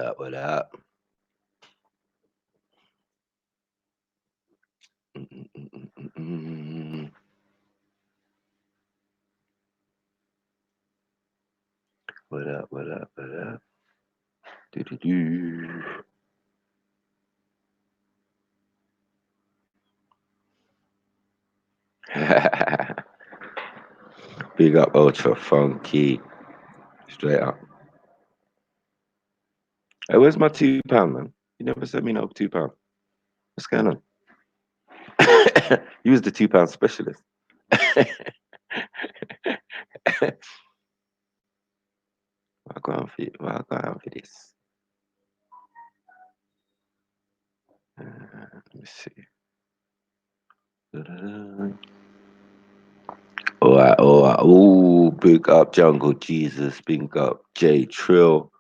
up, what up? What up, what up, what up? Do-do-do. Big up Ultra Funky. Straight up. Hey, where's my £2, man? You never sent me no £2. What's going on? You was the £2 specialist. I'll go on for you. I'll go on for this. Let me see. Alright. Oh, big up Jungle Jesus. Big up J Trill.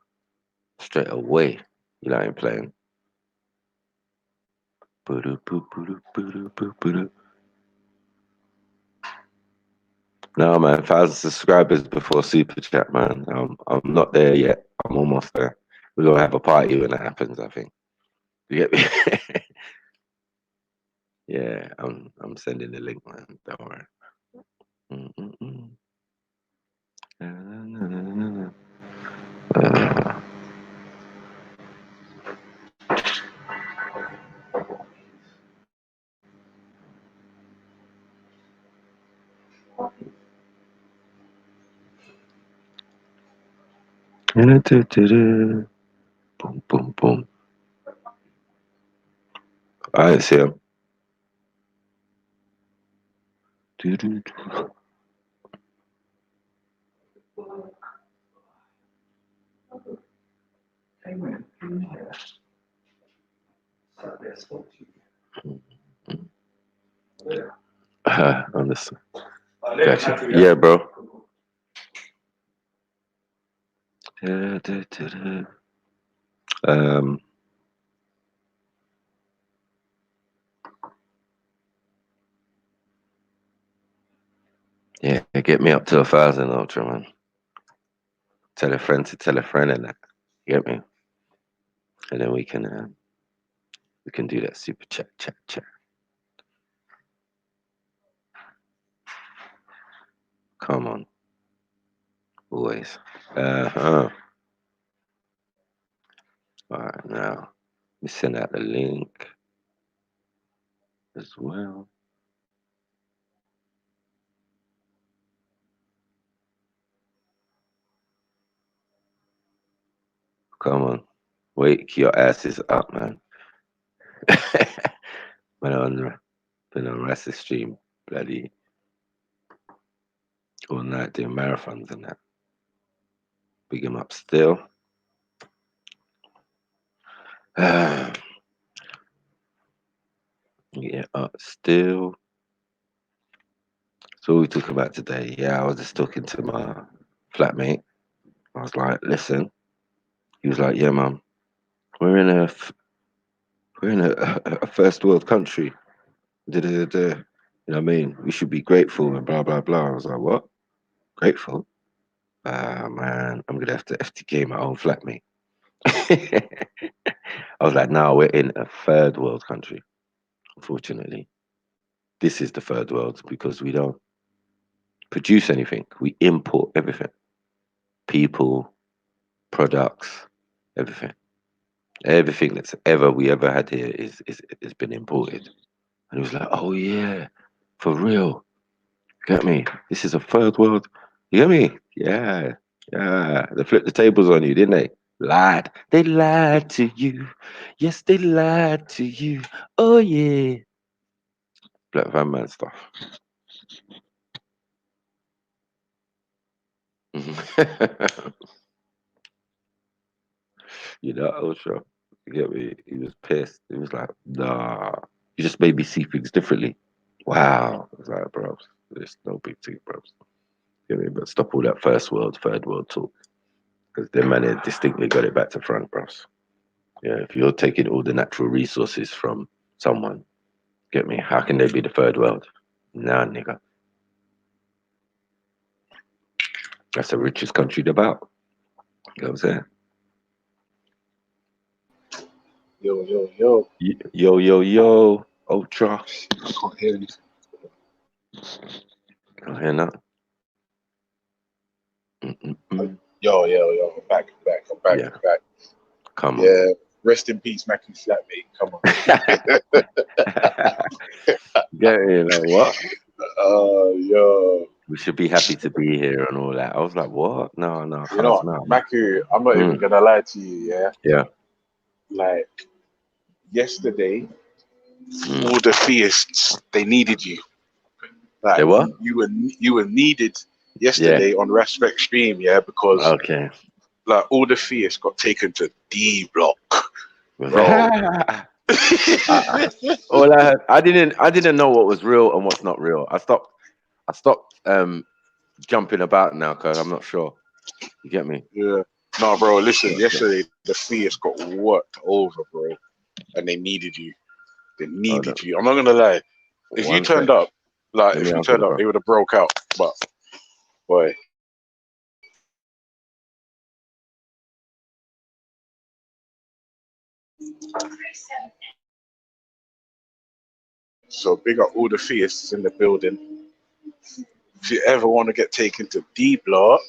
Straight away. You know I ain't playing. No, man, 1,000 subscribers before Super Chat, man. I'm not there yet. I'm almost there. We're gonna have a party when that happens, I think. You get me? Yeah, I'm sending the link, man. Don't worry. Boom, boom, boom. I didn't see him. Understand. Gotcha. Yeah, bro. Yeah, get me up to 1,000, Ultra, man. Tell a friend to tell a friend, and that. You get me? And then we can do that super chat. Come on, always. All right, now let me send out the link as well. Come on, wake your asses up, man. Been on Rasta stream, bloody all night doing marathons and that. Big him up still. Yeah, up still. So what we talk about today? Yeah, I was just talking to my flatmate. I was like, listen. He was like, yeah, mum, we're in a first world country. Da-da-da-da. You know what I mean? We should be grateful and blah blah blah. I was like, what? Grateful? Ah man, I'm gonna have to FTK my own flatmate. I was like, no, we're in a third world country. Unfortunately, this is the third world because we don't produce anything. We import everything. People, products, everything. Everything that's we ever had here is been imported. And he was like, oh yeah, for real. Get me? This is a third world. You get me? Yeah. Yeah. They flipped the tables on you, didn't they? Lied. They lied to you. Yes, they lied to you. Oh yeah. Black Van Man stuff. You know, Ultra. You get me? He was pissed. He was like, nah. You just made me see things differently. Wow. I was like, bro, there's no big thing, bro. Get me? But stop all that first world, third world talk. Because them man had distinctly got it back to front, bros. Yeah, if you're taking all the natural resources from someone, get me? How can they be the third world? Nah, nigga. That's the richest country about. You know what I'm saying? Yo, yo, yo. Yo, yo, yo, Ultra. I can't hear anything. I hear that. Mm-mm-mm. Yo, yo, yo. I'm back, I'm back, Yeah, I'm back. come on. Yeah. Rest in peace, Mackie Flatmate. Come on. Yeah, like what? Yo. We should be happy to be here and all that. I was like, what? No, no, You know cuz what? no. Mackie, I'm not even Mm, gonna lie to you, yeah. yeah. Like yesterday, Mm. all the theists, they needed you. They Like what? you were needed Yeah. yesterday on Respect Stream, yeah, because Okay. like all the theists got taken to D block, bro. All I didn't know what was real and what's not real. I stopped jumping about now because I'm not sure. You get me? Yeah. No, bro, listen, Not sure. yesterday the Fiats got worked over, bro. And they needed you. They Hold on. needed you. I'm not gonna lie. If you One turned sec. up, like Let me if you answer turned the up, phone. they would have broke out. But boy. So big up all the Fiats in the building. If you ever want to get taken to D block,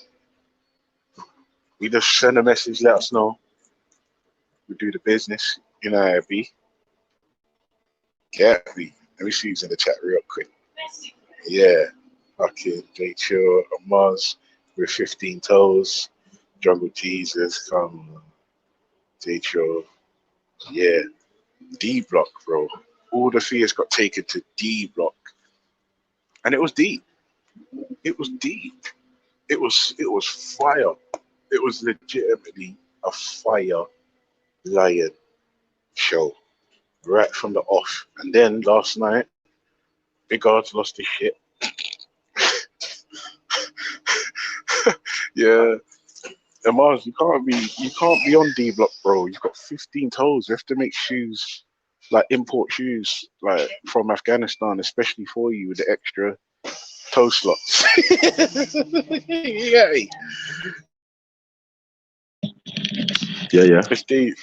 we just send a message, let us know. We do the business. You know how it be. Get me. Let me see who's in the chat real quick. Yeah. Okay, J Chill, Mars with 15 toes. Jungle Jesus, J Chill. Yeah. D block, bro. All the fears got taken to D block. And it was deep. It was deep. It was fire. It was legitimately a fire lion show. Right from the off. And then last night, Big Odds lost his shit. Yeah. And Mars, you can't be on D block, bro. You've got 15 toes. You have to make shoes, like import shoes, like from Afghanistan, especially for you with the extra toe slots. Yeah, Yeah, yeah. it's deep.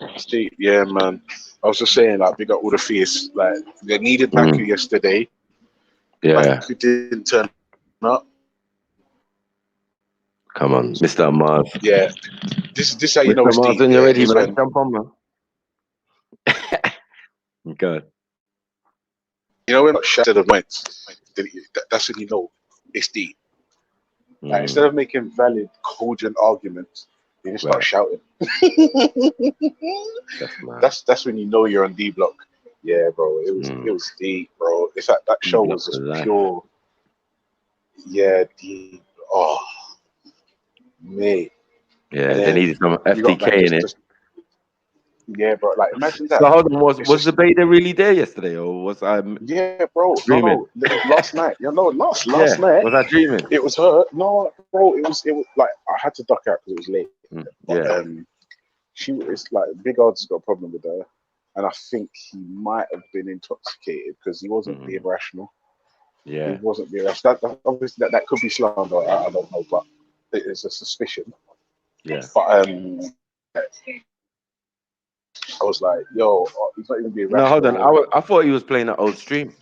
It's deep. Yeah, man. I was just saying, like, big up all the fears. Like, they needed Baku Mm. yesterday. Yeah. Baku didn't turn up. Come on, Mr. Mars. Yeah, this how you know Mr. it's Mars, deep. when you're Yeah, ready, is man, when jump on, man. Good. we're not shattered of points. That's when you know it's deep. Like instead Mm. of making valid, cogent arguments, they just start Right. shouting. That's mad. That's when you know you're on D block. Yeah, bro. It Mm. was deep, bro. In fact, that D show block was for just life. pure. Yeah, deep. Oh, mate. And Yeah, they then needed some you got FTK man in it. just yeah, bro. Like imagine So that. hold on, was It's was the just beta really there yesterday, or was I yeah, bro. No, dreaming? no. Last night. You know, last Yeah, night was I dreaming? it was her. No, bro. It was like I had to duck out because it was late. Mm. But Yeah. she it's like Big Odds has got a problem with her, and I think he might have been intoxicated because he wasn't being Mm. rational. He Yeah. wasn't being rational. Obviously that could be slander. I don't know, but it is a suspicion. Yeah. But I was like, yo, he's not even being No, hold on. rational. I thought he was playing an old stream.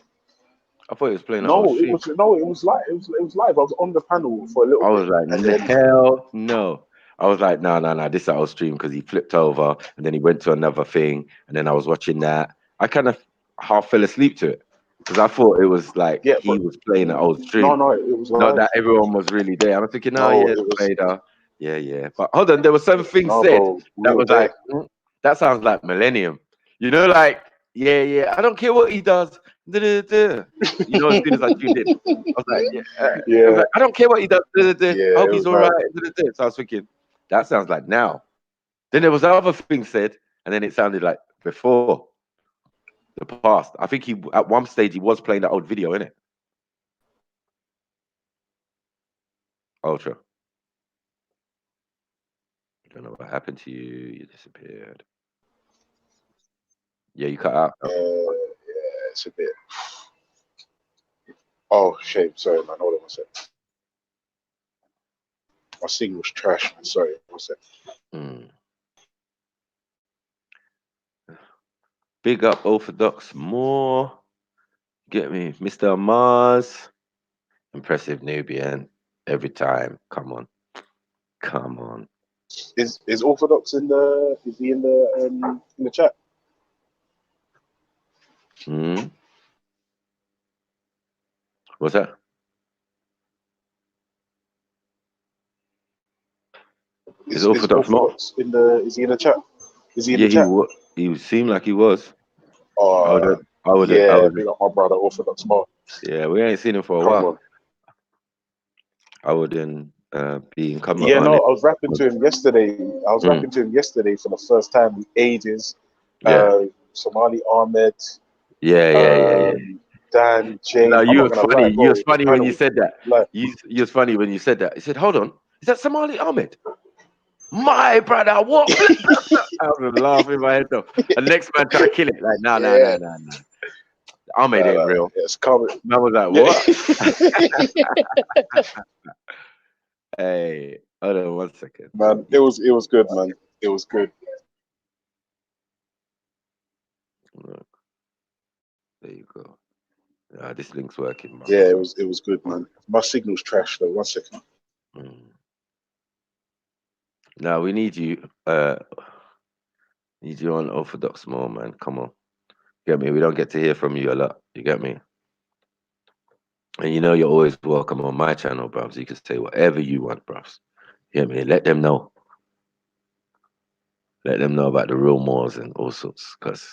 I thought he was playing an old No, stream. it was live. It was live. I was on the panel for a little I bit, was like, and then hell no. I was like, no, no, no, this is an old stream because he flipped over and then he went to another thing. And then I was watching that. I kind of half fell asleep to it because I thought it was like yeah, he but was playing an old no, stream. no, it was Not live. that everyone was really there. I'm thinking, oh No, yeah, it the was beta. Yeah, yeah. But hold on, there was some things no, said bro. We that were was there. like, that sounds like Millennium. You know, like, yeah, yeah, I don't care what he does. Da-da-da. You know, as soon as I tuned in, I was like, yeah, it was Yeah, like, I don't care what he does. Da-da-da. yeah, I it hope he's was all right. mad. Da-da-da. So I was thinking, that sounds like now. Then there was other things said, and then it sounded like before the past. I think he at one stage he was playing that old video, innit? Ultra. I don't know what happened to you. You disappeared. Yeah, you cut out. Yeah, it's a bit. Oh, shame. Sorry, man. Hold on one sec. My signal's trash, man. Sorry, one sec. Mm. Big up Orthodox more. Get me, Mr. Mars. Impressive Nubian every time. Come on. Come on. Is Orthodox is he in the chat? What's that? Is Orthodox more? Is he in the chat? Is he in Yeah, the chat? he seemed like he was. Oh, I would yeah, big up my brother Orthodox more. Yeah, we ain't seen him for a Come while. on. I wouldn't be incumbent Yeah, on no, it. I was rapping to him yesterday. For the first time in ages. Yeah. Somali Ahmed, Yeah. Dan, No, James. I'm you not was gonna lie, funny. You bro. was The funny when you panel, said that. like, You was funny when you said that. He said, "Hold on, is that Somali Ahmed?" My brother, what? Blah, blah, blah. I was laughing my head off. And next man tried to kill it. Like, no. yeah, Ahmed ain't real. it's coming. Man was like, what? Hey, hold on 1 second. Man, it was good, man. It was good. Look, there you go. This link's working, man. Yeah, it was good, man. My signal's trash though. 1 second. Now we need you. Need you on Orthodox more, man. Come on, get me. We don't get to hear from you a lot. You get me? And you know you're always welcome on my channel, bros. You can say whatever you want, bros. You get me? Let them know. Let them know about the real Moors and all sorts, because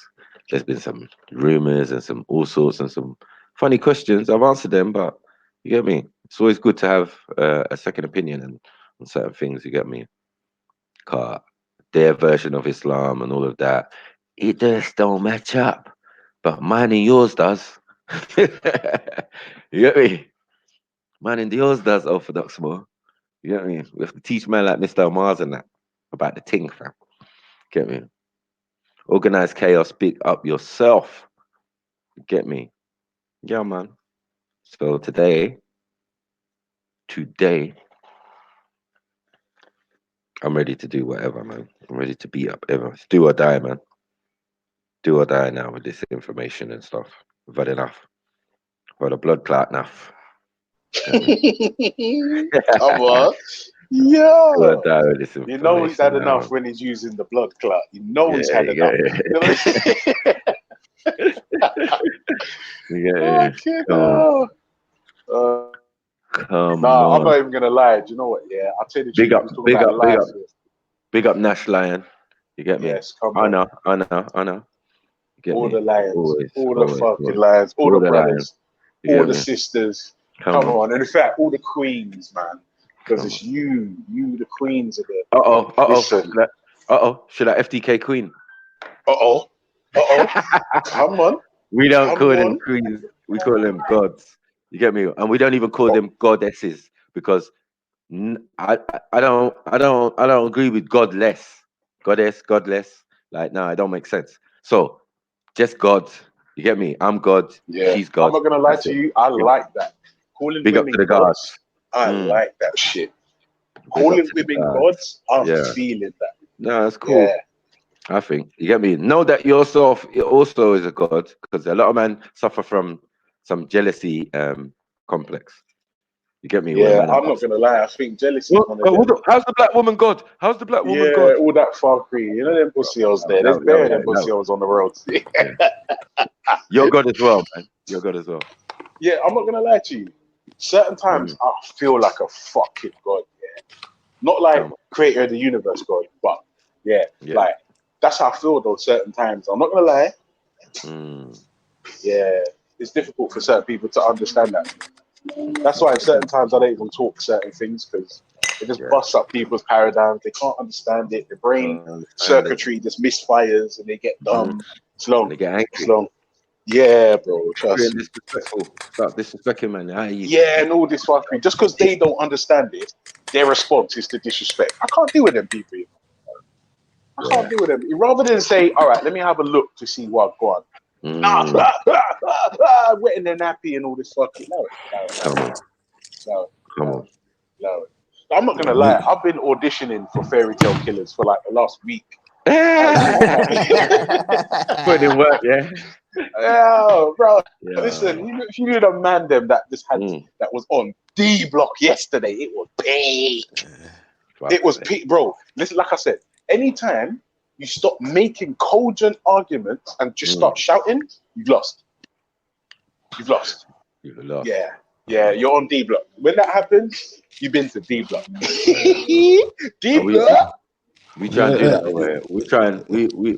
there's been some rumors and some all sorts and some funny questions. I've answered them, but you get me? It's always good to have a second opinion on certain things, you get me? Their version of Islam and all of that, it just don't match up. But mine and yours does. You get me? Mine and yours does, Orthodox more. You get me? We have to teach man like Mr. Mars and that about the ting, fam. Get me? Organized chaos, pick up yourself. Get me? Yeah, man. So today, I'm ready to do whatever, man. I'm ready to beat up ever. It's do or die, man. Do or die now with this information and stuff. We've had enough. We've had a blood clot enough. Come on. Yeah. Do or die with this information. You know he's had now. enough when he's using the blood clot. You know he's had Yeah. enough. Come Nah, on. I'm not even gonna lie. Do you know what? Yeah, I'll tell you the truth. Big up, He was talking big about up, big life. up. Big up Nash Lion. You get me? Yes, come I on. know. You get All me? the lions, Always, all the always, fucking always. lions, all the Lions. brothers, You all get the me? sisters. Come on. And in fact, all the queens, man. Because Come it's you, the queens of the. Uh-oh. Listen. Should I FTK Queen? Uh-oh. Come on. We don't Come call them on. queens. We call them gods. You get me? And we don't even call them goddesses, because I don't agree with godless, godless. Like, no, it don't make sense. So just God. You get me? I'm God. Yeah. She's God. I'm not gonna lie That's to it. you. I like that. Calling Big up to women the gods, gods. I like that shit. Big up Calling to the women gods. gods, I'm Yeah. feeling that. No, that's cool. Yeah. I think you get me. Know that yourself also is a god, because a lot of men suffer from some jealousy complex. You get me? Where Yeah, man are I'm not gonna lie. I think jealousy is one of them. how's the black woman god? How's the black woman Yeah, god? all that fuckery. You know them pussy holes there. There's Love bare it, them pussy holes on the road. yeah. You're God as well, man. You're God as well. Yeah, I'm not gonna lie to you. Certain times I feel like a fucking god. Yeah, not like creator of the universe god, but yeah, like that's how I feel though. Certain times, I'm not gonna lie. Yeah, it's difficult for certain people to understand that. That's why certain times I don't even talk certain things, because it just busts up people's paradigms. They can't understand it. The brain circuitry just misfires and they get dumb. It's long. They get angry. It's long. Yeah, bro. Trust me. Disrespectful. Start disrespecting, man. How you? Yeah, and all this fuckery. Just because they don't understand it, their response is to disrespect. I can't deal with them people. I can't deal with them. Rather than say, all right, let me have a look to see what God. Wetting their nappy and all this fucking. No. I'm not gonna lie. I've been auditioning for fairy tale killers for like the last week. Put in work, yeah. Yeah, bro. Yeah. Listen, if you knew the man them that just had that was on D block yesterday, it was peak. It was peak, bro. Listen, like I said, anytime you stop making cogent arguments and just start shouting, you've lost. You've lost. You've lost. Yeah, yeah, you're on D block. When that happens, you've been to D block. D block. We try and do that over here.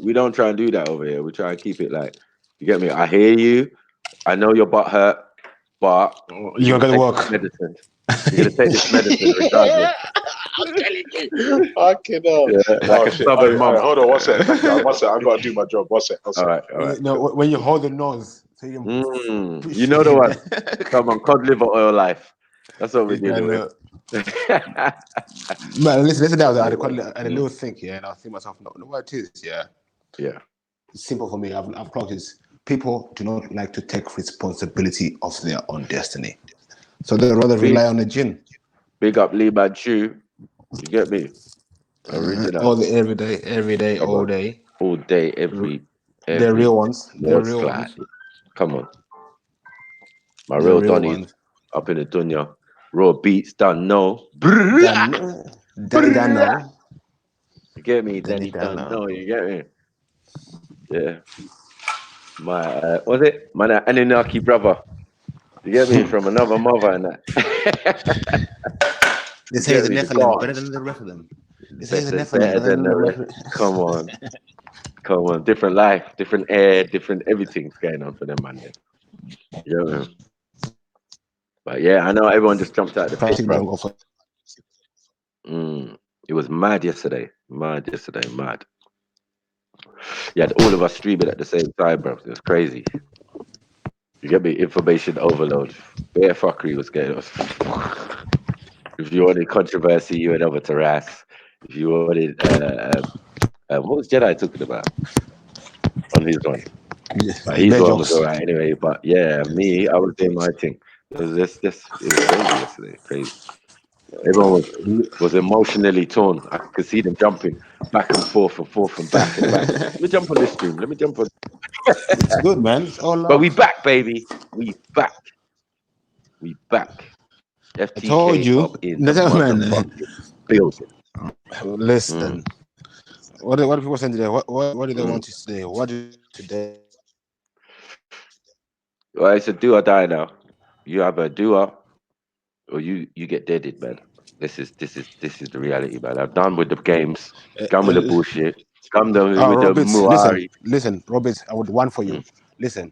We don't try and do that over here. We try and keep it like, you get me? I hear you. I know your butt hurt, but you're gonna work. Medicine. You're gonna take this medicine regardless. I'm telling you. Fucking hell. Yeah, like a stubborn mum. Hold on, one sec. I gotta do my job. One sec. All right. No, when you hold the nose, so you know the one. Come on, cod liver oil life. That's what we're dealing with. Man, listen. I had a little think, yeah, and I think to myself, no, what it is, yeah. It's simple for me. I've clocked this. People do not like to take responsibility of their own destiny, so they rather rely on the jinn. Big up Lee Bad Chew. You get me? Original. Every day, all day. All day, every They're real ones. They're real ones. Come on. My real Donnies up in the dunya. Raw beats, done no. Done no. You get me? Danny done no. You get me? Yeah. My, what's it? My Anunnaki brother. You get me? From another mother and that. They say the Nephilim better than the rest of them. They say the Nephilim better than the rest of them. Come on. Different life, different air, different everything's going on for them, man. You know what I mean? But yeah, I know everyone just jumped out of the pit, bro. It was mad yesterday. Mad. You had all of us streaming at the same time, bro. It was crazy. You get me? Information overload. Bare fuckery was going on. If you wanted controversy, you went over to Ras. If you wanted, what was Jedi talking about on his one? His one was alright anyway. But yeah, I was doing my thing. It was crazy yesterday. Crazy. Everyone was emotionally torn. I could see them jumping back and forth and back and back. Let me jump on this stream. Let me jump on. It's good, man. It's all love. But we back, baby. We back. FTK I told you, up in the motherfucking building. Listen, what do people say today? What do they want to say? What do today? Well, it's a do or die now. You have a doer, or you get deaded, man. This is the reality, man. I'm done with the games. Done with the bullshit. Come down with the Muari. Listen, Roberts, I would one for you. Listen,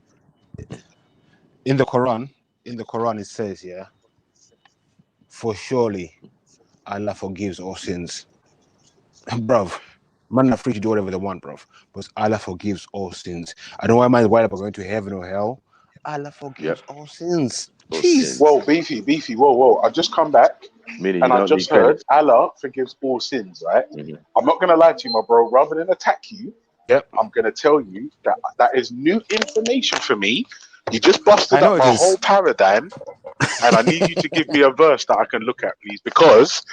in the Quran, it says, yeah, for surely Allah forgives all sins. Bruv, man are free to do whatever they want, bruv. Because Allah forgives all sins. I don't know why man is worried about going to heaven or hell. Allah forgives all sins. Jeez. Whoa, beefy. Whoa. I just come back and I just heard Allah forgives all sins, right? I'm not going to lie to you, my bro. Rather than attack you, I'm going to tell you that is new information for me. You just busted up my whole paradigm, and I need you to give me a verse that I can look at, please, because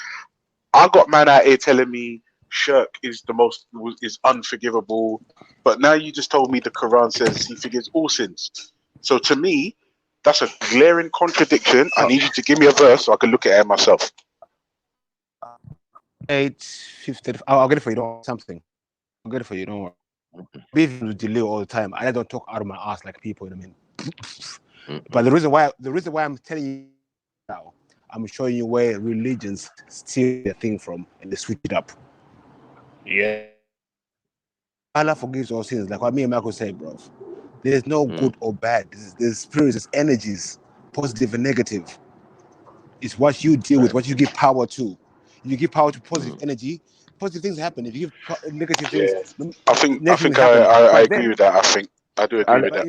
I got man out here telling me shirk is unforgivable, but now you just told me the Quran says he forgives all sins. So to me, that's a glaring contradiction. I need you to give me a verse so I can look at it myself. 8:50. I'll get it for you. Don't something. I'll get it for you. Don't worry. Beef will delay all the time. I don't talk out of my ass like people. I mean, but the reason why I'm telling you now, I'm showing you where religions steal their thing from and they switch it up. Yeah. Allah forgives all sins. Like what me and Michael said, bro. There's no good or bad. There's spirits, there's energies, positive and negative. It's what you deal with, what you give power to. If you give power to positive energy, positive things happen. If you give negative things, I think I agree with that. I do agree with that.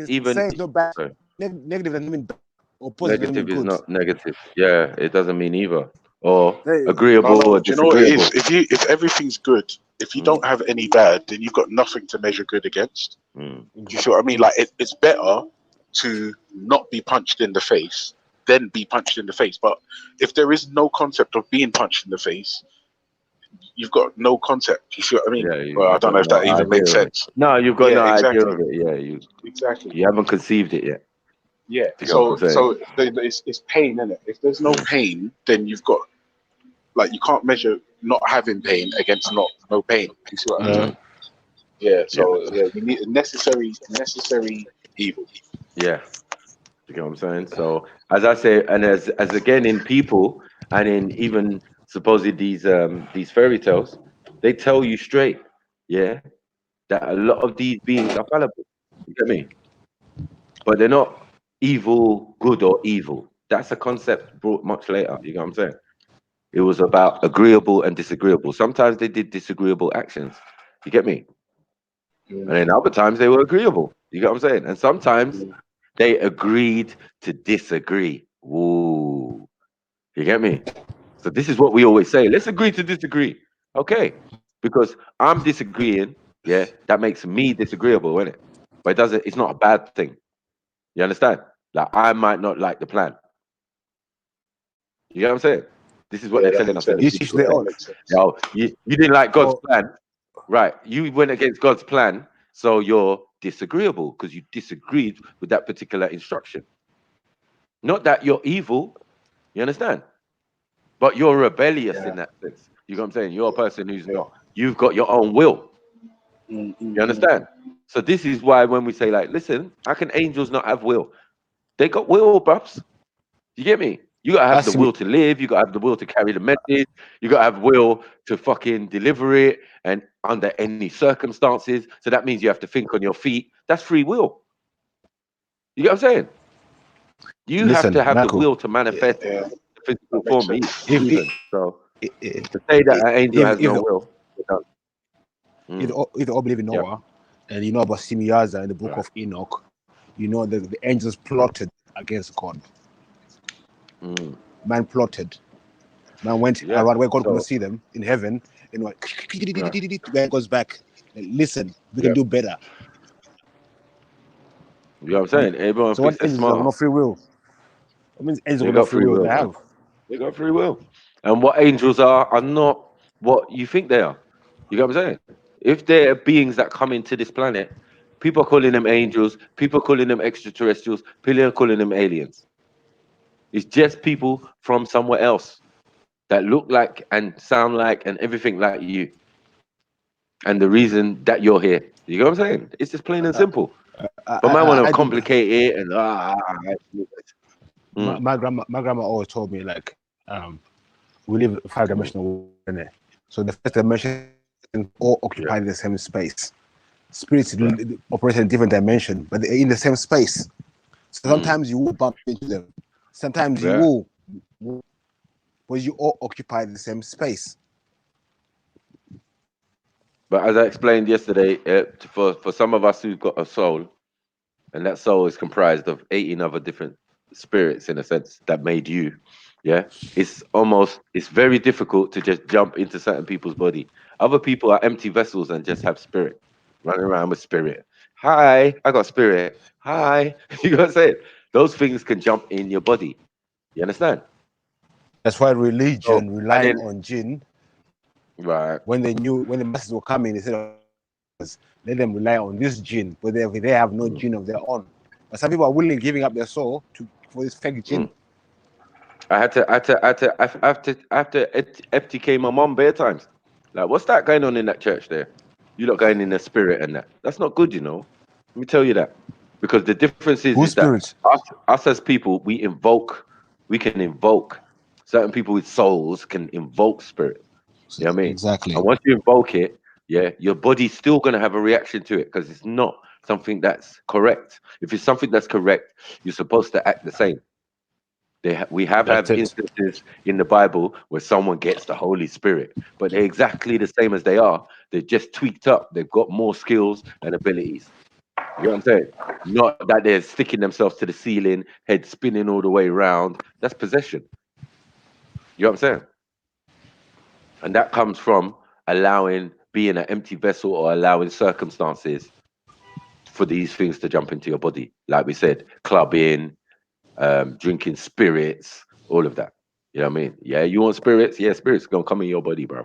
Even no bad, negative doesn't mean bad, or positive negative doesn't mean is not negative. Yeah, it doesn't mean either. Or agreeable or do you know what it disagreeable. is? If everything's good, if you don't have any bad, then you've got nothing to measure good against. Do you see what I mean? Like it's better to not be punched in the face than be punched in the face. But if there is no concept of being punched in the face, you've got no concept. You see what I mean? Yeah, Well, I you've don't got know if no that even idea makes of it. sense. No, you've got Yeah, no idea exactly, of it. Yeah, exactly. you haven't conceived it yet. Yeah. You know what I'm saying? It's pain, isn't it? If there's no pain, then you've got like you can't measure not having pain against no pain. You see what I mean? Mm. Yeah. Yeah, So yeah, you need a necessary evil. yeah. You know what I'm saying? So as I say, and as again in people and in even supposedly these fairy tales, they tell you straight, yeah, that a lot of these beings are fallible. You get me? But they're not evil, good or evil. That's a concept brought much later. You know what I'm saying? It was about agreeable and disagreeable. Sometimes they did disagreeable actions. You get me? And then other times they were agreeable. You get what I'm saying? And sometimes they agreed to disagree. Ooh. You get me? So this is what we always say. Let's agree to disagree. Okay. Because I'm disagreeing, yeah, that makes me disagreeable, isn't it? But it doesn't, it's not a bad thing. You understand? Like I might not like the plan. You get what I'm saying? This is what Yeah, they're that telling makes us in the sense. Each biblical their That own. text. makes sense. Yo, you didn't like God's Or plan, right? You went against God's plan, so you're disagreeable because you disagreed with that particular instruction. Not that you're evil, you understand? But you're rebellious in Yeah. that sense. You know what I'm saying? You're a person who's Yeah. not. You've got your own will. You understand? So this is why when we say like, listen, how can angels not have will? They got will, brups. You get me? You gotta have the that's will to live. You gotta have the will to carry the message. You gotta have will to fucking deliver it, and under any circumstances. So that means you have to think on your feet. That's free will. You get what I'm saying? You have to listen, have the Michael. will to manifest Yeah. the physical That makes form you sense. If chosen. So if to say that an angel has if no the will, it does. Mm, if they all believe in yeah, Noah, and you know about Simiyaza in the book right. of Enoch, you know that the angels plotted against God. Mm, Man plotted. Man went yeah. around where God couldn't So see them in heaven and went right. where it goes back. And listen, we can Yeah. do better. You know what I'm Right? saying? Everyone So thinks what they're angels have smart. no free will? What means angels They have no got free free will? will, They man. have. They got free will. And what angels are not what you think they are. You get what I'm saying? If they're beings that come into this planet, people are calling them angels, people are calling them extraterrestrials, people are calling them aliens. It's just people from somewhere else that look like and sound like and everything like you. And the reason that you're here. You get what I'm saying? It's just plain and simple. But man want to I do. complicate it and mm, My grandma always told me like, we live 5-dimensional in it. So the first dimension all yeah, occupy the same space. Spirits right. operate in different dimension, but they're in the same space. So Mm, sometimes you will bump into them. Sometimes you yeah. will, but you all occupy the same space. But as I explained yesterday, for some of us who've got a soul, and that soul is comprised of 18 other different spirits in a sense that made you, yeah, it's very difficult to just jump into certain people's body. Other people are empty vessels and just have spirit, running around with spirit. Hi, I got spirit. Hi. You know what I'm saying? Those things can jump in your body. You understand? That's why So, religion and relying then on jinn. right. When they knew when the masses were coming, they said, let them rely on this jinn, but they have no Mm, jinn of their own. But some people are willing giving up their soul for this fake mm. jinn. After FTK my mom bare times. Like, what's that going on in that church there? You lot going in the spirit and that. That's not good, you know. Let me tell you that. Because the difference is Whose that spirits? us as people, we can invoke certain people with souls can invoke spirit. You know what I mean? Exactly. And once you invoke it, yeah, your body's still gonna have a reaction to it because it's not something that's correct. If it's something that's correct, you're supposed to act the same. We have That's had it. instances in the Bible where someone gets the Holy Spirit, but they're exactly the same as they are. They're just tweaked up. They've got more skills and abilities. You know what I'm saying? Not that they're sticking themselves to the ceiling, head spinning all the way around. That's possession. You know what I'm saying? And that comes from allowing being an empty vessel or allowing circumstances for these things to jump into your body. Like we said, clubbing, drinking spirits, all of that. You know what I mean? Yeah, you want spirits? Yeah, spirits gonna come in your body, bro.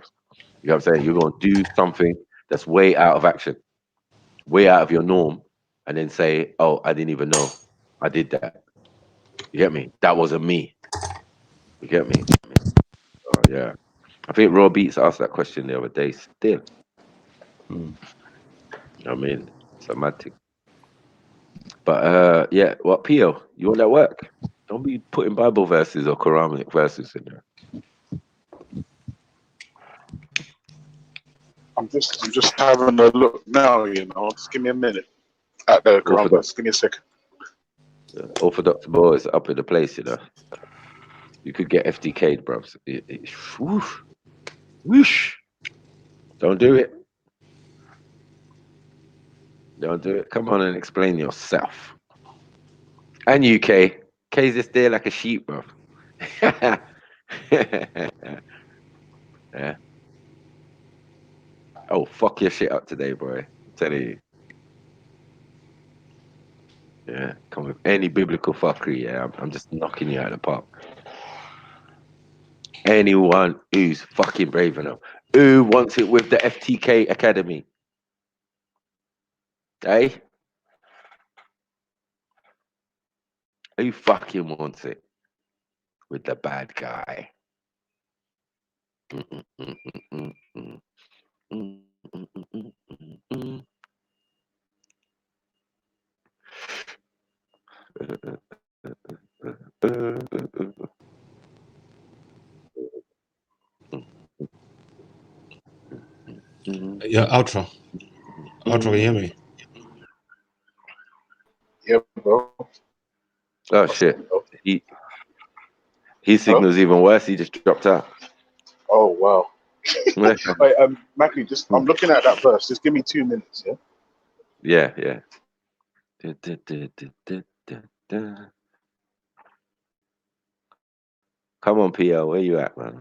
You You know what I'm saying? You're going to do something that's way out of action, way out of your norm, and then say, "Oh, I didn't even know I did that." You get me? That wasn't me. You get me? Oh yeah. I think Raw Beats asked that question the other day. Still, I mean, semantic. But yeah, what Pio? You want that work? Don't be putting Bible verses or Quranic verses in there. I'm just having a look now. Just give me a minute at the Quran Orthodox, verse. Give me a second. Orthodox boys up in the place. You could get FTK'd, bro. Whoosh, whoosh. Don't do it. Don't do it. Come on and explain yourself. And UK, K's just there like a sheep, bro. Yeah. Oh, fuck your shit up today, bro. I'm telling you. Yeah, come with any biblical fuckery. Yeah, I'm just knocking you out of the park. Anyone who's fucking brave enough, who wants it with the FTK Academy, eh? Who fucking wants it with the bad guy? Yeah, outro. Outro, can you hear me? Yeah, bro. Oh shit. His signal's even worse. He just dropped out. Oh wow. Wait, Mackie, I'm looking at that verse. Just give me 2 minutes, yeah? Yeah. Come on, PL, where you at, man?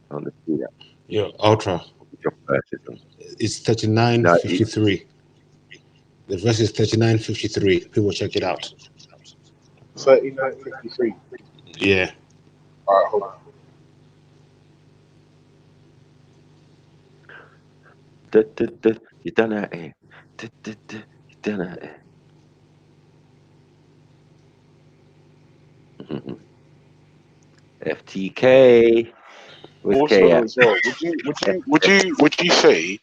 On the street. Yeah, outro. It's 39:53. The verse is 39:53. People check it out. 39:53. Yeah. All right, hold on. You done that, eh? You done that, eh? FTK. Where's K Also, at? as well, would you say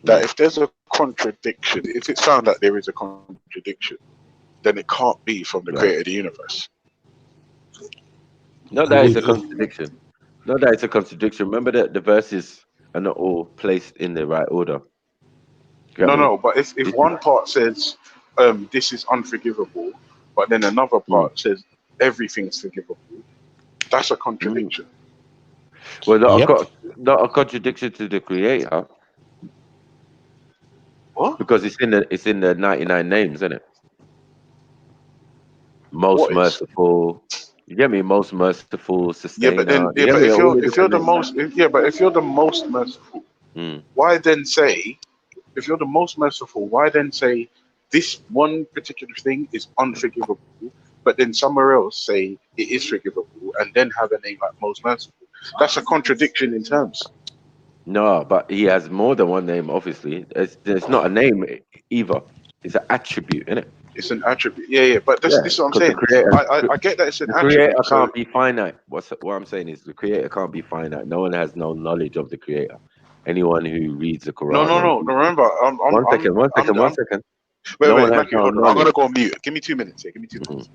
that if there's a contradiction, if it's found that there is a contradiction, then it can't be from the creator of the universe? Not that it's a contradiction. Not that it's a contradiction. Remember that the verses are not all placed in the right order. No, but if one part says this is unforgivable, but then another part says everything's forgivable, that's a contradiction. Well, not a contradiction to the creator. What? Because it's in the 99 names, isn't it? Most What is? merciful. You get me? Most merciful, Yeah, but sustainer. then You get me? All the if you're different the names. most but if you're the most merciful, why then say, if you're the most merciful, why then say this one particular thing is unforgivable, but then somewhere else say it is forgivable, and then have a name like most merciful? That's a contradiction in terms. No, but he has more than one name. Obviously, it's not a name either. It's an attribute, isn't it? It's an attribute. Yeah. But this is what I'm Because the saying. creator, I get that it's an the creator attribute. So can't be finite. What I'm saying is the creator can't be finite. No one has no knowledge of the creator. Anyone who reads the Quran or no. Remember, one second. Wait, No one has Mackie, no hold on. I'm knowledge. gonna go on mute. Give me 2 minutes here. Give me 2 minutes.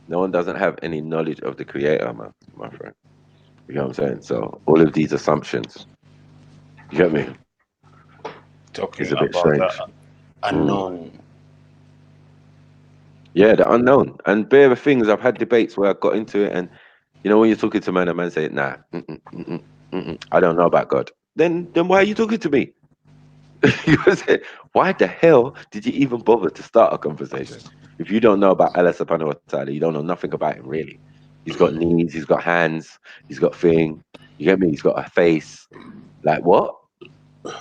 No one doesn't have any knowledge of the creator, man, my friend. You know what I'm saying? So all of these assumptions, you get me? Talking Is a bit about strange. the unknown. Yeah, the unknown. And bare things, I've had debates where I got into it, and you know when you're talking to man, a man say, "Nah, I don't know about God." Then why are you talking to me? You say, why the hell did you even bother to start a conversation if you don't know about Allah Subhanahu wa Taala? You don't know nothing about him really. He's got knees, he's got hands, he's got thing. You get me? He's got a face. Like what?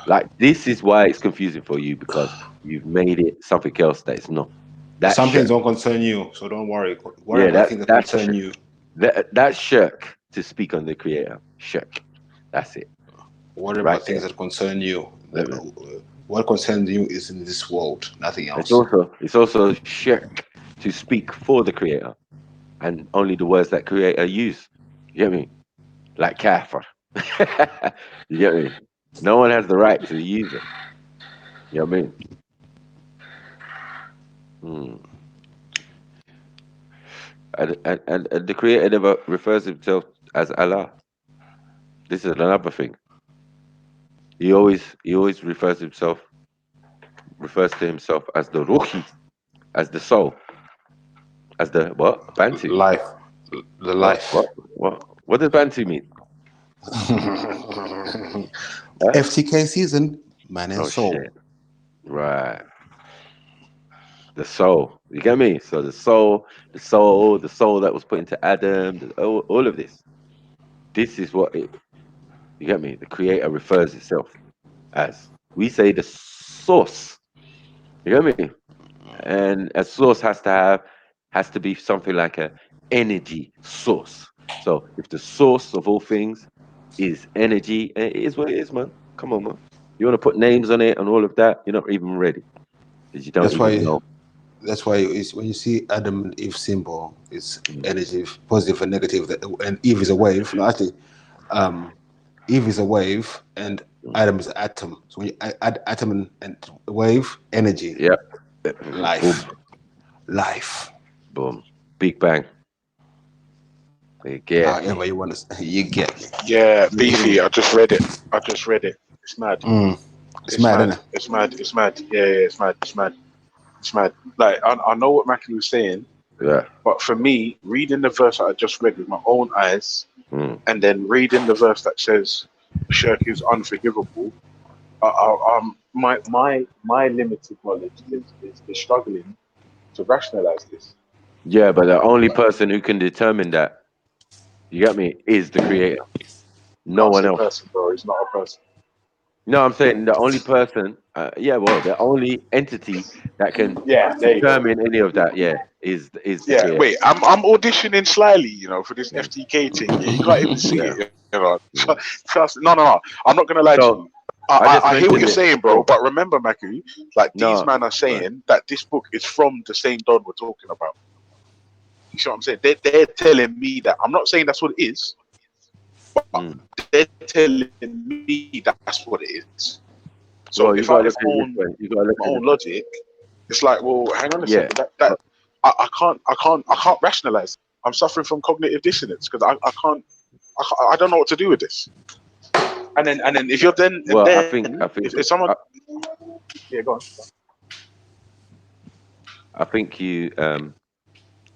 Like this is why it's confusing for you because you've made it something else that it's not. That Some things shirk. don't concern you, so don't worry. Yeah, Whatever things that concern you. That's shirk to speak on the creator. Shirk. That's it. Worry Right about things there. that concern you. Let me- What concerns you is in this world, nothing It's else. also shirk to speak for the creator and only the words that creator use. You get me? Like kafir. You get me? No one has the right to use it. You know what I mean? Hmm. And the creator never refers himself as Allah. This is another thing. He always refers to himself as the ruhi, as the soul, as the what? Bantu. Life, the What? life. What does Bantu mean? Huh? FTK season, man and Oh soul. shit. Right. The soul. You get me? So the soul that was put into Adam, all of this. This is what it, you get me? The creator refers itself as. We say the source. You get me? And a source has to be something like a energy source. So if the source of all things is energy, it is what it is, man. Come on, man. You want to put names on it and all of that, you're not even ready because you don't That's even why. know. That's why it's, when you see Adam and Eve symbol, it's Mm. energy, positive and negative, and Eve is a wave. No, actually, Eve is a wave, and Mm. Adam is an atom. So when you add atom and wave, energy, Yeah. Boom, life, life. boom. Big bang. You get However me. you want to, you get me. Yeah, Mm. beefy. I just read it. It's mad. It's It's mad, mad. isn't it? It's mad. It's mad. Yeah, it's mad. It's mad. It's mad. Like I know what Mackie was saying, Yeah. but for me, reading the verse that I just read with my own eyes, Mm. and then reading the verse that says shirk is unforgivable, my limited knowledge is struggling to rationalize this. Yeah, but the only Like, person who can determine that, you get me, is the creator. you No can't one say else. person, bro. It's not a person. No, I'm saying the only person, yeah, well, the only entity that can Yeah, there you go. determine any of that, yeah, is the Yeah, creator. wait, I'm auditioning slyly, for this Mm. FTK thing. Yeah, you can't even see Yeah. it. Mm. Trust. No. I'm not gonna lie to So you. I just I hear what mentioned you're it saying, bro. before. But remember, Maku, like these No, men are saying that this book is from the same Don we're talking about. You see what I'm saying? They're telling me that. I'm not saying that's what it is, but mm. they're telling me that's what it is. So if I Well, take you my gotta look at it own this way. You gotta look at it. logic, it's like, well, hang on a Yeah, second. That I can't rationalize. I'm suffering from cognitive dissonance because I don't know what to do with this. And then if you're well, I then think, if someone I, yeah, go on. I think you're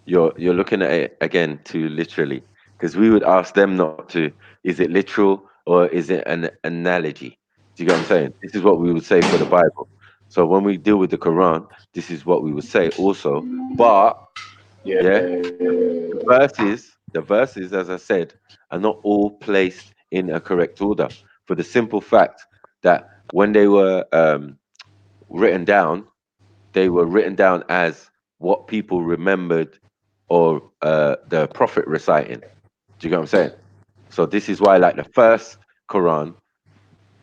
looking at it again too literally because we would ask them not to. Is it literal or is it an analogy? Do you get what I'm saying? This is what we would say for the Bible. So when we deal with the Quran, this is what we would say also. But yeah, the verses, as I said, are not all placed in a correct order for the simple fact that when they were written down, they were written down as what people remembered or the prophet reciting. Do you get what I'm saying? So this is why, like the first Quran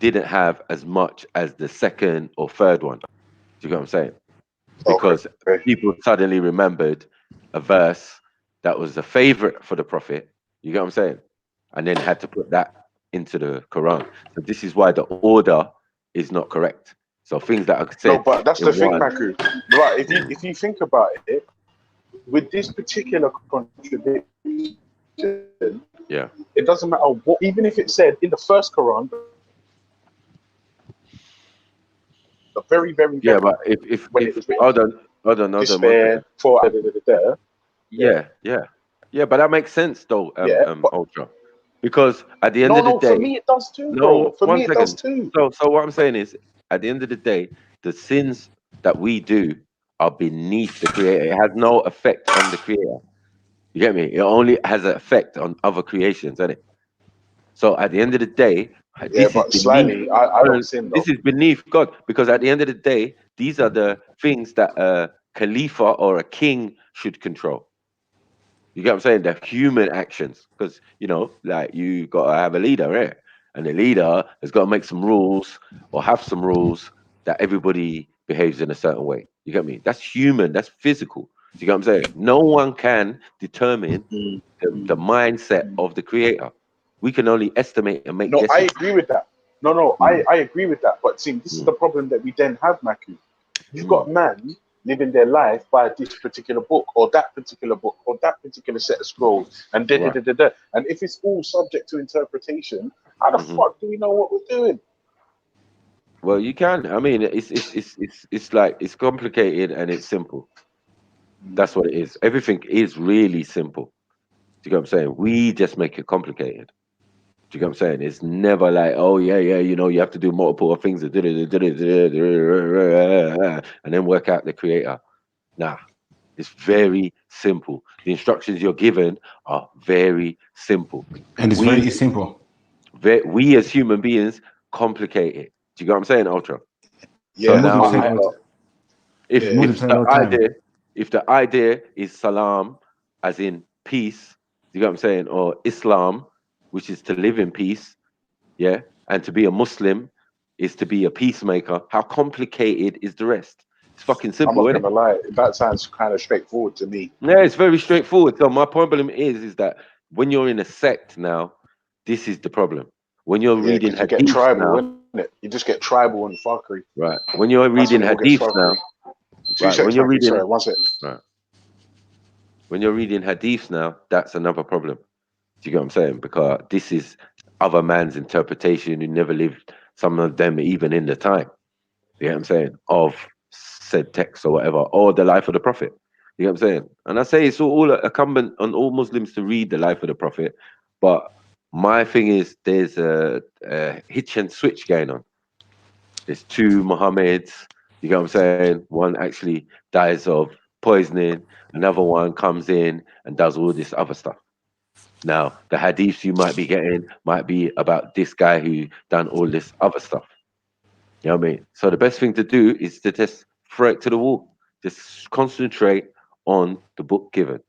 didn't have as much as the second or third one. Do you get what I'm saying? Because Okay. people suddenly remembered a verse that was a favorite for the prophet. You get what I'm saying? And then had to put that into the Quran. So this is why the order is not correct. So things that are No, said but that's in the thing, one. Maku. Right? If you think about it, with this particular contradiction, Yeah. it doesn't matter what. Even if it said in the first Quran, the very, very, Yeah, very but if when it was written, hold on, one despair second. for da, da, da, da, da. Yeah, Yeah, but that makes sense though, yeah. But Ultra, because at the end no, of the no. For day, me, it does too, no, bro. For one me, it does second. too. So what I'm saying is, at the end of the day, the sins that we do are beneath the Creator. It has no effect on the Creator. You get me? It only has an effect on other creations, isn't it? So at the end of the day, Yeah, this is but beneath. slightly, I don't sin This though. is beneath God, because at the end of the day, these are the things that a Khalifa or a king should control. You get what I'm saying? The human actions, because like you gotta have a leader, right? and the leader has got to make some rules or have some rules that everybody behaves in a certain way. You get me? That's human. That's physical. Do you get what I'm saying? No one can determine Mm, the mm. mindset of the creator. We can only estimate and make No, I guesses. agree with that. No, Mm, I agree with that. But see, this is mm, the problem that we then have, Maku. You've mm. got man living their life by this particular book or that particular book or that particular set of scrolls and da da Right. da da da. And if it's all subject to interpretation, how the Hmm. fuck do we know what we're doing? Well, you can. I mean, it's like it's complicated and it's simple. That's what it is. Everything is really simple. Do you get what I'm saying? We just make it complicated. Do you get what I'm saying? It's never like, oh yeah, yeah, you have to do multiple things and then work out the creator. Nah, it's very simple. The instructions you're given are very simple. And it's We very simple. we as human beings complicate it. Do you get what I'm saying, Ultra? So Yeah, Muslims now say we've it all. got yeah. if Muslims say it the all the time. idea is salam, as in peace, do you get what I'm saying, or Islam, which is to live in peace, yeah, and to be a Muslim is to be a peacemaker. How complicated is the rest? It's fucking I'm simple, not isn't it? gonna lie, that sounds kind of straightforward to me. Yeah, it's very straightforward. So my problem is that when you're in a sect now, this is the problem. When you're Yeah, reading because you get hadiths tribal, now, isn't it? You just get tribal and fuckery. right? When you're That's reading when it all gets hadiths fuckery. now, 2 seconds, when you're Matthew. reading Sorry, 1 sec. right, when you're reading hadiths now, that's another problem. Do you get what I'm saying? Because this is other man's interpretation who never lived, some of them even in the time. You get what I'm saying? Of said text or whatever, or the life of the Prophet. You get what I'm saying? And I say it's all incumbent on all Muslims to read the life of the Prophet. But my thing is, there's a hitch and switch going on. There's two Muhammads. You get what I'm saying? One actually dies of poisoning. Another one comes in and does all this other stuff. Now, the hadiths you might be getting might be about this guy who done all this other stuff. You know what I mean? So the best thing to do is to just throw it to the wall. Just concentrate on the book given.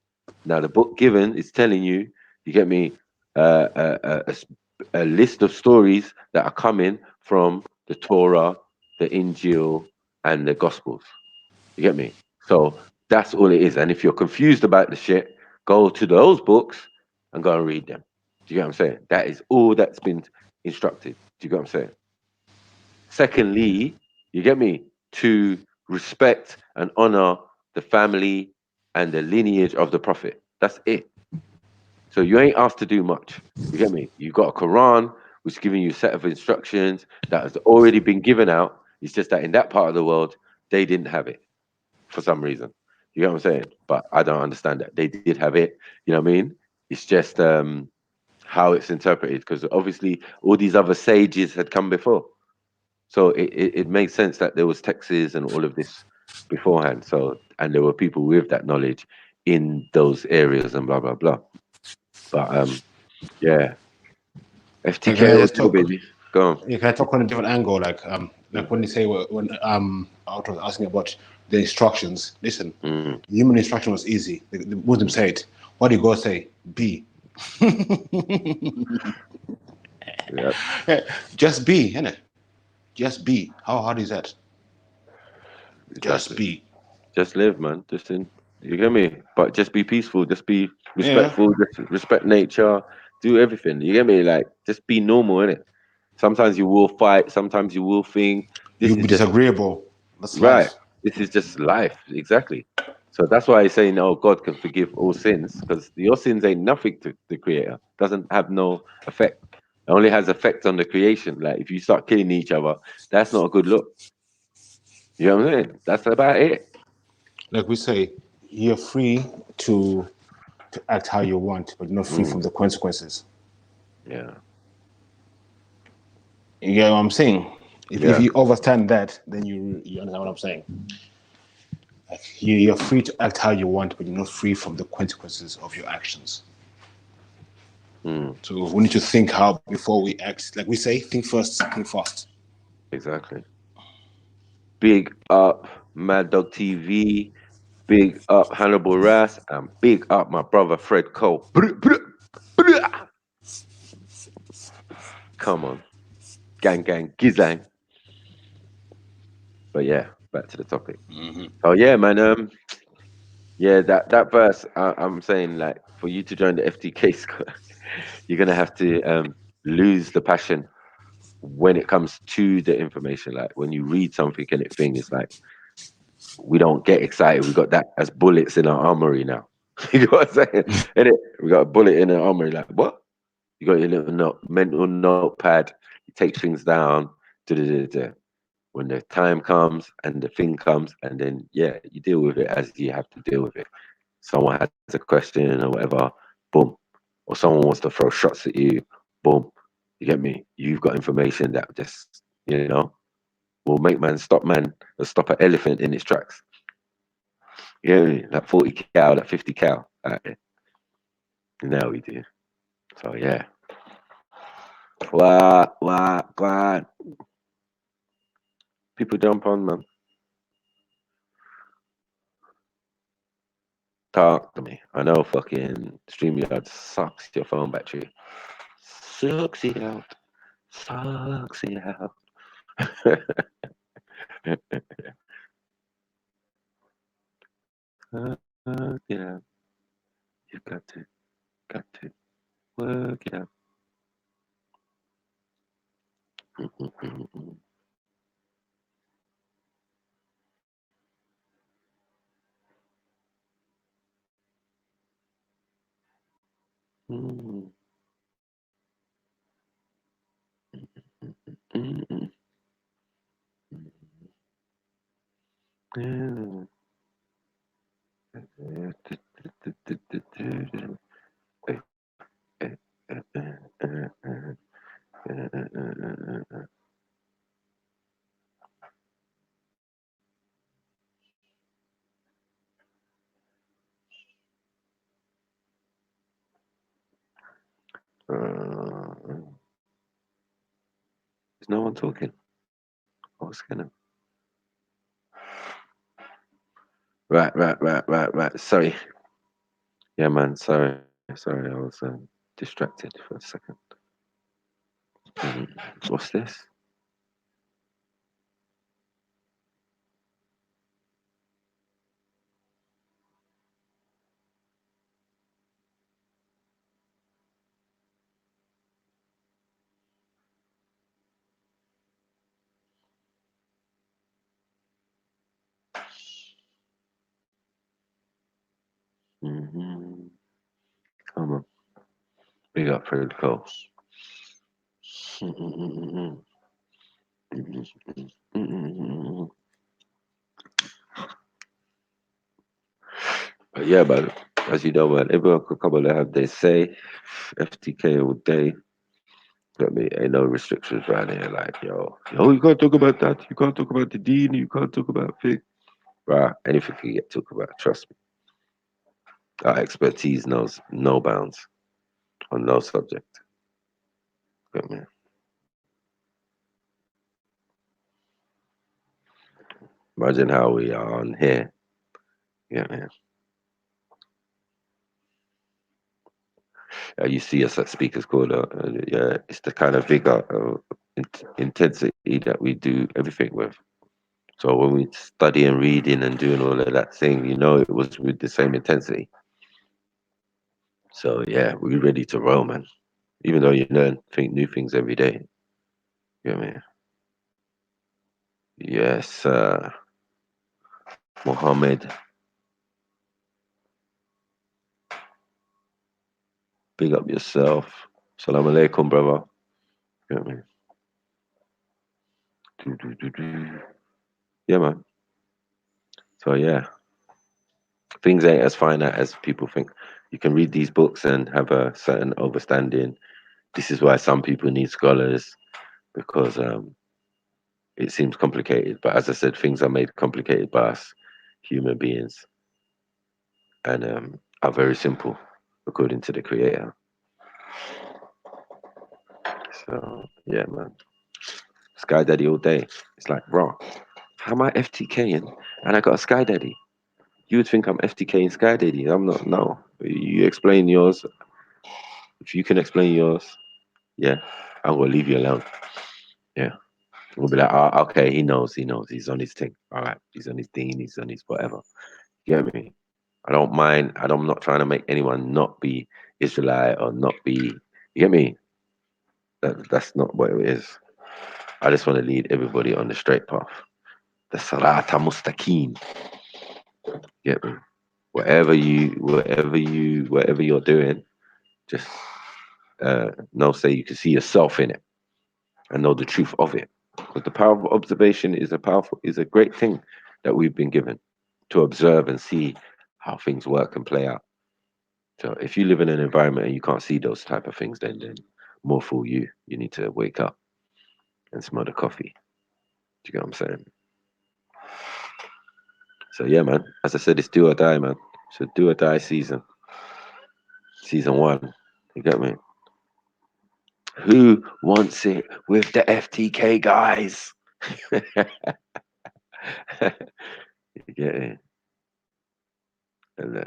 Now, the book given is telling you, you get me, a list of stories that are coming from the Torah, the Injil, and the Gospels. You get me? So that's all it is. And if you're confused about the shit, go to those books and go and read them. Do you get what I'm saying? That is all that's been instructed. Do you get what I'm saying? Secondly, you get me, to respect and honor the family and the lineage of the Prophet. That's it. So you ain't asked to do much. You get me? You got a Quran which is giving you a set of instructions that has already been given out. It's just that in that part of the world, they didn't have it for some reason. You get what I'm saying? But I don't understand that. They did have it. You know what I mean? It's just how it's interpreted, because obviously all these other sages had come before. So it makes sense that there was texts and all of this beforehand. So, and there were people with that knowledge in those areas and blah blah blah. But yeah, Like I FTK, was let's go, talk. baby. Go on. You can talk on a different angle, like Mm, when they say when I was asking about the instructions. Listen, mm, human instruction was easy. The Muslim mm. said, "What do you God say? Be." Yeah, Just be, innit? Just be. How hard is that? Just exactly. be. Just live, man. Just in, you get me? But just be peaceful. Just be Yeah. respectful. Just respect nature. Do everything. You get me? Like, just be normal, innit? Sometimes you will fight. Sometimes you will think. You'll This be is just disagreeable. That's right. life. This is just life. Exactly. So that's why he's saying, "Oh, God can forgive all sins," because your sins ain't nothing to the Creator. Doesn't have no effect. It only has effect on the creation. Like if you start killing each other, that's not a good look. You know what I'm saying? That's about it. Like we say, you're free to act how you want, but you're not free Mm, from the consequences. yeah. You get what I'm saying? If Yeah. you understand that, then you understand what I'm saying. Like you're free to act how you want, but you're not free from the consequences of your actions. Mm, So we need to think how before we act. Like we say, think first, think fast. exactly. Big up Mad Dog TV. Big up Hannibal Ras, and big up my brother Fred Cole. Come on. Gang, gang, gizang. But yeah, back to the topic. Oh yeah, man. Yeah, that verse. I'm saying, like, for you to join the FTK squad, you're gonna have to lose the passion when it comes to the information. Like when you read something and it's like we don't get excited. We got that as bullets in our armory now. You know what I'm saying? Innit? We got a bullet in our armory. Like what? You got your little mental notepad. You take things down. Da-da-da-da. When the time comes and the thing comes, and then yeah, you deal with it as you have to deal with it. Someone has a question or whatever, boom. Or someone wants to throw shots at you, boom. You get me? You've got information that just, will make man, or stop an elephant in its tracks. Yeah, that 40 cal, that 50 cal. Now we do. So yeah. What? People jump on, man. Talk to me. I know fucking StreamYard sucks your phone battery. Sucks it out. Sucks it out. Yeah. You got to work it out. Is no one talking? I was gonna. Right. Sorry. Yeah, man. Sorry. I was distracted for a second. What's this? Come on. Big up for the calls. But yeah, man, as you know, man, everyone could come and have their say. FTK all day. Got me. Ain't no restrictions around here. Like, yo, you can't talk about that. You can't talk about the dean. You can't talk about thing. Right, anything can get talked about. Trust me. Our expertise knows no bounds on no subject. Got me. Imagine how we are on here. Yeah, man. You see us at Speakers Corner. Yeah, it's the kind of vigor, intensity that we do everything with. So when we study and reading and doing all of that thing, it was with the same intensity. So yeah, we're ready to roll, man. Even though you learn new things every day. Yeah, man. Yes, Mohammed. Big up yourself. Salam alaikum, brother. Yeah, man. Yeah, man. So yeah, things ain't as finite as people think. You can read these books and have a certain understanding. This is why some people need scholars, because it seems complicated. But as I said, things are made complicated by us human beings, and are very simple according to the creator. So yeah, man. Sky Daddy all day. It's like, bro, how am I FTKing and I got a Sky Daddy? You would think I'm FTKing Sky Daddy. I'm not. No, you explain yours. If you can explain yours, yeah. I'm gonna leave you alone. Yeah. We'll be like, oh, okay, he knows, he's on his thing. All right, he's on his thing, he's on his whatever. You get me? I don't mind. I'm not trying to make anyone not be Israelite or not be. You get me? That's not what it is. I just want to lead everybody on the straight path. The Sarata Mustaqim. Get me? Whatever you're doing, just say you can see yourself in it and know the truth of it. Because the power of observation is a great thing that we've been given to observe and see how things work and play out. So if you live in an environment and you can't see those type of things, then more fool you. You need to wake up and smell the coffee. Do you get what I'm saying? So yeah, man. As I said, it's do or die, man. So do or die season. Season 1. You get me? Who wants it with the FTK guys? You get it? And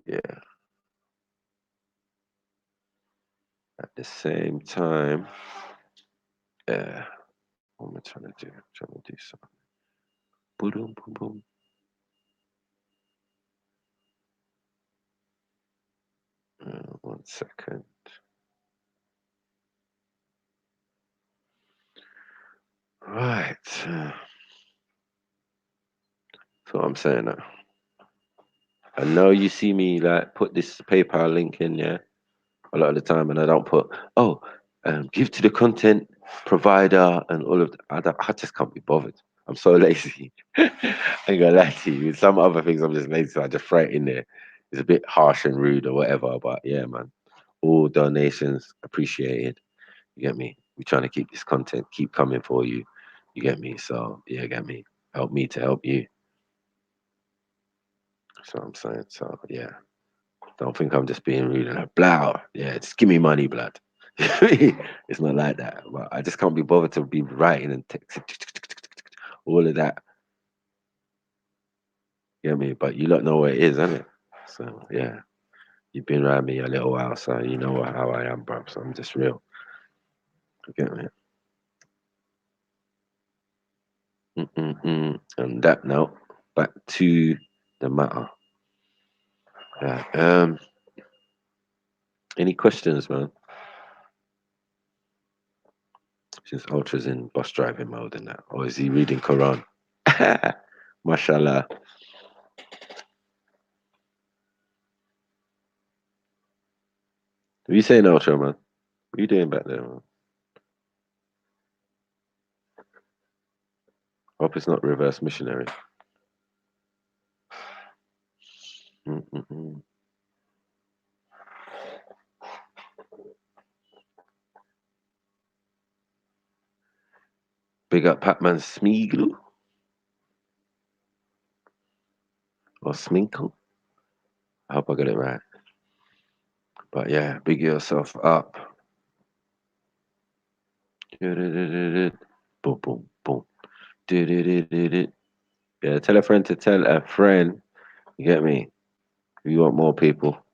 yeah. At the same time, what am I trying to do? I'm trying to do something. Boom, boom, boom. One second. Right. So I'm saying that. I know you see me like put this PayPal link in, yeah, a lot of the time, and I don't put, give to the content provider and all of that. I just can't be bothered. I'm so lazy. I ain't gonna lie to you. With some other things, I'm just lazy. So I just throw it in there. It's a bit harsh and rude or whatever, but yeah, man. All donations appreciated. You get me? We're trying to keep this content keep coming for you. You get me? So yeah, get me. Help me to help you. That's what I'm saying. So yeah. Don't think I'm just being rude and like, blah. Yeah, just give me money, blood. It's not like that. But I just can't be bothered to be writing and texting all of that. You get me? But you don't know what it is, isn't it? So yeah. You've been around me a little while, so you know how I am, bro. So I'm just real. You get me? On that note, back to the matter. Yeah. Any questions, man? Since Ultra's in bus driving mode and that, or is he reading Quran? Mashallah. What are you saying, Ultra, man? What are you doing back there, man? Hope it's not reverse missionary. Mm-mm-mm. Big up Patman Smeagol or Sminkle. I hope I got it right. But yeah, big yourself up. Boom, boom, boom. Yeah, tell a friend to tell a friend. You get me? If you want more people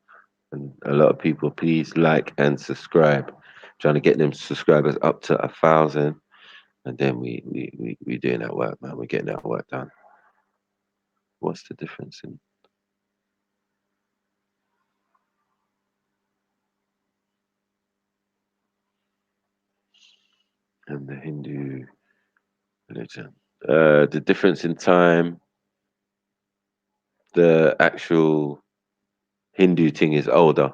and a lot of people, please like and subscribe. Trying to get them subscribers up to 1,000, and then we doing that work, man. We're getting that work done. What's the difference in? And the Hindu religion. The difference in time, the actual Hindu thing is older.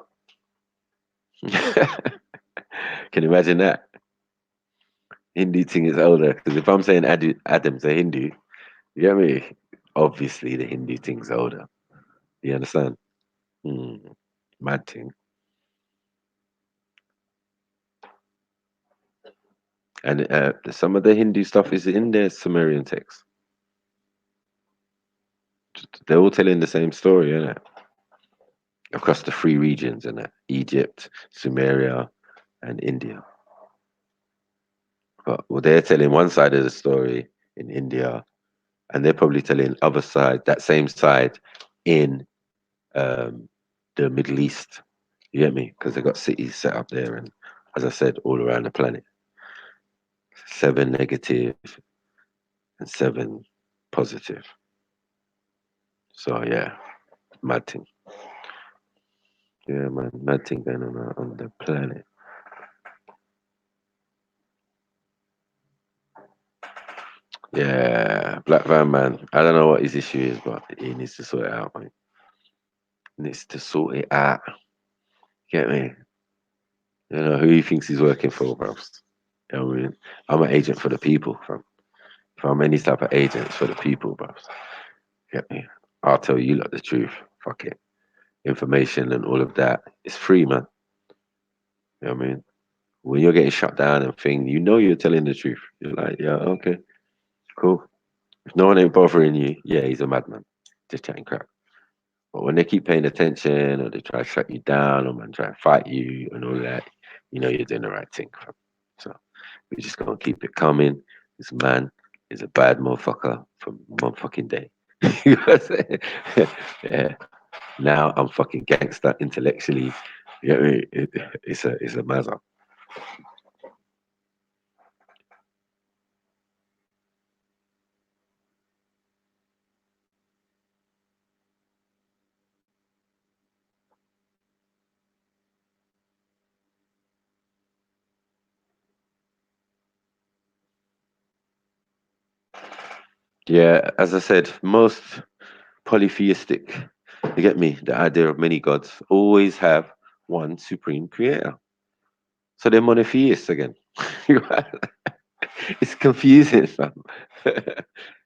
Can you imagine that? Hindu thing is older. Because if I'm saying Adam's a Hindu, you get me? Obviously, the Hindu thing's older. You understand? Mad thing. And some of the Hindu stuff is in their Sumerian text. They're all telling the same story, isn't it? Across the 3 regions, isn't it? Egypt, Sumeria, and India. But well, they're telling one side of the story in India, and they're probably telling other side, that same side, in the Middle East. You get me? Because they got cities set up there, and as I said, all around the planet. 7 negative and 7 positive. So yeah, mad thing. Yeah, man, mad thing going on the planet. Yeah, Black Van Man. I don't know what his issue is, but he needs to sort it out, man. He needs to sort it out. Get me? You know who he thinks he's working for, bro. You know what I mean? I'm an agent for the people, fam. If I'm any type of agent, it's for the people, bro. Get me? I'll tell you like the truth. Fuck it. Information and all of that is free, man. You know what I mean? When you're getting shut down and thing, you know you're telling the truth. You're like, yeah, okay, cool. If no one ain't bothering you, yeah, he's a madman. Just chatting crap. But when they keep paying attention or they try to shut you down or man try to fight you and all that, you know you're doing the right thing. Fam. So we're just gonna keep it coming. This man is a bad motherfucker from one fucking day. You know what I'm saying? Yeah. Now I'm fucking gangster intellectually. Yeah, it's a mazza. Yeah, as I said, most polytheistic, you get me? The idea of many gods always have one supreme creator. So they're monotheists again. It's confusing, fam.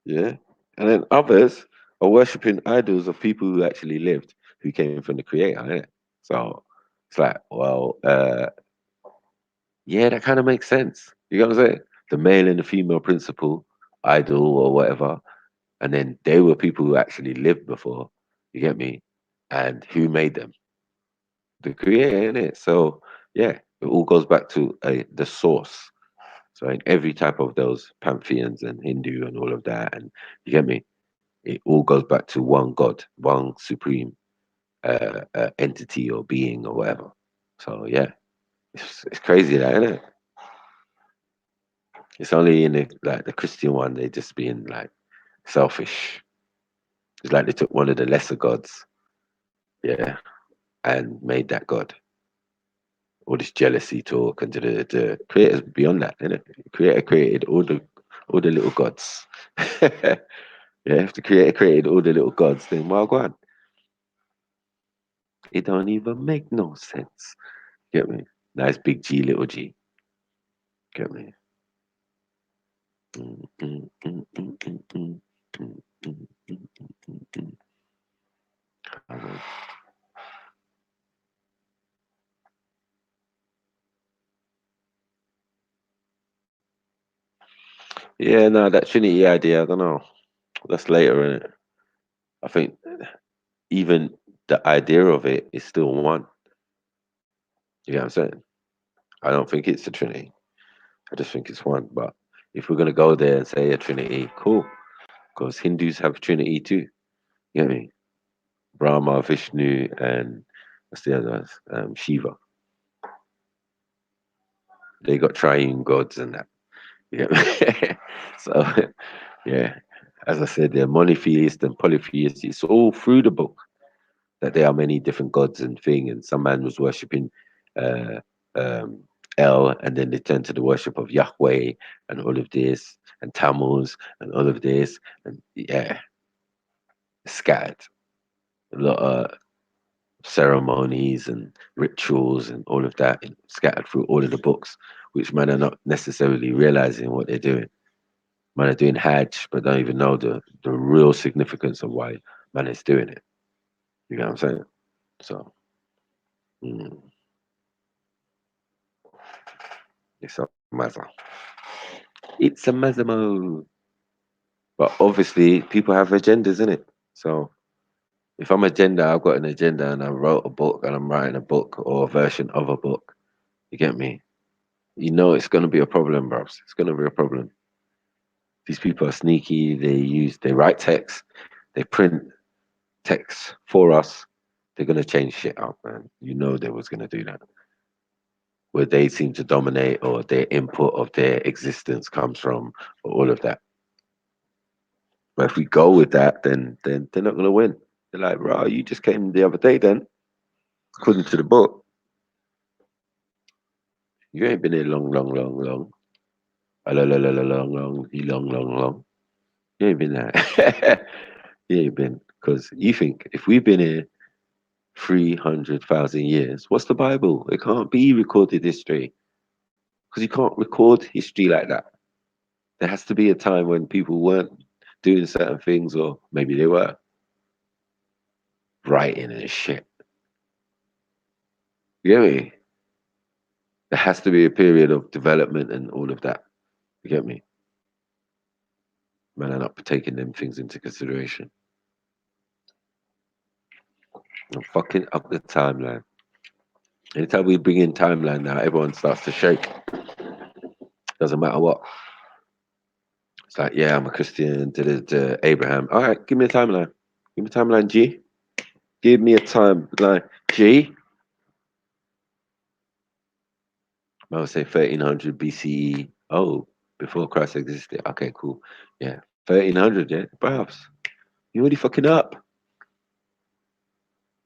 Yeah. And then others are worshipping idols of people who actually lived, who came from the creator, innit? So it's like, well, yeah, that kind of makes sense. You know what I'm saying? The male and the female principle, idol or whatever. And then they were people who actually lived before. You get me? And who made them? The creator, innit? So yeah, it all goes back to the source. So in every type of those pantheons and Hindu and all of that, and you get me, it all goes back to one God, one supreme entity or being or whatever. So yeah, it's crazy that, isn't it? It's only in the Christian one they just being like selfish. It's like they took one of the lesser gods, yeah, and made that God. All this jealousy talk and the creators beyond that, innit? The creator created all the little gods. Yeah, if the creator created all the little gods, then well, go on. It don't even make no sense. Get me? Nice big G, little G. Get me? Mm, mm, mm, mm, mm, mm, mm, mm, mm, mm, mm. Uh, Yeah, no, that Trinity idea, I don't know. That's later in it. I think even the idea of it is still one. You know what I'm saying? I don't think it's a Trinity. I just think it's one. But if we're gonna go there and say a Trinity, cool. Because Hindus have Trinity too. You get me? Brahma, Vishnu, and what's the other ones? Shiva. They got triune gods and that. You get me? So yeah. As I said, they're monotheist and polytheist. It's all through the book that there are many different gods and thing. And some man was worshipping uh, um, El, and then they turned to the worship of Yahweh and all of this, and Tammuz and all of this, and yeah, scattered. A lot of ceremonies and rituals and all of that and scattered through all of the books, which man are not necessarily realizing what they're doing. Man are doing Hajj, but don't even know the real significance of why man is doing it. You know what I'm saying? So, mm, it's a matter. It's a mazamo. But obviously, people have agendas in it. So if I'm agenda, I've got an agenda, and I wrote a book, and I'm writing a book or a version of a book. You get me? You know, it's going to be a problem, bros. It's going to be a problem. These people are sneaky. They write text, they print text for us, They're gonna change shit up, man. You know they was gonna do that. Where they seem to dominate, or their input of their existence comes from, or all of that. But if we go with that, then they're not gonna win. They're like, bro, you just came the other day. Then, according to the book, you ain't been here long, long, long, long. Long, long, long, long, long. You ain't been there. You ain't been, because you think if we've been here 300,000 years, what's the Bible? It can't be recorded history, because you can't record history like that. There has to be a time when people weren't doing certain things, or maybe they were writing and shit. You get me? There has to be a period of development and all of that. You get me? Man, I'm not taking them things into consideration. I'm fucking up the timeline. Anytime we bring in timeline now, everyone starts to shake. Doesn't matter what. It's like, yeah, I'm a Christian. Abraham. All right, give me a timeline. Give me a timeline, G. Give me a timeline, G. I would say 1300 BCE. Oh, before Christ existed. Okay, cool. Yeah, 1300. Yeah, perhaps. You already fucking up.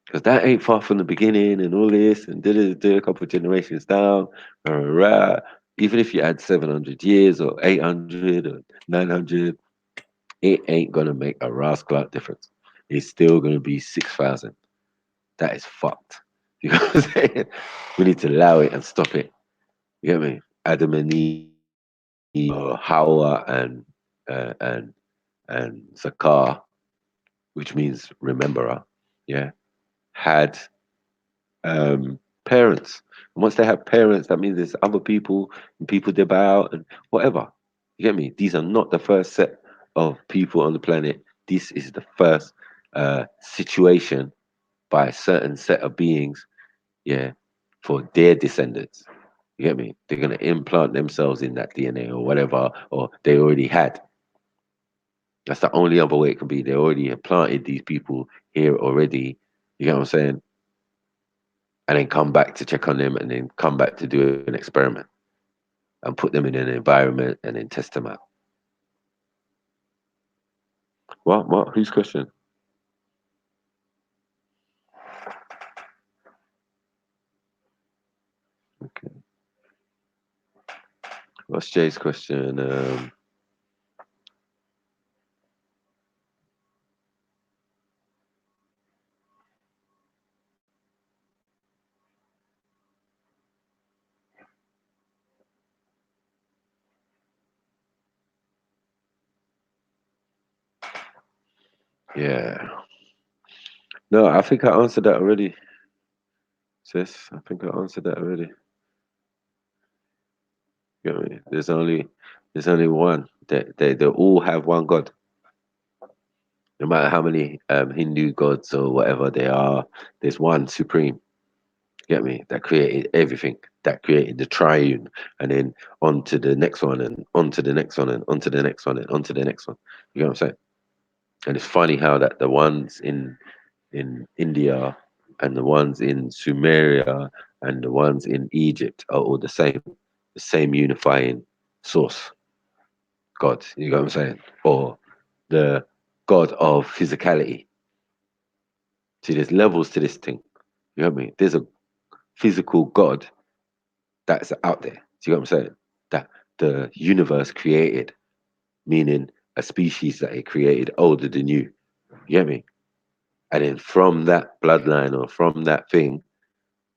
Because that ain't far from the beginning and all this and did a couple of generations down. Rah, rah, rah. Even if you add 700 years or 800 or 900, it ain't going to make a rascal difference. It's still going to be 6,000. That is fucked. You know what I'm saying? We need to allow it and stop it. You get me? Adam and Eve, Hawa uh, and and Zakar, which means rememberer, yeah, had parents. And once they have parents, that means there's other people and people they bow out and whatever. You get me? These are not the first set of people on the planet. This is the first situation by a certain set of beings, yeah, for their descendants. You get me? They're gonna implant themselves in that DNA or whatever, or they already had. That's the only other way it can be. They already have planted these people here already. You get what I'm saying? And then come back to check on them, and then come back to do an experiment and put them in an environment and then test them out. What? What? Whose question? Okay. What's Jay's question? Yeah. No, I think I answered that already, sis. I think I answered that already. You know what I mean? There's only one. They all have one God. No matter how many Hindu gods or whatever they are, there's one supreme. Get me? That created everything. That created the triune, and then on to the next one, and on to the next one, and on to the next one, and on to the next one. You know what I'm saying? And it's funny how that the ones in India and the ones in Sumeria and the ones in Egypt are all the same unifying source, God. You know what I'm saying? Or the God of physicality. See, there's levels to this thing. You know what I mean? There's a physical God that's out there. Do you know what I'm saying? That the universe created, meaning a species that it created older than you. You get me? And then from that bloodline or from that thing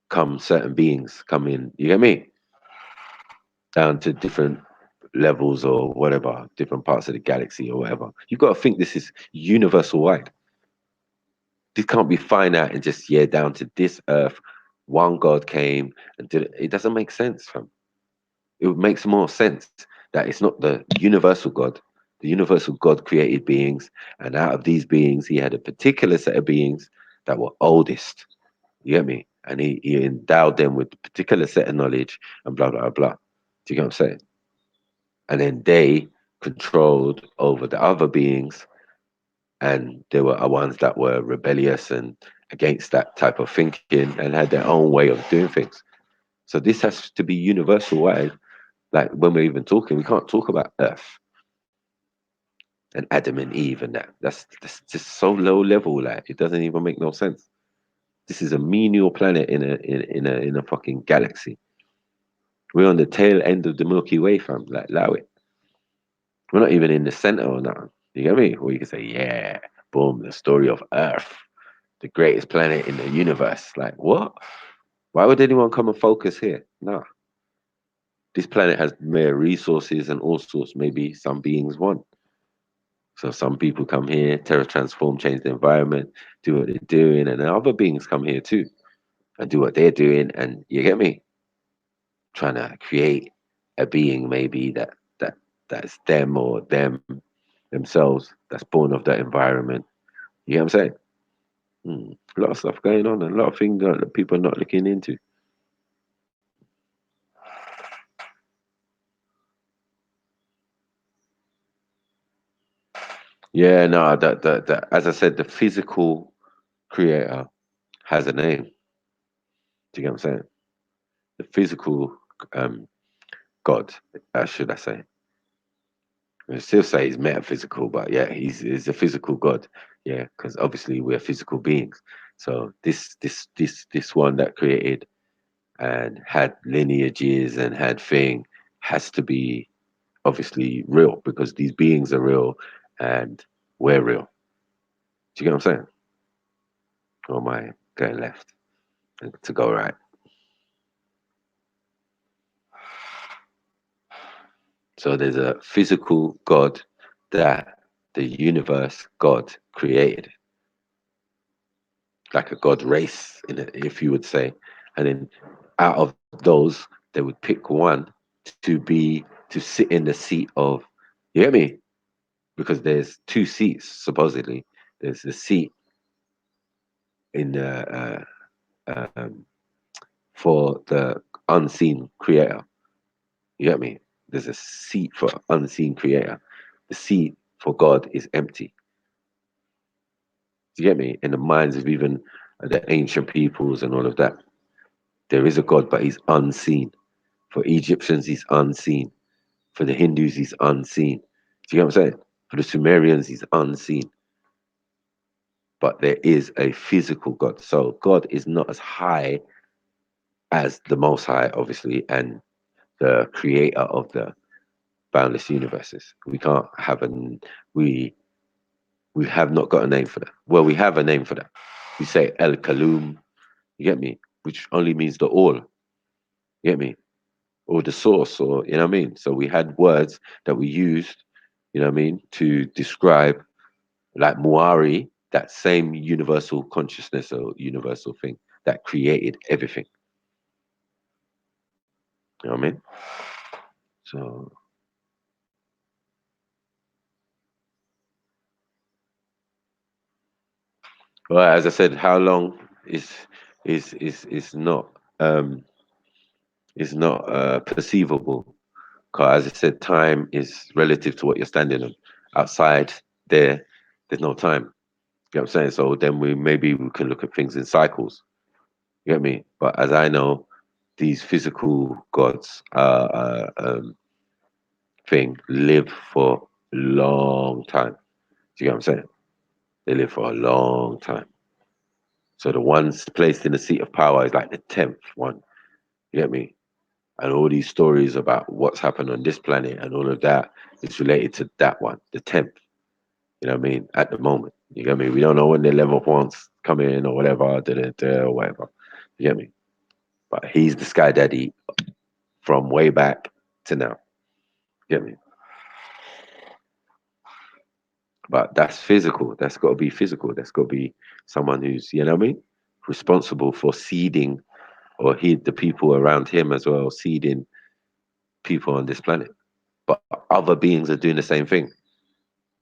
come certain beings come in. You get me? Down to different levels or whatever, different parts of the galaxy or whatever. You've got to think this is universal wide. This can't be finite and just, yeah, down to this earth. One God came and did it. It doesn't make sense, fam. It makes more sense that it's not the universal God. The universal God created beings, and out of these beings, he had a particular set of beings that were oldest. You get me? And he endowed them with a particular set of knowledge and blah, blah, blah. Do you get what I'm saying? And then they controlled over the other beings, and there were ones that were rebellious against that type of thinking and had their own way of doing things. So this has to be universal wide. Like when we're even talking, we can't talk about Earth and Adam and Eve and that. That's just so low level. Like it doesn't even make no sense. This is a menial planet in a fucking galaxy. We're on the tail end of the Milky Way, fam. Like, allow it. We're not even in the center or nothing. You get me? Or you can say, yeah, boom, the story of Earth, the greatest planet in the universe. Like, what? Why would anyone come and focus here? No. This planet has mere resources and all sorts. Maybe some beings want. So some people come here, terra transform, change the environment, do what they're doing, and then other beings come here too and do what they're doing. And you get me? Trying to create a being maybe that's them or them themselves that's born of that environment. You know what I'm saying? A lot of stuff going on and a lot of things that people are not looking into. Yeah, no, that as I said, the physical creator has a name. Do you get what I'm saying? The physical God, should I say? I still say he's metaphysical, but yeah, he's a physical God. Yeah, because obviously we're physical beings. So this one that created and had lineages and had thing has to be obviously real because these beings are real and we're real. Do you get what I'm saying? Or am I going left to go right? So there's a physical God that the universe God created, like a God race, in it, if you would say. And then out of those, they would pick one to sit in the seat of, you get me? Because there's two seats supposedly. There's the seat in the for the unseen creator. You get me? There's a seat for unseen creator. The seat for God is empty. Do you get me? In the minds of even the ancient peoples and all of that, there is a God, but he's unseen. For Egyptians, he's unseen. For the Hindus, he's unseen. Do you get what I'm saying? For the Sumerians, he's unseen. But there is a physical God. So God is not as high as the Most High, obviously, and the creator of the boundless universes. We can't have we we have not got a name for that. Well, we have a name for that. We say El Kalum, you get me? Which only means the all. You get me? Or the source, or you know what I mean? So we had words that we used, you know what I mean, to describe like Muari, that same universal consciousness or universal thing that created everything. You know what I mean? So well, as I said, how long is not perceivable. Because as I said, time is relative to what you're standing on. Outside there's no time. You know what I'm saying? So then maybe we can look at things in cycles. You get me? But as I know, these physical gods thing live for a long time. Do you get what I'm saying? They live for a long time. So the ones placed in the seat of power is like the 10th one. You get me? And all these stories about what's happened on this planet and all of that is related to that one, the 10th. You know what I mean? At the moment. You get me? We don't know when the level ones come in or whatever, or whatever. You get me? But he's the Sky Daddy from way back to now. You get me? But that's physical. That's got to be physical. That's got to be someone who's, you know what I mean? Responsible for seeding or the people around him as well, seeding people on this planet. But other beings are doing the same thing.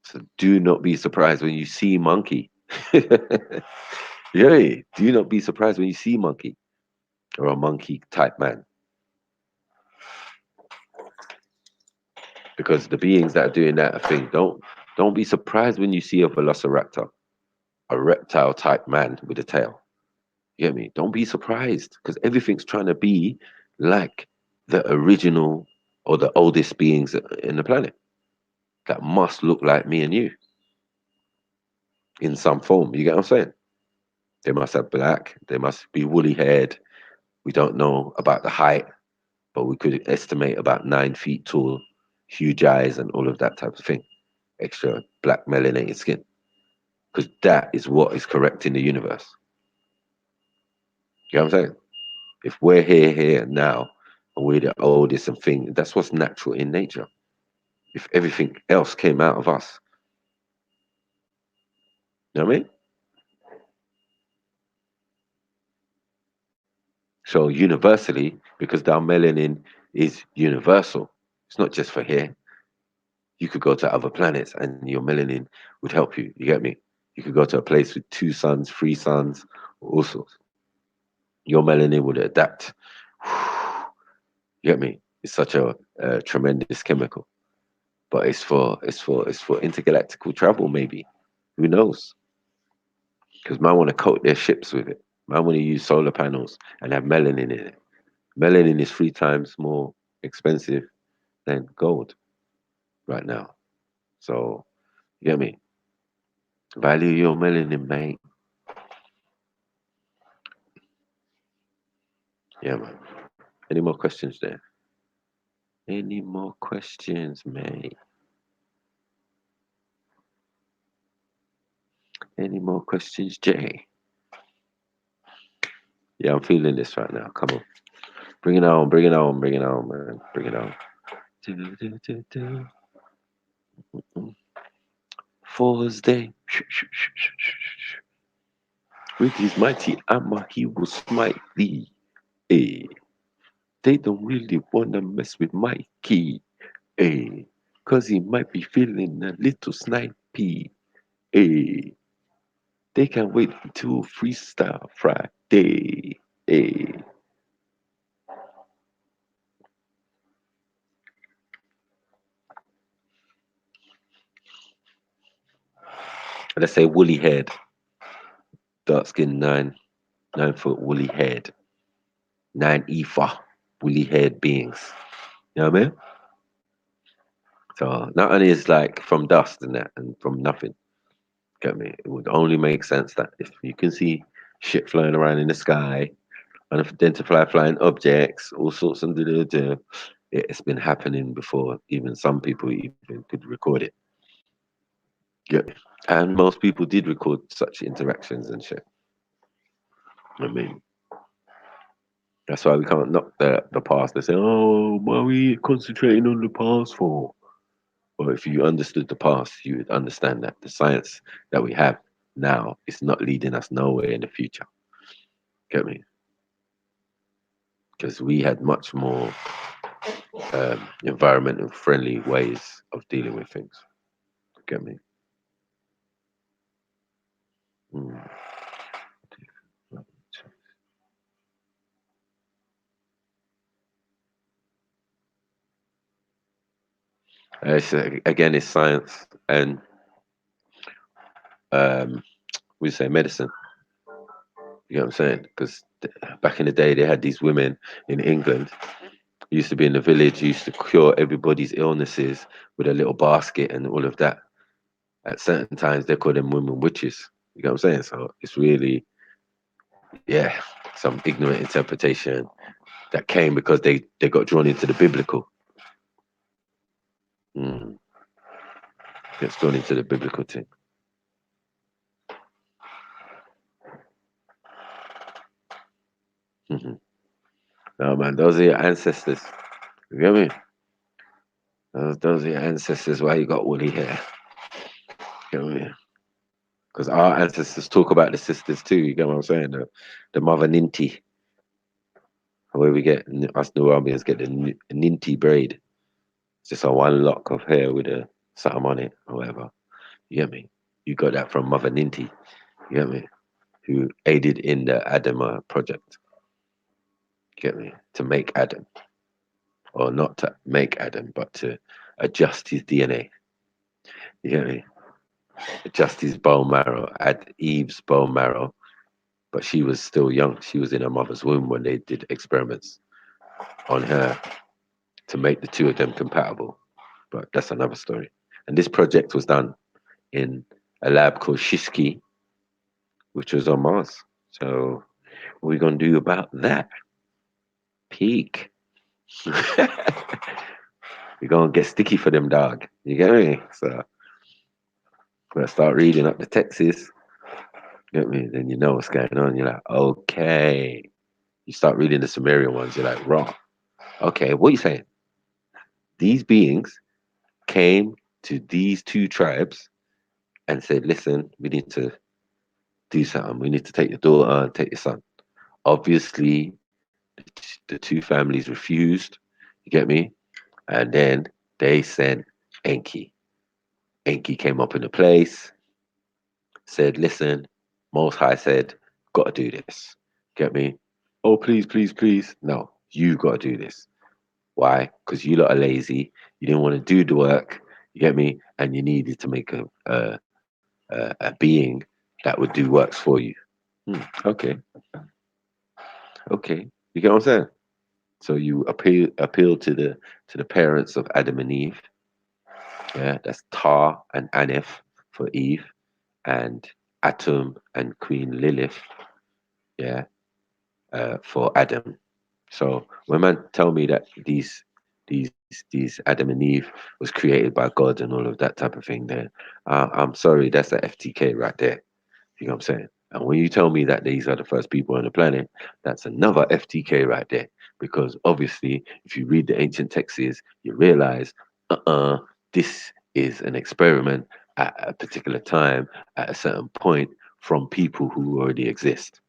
So do not be surprised when you see monkey. Yeah, do not be surprised when you see monkey or a monkey type man. Because the beings that are doing that thing, don't be surprised when you see a velociraptor a reptile type man with a tail. You get me? Don't be surprised because everything's trying to be like the original or the oldest beings in the planet that must look like me and you in some form. You get what I'm saying? They must have black, they must be woolly haired. We don't know about the height, but we could estimate about 9 feet tall, huge eyes, and all of that type of thing. Extra black melanated skin. Because that is what is correct in the universe. You know what I'm saying? If we're here now, and we're the oldest and thing, that's what's natural in nature. If everything else came out of us, you know what I mean? So universally, because our melanin is universal, it's not just for here. You could go to other planets and your melanin would help you. You get me? You could go to a place with 2 suns, 3 suns, all sorts. Your melanin would adapt. You get me? It's such a tremendous chemical, but it's for intergalactical travel. Maybe, who knows? Because man want to coat their ships with it. Man want to use solar panels and have melanin in it. Melanin is 3 times more expensive than gold right now. So you get me? Value your melanin, mate. Yeah, man. Any more questions there? Any more questions, mate? Any more questions, Jay? Yeah, I'm feeling this right now. Come on. Bring it on, bring it on, bring it on, man. Bring it on. Thor'S Day. With his mighty armor, he will smite thee. Eh. They don't really wanna mess with Mikey. Eh. Cause he might be feeling a little snipey. Eh. They can wait until Freestyle Friday. Eh. Let's say woolly head, dark skin 9 foot woolly head, 9 ether woolly haired beings. You know what I mean? So not only is like from dust and that and from nothing, get me? It would only make sense that if you can see shit flying around in the sky, unidentified flying objects, all sorts of it's been happening before even some people even could record it. Yeah. And most people did record such interactions and shit. I mean, that's why we can't knock the past. They say, oh, why are we concentrating on the past for? Well, if you understood the past, you would understand that the science that we have now is not leading us nowhere in the future. Get me? Because we had much more environmental friendly ways of dealing with things. Get me? Mm. Again, it's science and we say medicine. You know what I'm saying? Because back in the day, they had these women in England. Used to be in the village. Used to cure everybody's illnesses with a little basket and all of that. At certain times, they call them women witches. You know what I'm saying? So it's really, yeah, some ignorant interpretation that came because they got drawn into the biblical. Mm. Gets drawn into the biblical thing. Mm-hmm. No, man, those are your ancestors. You get me? Those are your ancestors. Why you got woolly hair? You get me? Because our ancestors talk about the sisters too. You get what I'm saying? The mother ninty, where we get us New Orleans get the ninty braid. It's just a one lock of hair with a something on it or whatever. You get me? You got that from Mother Ninty. You get me? Who aided in the Adam project. You get me? To make Adam, or not to make Adam, but to adjust his DNA. You get me? just his bone marrow, had Eve's bone marrow, but she was still young. She was in her mother's womb when they did experiments on her to make the two of them compatible. But that's another story. And this project was done in a lab called Shishki, which was on Mars. So what are we gonna do about that? Peak. We're gonna get sticky for them, dog. You get me? So when I start reading up the texts, get me, then you know what's going on. You're like, okay. You start reading the Sumerian ones, you're like, raw. Okay, what are you saying? These beings came to these two tribes and said, listen, we need to do something. We need to take your daughter and take your son. Obviously, the two families refused. You get me? And then they sent Enki. Enki came up in the place, said, listen, Most High said, gotta do this. Get me? Oh, please, please, please. No, you gotta do this. Why? Because you lot are lazy. You didn't want to do the work. You get me? And you needed to make a being that would do works for you. Okay, okay. You get what I'm saying? So you appeal to the parents of Adam and Eve. Yeah, that's Tar and Aneth for Eve, and Atum and Queen Lilith. Yeah, for Adam. So when man tell me that these Adam and Eve was created by God and all of that type of thing, then I'm sorry, that's a FTK right there. You know what I'm saying? And when you tell me that these are the first people on the planet, that's another FTK right there. Because obviously, if you read the ancient texts, you realize, this is an experiment at a particular time, at a certain point, from people who already exist.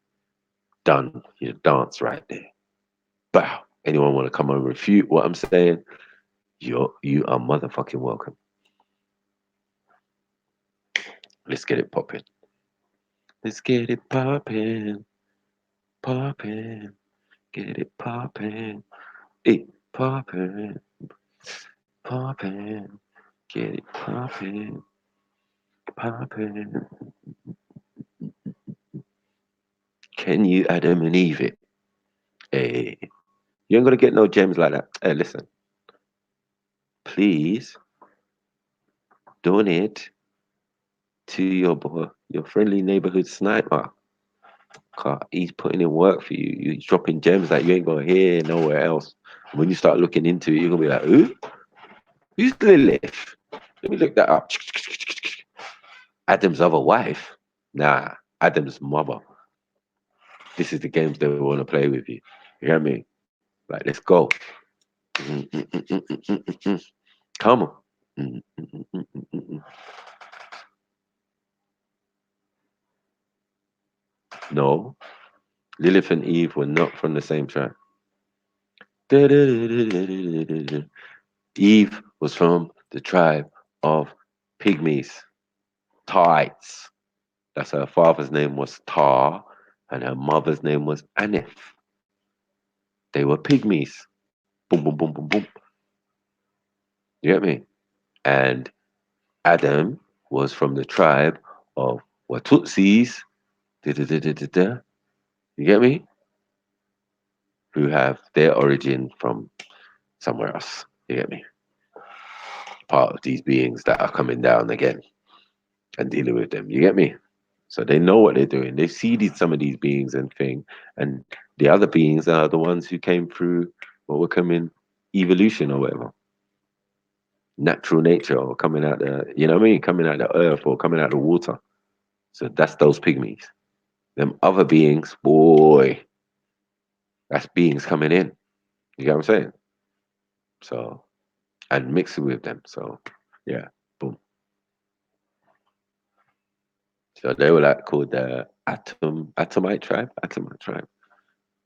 Done. Your dance right there. Bow. Anyone want to come and refute what I'm saying? You are motherfucking welcome. Let's get it popping. Let's get it popping, popping, get it popping, it popping, popping, get it popping, popping. Can you Adam and Eve it? Hey, you ain't gonna get no gems like that. Hey, listen, please donate to your boy, your friendly neighborhood sniper. He's putting in work for you. He's dropping gems that you ain't gonna hear nowhere else. When you start looking into it, you're gonna be like, who? Who's Lilith? Let me look that up. Adam's other wife? Nah, Adam's mother. This is the games they want to play with you. You hear me? Like, let's go. Come on. No, Lilith and Eve were not from the same tribe. Eve was from the tribe of pygmies, Tarites. That's her father's name was Tar, and her mother's name was Aneth. They were pygmies. Boom, boom, boom, boom, boom. You get me? And Adam was from the tribe of Watutsis. You get me? Who have their origin from somewhere else. You get me? Part of these beings that are coming down again and dealing with them. You get me? So they know what they're doing. They've seeded some of these beings and thing, and the other beings are the ones who came through what were coming evolution or whatever, natural nature, or coming out the, you know what I mean, coming out the earth or coming out the water. So that's those pygmies. Them other beings, boy, that's beings coming in. You get what I'm saying? So and mixing with them. So yeah, boom. So they were like called the Atomite tribe, Atomite tribe,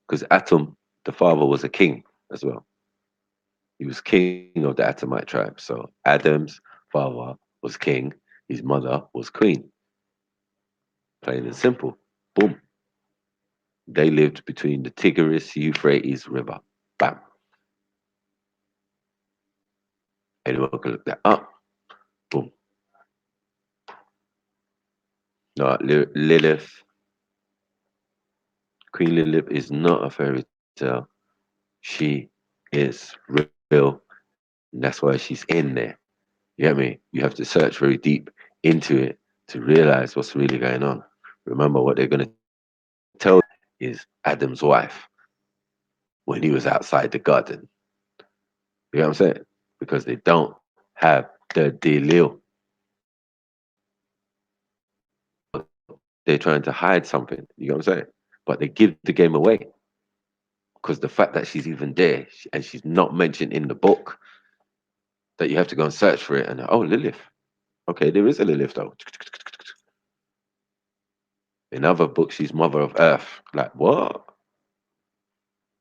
because Atom, the father, was a king as well. He was king of the Atomite tribe. So Adam's father was king, his mother was queen. Plain and simple. Boom. They lived between the Tigris Euphrates River. Bam. Anyone can look that up. Boom. No, Lilith, Queen Lilith is not a fairy tale. She is real. And that's why she's in there. You get me? You have to search very deep into it to realize what's really going on. Remember, what they're going to tell you is Adam's wife when he was outside the garden. You know what I'm saying? Because they don't have the deal. They're trying to hide something. You know what I'm saying? But they give the game away because the fact that she's even there and she's not mentioned in the book, that you have to go and search for it. And oh, Lilith. Okay, there is a Lilith though. In other books, she's Mother of Earth. Like what?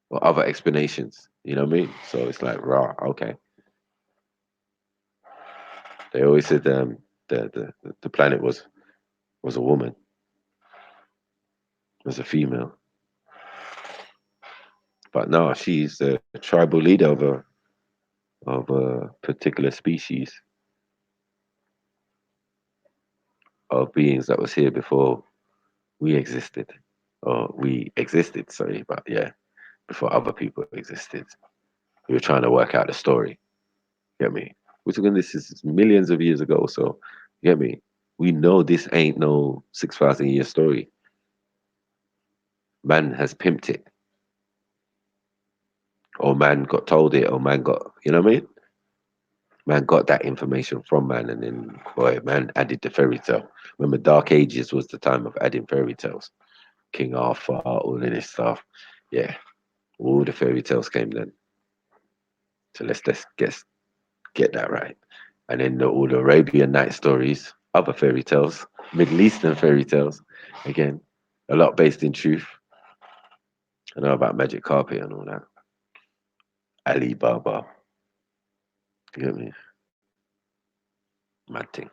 Or other explanations. You know what I mean? So it's like raw. Okay. They always said the planet was a woman, was a female. But no, she's the tribal leader of a particular species of beings that was here before we existed. Or we existed, sorry, but yeah, before other people existed. We were trying to work out the story. Get me? We're talking this is millions of years ago, so get me? We know this ain't no 6,000 year story. Man has pimped it, or man got told it, or man got, you know what I mean? Man got that information from man, and then boy, man added the fairy tale. Remember, Dark Ages was the time of adding fairy tales. King Arthur, all of this stuff. Yeah, all the fairy tales came then. So let's get that right. And then all the Arabian Night stories, other fairy tales, Middle Eastern fairy tales, again, a lot based in truth. I know about Magic Carpet and all that. Ali Baba, you get me? Mad thing.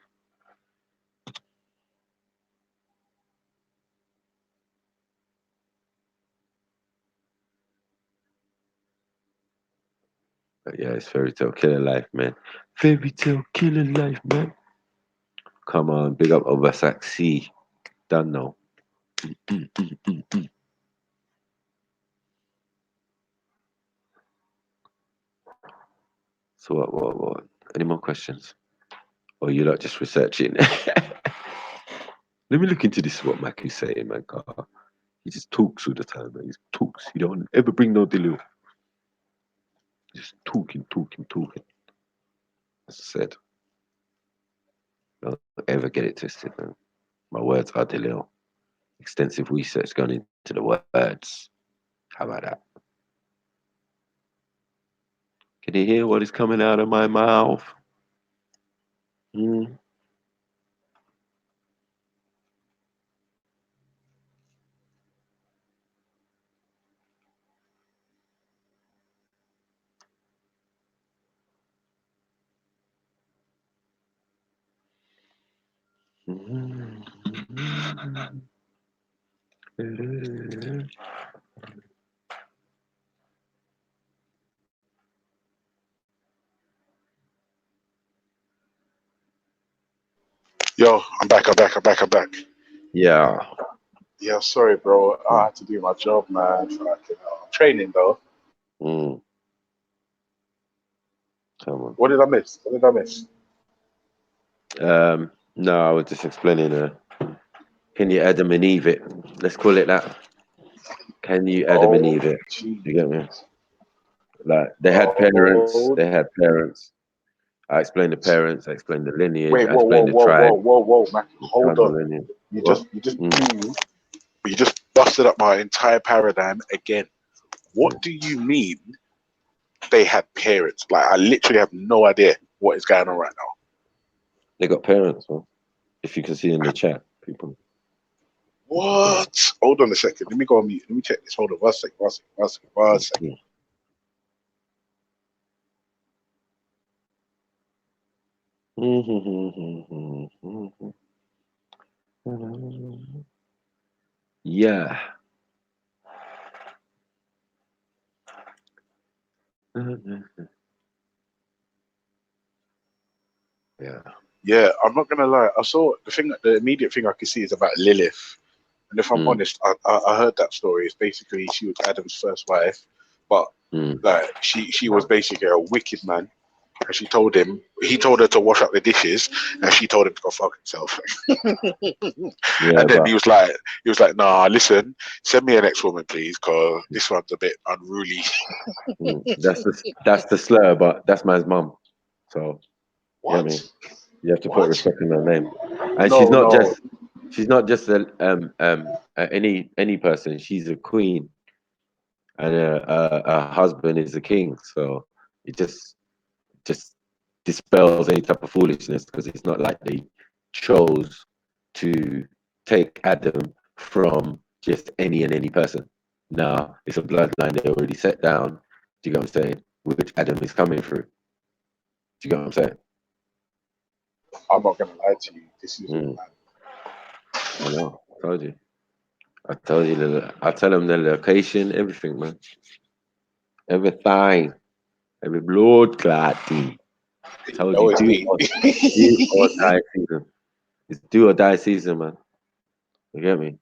But yeah, it's fairy tale killer life, man. Fairy tale killer life, man. Come on, big up Obasak C. Done now. So what? Any more questions? Or you lot just researching? Let me look into this. What Mac is saying, man. He just talks all the time, man. He talks. He don't ever bring no deal. Just talking. As I said, don't ever get it twisted, man. My words are deal. Extensive research gone into the words. How about that? Can you hear what is coming out of my mouth? Mm. Yo, I'm back. Yeah. Yeah, sorry, bro. I had to do my job, man. Fucking, I'm training though. Mm. Come on. What did I miss? No, I was just explaining. Can you Adam and Eve it? Let's call it that. Can you Adam and Oh, Eve it? You get me? jeez. Like they had parents. Oh, They had parents. I explained the parents. I explained the lineage. wait, I explained the tribe. man. The Hold tribal on. lineage. You What? just, you just, Mm. you just busted up my entire paradigm again. What Mm. do you mean they had parents? Like, I literally have no idea what is going on right now. They got parents, man. If you can see in the chat, people. What? Hold on a second. Let me go on mute. Let me check this. Hold on. One second. Yeah. Yeah. Yeah, I'm not gonna lie. I saw the immediate thing I could see is about Lilith. And if I'm honest, I heard that story. It's basically she was Adam's first wife, but like she was basically a wicked man. And he told her to wash up the dishes, and she told him to go fuck himself. Yeah, And then he was like, nah, listen, send me an ex-woman, please, cause this one's a bit unruly. that's the slur, but that's man's mum. So What? I mean, you have to put What? respect in her name. And No, no. she's not just any person. She's a queen, and her husband is a king. So it just dispels any type of foolishness, because it's not like they chose to take Adam from just any person. Now it's a bloodline they already set down. Do you get what I'm saying? Which Adam is coming through. Do you get what I'm saying? I'm not gonna lie to you. This is I know. I told you. I told you. I tell them the location, everything, man. Everything. Every blood clot thing. I told you, always do me. or die season. It's do or die season, man. You get me?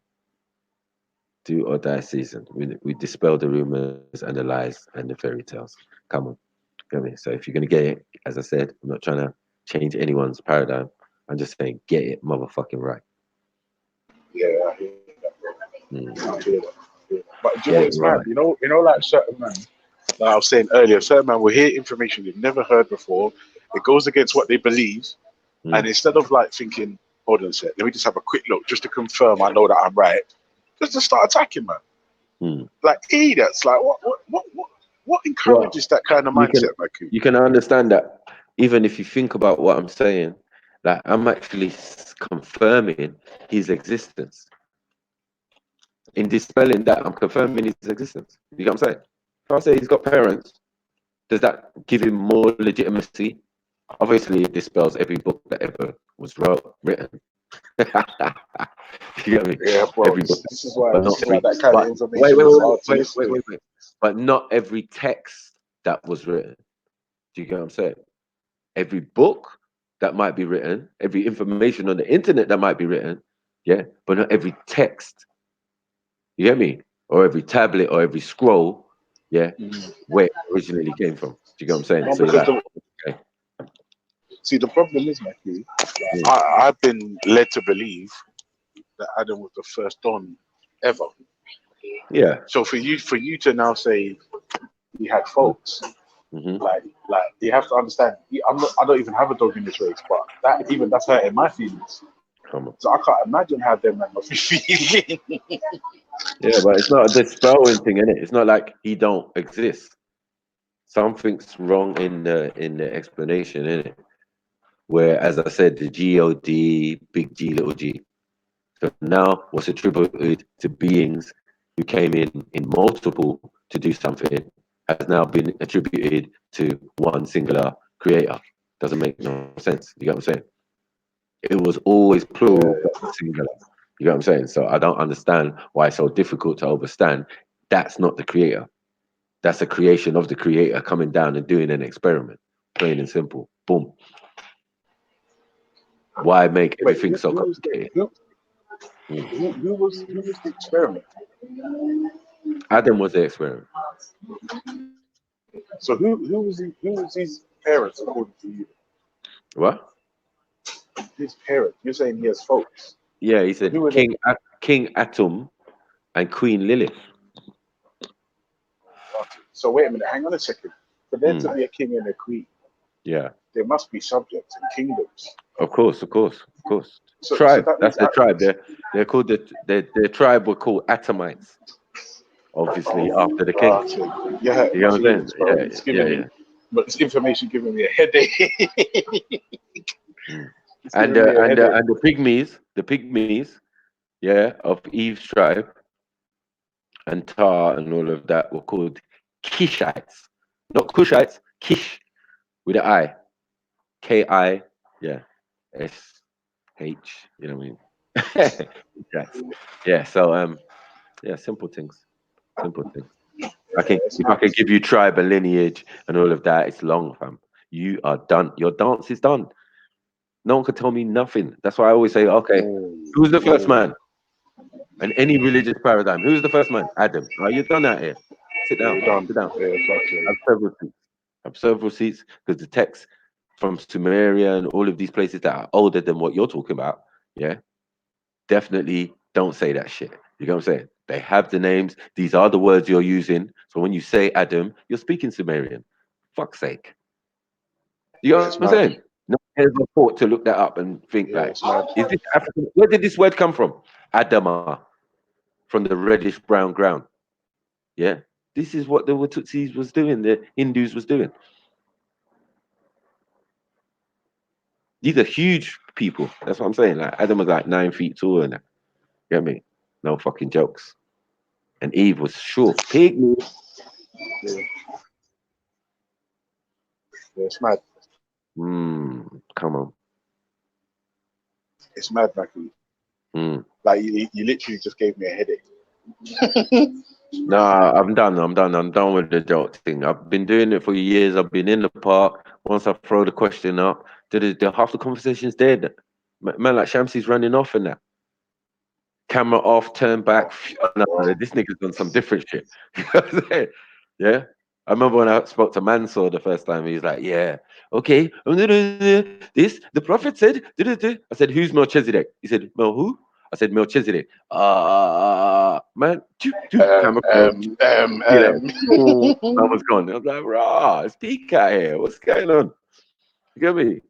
Do or die season. We dispel the rumors and the lies and the fairy tales. Come on. Get me? So if you're gonna get it, as I said, I'm not trying to change anyone's paradigm. I'm just saying, get it motherfucking right. Yeah, I hear that, bro. I hear that. But do you know Get what it it's mad? right. Like certain man, like I was saying earlier, certain man will hear information they've never heard before. It goes against what they believe, and instead of like thinking, hold on a sec, let me just have a quick look just to confirm I know that I'm right, just to start attacking, man. Like idiots. Like what Well, encourages that kind of mindset, Maku? you can understand that even if you think about what I'm saying, like I'm actually confirming his existence. In dispelling that, I'm confirming his existence. You know what I'm saying? If I say he's got parents, does that give him more legitimacy? Obviously, it dispels every book that ever was written. You get me? Yeah, bro. Every book, This is why but not every. that kind of But wait, information wait, is wait, hard to wait, listen wait, to. wait, wait. But not every text that was written. Do you get what I'm saying? Every book that might be written, every information on the internet that might be written, yeah, but not every text. You get me? Or every tablet or every scroll, yeah, where it originally came from. Do you get what I'm saying? No, So you're because like, okay. see, the problem is, Matthew, Mm. I've been led to believe that Adam was the first Don ever. Yeah. So for you to now say he had faults, Mm-hmm. like you have to understand. I don't even have a dog in this race, but that's hurting my feelings. Come on. So I can't imagine how them man must be feeling. Yeah, but it's not a dispelling thing, innit? It's not like he don't exist. Something's wrong in the explanation, innit? Where, as I said, the God, big G, little g. So now what's attributed to beings who came in multiple to do something has now been attributed to one singular creator. Doesn't make no sense. You get what I'm saying? It was always plural but singular. You get what I'm saying? So I don't understand why it's so difficult to understand. That's not the creator. That's a creation of the creator coming down and doing an experiment. Plain and simple. Boom. Why make Wait, everything so who was complicated? who was the experiment? Adam was the experiment. So who was his parents according to you? What? His parents. You're saying he has faults. Yeah, he So said who are they? King Atum and Queen Lilith. So wait a minute, hang on a second. For there to Mm, be a king and a queen, yeah, there must be subjects and kingdoms. of course, of course, of course. So Tribe. that That's means the tribe. They're called their tribe were called Atomites. Obviously, after the king. yeah, You my know what I'm saying? feelings, bro. Yeah, It's yeah, giving yeah. me, but this information giving me a headache. Mm. It's giving me a headache. And the pygmies, yeah, of Eve's tribe and Tar and all of that were called Kishites, not Kushites. Kish with an I, Ki, yeah, SH. You know what I mean? Yes. Yeah. So yeah, simple things. Simple things. It's If I mad. can give you tribe and lineage and all of that, it's long, fam. You are done. Your dance is done. No one could tell me nothing. That's why I always say, okay, who's the first man? In any religious paradigm, who's the first man? Adam. Are you done out here? Sit Yeah, down. you're done. Sit down. Yeah, fuck you. Have several seats. Have several seats because the text from Sumeria and all of these places that are older than what you're talking about, yeah, definitely don't say that shit. You know what I'm saying? They have the names. These are the words you're using. So when you say Adam, you're speaking Sumerian. Fuck's sake. You know Yeah, what it's I'm mad. saying? No one ever thought to look that up and think Yeah, like, it's mad. is this African? Where did this word come from? Adama, from the reddish brown ground. Yeah. This is what the Tutsis was doing, the Hindus was doing. These are huge people. That's what I'm saying. Like Adam was like 9 feet tall and that. You get me? No fucking jokes. And Eve was short. Pygmy. Yeah, yeah, it's mad. Come on. It's mad, Mackie. Mm. Like you literally just gave me a headache. Nah, I'm done. I'm done. I'm done with the joke thing. I've been doing it for years. I've been in the park. Once I throw the question up, half the conversation's dead. Man, like Shamsi's running off and that. Camera off, turn back. No, this nigga's done some different shit. You know what I'm saying? Yeah. I remember when I spoke to Mansour the first time, he was like, yeah, okay, this, the prophet said, I said, who's Melchizedek? He said, Mel who? I said, Melchizedek. Man, camera closed. See you later. I was gone. I was like, rah, it's peak out here. What's going on? You get me?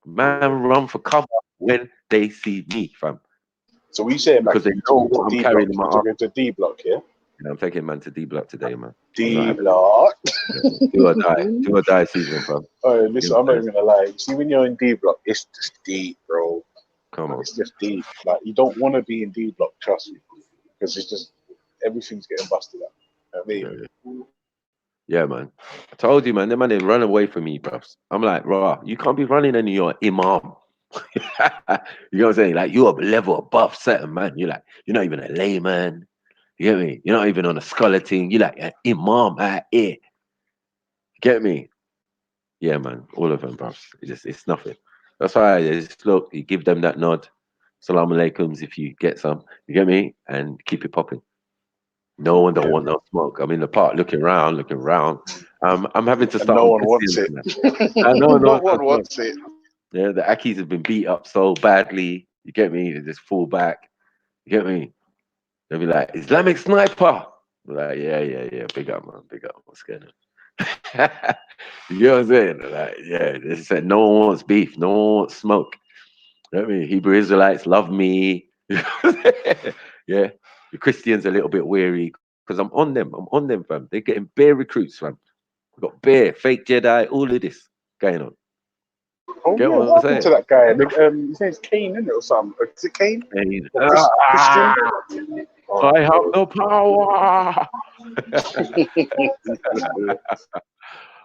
Man, run for cover when they see me, fam. So we saying, Because Mackie, they you know took him to what I'm D block. carrying in my You arm. took him to D block, yeah? And I'm taking man to D block today, man. I'm not D having block. it. Do or die. Do or die season, fam. Oh, listen, I'm not even gonna lie. See, when you're in D block, it's just deep, bro. Come on. It's just deep. Like you don't want to be in D block, trust me, because it's just everything's getting busted up. I mean, Yeah, man. I told you, man. Them man, they run away from me, bros. I'm like, raw. You can't be running any your imam. You know what I'm saying? Like, you're a level above certain man. You're like, you're not even a layman. You get me? You're not even on a scholar team. You're like an imam out here. Get me? Yeah, man. All of them, bros. It's nothing. That's why I just look, you give them that nod. Salam alaikums if you get some. You get me? And keep it popping. No one don't want no smoke. I'm in the park looking around, looking around. I'm having to and start no with one wants Christians. it. I know, No no, one wants it. yeah, the Akis have been beat up so badly. You get me? They just fall back. You get me? They'll be like, Islamic sniper. I'm like, yeah. Big up, man. Big up. What's going on? You know what I'm saying? Like, yeah, they said no one wants beef, no one wants smoke. You know what I mean? Hebrew Israelites love me. Yeah. The Christians are a little bit weary because I'm on them. I'm on them, fam. They're getting bare recruits, fam. We've got bare, fake Jedi, all of this going on. Oh Get yeah, what I'm what happened to saying? that guy? His name's Kane, isn't it, or something? Is it Kane? And, Or Christian? Oh, I have no power.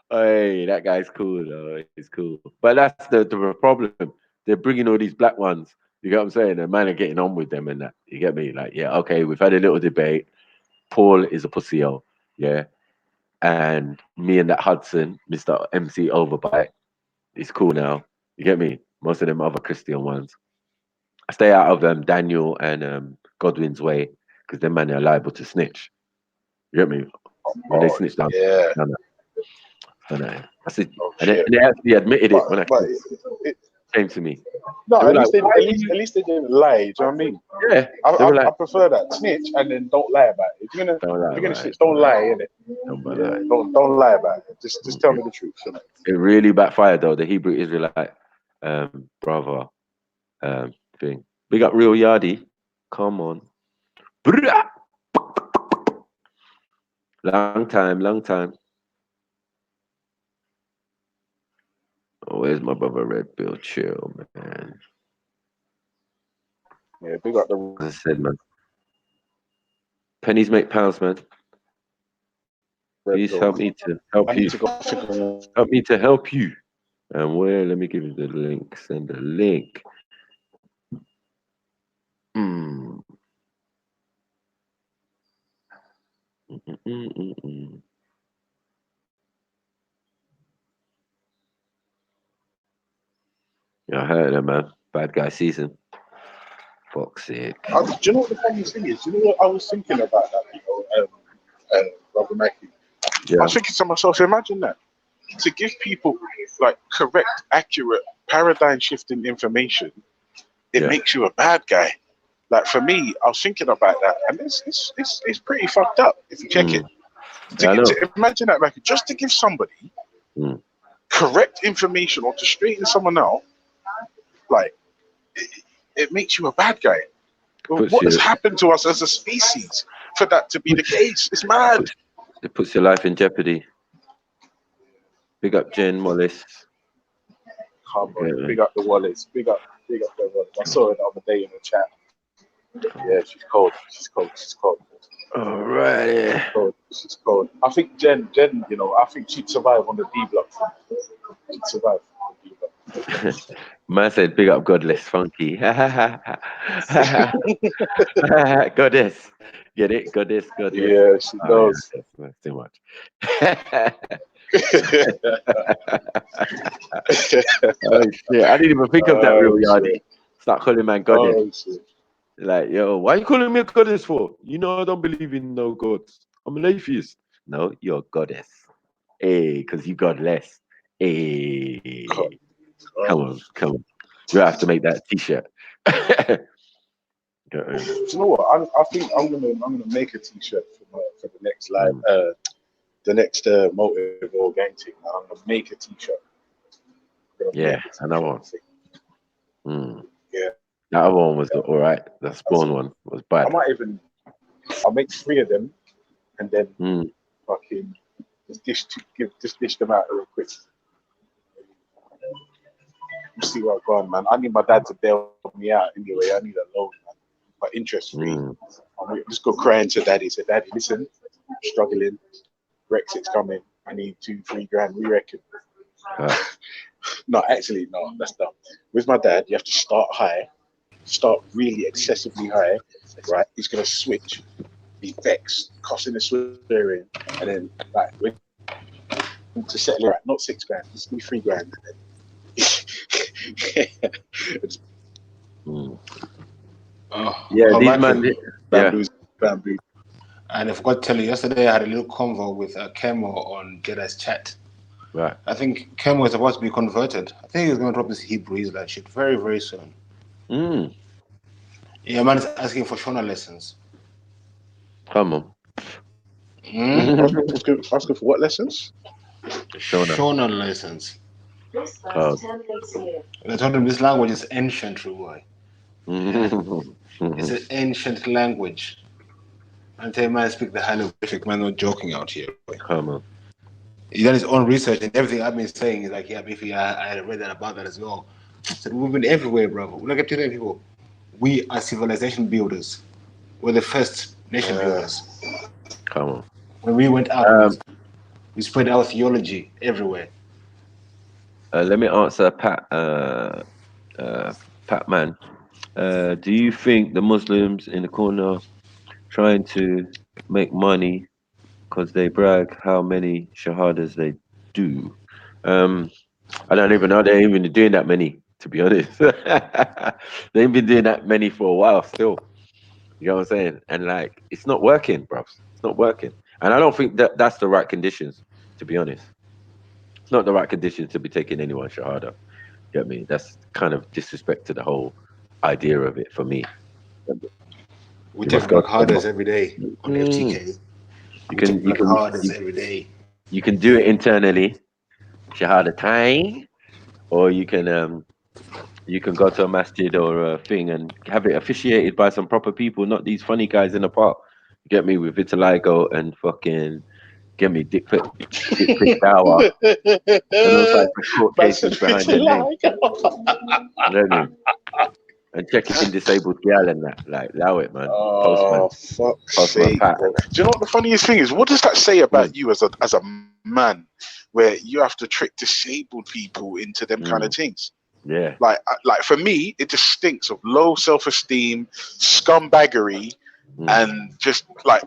Hey, that guy's cool, though. He's cool. But that's the problem. They're bringing all these black ones. You get what I'm saying? And man are getting on with them and that. You get me? Like, yeah, okay, we've had a little debate. Paul is a pussy-o, yeah? And me and that Hudson, Mr. MC Overbite, is cool now. You get me? Most of them other Christian ones. I stay out of Daniel and Godwin's way because them man are liable to snitch. You get me? When they snitch down, yeah. no, no, no. I said, Oh and shit. they actually admitted it when I But came to me. no, They were at like, least they "Why at are least you?" at least they didn't lie. Do you know what I mean? Yeah, I, they I, were like, I prefer that. Snitch and then don't lie about it. "Don't If lie you're gonna about it. snitch, don't lie, innit? Don't Yeah, lie." don't lie about it. Just tell me the truth, innit? It really backfired though. The Hebrew Israelite brother thing. Big up real Yardi. Come on. Brah! Long time, long time. Oh, where's my brother Red Bill? Chill, man. Yeah, big up the As I said, man. Pennies make pounds, man. red Please pill. help me to help I need you. to go figure. Help me to help you. And where? Let me give you the link. Send the link. Mm. Mm. Yeah, I heard it, man. Bad guy season. Fuck's sake. Do you know what the funniest thing is? Do you know what I was thinking about that? Brother Mackie. I Yeah. was thinking to myself, imagine that, to give people like correct, accurate, paradigm shifting information, it Yeah. makes you a bad guy. Like for me, I was thinking about that, and it's pretty fucked up if you check it. Yeah, I know. To imagine that, like just to give somebody Mm. correct information or to straighten someone out, like it makes you a bad guy. Well, Puts what you, has happened to us as a species for that to be the case? It's mad. it puts your life in jeopardy. Big up Jen Mollis. Come on, Yeah. big up the Wallace. Big up the Wallace. I saw it the other day in the chat. Yeah, she's cold. She's cold. She's cold. All right. She's cold. I think Jen, I think she'd survive on the D block. She'd survive on the D block. Man said, big up Godless Funky. Goddess. Get it? Goddess. Yeah, she does. Yeah, that's too much. Oh, shit. I didn't even think of that, real Yardy. Start calling man Goddess. Like, yo, why are you calling me a goddess for? You know I don't believe in no gods. I'm an atheist. No, you're a goddess. Hey, because you godless. Hey. Come on. You have to make that t-shirt. Do you know what? I think I'm gonna make a t-shirt for the next the next motive or gang team. I'm gonna make a t-shirt. Yeah, another one. Yeah, that other one was all right. The Spawn one was bad. I'll make 3 of them, and then fucking just dish them out real quick. Let's see what I've gone, man. I need my dad to bail me out anyway. I need a loan, man. But interest free. I'm just go crying to daddy. Say, Daddy, listen, I'm struggling. Brexit's coming. I need 2-3 grand. We reckon. No, actually, no, that's dumb. With my dad, you have to start high, start really excessively high, right? He's gonna switch, be vexed, cussing and swearing, and then like to settle right, not 6 grand, just be 3 grand. Yeah, these man. Bamboo. And I forgot to tell you, yesterday I had a little convo with Kemo on Jedi's chat. Right. I think Kemo is about to be converted. I think he's going to drop this Hebrew Israelite shit very, very soon. Yeah, man is asking for Shona lessons. Come on. Asking for what lessons? Shona lessons. I told him this language is ancient, true boy. It's an ancient language. And tell man speak the hieroglyphic, man, not joking out here. Boy. Come on. He's done his own research, and everything I've been saying is like, yeah, Biffy, I read that about that as well. So we've been everywhere, brother. We're not going to tell people. We are civilization builders. We're the first nation builders. Come on. When we went out, we spread our theology everywhere. Let me answer Pat Man. Do you think the Muslims in the corner trying to make money because they brag how many shahadas they do? I don't even know they're even doing that many, to be honest. They've been doing that many for a while still. You know what I'm saying? And like, it's not working, bro. It's not working. And I don't think that's the right conditions, to be honest. It's not the right conditions to be taking anyone shahada. Get me? That's kind of disrespect to the whole idea of it for me. We take black harders every day on FTK. You can every day. You can do it internally, shahada time, or you can go to a masjid or a thing and have it officiated by some proper people, not these funny guys in the park. Get me, with vitiligo and fucking get me dick pic power and those like court cases behind their name. And checking disabled gal and that, like, allow it, man. Oh, fuck's sake, bro. Do you know what the funniest thing is? What does that say about you as a man, where you have to trick disabled people into them kind of things? Yeah. Like for me, it just stinks of low self-esteem, scumbaggery, and just like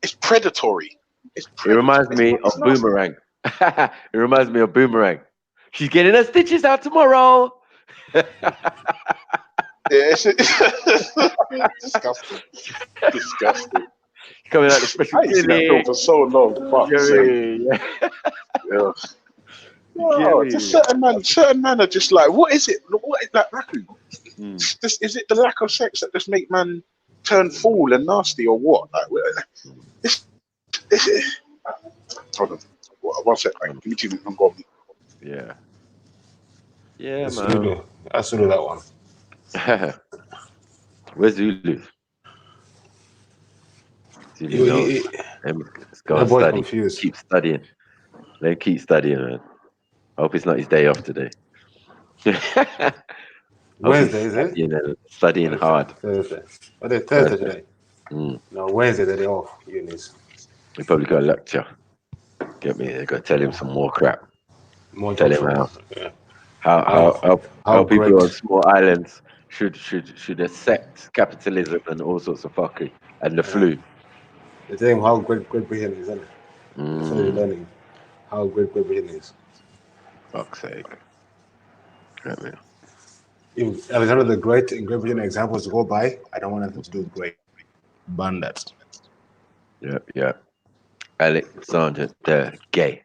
it's predatory. It reminds me of Boomerang. It reminds me of Boomerang. She's getting her stitches out tomorrow. Yeah, it's disgusting. Disgusting. Coming out the special I ain't seen that film clinic. for so long. Fuck's sake. Yeah. Yeah. You get No, just me? certain men are just like, what is it? What is that Raku? Mm. Is it the lack of sex that just make man turn fool and nasty or what? Like, this, hold on. One sec, mate. Give me 2 minutes. I'm going. Yeah. Yeah, That's man. Zulu. That's Zulu, that one. Where's Zulu? Zulu knows. Let's go That and boy's study. confused. Keep studying. Let him keep studying, man. I hope it's not his day off today. Hope he's Wednesday, is it? studying hard. Thursday. Oh, Thursday Thursday. today. Mm. No, Wednesday, they're off. Unis. He probably got a lecture. Get me? They got to tell him some more crap. More Tell jobs him for yeah. how people great. on small islands should accept capitalism and all sorts of fuckery and the flu. They tell him how great Great Britain is, isn't it? That's what you're Mm. learning. How great Great Britain is. Fuck's sake. Get me? If there's one of the great in Great Britain examples to go by, I don't want anything to do with great. Ban that. Yeah. Alexander the Gay.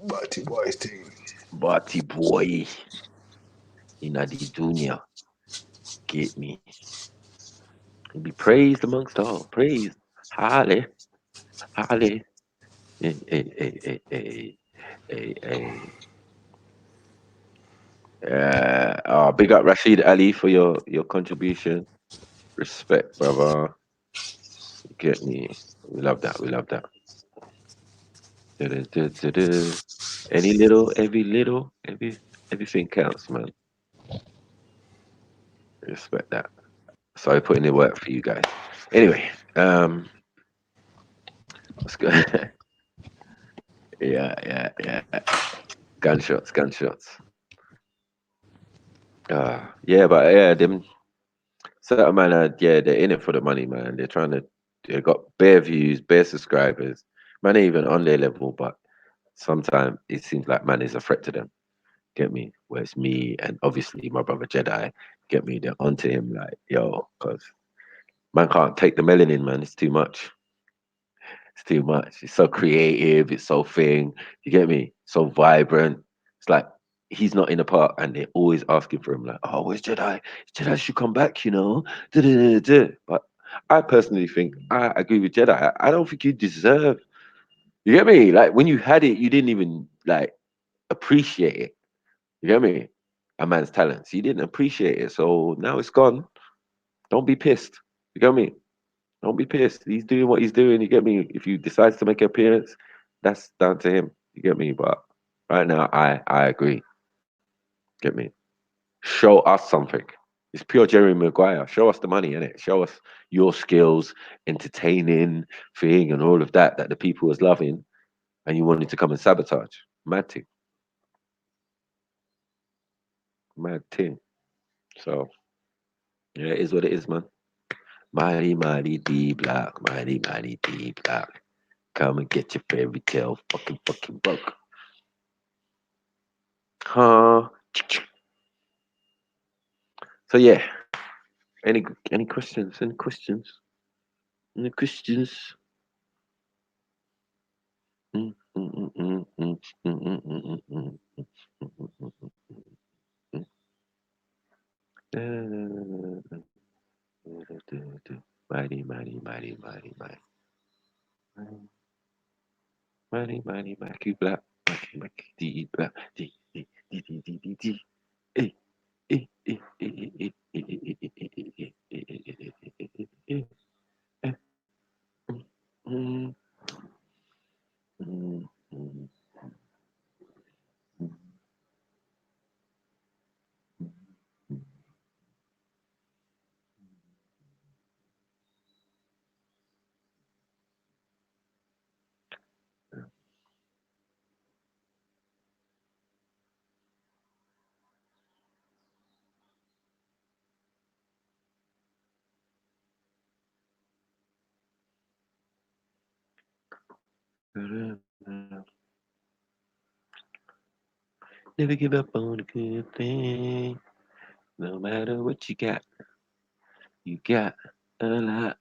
Batty boys thing. Bati boy. In the dunya. Get me? He'll be praised amongst all. Praised. Halle. Halle. Hey. Big up Rashid Ali for your contribution. Respect, brother. You get me? We love that. We love that. Du-du-du-du-du. Everything counts, man. Respect that. Sorry, putting in work for you guys. Anyway, let's go. Yeah. Gunshots. Yeah, but yeah, them certain man, they're in it for the money, man. They got bare views, bare subscribers. Man, ain't even on their level, but sometimes it seems like man is a threat to them. Get me? Where it's me and obviously my brother Jedi. Get me? They're onto him like, yo, because man can't take the melanin, man. It's too much. It's too much. It's so creative. It's so thing. You get me? So vibrant. It's like he's not in the park, and they're always asking for him. Like, oh, where's Jedi? Jedi should come back. Da-da-da-da. But I personally think I agree with Jedi. I don't think you deserve. You get me? Like when you had it, you didn't even like appreciate it. You get me? A man's talents. You didn't appreciate it, so now it's gone. Don't be pissed. You get me? Don't be pissed. He's doing what he's doing. You get me? If he decides to make an appearance, that's down to him. You get me? But right now, I agree. Get me? Show us something. It's pure Jerry Maguire. Show us the money, innit? Show us your skills, entertaining thing, and all of that the people was loving, and you wanted to come and sabotage. Mad thing. Mad thing. So yeah, it is what it is, man. Mighty D block. Mighty D block. Come and get your fairy tale fucking book. Huh? So yeah. Any questions? Any questions? Any questions? Mm, mm, mm, mm, mm, mm, mm, mm, mm, mm, mm, mm. Mighty black, Mighty D black, D. Eh, eh, eh, eh, eh, eh, eh, eh, eh, eh, eh, eh, eh, eh, eh, eh, mm, mm, mm, mm, mm. Never give up on a good thing. No matter what you got a lot.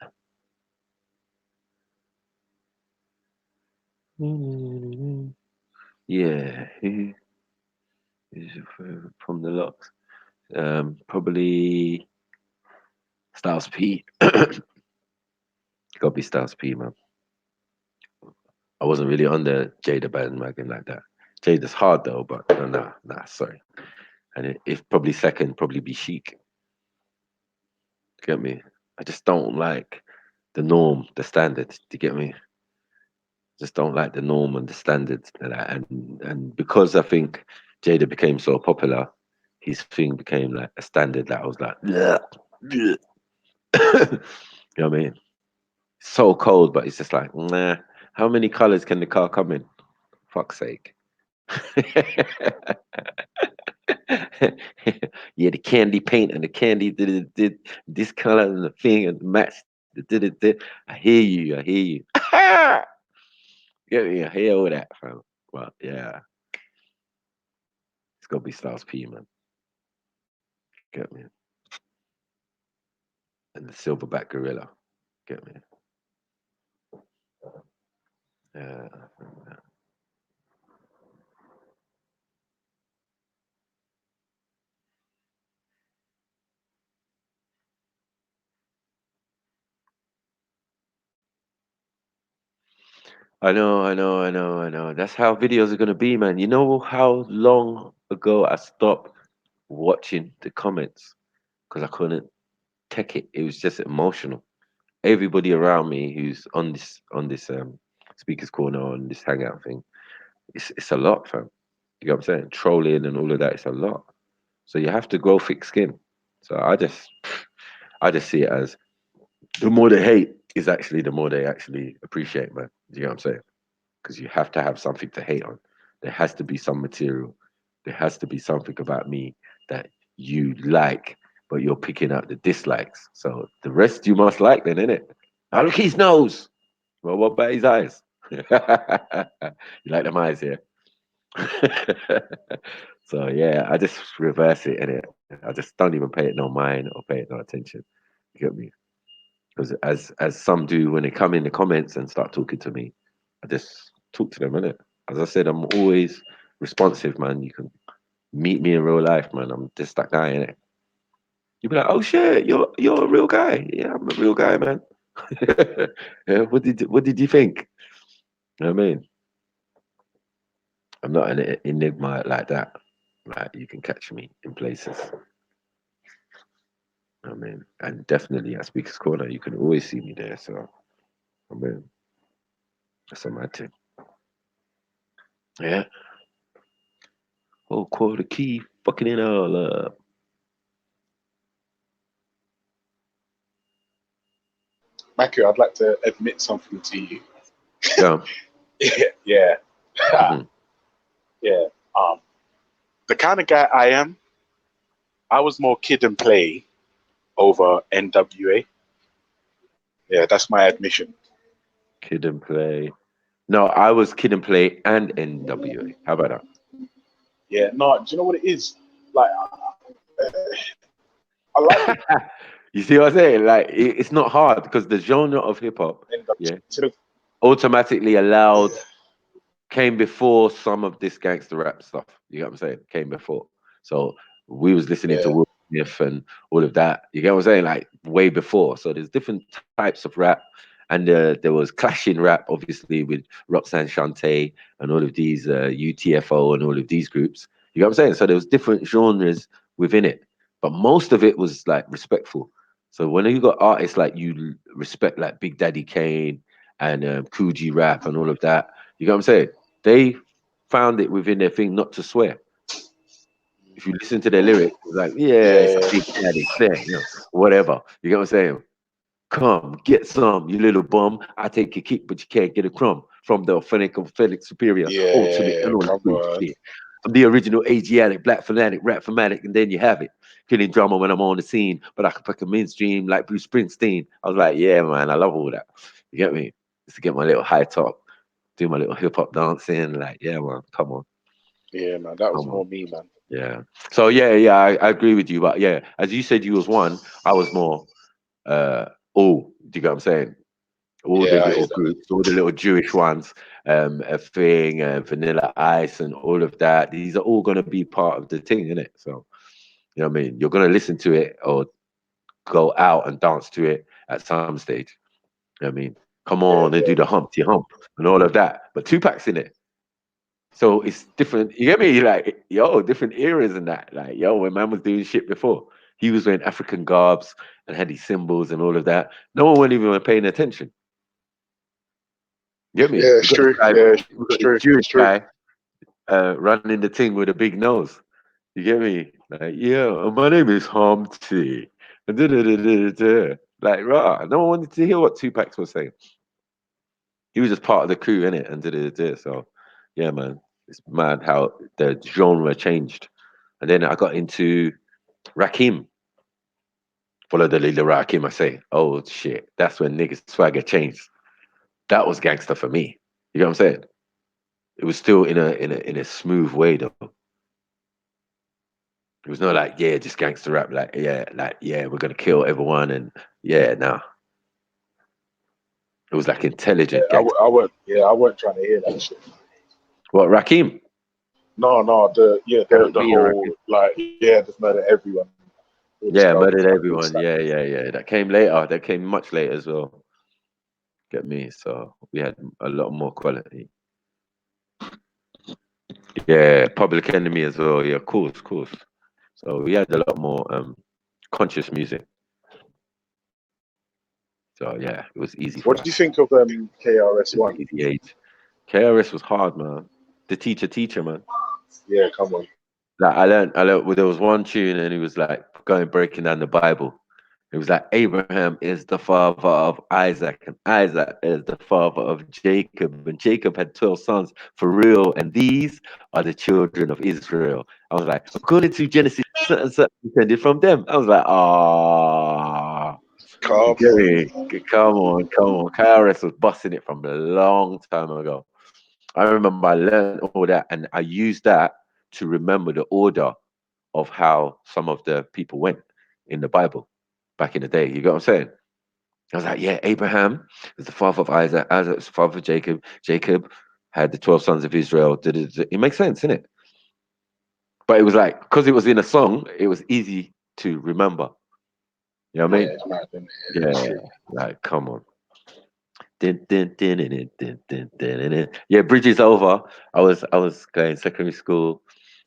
Yeah, who is your favorite from the locks? Probably Styles P. Gotta be Styles P, man. I wasn't really on the Jada bandwagon like that. Jada's hard though, but nah, sorry. And if probably second, probably be Chic. Get me? I just don't like the norm, the standard. Do you get me? Just don't like the norm and the standards and that. And because I think Jada became so popular, his thing became like a standard that I was like, bleh, bleh. You know what I mean? So cold, but it's just like, nah. How many colors can the car come in? Fuck's sake. Yeah, the candy paint and the candy did this color and the thing and the match. Did. I hear you. I hear you. Get me? I hear all that, fam. But yeah, it's gotta be Styles P, man. Get me? And the silverback gorilla. Get me? Yeah. I know. That's how videos are gonna be, man. You know how long ago I stopped watching the comments because I couldn't take it. It was just emotional. Everybody around me who's on this speakers corner on this hangout thing, it's a lot, fam. You know what I'm saying? Trolling and all of that, it's a lot. So you have to grow thick skin. So I just see it as the more they hate is actually the more they actually appreciate, man. Do you know what I'm saying? Because you have to have something to hate on. There has to be some material. There has to be something about me that you like, but you're picking up the dislikes. So the rest you must like, then, innit? I look his nose. Well, what about his eyes? You like them eyes, yeah? So yeah, I just reverse it, and I just don't even pay it no mind or pay it no attention. You get me? Because as some do when they come in the comments and start talking to me, I just talk to them, innit? As I said, I'm always responsive, man. You can meet me in real life, man. I'm just that guy, innit? You'd be like, oh shit, you're a real guy. Yeah, I'm a real guy, man. Yeah, what did you think? You know what I mean? I'm not an enigma like that. Like you can catch me in places. I mean, and definitely at Speaker's Corner, you can always see me there. So I mean, that's a mad thing. Yeah. Oh, quarter key, fucking it all up. Matthew, I'd like to admit something to you. Yeah. Yeah. Hmm. Yeah. The kind of guy I am, I was more kid and play over NWA. Yeah, that's my admission. Kid and play. No, I was kid and play and NWA. How about Yeah, no, do you know what it is? Like, I like the that? You see what I'm saying? Like, it's not hard because the genre of hip hop, yeah, NWA. automatically allowed came before some of this gangster rap stuff. You get what I'm saying? Came before. So we was listening to Yeah, Will Smith and all of that. You get what I'm saying? Like way before. So there's different types of rap. And there was clashing rap, obviously, with Roxanne Shante and all of these UTFO and all of these groups. You know what I'm saying? So there was different genres within it, but most of it was like respectful. So when you got artists like you respect, like Big Daddy Kane and Coogee Rap and all of that, you know what I'm saying? They found it within their thing not to swear. If you listen to their lyrics, it's like, yeah, it's a yeah, big daddy thing, you know, whatever. You get what I'm saying? Come, get some, you little bum. I take your kick, but you can't get a crumb from the authentic superior, ultimate, yeah. and all Come the on. shit. I'm the original Asiatic, black fanatic, rap fanatic, and then you have it. Killing drama when I'm on the scene, but I can pick a mainstream like Bruce Springsteen. I was like, yeah, man, I love all that. You get me? Just to get my little high top, do my little hip hop dancing, like, yeah, man, come on. Yeah, man, that was Come on. more me, man. Yeah. So yeah, I agree with you. But yeah, as you said, you was one. I was more. All. Do you get what I'm saying? All the Yeah, I hear little that. groups, all the little Jewish ones, a thing, Vanilla Ice, and all of that. These are all going to be part of the thing, isn't it? So you know what I mean. You're going to listen to it or go out and dance to it at some stage. You know what I mean, come Yeah, on and yeah. do the Humpty Hump and all of that. But Tupac's in it. So it's different. You get me? Like, yo, different eras and that. Like, yo, when man was doing shit before, he was wearing African garbs and had these symbols and all of that. No one wasn't even paying attention. You get me? Yeah, it's true. Yeah, We it's got this true. Jewish It's true. guy running the thing with a big nose. You get me? Like, yeah, my name is Humpty. And da-da-da-da-da. Like, rah. No one wanted to hear what Tupac was saying. He was just part of the crew, innit? And da-da-da-da. So, yeah, man. It's mad how the genre changed. And then I got into Rakim. Follow the leader, Rakim, I say. Oh, shit. That's when niggas swagger changed. That was gangster for me. You know what I'm saying? It was still in a smooth way, though. It was not like, yeah, just gangster rap, like, yeah, we're gonna kill everyone, and yeah, no. It was like Yeah, intelligent gangster. I wasn't trying to hear that shit. What, Rakim? No, no, the Me and Rakim. whole like, yeah, just murder everyone. All the Yeah, stuff, murdered like, all everyone. stuff. Yeah. That came later. That came much later as well. Get me? So we had a lot more quality. Yeah, Public Enemy as well. Yeah, of course. So we had a lot more conscious music. So yeah, it was easy What for did you us. think of KRS It was One? easy age. KRS was hard, man. The teacher, man. Yeah, come on. Like I learned. Well, there was one tune, and he was like going breaking down the Bible. It was like Abraham is the father of Isaac, and Isaac is the father of Jacob, and Jacob had 12 sons for real, and these are the children of Israel. I was like, according to Genesis, certain descended from them. I was like, ah, you Come get on. me? Come on. KRS was busting it from a long time ago. I remember I learned all that, and I used that to remember the order of how some of the people went in the Bible back in the day. You get what I'm saying? I was like, yeah, Abraham is the father of Isaac. Isaac is the father of Jacob. Jacob had the 12 sons of Israel. It makes sense, innit? But it was like, because it was in a song, it was easy to remember. You know what I Yeah, mean? it's mad, isn't it? Yeah, it's Yeah, true. like, come on. Din, din, din, din, din, din, din, din, din. Yeah, bridge is over. I was going secondary school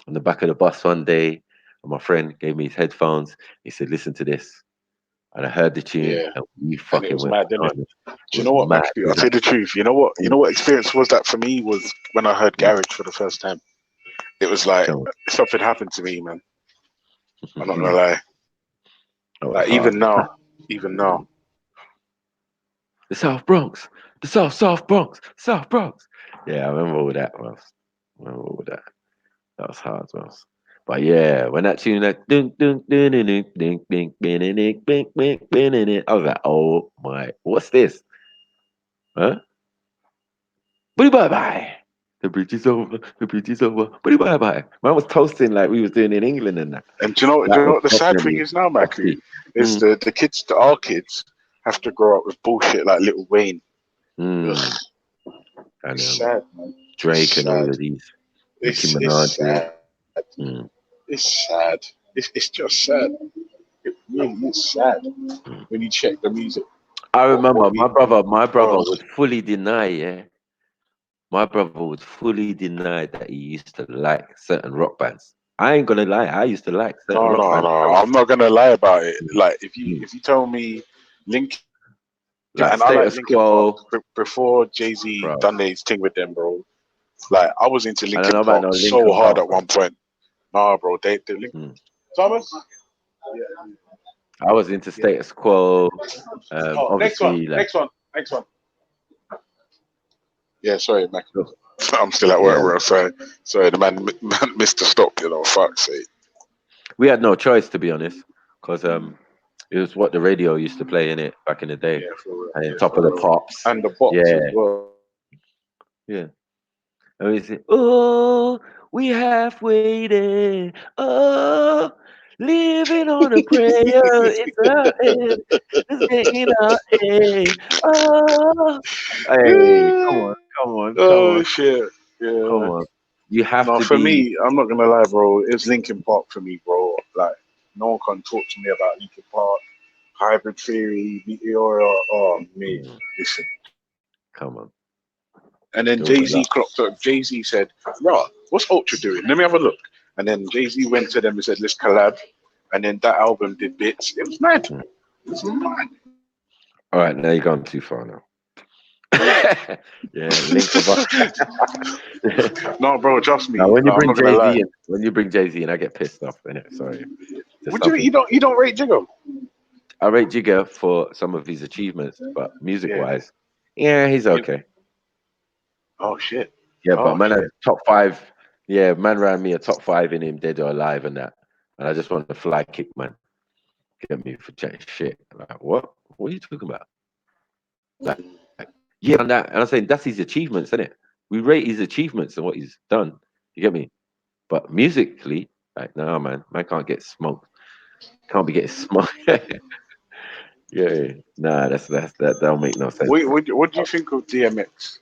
on the back of the bus one day, and my friend gave me his headphones. He said, "Listen to this," and I heard the tune, Yeah, and we and it fucking was went mad, didn't it? bananas. It Do you was know what, mad. Matthew? It I'll was tell like, you the truth. You know what? You know what experience was that for me was when I heard mm, Garage for the first time. It was like come something happened to me, man. I'm not gonna on. lie. That was Like hard. even now. The South Bronx, the South Bronx, South Bronx. Yeah, I remember all that. I remember all that. That was hard, was. But yeah, when that tune that ding ding ding ding ding ding ding ding ding ding ding ding ding, I was like, oh my, what's this? Huh? Bye bye bye. The bridge is over. The bridge is over. Bye bye bye. Man was toasting like we was doing in England and that. And do you That know was what the sad thing definitely is now, Maku? nasty. Is Mm, our kids have to grow up with bullshit like Little Wayne. Ugh, mm. And it's sad, man. It's Drake and all sad. of these. Nicki It's Minaj. sad. Mm, It's sad. It's just sad. It really is sad mm. when you check the music. I What remember we my brother oh would fully deny, yeah. My brother would fully deny that he used to like certain rock bands. I ain't gonna lie, I used to like certain no rock no bands. no! I'm not gonna lie about it. Mm, Like mm. if you tell me Linkin, Like and I like Status Linkin Park Quo, before Jay Z bro. done his thing with them, bro. Like I was into I don't Linkin know about Park no so Linkin hard Park, at bro. one point. Nah, bro, they Link Mm. Thomas. I was into Yeah. Status Quo. Oh, Obviously, like, next one. Yeah, sorry, Mac. look, I'm still at work, yeah, bro. Sorry, the man missed the stop. You know, fuck's sake. we had no choice to be honest, because it was what the radio used to play in it back in the day, Yeah, for real. and then Yeah, Top for of the real. Pops. And the box Yeah, as well. yeah. And we say, oh, we have waited. Oh, living on a prayer. It's our end. It's getting our end. Oh, hey, come on, come Oh on, shit. come Yeah. on. You have No, to for be. me, I'm not gonna lie, bro. It's Linkin Park for me, bro. Like, no one can talk to me about Linkin Park, Hybrid Theory, Meteora. Oh, me. Mm, Listen. come on. And then There was Jay a Z lot. clocked up. Jay Z said, "Rah, what's Ultra doing? Let me have a look." And then Jay Z went to them and said, "Let's collab." And then that album did bits. It was mad. Mm. It was mad. All right, now you've gone too far now. Yeah, link of us. No, bro, trust Now, me. when you I'm bring not gonna Jay lie. Z in, I get pissed off. Innit? Sorry, there's Would you? something. You don't rate Jiggo? I rate Jigga for some of his achievements, but Yeah. music-wise, yeah, he's You, okay. oh shit. Yeah, but Oh man, a shit. top five. Yeah, man ran me a top five in him, dead or alive, and that. And I just want to fly kick, man. Get me for chatting shit. Like, what? What are you talking about? Like, yeah, on that. And I'm saying that's his achievements, isn't it? We rate his achievements and what he's done. You get me? But musically, like, no, man can't get smoked. Can't be getting smoked. Yeah, nah, that don't make no sense, man. What do you think of DMX?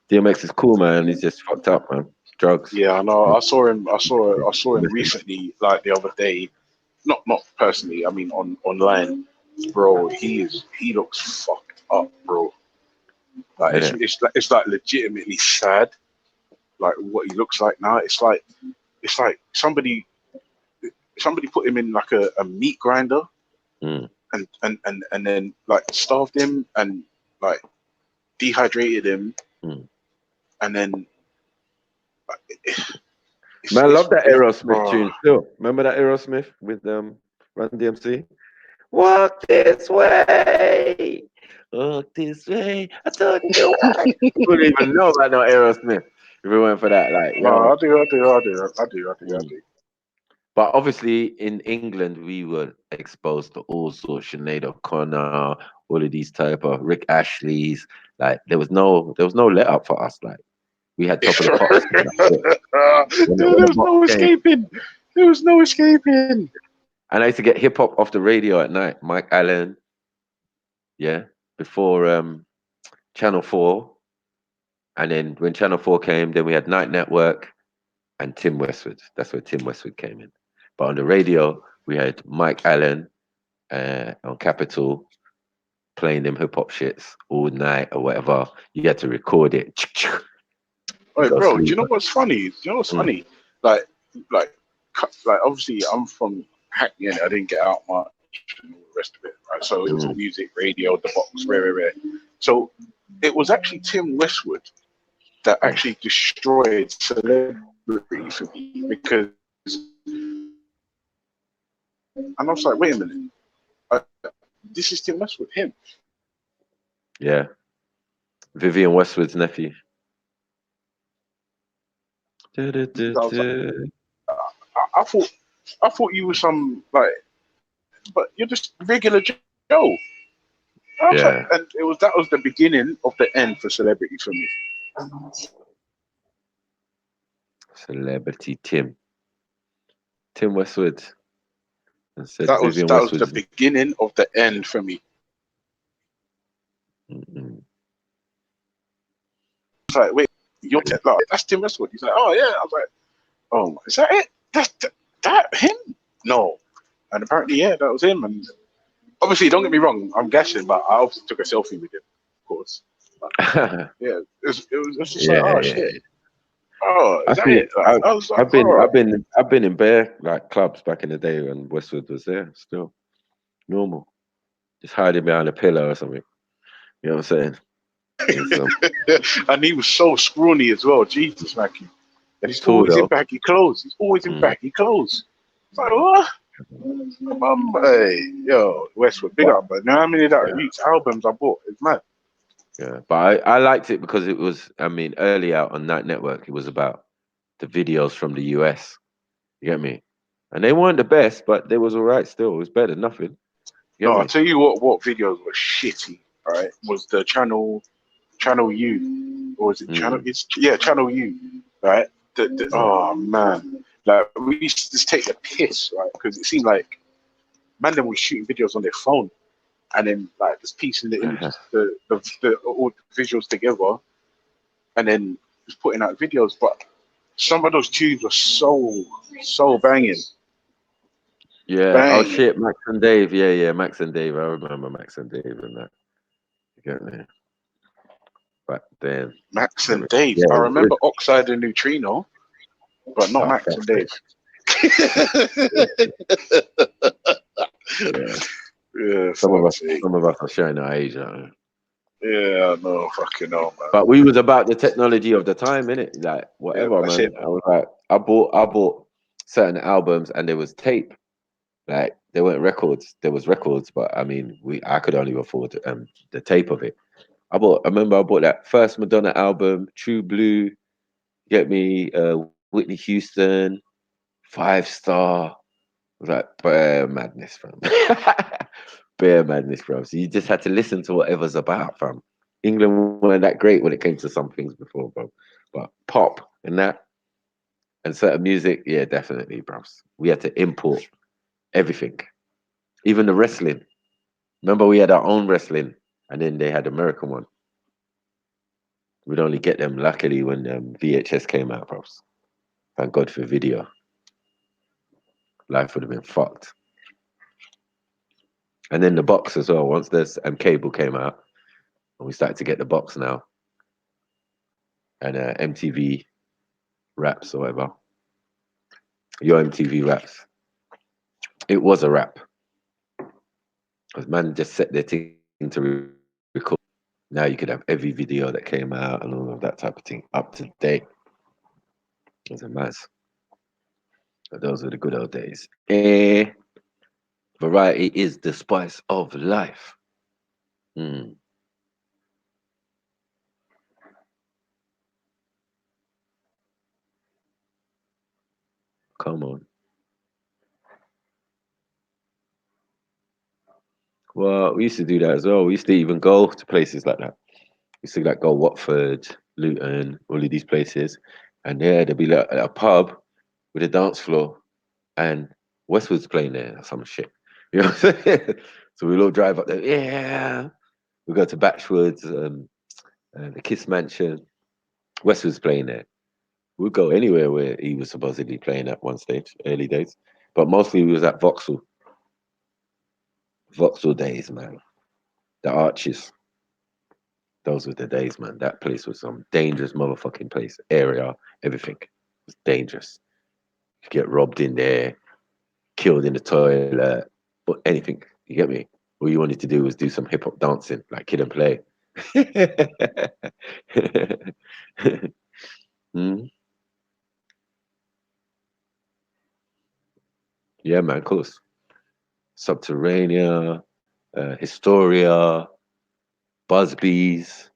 DMX is cool, man. He's just fucked up, man. Drugs. Yeah, I know. Mm, I saw him. I saw him listen, recently, like the other day. Not personally. I mean, online, bro. He looks fucked up, bro. Like innit? it's like legitimately sad. Like what he looks like now. It's like somebody put him in like a meat grinder Mm, and then like starved him and like dehydrated him mm. and then like, Man, I love that Aerosmith bro. tune still. Remember that Aerosmith with Run DMC? Walk this way. Walk this way. I told you why. You wouldn't even know about no Aerosmith if it weren't for that. Like, No, yo. I Mm. do. But obviously in England we were exposed to all sorts, Sinead O'Connor, all of these type of Rick Ashley's. Like there was no let up for us. Like we had Top of the Pops. When There the was box no came, escaping. There was no escaping. and I used to get hip hop off the radio at night. Mike Allen, yeah, before Channel 4, and then when Channel 4 came, then we had Night Network and Tim Westwood. That's where Tim Westwood came in. But on the radio, we had Mike Allen on Capital playing them hip hop shits all night or whatever. You had to record it. Wait, Go bro, do you sleep. know what's funny? Do you know what's Mm, funny? Like, like, like. Obviously, I'm from Hackney, and I didn't get out much and all the rest of it, right? So it was all mm, music, radio, the box, rare. So it was actually Tim Westwood that mm. actually destroyed celebrity for me because, and I was like, wait a minute, uh, this is Tim Westwood, him. Yeah, Vivian Westwood's nephew. I was like, I thought you were some like, but you're just regular Joe. I was like, Yeah, and that was the beginning of the end for celebrity for me. celebrity Tim Westwood, and said That was Vivian the Westwood's. beginning of the end for me. Mm-mm. It's like, wait, like, that's Tim Westwood. He's like, oh yeah. I was like, oh, is that it? That him? No. And apparently, yeah, that was him. And obviously, don't get me wrong, I'm guessing, but I also took a selfie with him, of course. But, yeah, it was just like, Yeah, oh yeah. shit. Oh, I is that think it? Like, I was like, I've been oh. I've been I've been in bare like clubs back in the day when Westwood was there. Still normal, just hiding behind a pillar or something. You know what I'm saying? It's And he was so scrawny as well. Jesus, Mackie. And he's tall always in though. baggy clothes. He's always in Mm. baggy clothes. It's like, what? Hey, yo, Westwood, big But up. But you know how many of that yeah, Weeks albums I bought? It's mad. yeah. But I liked it because it was. I mean, early out on Night Network, it was about the videos from the US. You get me? And they weren't the best, but they was all right. Still, it was better than nothing. You No, get I'll me? tell you what videos were shitty, right? Was the Channel U. Or was it Channel? Mm. It's yeah, Channel U, right? oh man, like we used to just take the piss, right? Because it seemed like man them was shooting videos on their phone, and then like just piecing the images, all the visuals together, and then just putting out videos. But some of those tunes were so banging. Yeah. Oh Banging. shit, Max and Dave. Yeah, Max and Dave. I remember Max and Dave and that. You get me? Back then. Max and Dave. Yeah, I it was remember Oxide and Neutrino, but not Max and Dave. Yeah. Yeah, Some of us are showing our age. Yeah, no, fucking no, man. But we was about the technology of the time, innit? Like whatever, That's man. it. I was like, I bought certain albums, and there was tape. Like there weren't records. There was records, but I mean, I could only afford the tape of it. I remember I bought that first Madonna album, True Blue. Get me, Whitney Houston, 5 Star. It was like bare madness, fam. Bare madness, bro. So you just had to listen to whatever's about, fam. England weren't that great when it came to some things before, bro. But pop and that and certain music, yeah, definitely, bro. We had to import everything, even the wrestling. Remember, we had our own wrestling, and then they had American one. We'd only get them luckily when VHS came out, bro. Thank God for video. Life would have been fucked. And then the box as well. Once this cable came out, and we started to get the box now, and MTV raps or whatever. Your MTV raps. It was a rap. Because man just set their thing to record. Now you could have every video that came out and all of that type of thing up to date. It's a mess. But those were the good old days. Variety is the spice of life. Mm. Come on. Well, we used to do that as well. We used to even go to places like that. We used to like go Watford, Luton, all of these places, and yeah, there'd be like a pub with a dance floor, and Westwood's playing there or some shit. You know what I'm saying? So we'll all drive up there. Yeah, we go to Batchwoods, the Kiss Mansion. Westwood's playing there. We'd go anywhere where he was supposedly playing at one stage, early days, but mostly we was at Vauxhall. Vauxhall days, man. The Arches. Those were the days, man. That place was some dangerous motherfucking place. Area, everything was dangerous. You get robbed in there, killed in the toilet, or anything. You get me? All you wanted to do was do some hip hop dancing, like Kid and Play. Mm, yeah, man, of course. Subterranea, Historia, Busby's.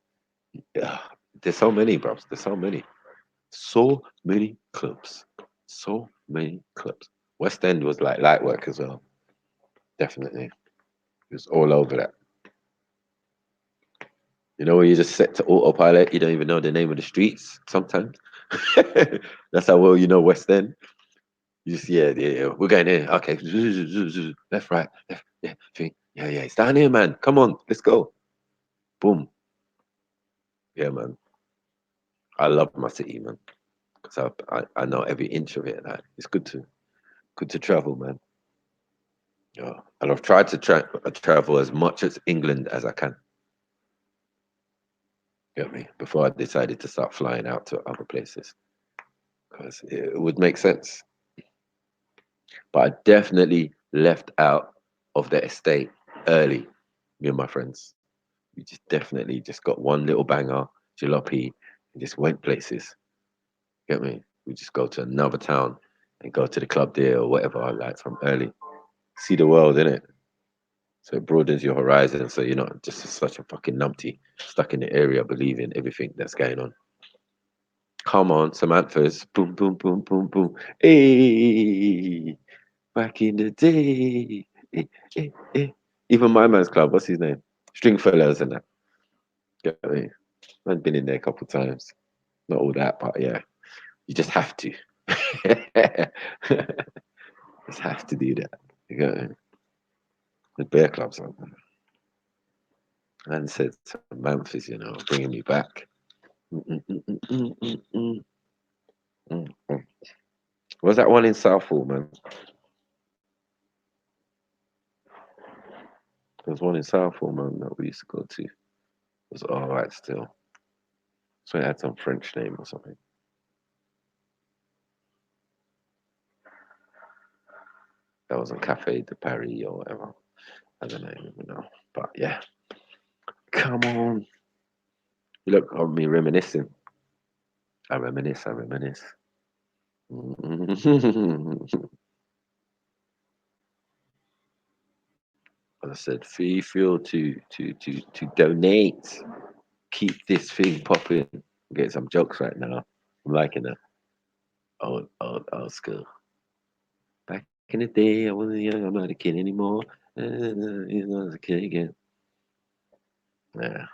Yeah, there's so many, bro. There's so many. So many clubs. So many clubs. West End was like light work as well. Definitely. It was all over that. You know, where you just set to autopilot, you don't even know the name of the streets sometimes. That's how well you know West End. You just, yeah, we're going here. Okay. Left, right, left, yeah, three. Yeah, it's down here, man. Come on, let's go. Boom. Yeah, man. I love my city, man. Because I know every inch of it. Like, it's good to travel, man. Yeah. And I've tried to travel as much as England as I can. Get me? Before I decided to start flying out to other places. Because it would make sense. But I definitely left out of the estate early, me and my friends. We just definitely just got one little banger, jalopy, and just went places. Get me? We just go to another town and go to the club there or whatever I like from early. See the world, innit? So it broadens your horizon so you're not just such a fucking numpty stuck in the area believing everything that's going on. Come on, Samantha's boom, boom, boom, boom, boom. Hey, back in the day. Eh, Even my man's club, what's his name? Stringfellows and that. Get me? I've been in there a couple of times. Not all that, but yeah. You just have to. Just have to do that. You go the bear clubs on. And said Memphis, you know, bringing me back. Was that one in Southall, man? There was one in Southall, man, that we used to go to. It was all right still. So it had some French name or something. That was on Cafe de Paris or whatever. I don't even know. But yeah. Come on. You look at me reminiscing. I reminisce. I said, feel to donate. Keep this thing popping. Get some jokes right now. I'm liking it. Old school. Back in the day, I wasn't young. I'm not a kid anymore. You know, I was a kid again. Yeah.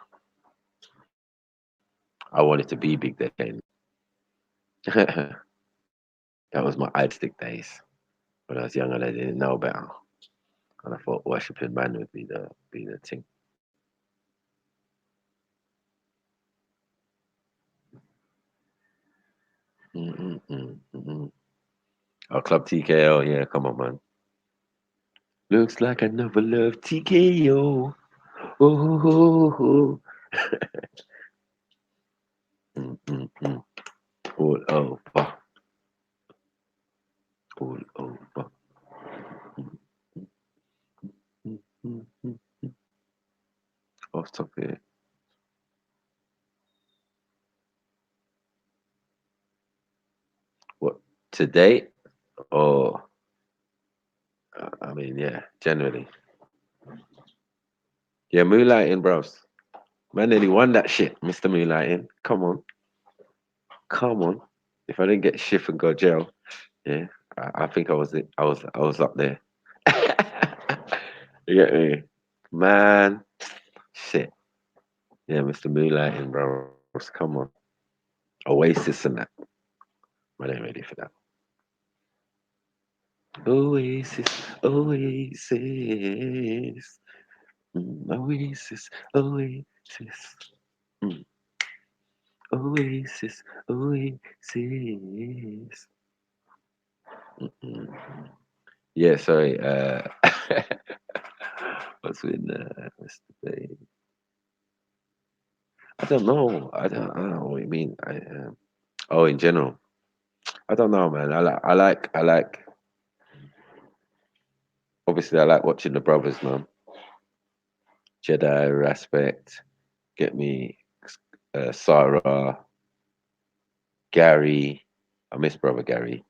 I wanted to be big then. That was my idealistic days. When I was young and I didn't know better. And I thought worshipping man would be the thing. Mm. Oh, Club TKO, yeah, come on, man. Looks like I never loved TKO. Oh. Mm. All over. All over. Mm. Off topic. What, today? Or, I mean, yeah, generally. Yeah, moonlighting, bros. Man nearly won that shit, Mr. Moonlighting. Come on. Come on. If I didn't get shift and go jail, yeah, I think I was it. I was up there. You get me? Man, shit. Yeah, Mr. Moonlighting, bros. Come on. Oasis and that. I ain't ready for that. Oasis, Oasis. Oasis, Oasis. Mm. Oasis, Oasis. Mm. Yeah, sorry. What's with Mr. Bay? I don't know. I don't know what you mean. Oh, in general. I don't know, man. I like. Obviously, I like watching the brothers, man. Jedi, Respect, get me, Sarah, Gary. I miss brother Gary.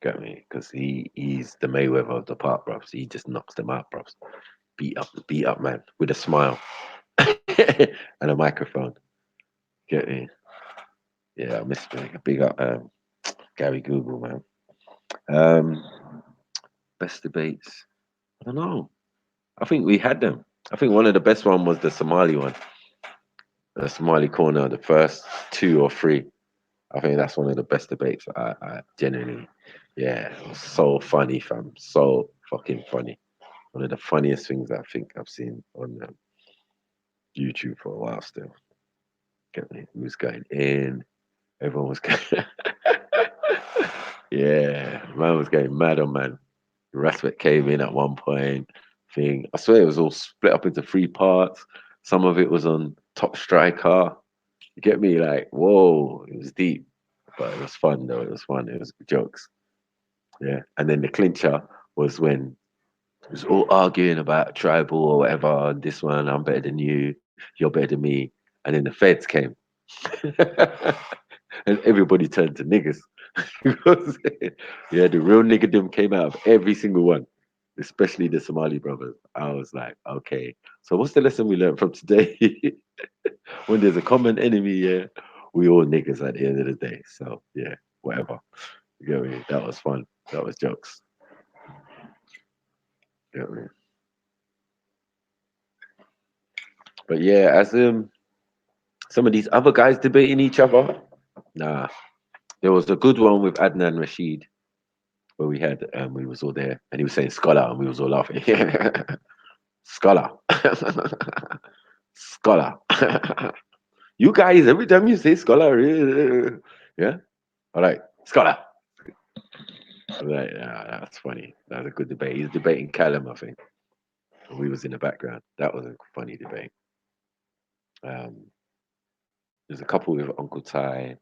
Get me, because he's the Mayweather of the park, bros. He just knocks them out, bros. Beat up, man, with a smile and a microphone. Get me? Yeah, I miss big up Gary Google, man. Best debates. I don't know. I think we had them. I think one of the best one was the Somali one, the Somali corner, the first 2 or 3. I think that's one of the best debates. I genuinely, yeah, it was so funny, fam. So fucking funny. One of the funniest things I think I've seen on YouTube for a while still. Get me? He was going in. Everyone was going. Yeah, man was going mad on man. Respect came in at one point. Thing. I swear it was all split up into 3 parts. Some of it was on Top Striker. You get me? Like, whoa, it was deep. But it was fun though. It was fun. It was jokes. Yeah. And then the clincher was when it was all arguing about tribal or whatever. And this one, I'm better than you. You're better than me. And then the feds came. And everybody turned to niggas. Because, yeah, the real niggerdom came out of every single one, especially the Somali brothers. I was like, okay, so what's the lesson we learned from today? When there's a common enemy, yeah, we all niggas at the end of the day. So yeah, whatever. You get me? That was fun. That was jokes. You get me? But yeah, as some of these other guys debating each other, nah, There was a good one with Adnan Rashid where we had we was all there and he was saying scholar and we was all laughing. Scholar. Scholar. You guys, every time you say scholar, yeah. All right, scholar. I'm like, yeah, that's funny. That's a good debate. He's debating Callum, I think. And we was in the background. That was a funny debate. There's a couple with Uncle Ty.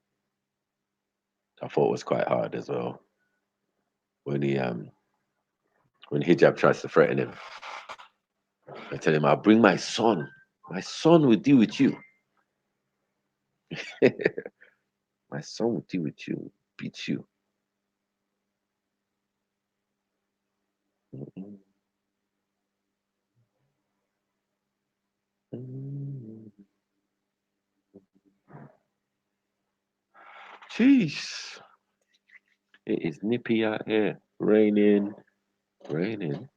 I thought was quite hard as well. When Hijab tries to threaten him, I tell him, I'll bring my son. My son will deal with you. My son will deal with you, beat you. Jeez. It is nippy out here. Raining. Fuck's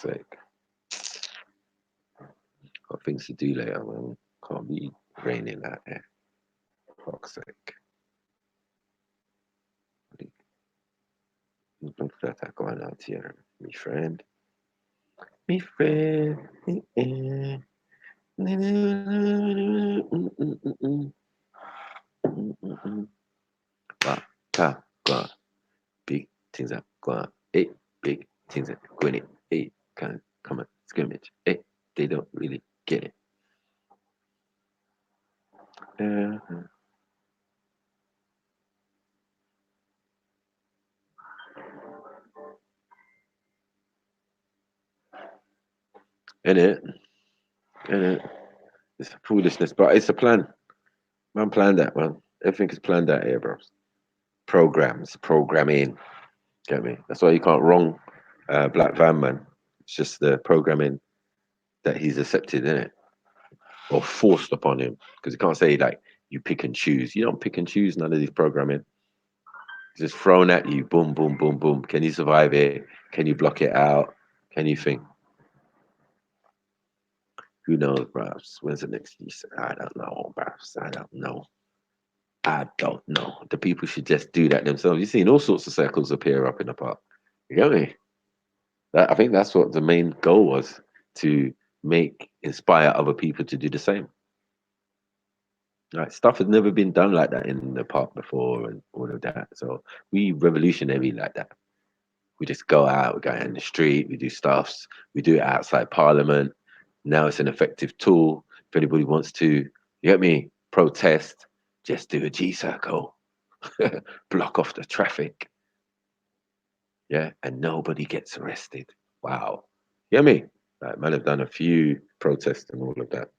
sake. Got things to do later, man. Can't be raining out here. Fuck's sake. Look at that going out here, me friend. Me friend. Big things are going on. Hey, big things are going in. Hey, come on, scrimmage. Hey, they don't really get it. In it. It's foolishness, but it's a plan. Man planned that, man. Everything is planned out here, bro. Programs, programming. Get me? That's why you can't wrong Black Van Man. It's just the programming that he's accepted in it or forced upon him. Because you can't say like you pick and choose. You don't pick and choose none of these programming. It's just thrown at you. Boom, boom, boom, boom. Can you survive it? Can you block it out? Can you think? Who knows, bruv? When's the next year? I don't know, bruv. I don't know. The people should just do that themselves. You've seen all sorts of circles appear up in the park. You get me? I think that's what the main goal was, to inspire other people to do the same. Like stuff has never been done like that in the park before and all of that. So we revolutionary like that. We just go out, we go out in the street, we do stuffs, we do it outside Parliament. Now it's an effective tool. If anybody wants to, you get me, protest, just do a G circle, block off the traffic. Yeah, and nobody gets arrested. Wow. You get me? Like, man, I've done a few protests and all of that.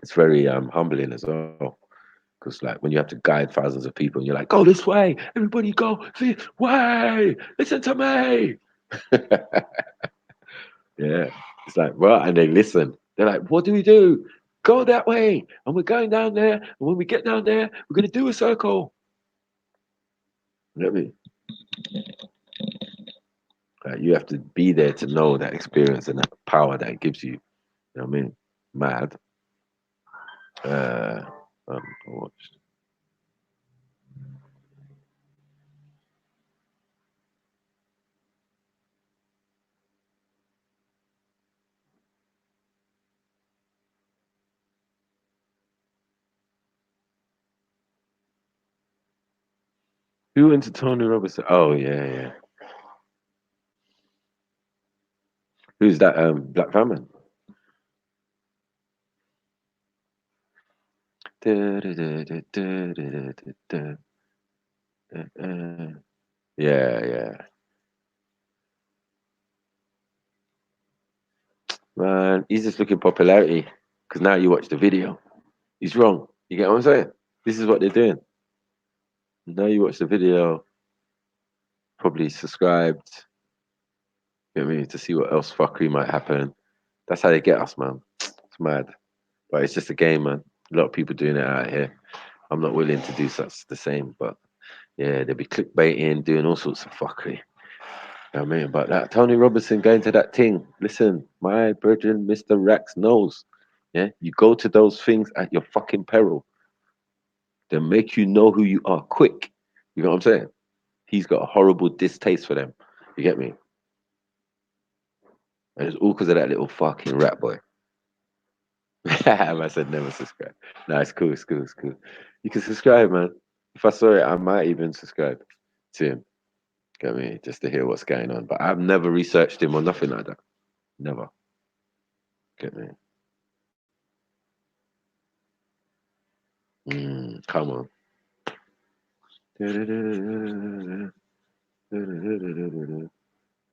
It's very humbling as well. Because like when you have to guide thousands of people and you're like, go this way, everybody go this way, listen to me. Yeah. It's like, well, and they listen. They're like, what do we do? Go that way. And we're going down there. And when we get down there, we're going to do a circle. You know what I mean? Like, you have to be there to know that experience and that power that it gives you. You know what I mean? Mad. Who went to Tony Robertson? Oh, yeah. Who's that? Black Famine. Yeah. Man, he's just looking popularity because now you watch the video. He's wrong. You get what I'm saying? This is what they're doing. Now you watch the video, probably subscribed, you know what I mean, to see what else fuckery might happen. That's how they get us, man. It's mad. But it's just a game, man. A lot of people doing it out here. I'm not willing to do such the same, but yeah, they'll be clickbaiting, doing all sorts of fuckery. You know what I mean? But that Tony Robertson going to that thing, listen, my brethren, Mr. Rax knows. Yeah, you go to those things at your fucking peril. They'll make you know who you are quick. You know what I'm saying? He's got a horrible distaste for them. You get me? And it's all because of that little fucking rat boy. I said never subscribe. No, it's cool, it's cool, it's cool. You can subscribe, man. If I saw it, I might even subscribe to him. Get me? Just to hear what's going on. But I've never researched him or nothing like that. Never. Get me? Come on.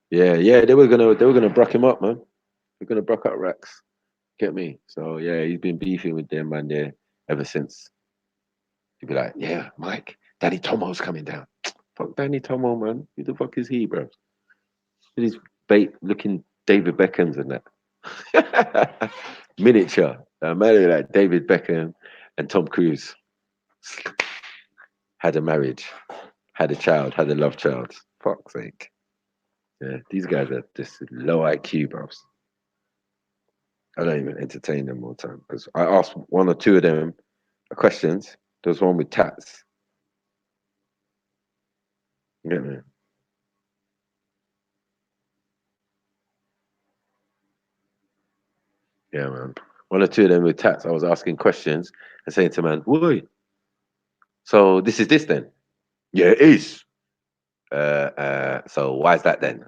Yeah, yeah, they were gonna bruck him up, man. They're gonna bruck up Rex. Get me? So yeah, he's been beefing with them man there ever since. He'd be like, yeah, Mike, Danny Tomo's coming down. Fuck Danny Tomo, man. Who the fuck is he, bro? These bait looking David Beckhams and that. Miniature. Married like David Beckham and Tom Cruise. Had a marriage, had a child, had a love child. Fuck's sake. Yeah, these guys are just low IQ, bros. I don't even entertain them all the time because I asked one or two of them questions. There was one with tats. You get me? Yeah, man. One or two of them with tats. I was asking questions and saying to man, "Woi, so this is this then?" Yeah, it is. So why is that then?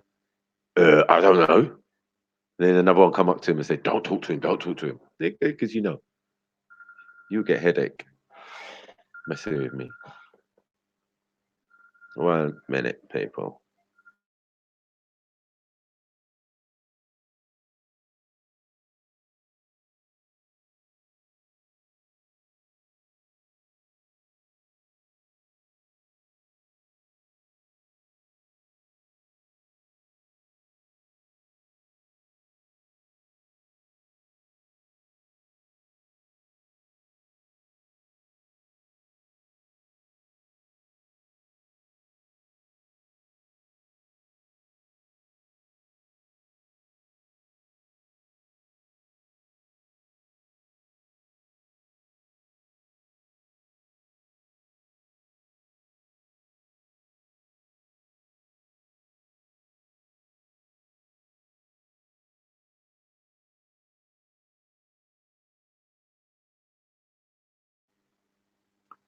I don't know. Then another one come up to him and say, "Don't talk to him. Don't talk to him." Because you know you get headache messing with me. 1 minute, people.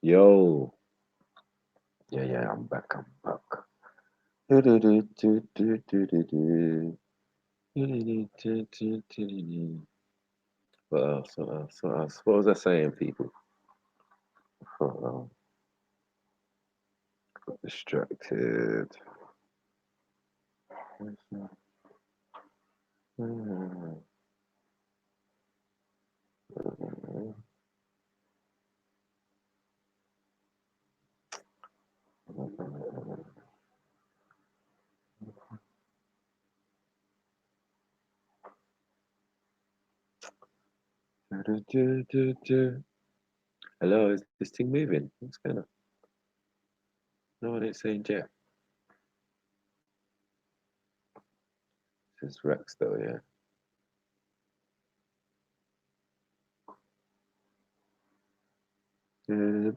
Yo. Yeah, yeah, I'm back. I'm back. What else? What else? What else? What was I saying, people? Got distracted. Hello, is this thing moving? What's going on? No one ain't saying jack. It's Rex though, yeah. Hey,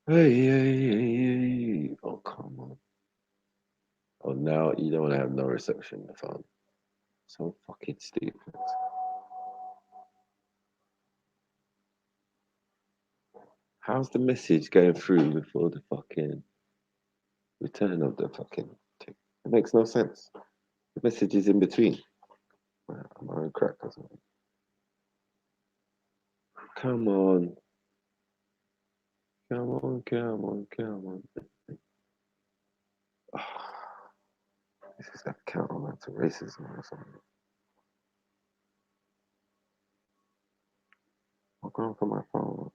hey, hey, hey. Oh, come on. Oh, now you don't want to have no reception on the phone. So fucking stupid. How's the message going through before the fucking return of the fucking thing? It makes no sense. The message is in between. I'm on crack or something. Come on. Come on, come on, come on. Oh, this is that counterman to racism or something. I'm going for my phone.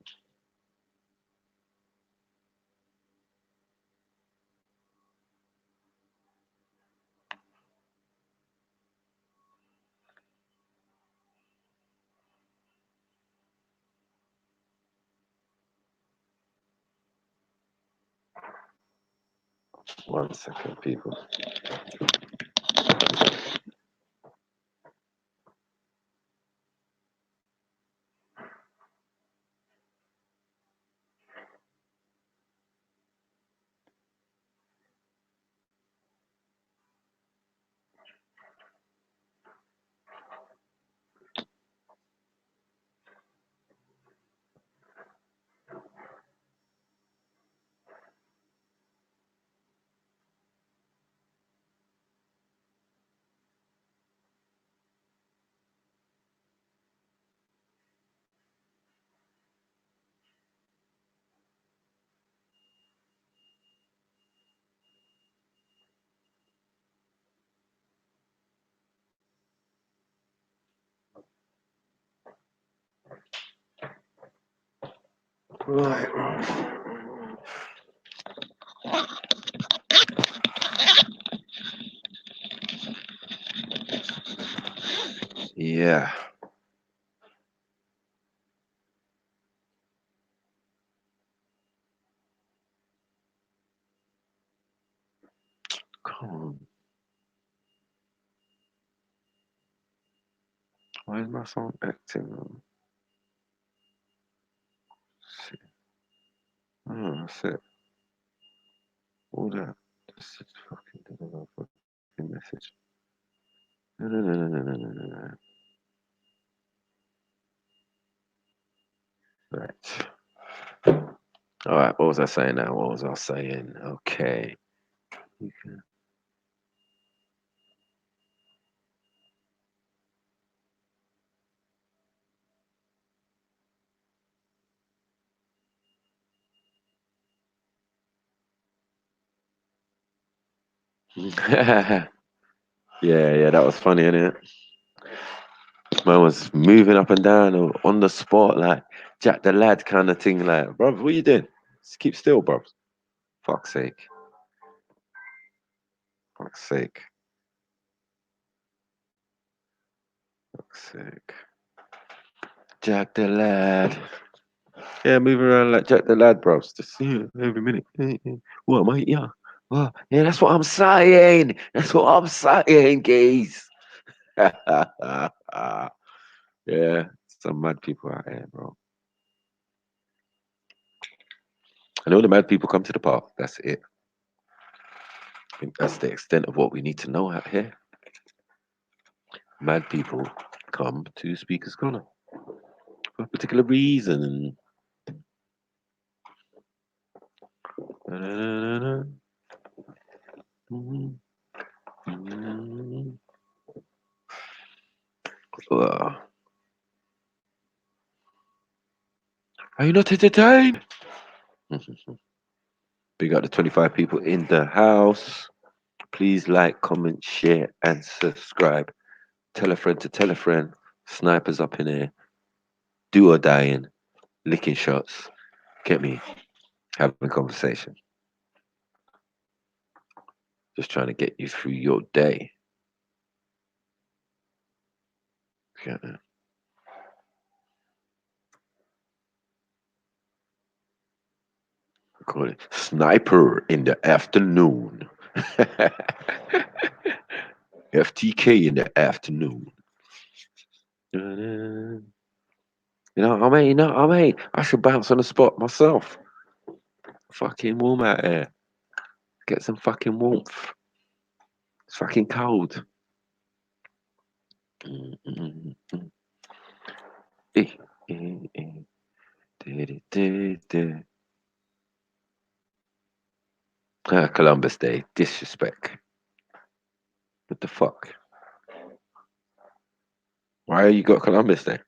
One second, people. Right. Yeah. Come on. Why is my phone acting? Shit. Oh, that's it. All that. This is fucking message. No, no, no, no, no, no, no, no. Right. All right. What was I saying now? What was I saying? Okay. Yeah, yeah, that was funny, innit? Man was moving up and down or on the spot, like Jack the Lad kind of thing. Like, bro, what you doing? Just keep still, bro. Fuck's sake. Fuck's sake. Fuck's sake. Jack the Lad. Yeah, moving around like Jack the Lad, bro. Just every minute. What, mate? Yeah. Well, yeah, that's what I'm saying. That's what I'm saying, geez. Yeah, some mad people out here, bro. And all the mad people come to the park. That's it. I think that's the extent of what we need to know out here. Mad people come to Speaker's Corner for a particular reason. Are you not entertained? Big up the 25 people in the house. Please like, comment, share, and subscribe. Tell a friend to tell a friend. Snipers up in here. Do or dying. Licking shots. Get me. Having a conversation. Just trying to get you through your day. Yeah. Call it sniper in the afternoon. FTK in the afternoon. I should bounce on the spot myself. Fucking warm out here. Get some fucking warmth. It's fucking cold. Columbus Day. Disrespect. What the fuck? Why you got Columbus Day?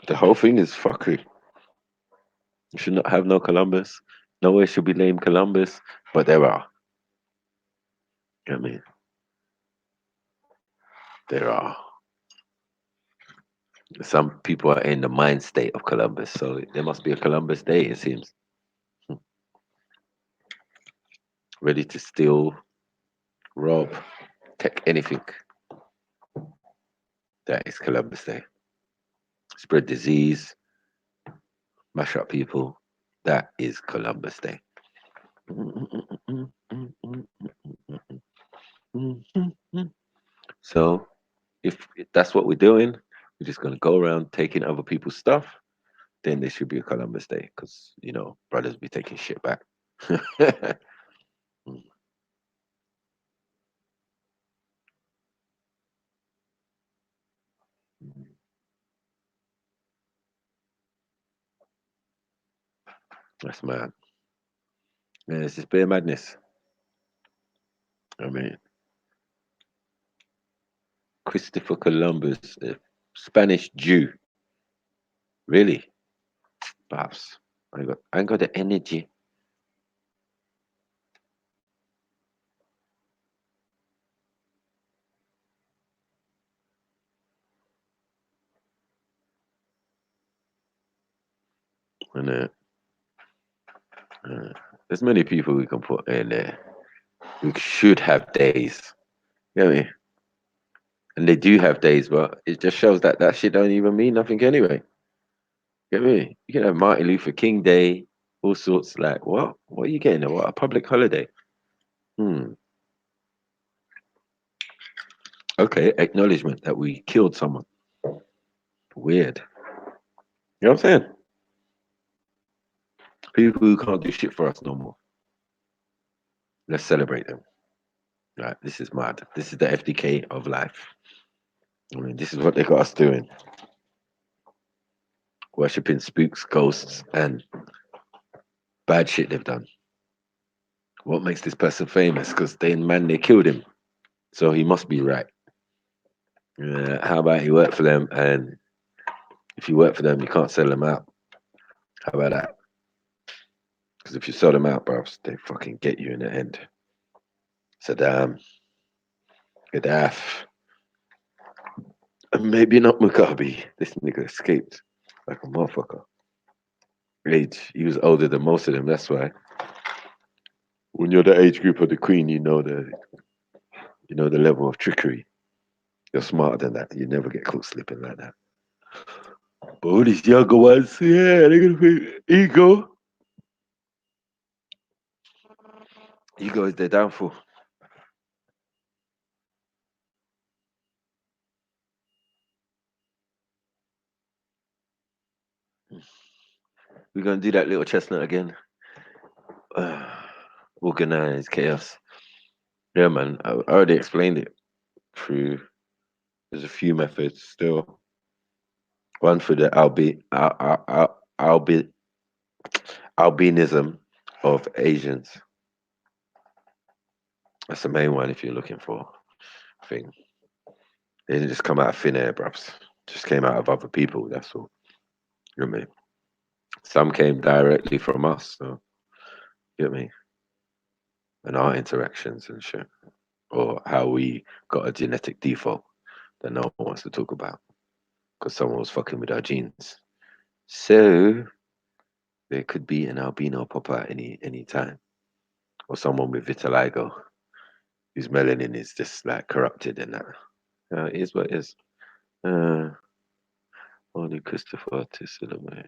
The whole thing is fuckery. You should not have no Columbus. Nowhere should be named Columbus, but there are. I mean, there are. Some people are in the mind state of Columbus, so there must be a Columbus Day, it seems. Ready to steal, rob, take anything. That is Columbus Day. Spread disease, mash up people. That is Columbus Day. So if that's what we're doing, we're just gonna go around taking other people's stuff, then there should be a Columbus Day, because brothers be taking shit back. That's mad. Man, it's just bare madness. I mean, Christopher Columbus, a Spanish Jew. Really? Perhaps. I ain't got the energy. And there's many people we can put in there. We should have days. You know what I mean? And they do have days, but it just shows that that shit don't even mean nothing anyway. Get me? You can have Martin Luther King Day, all sorts. Like what? What are you getting? What, a public holiday? Okay, acknowledgement that we killed someone. Weird. You know what I'm saying? People who can't do shit for us no more. Let's celebrate them. Right, this is mad. This is the FDK of life. I mean, this is what they got us doing. Worshipping spooks, ghosts, and bad shit they've done. What makes this person famous? Because they killed him. So he must be right. How about he worked for them, and if you work for them, you can't sell them out? How about that? Because if you sell them out, bros, they fucking get you in the end. Saddam, Gaddafi, and maybe not Mugabe. This nigga escaped like a motherfucker. Age, he was older than most of them. That's why. When you're the age group of the Queen, you know the level of trickery. You're smarter than that. You never get caught slipping like that. But all these younger ones, yeah, they're gonna be ego. Ego is their downfall. We're gonna do that little chestnut again. Organized chaos. Yeah, man. I already explained it through. There's a few methods still. One for the albinism of Asians. That's the main one if you're looking for thing. They didn't just come out of thin air, bruv. Just came out of other people. That's all. You know what I mean? Some came directly from us. So you know what I mean? And our interactions and shit, or how we got a genetic default that no one wants to talk about because someone was fucking with our genes. So there could be an albino pop out any time, or someone with vitiligo whose melanin is just like corrupted and that. It is what it is. Only Christopher to celebrate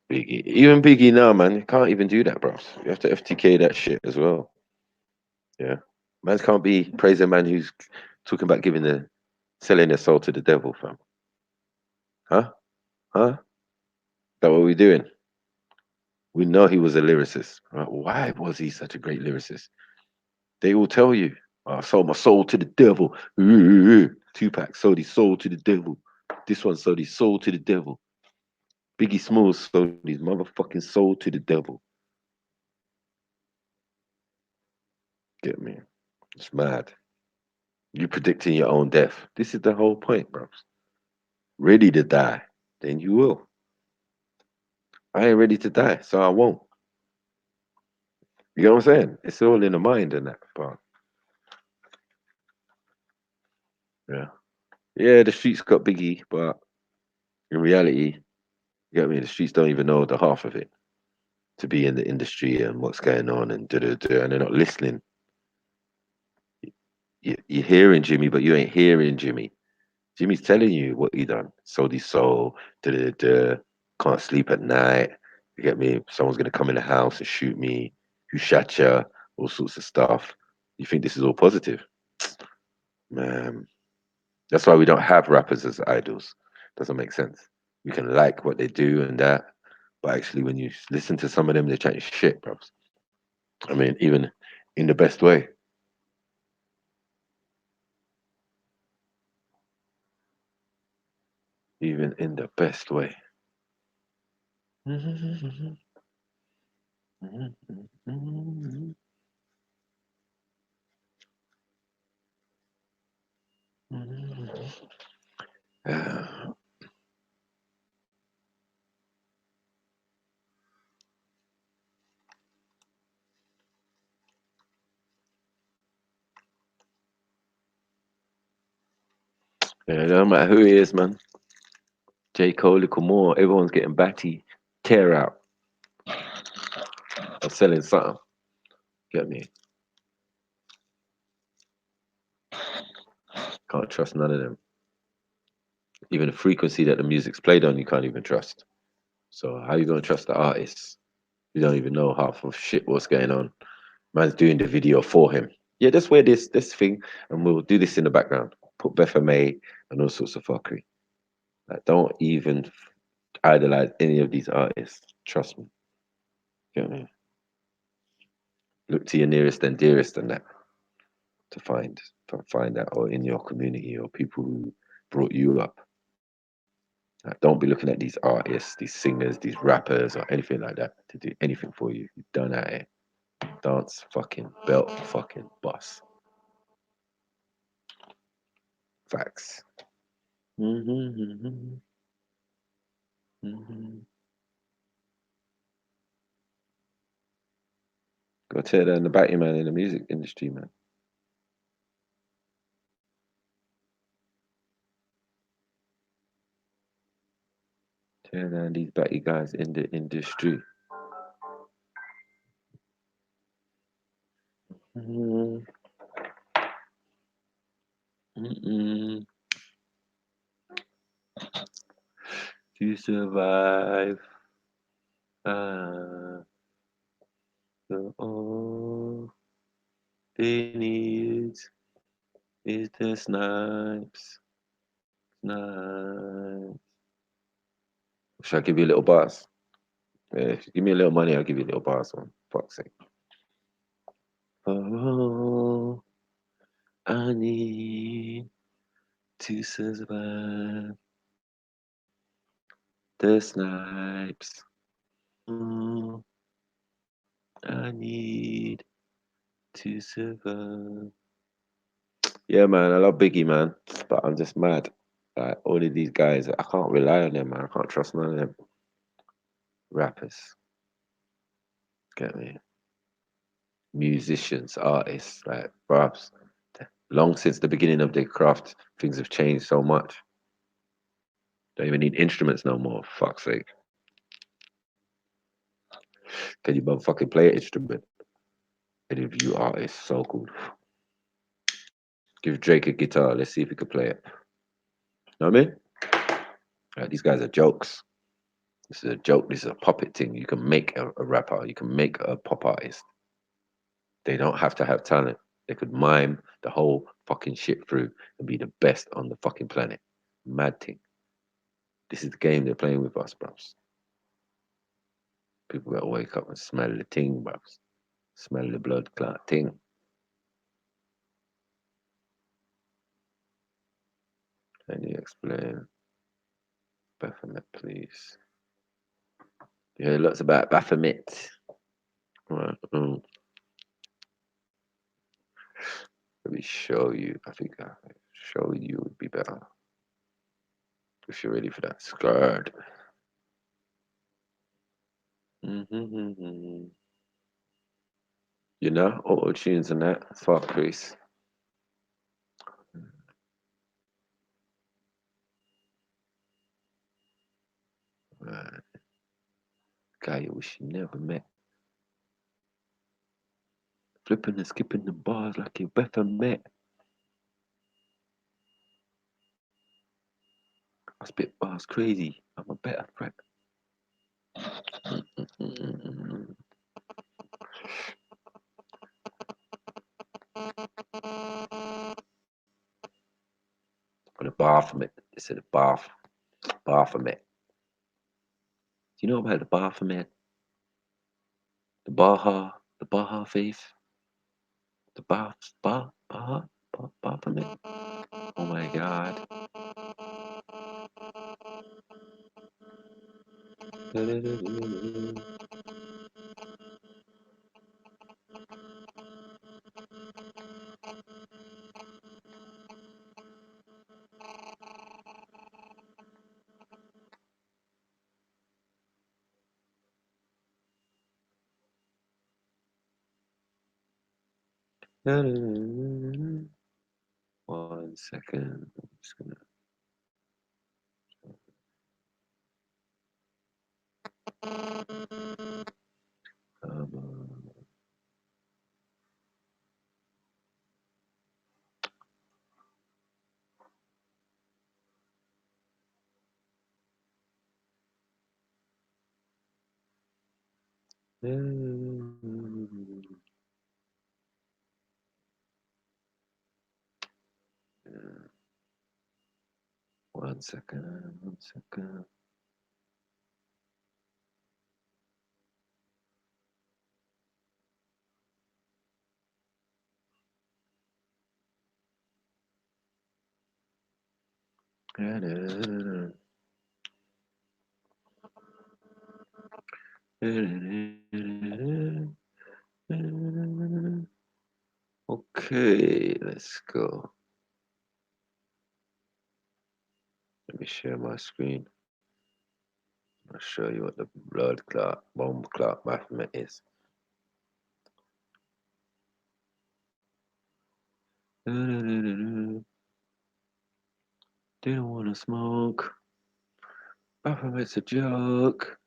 Biggie. Even Biggie now, man, you can't even do that, bro. You have to FTK that shit as well. Yeah. Man can't be praising a man who's talking about selling their soul to the devil, fam. Huh? Huh? That what we doing? We know he was a lyricist. Right? Why was he such a great lyricist? They will tell you. I sold my soul to the devil. Tupac sold his soul to the devil. This one sold his soul to the devil. Biggie Smalls sold his motherfucking soul to the devil. Get me? It's mad. You predicting your own death. This is the whole point, bro. Ready to die. then you will. I ain't ready to die, so I won't. You know what I'm saying? It's all in the mind and that part. Yeah. Yeah, the streets got biggie, but in reality, you get me, the streets don't even know the half of it. To be in the industry and what's going on and and they're not listening. You're hearing Jimmy, but you ain't hearing Jimmy. Jimmy's telling you what he done. Sold his soul, can't sleep at night. You get me? Someone's gonna come in the house and shoot me, who shot ya, all sorts of stuff. You think this is all positive? Man, that's why we don't have rappers as idols. Doesn't make sense. We can like what they do and that, but actually when you listen to some of them, they're chatting shit, bro. I mean, even in the best way. Even in the best way. Yeah, no matter who he is, man. J. Cole, Little More, everyone's getting batty, tear out, or selling something. Get me? Can't trust none of them. Even the frequency that the music's played on, you can't even trust. So how you gonna trust the artists? You don't even know half of shit what's going on. Man's doing the video for him. Yeah, let's wear this thing, and we'll do this in the background. Put Betha May and all sorts of fuckery. Like, don't even idolize any of these artists. Trust me. Get me? Look to your nearest and dearest and that to find that, or in your community, or people who brought you up. Like, don't be looking at these artists, these singers, these rappers, or anything like that to do anything for you. You've done at it. Dance, fucking belt, fucking boss. Facts. Mm-hmm. Go tear down the batty, man, in the music industry, man. Tear down these batty guys in the industry. Mm-mm. To survive, all they need is the snipes. Snipes. Should I give you a little bars? Yeah, if you give me a little money, I'll give you a little bars on. Fuck's sake. Oh, I need to survive the snipes. Oh, I need to survive. Yeah, man, I love Biggie, man, but I'm just mad. Like, all of these guys, I can't rely on them, man. I can't trust none of them rappers. Get me? Musicians, artists, like, bruv. Long since the beginning of their craft, things have changed so much. Don't even need instruments no more. Fuck's sake. Can you motherfucking play an instrument? Any of you artists, so cool. Give Drake a guitar. Let's see if he can play it. Know what I mean? Like, these guys are jokes. This is a joke. This is a puppet thing. You can make a rapper. You can make a pop artist. They don't have to have talent. They could mime the whole fucking shit through and be the best on the fucking planet. Mad thing. This is the game they're playing with us, bros. People gotta wake up and smell the ting, bros. Smell the blood clot ting. Can you explain Baphomet, please? You heard lots about Baphomet. Right. Let me show you. I think show you would be better. if you're ready for that. Scared. Mm-hmm. You know, auto tunes and that. Fuck Chris. Right. Guy you wish you never met. Flipping and skipping the bars like you better met. I spit bars crazy. I'm a better threat. Mm-mm-mm-mm. For the Baphomet. They said the Baphomet. Do you know about the Baphomet? The Baha faith? The Baphomet? Oh my god. One second. I'm just gonna um, one second. One second. Okay, let's go. Let me share my screen. I'll show you what the blood clot, bomb clot Baphomet is. Didn't want to smoke. Baphomet's a joke.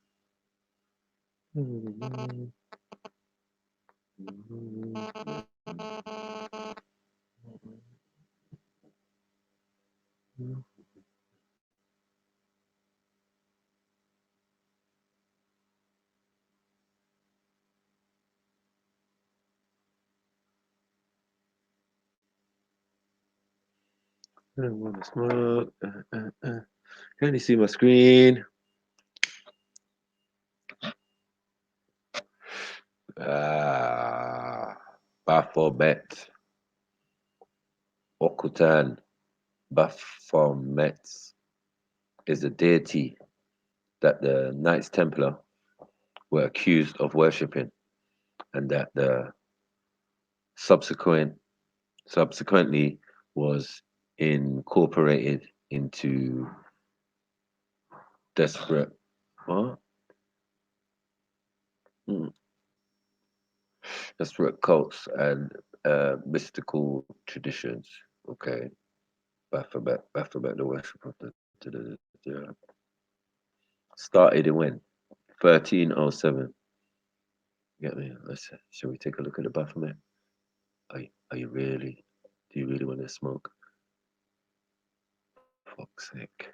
Didn't want to smoke. Can you see my screen? Baphomet. Okutan. Baphomet is a deity that the Knights Templar were accused of worshipping, and that the subsequently was incorporated into desperate what? Mm, desperate cults and mystical traditions. Okay, Baphomet, the worship of the started in when 1307. Get me? Shall we take a look at the Baphomet? Are you really? Do you really want to smoke? Fuck's sake.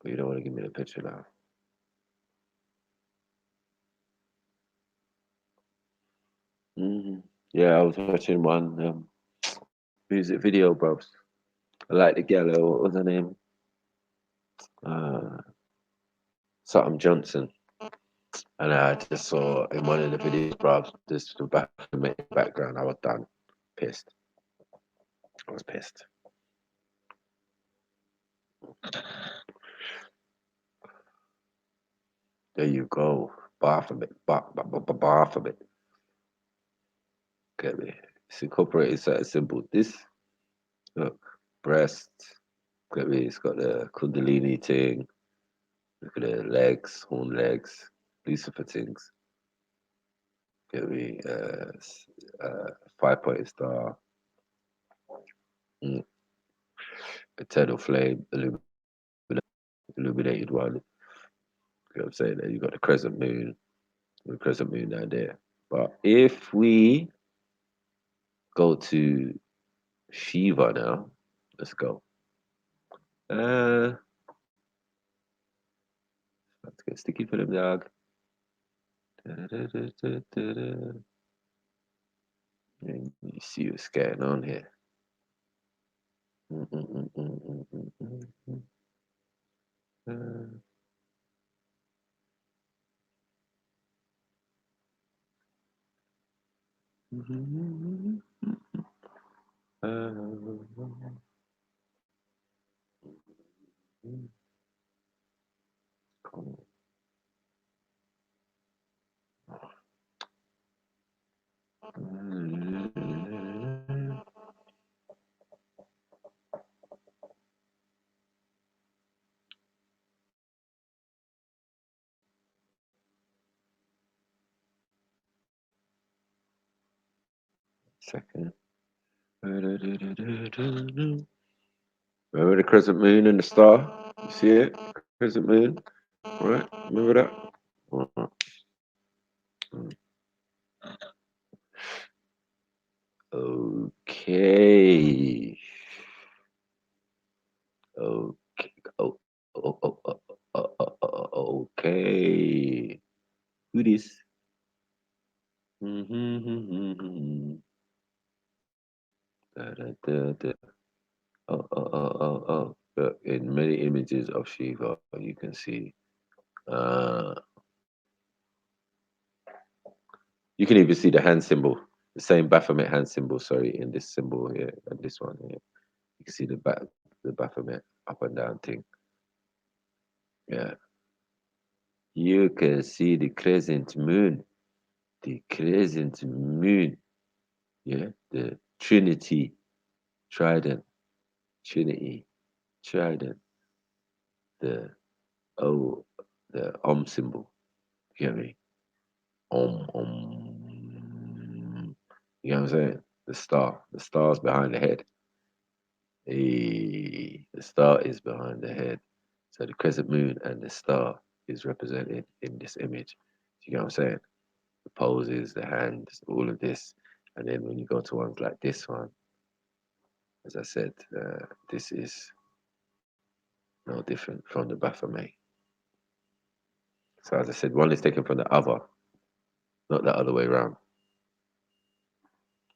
But you don't want to give me the picture now. Yeah, I was watching one music video, bros. I like the girl. What was her name? Uh, Something Johnson. And I just saw in one of the videos, bros, this background. I was done. Pissed. I was pissed. There you go. Baphomet. Get me? It's incorporated certain symbols. This, look, breast. Get me? It's got the Kundalini thing. Look at the legs, horn legs, Lucifer things. Get me? 5-pointed star. Eternal flame, illuminated one. You know what I'm saying? Then you got the crescent moon, down there. But if we go to Shiva now, let's go. Let's get sticky for them, dog. And you see what's going on here. Cool. Second. Remember the crescent moon and the star? You see it? Crescent moon, right? Remember that? Okay. Okay. Okay. Who this? But in many images of Shiva, you can see. You can even see the hand symbol, the same Baphomet hand symbol. Sorry, in this symbol here and this one here, you can see the Baphomet up and down thing. Yeah, you can see the crescent moon. The crescent moon. Yeah, the trinity, trident, trinity, trident. The oh, the symbol. You get me? You know what I'm saying? The star. The star's behind the head. The star is behind the head. So the crescent moon and the star is represented in this image. You know what I'm saying? The poses, the hands, all of this. And then when you go to ones like this one, as I said, this is no different from the Baphomet. So as I said, one is taken from the other, not the other way around.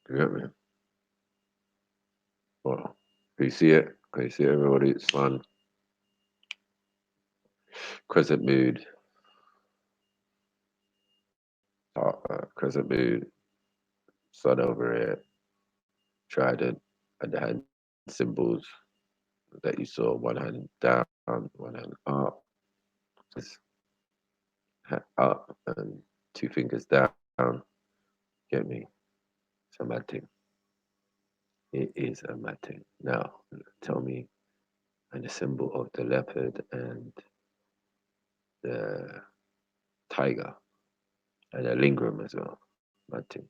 You get me? Well, can you see it? Can you see it, everybody? It's fun. Crescent moon, crescent moon, sun over it, trident, and the hand symbols that you saw, one hand down, one hand up, just up, and two fingers down. Get me? It's a mad thing. It is a mad thing. Now, tell me, and the symbol of the leopard and the tiger, and the lingam as well. Mad thing.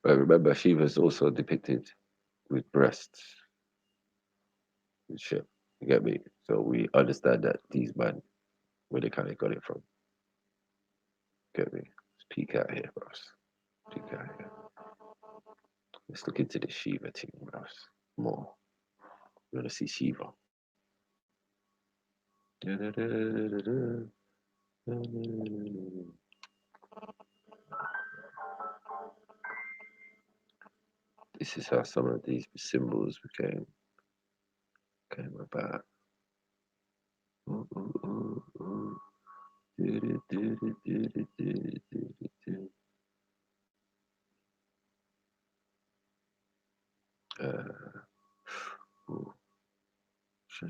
But remember, Shiva is also depicted with breasts and shit. You get me? So we understand that these men, where they kind of got it from. Get me? Let's peek out here, bros. Peek out here. Let's look into the Shiva thing, bros. More. You want to see Shiva? This is how some of these symbols came about. What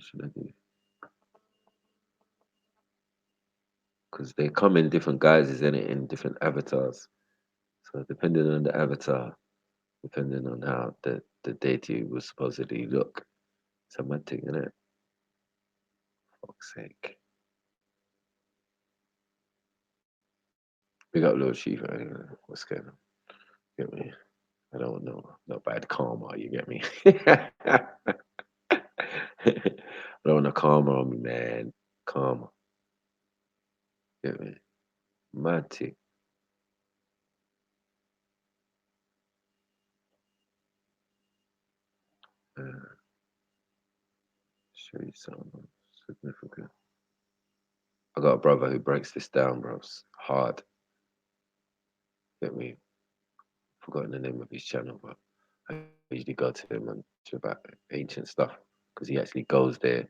should I do? because they come in different guises in different avatars. So depending on the avatar, depending on how the deity will supposedly look, it's a mad thing, isn't it? Fuck's sake. Big up Lord Shiva. Anyway. What's going on? Get me? I don't know. No bad karma, you get me? I don't want no karma on me, man. Karma. Get me? Mad thing. Show you something significant. I got a brother who breaks this down, bro. It's hard. Get me? Forgotten the name of his channel, but I usually go to him and talk about ancient stuff because he actually goes there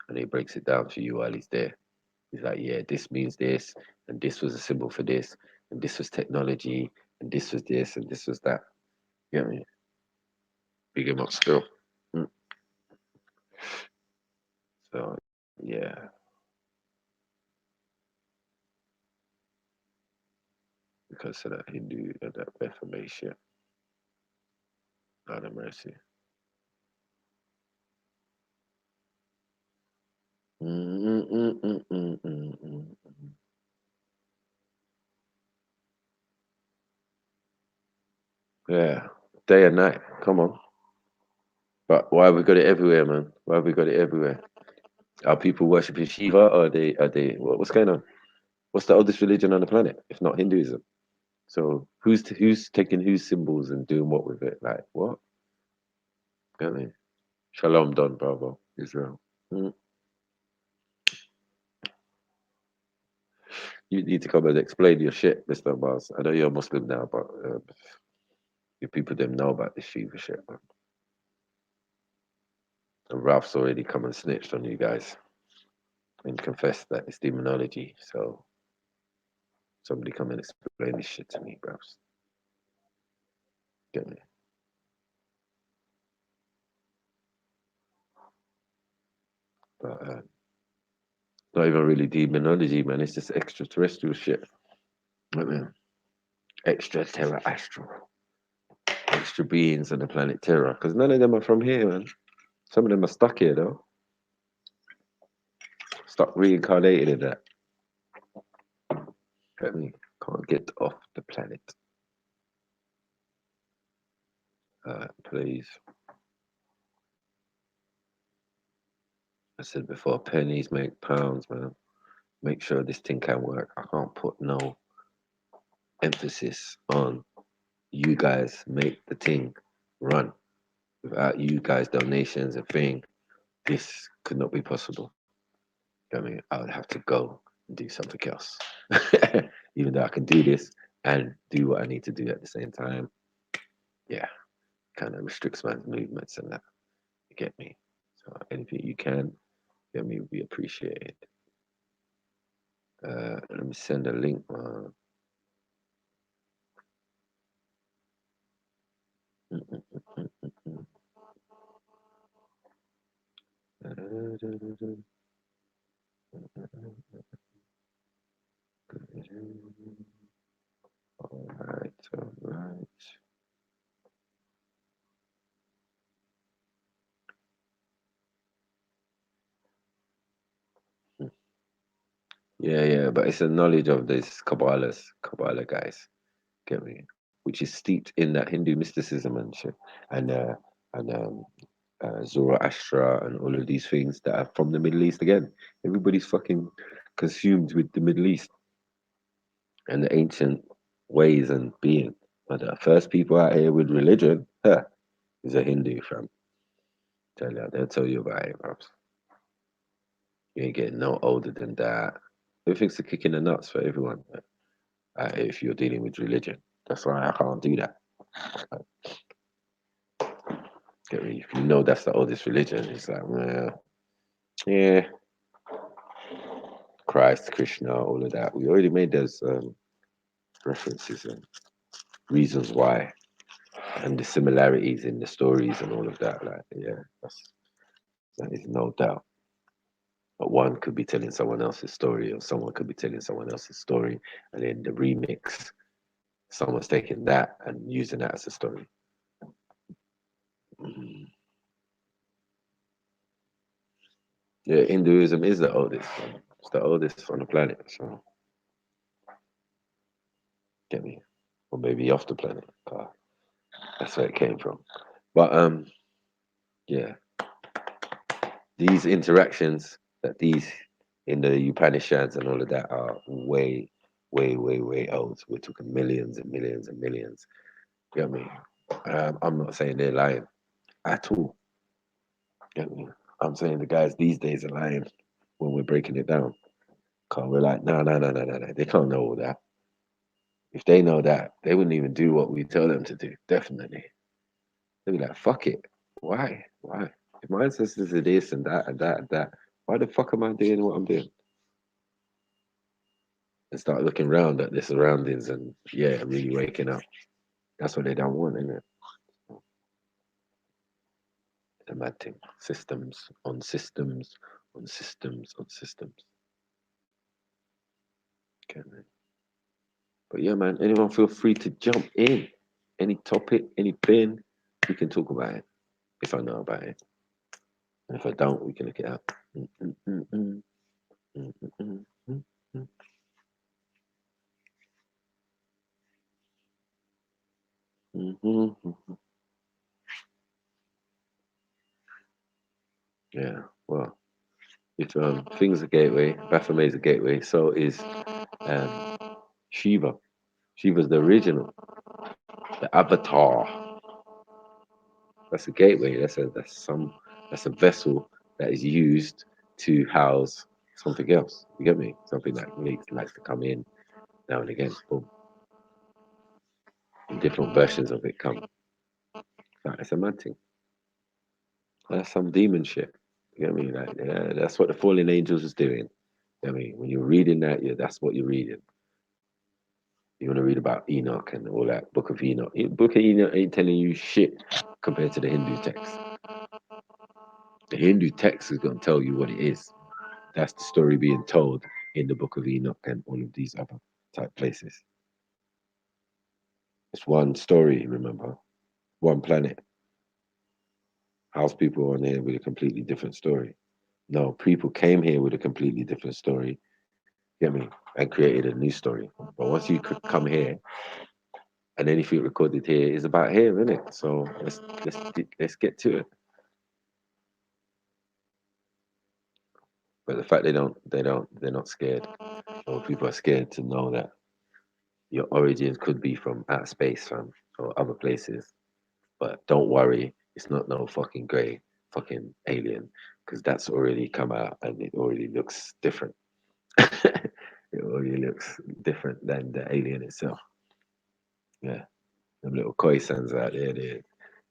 and he breaks it down to you while he's there. He's like, yeah, this means this, and this was a symbol for this, and this was technology, and this was this, and this was that. You get me? Big him up still. Mm. So, yeah. Because of that Hindu and that Reformation. God have mercy. Yeah, day and night. Come on. But why have we got it everywhere, man? Why have we got it everywhere? Are people worshiping Shiva, or are they what's going on? What's the oldest religion on the planet, if not Hinduism? So who's taking whose symbols and doing what with it? Like what? Get me? Shalom, Don Bravo, Israel. Mm. You need to come and explain your shit, Mr. Mars. I know you're a Muslim now, but your people didn't know about this Shiva shit, man. And Ralph's already come and snitched on you guys and confessed that it's demonology. So somebody come and explain this shit to me, bros. Get me? But not even really demonology, man. It's just extraterrestrial shit. I mean, extra terra astral, extra beings on the planet Terra. Because none of them are from here, man. Some of them are stuck here, though. Stuck reincarnated in that. Get me? Can't get off the planet. Please. I said before, pennies make pounds, man. Make sure this thing can work. I can't put no emphasis on you guys make the thing run. Without you guys' donations and thing, this could not be possible. I mean, I would have to go and do something else. Even though I can do this and do what I need to do at the same time. Yeah, kind of restricts my movements and that. You get me? So anything you can, get me, would be appreciated. Let me send a link. All right, all right. Yeah, but it's a knowledge of this Kabbalah guys, get me? Which is steeped in that Hindu mysticism and shit, and Zoroaster and all of these things that are from the Middle East again. Everybody's fucking consumed with the Middle East and the ancient ways and being. But the first people out here with religion, is a Hindu fam. Tell you, they'll tell you about it, bro. You ain't getting no older than that. Everything's a kick in the nuts for everyone. If you're dealing with religion, that's why I can't do that. Get me? If you know that's the oldest religion, it's like, well, yeah, Christ, Krishna, all of that. We already made those references and reasons why, and the similarities in the stories and all of that. Like, yeah, that is no doubt. But one could be telling someone else's story, or someone could be telling someone else's story, and then the remix, someone's taking that and using that as a story. Yeah, Hinduism is the oldest. It's the oldest on the planet. So get me, or maybe off the planet. That's where it came from. But yeah, these interactions that these in the Upanishads and all of that are way, way, way, way old. We're talking millions and millions and millions. You get me? I'm not saying they're lying at all. You get me? I'm saying the guys these days are lying when we're breaking it down. Cause we're like, no, no, no, no, no, no. They can't know all that. If they know that, they wouldn't even do what we tell them to do. Definitely. They'd be like, fuck it. Why? Why? If my ancestors are this and that and that and that, why the fuck am I doing what I'm doing? And start looking around at their surroundings and yeah, really waking up. That's what they don't want, isn't it? The mad thing. Systems on systems on systems on systems. Okay, man. But yeah, man, anyone feel free to jump in. Any topic, anything, we can talk about it. If I know about it. And if I don't, we can look it up. Yeah, well, if things are gateway, Baphomet is a gateway, so is um, Shiva. Shiva's the original, the avatar. That's a gateway. That's a vessel that is used to house something else. You get me? Something that likes to come in now and again. Boom. And different versions of it come. It's a mad thing. That's some demon shit. You get me? Like, yeah, that's what the fallen angels is doing. I mean, when you're reading that, yeah, that's what you're reading. You want to read about Enoch and all that, Book of Enoch. Book of Enoch ain't telling you shit compared to the Hindu text. The Hindu text is going to tell you what it is. That's the story being told in the Book of Enoch and all of these other type places. It's one story, remember? One planet. How's people on here with a completely different story? No, people came here with a completely different story, get me, and created a new story. But once you could come here, and anything recorded here is about here, isn't it? So let's get to it. But the fact they're not scared, or people are scared to know that your origins could be from outer space, or other places. But don't worry, it's not no fucking grey fucking alien, because that's already come out and it already looks different. It already looks different than the alien itself. Yeah, them little koi sands out there, they're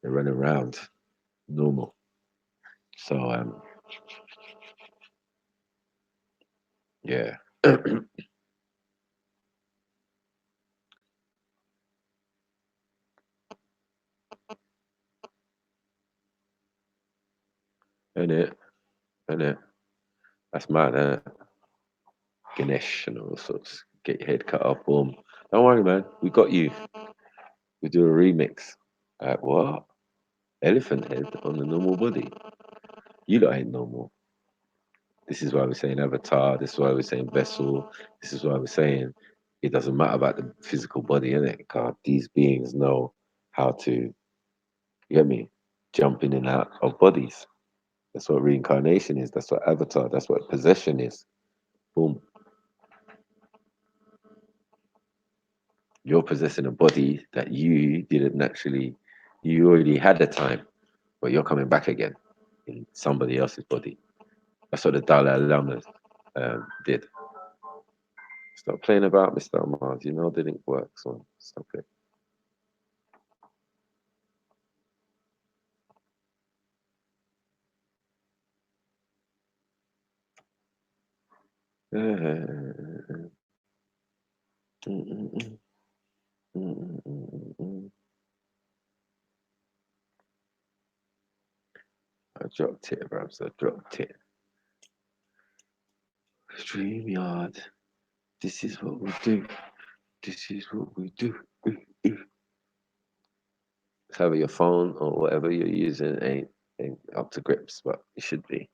running around normal. So yeah. And it, that's mad, Ganesh and all sorts. Get your head cut off, boom. Don't worry, man. We got you. We do a remix. What? Elephant head on the normal body. You lot ain't normal. This is why we're saying avatar. This is why we're saying vessel. This is why we're saying it doesn't matter about the physical body, innit? Because these beings know how to, you get me, jump in and out of bodies. That's what reincarnation is. That's what avatar. That's what possession is. Boom. You're possessing a body that you didn't naturally, you already had a time, but you're coming back again in somebody else's body. That's what the Dalai Lama did. Stop playing about, Mr. Mars. You know it didn't work, so stop it. I dropped it, bro. So I dropped it. StreamYard. This is what we do. This is what we do. However, your phone or whatever you're using ain't up to grips, but it should be.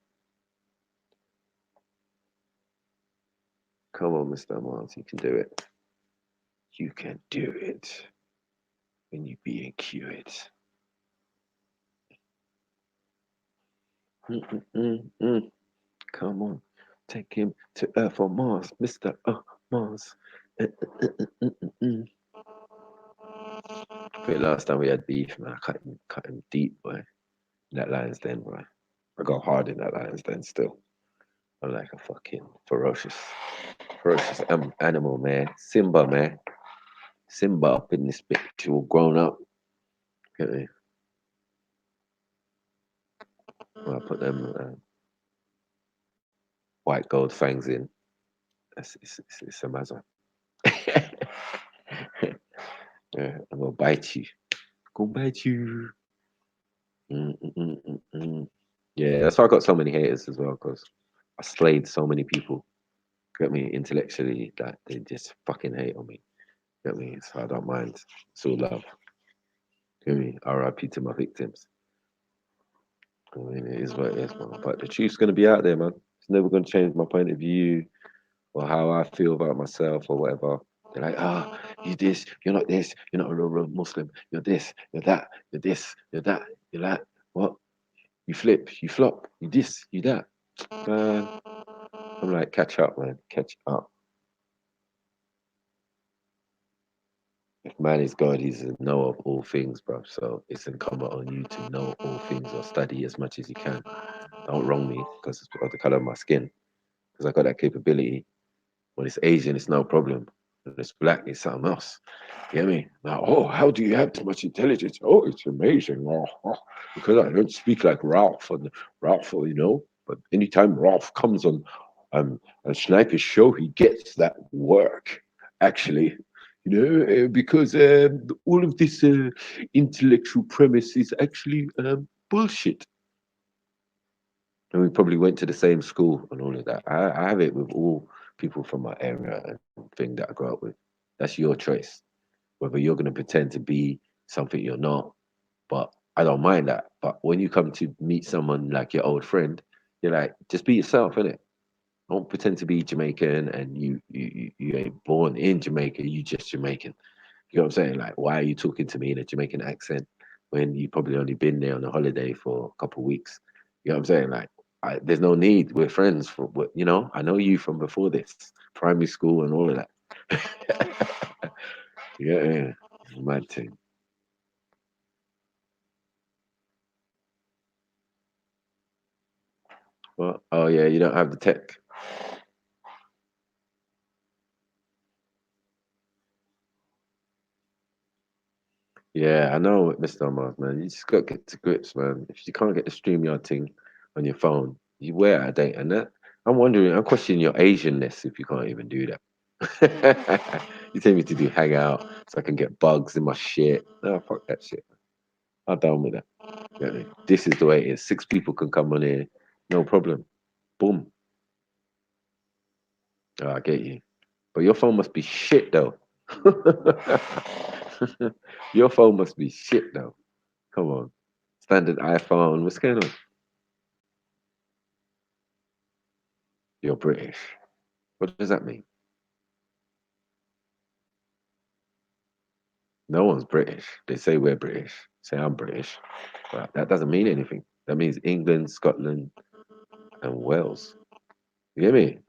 Come on, Mr. Mars, you can do it. You can do it. When you being cured. Come on, take him to Earth or Mars, Mr. Mars. But last time we had beef, man, I cut him deep, boy. In that lion's den, boy. I got hard in that lion's den still. I'm like a fucking ferocious animal, man. Simba, man. Simba up in this bitch, all grown up. Get me? Well, I put them white gold fangs in. It's a mazza. Yeah, I'm gonna bite you. Gonna bite you. Yeah, that's why I got so many haters as well, because I slayed so many people. Get me? Intellectually, that they just fucking hate on me. Get me? So I don't mind. It's all love. Get me? RIP to my victims. I mean, it is what it is, man. But the truth's gonna be out there, man. It's never gonna change my point of view or how I feel about myself or whatever. They're like, you this, you're not this, you're not a real Muslim, you're this, you're that, you're this, you're that, you're that. What? You flip, you flop, you this, you that. I'm like, catch up, man, catch up. If man is God, he's a know of all things, bro. So it's incumbent on you to know all things or study as much as you can. Don't wrong me because it's because of the color of my skin, because I got that capability. When it's Asian, it's no problem. When it's black, it's something else. You get me? Now, how do you have too much intelligence? Oh, it's amazing. Because I don't speak like Ralph and Ralph, But anytime Ralph comes on a sniper's show, he gets that work. Actually, because all of this intellectual premise is actually bullshit. And we probably went to the same school and all of that. I have it with all people from my area and thing that I grew up with. That's your choice. Whether you're going to pretend to be something you're not, but I don't mind that. But when you come to meet someone like your old friend, you're like, just be yourself, innit? Don't pretend to be Jamaican and you ain't born in Jamaica, you just Jamaican. You know what I'm saying? Like, why are you talking to me in a Jamaican accent when you probably only been there on a holiday for a couple of weeks? You know what I'm saying? Like, there's no need. We're friends for what I know you from before this, primary school and all of that. Yeah, mad thing. Well, oh yeah, you don't have the tech. Yeah, I know, Mr. Omar, man. You just got to get to grips, man. If you can't get the StreamYard thing on your phone, you wear out of date. And that, I'm questioning your Asianness if you can't even do that. You tell me to do Hangout so I can get bugs in my shit. No, fuck that shit. I'm done with that. Yeah, this is the way it is. 6 people can come on here, no problem. Boom. Oh, I get you. But your phone must be shit, though. Your phone must be shit, though. Come on. Standard iPhone. What's going on? You're British. What does that mean? No one's British. They say we're British. Say I'm British. But that doesn't mean anything. That means England, Scotland, and Wales. You get me?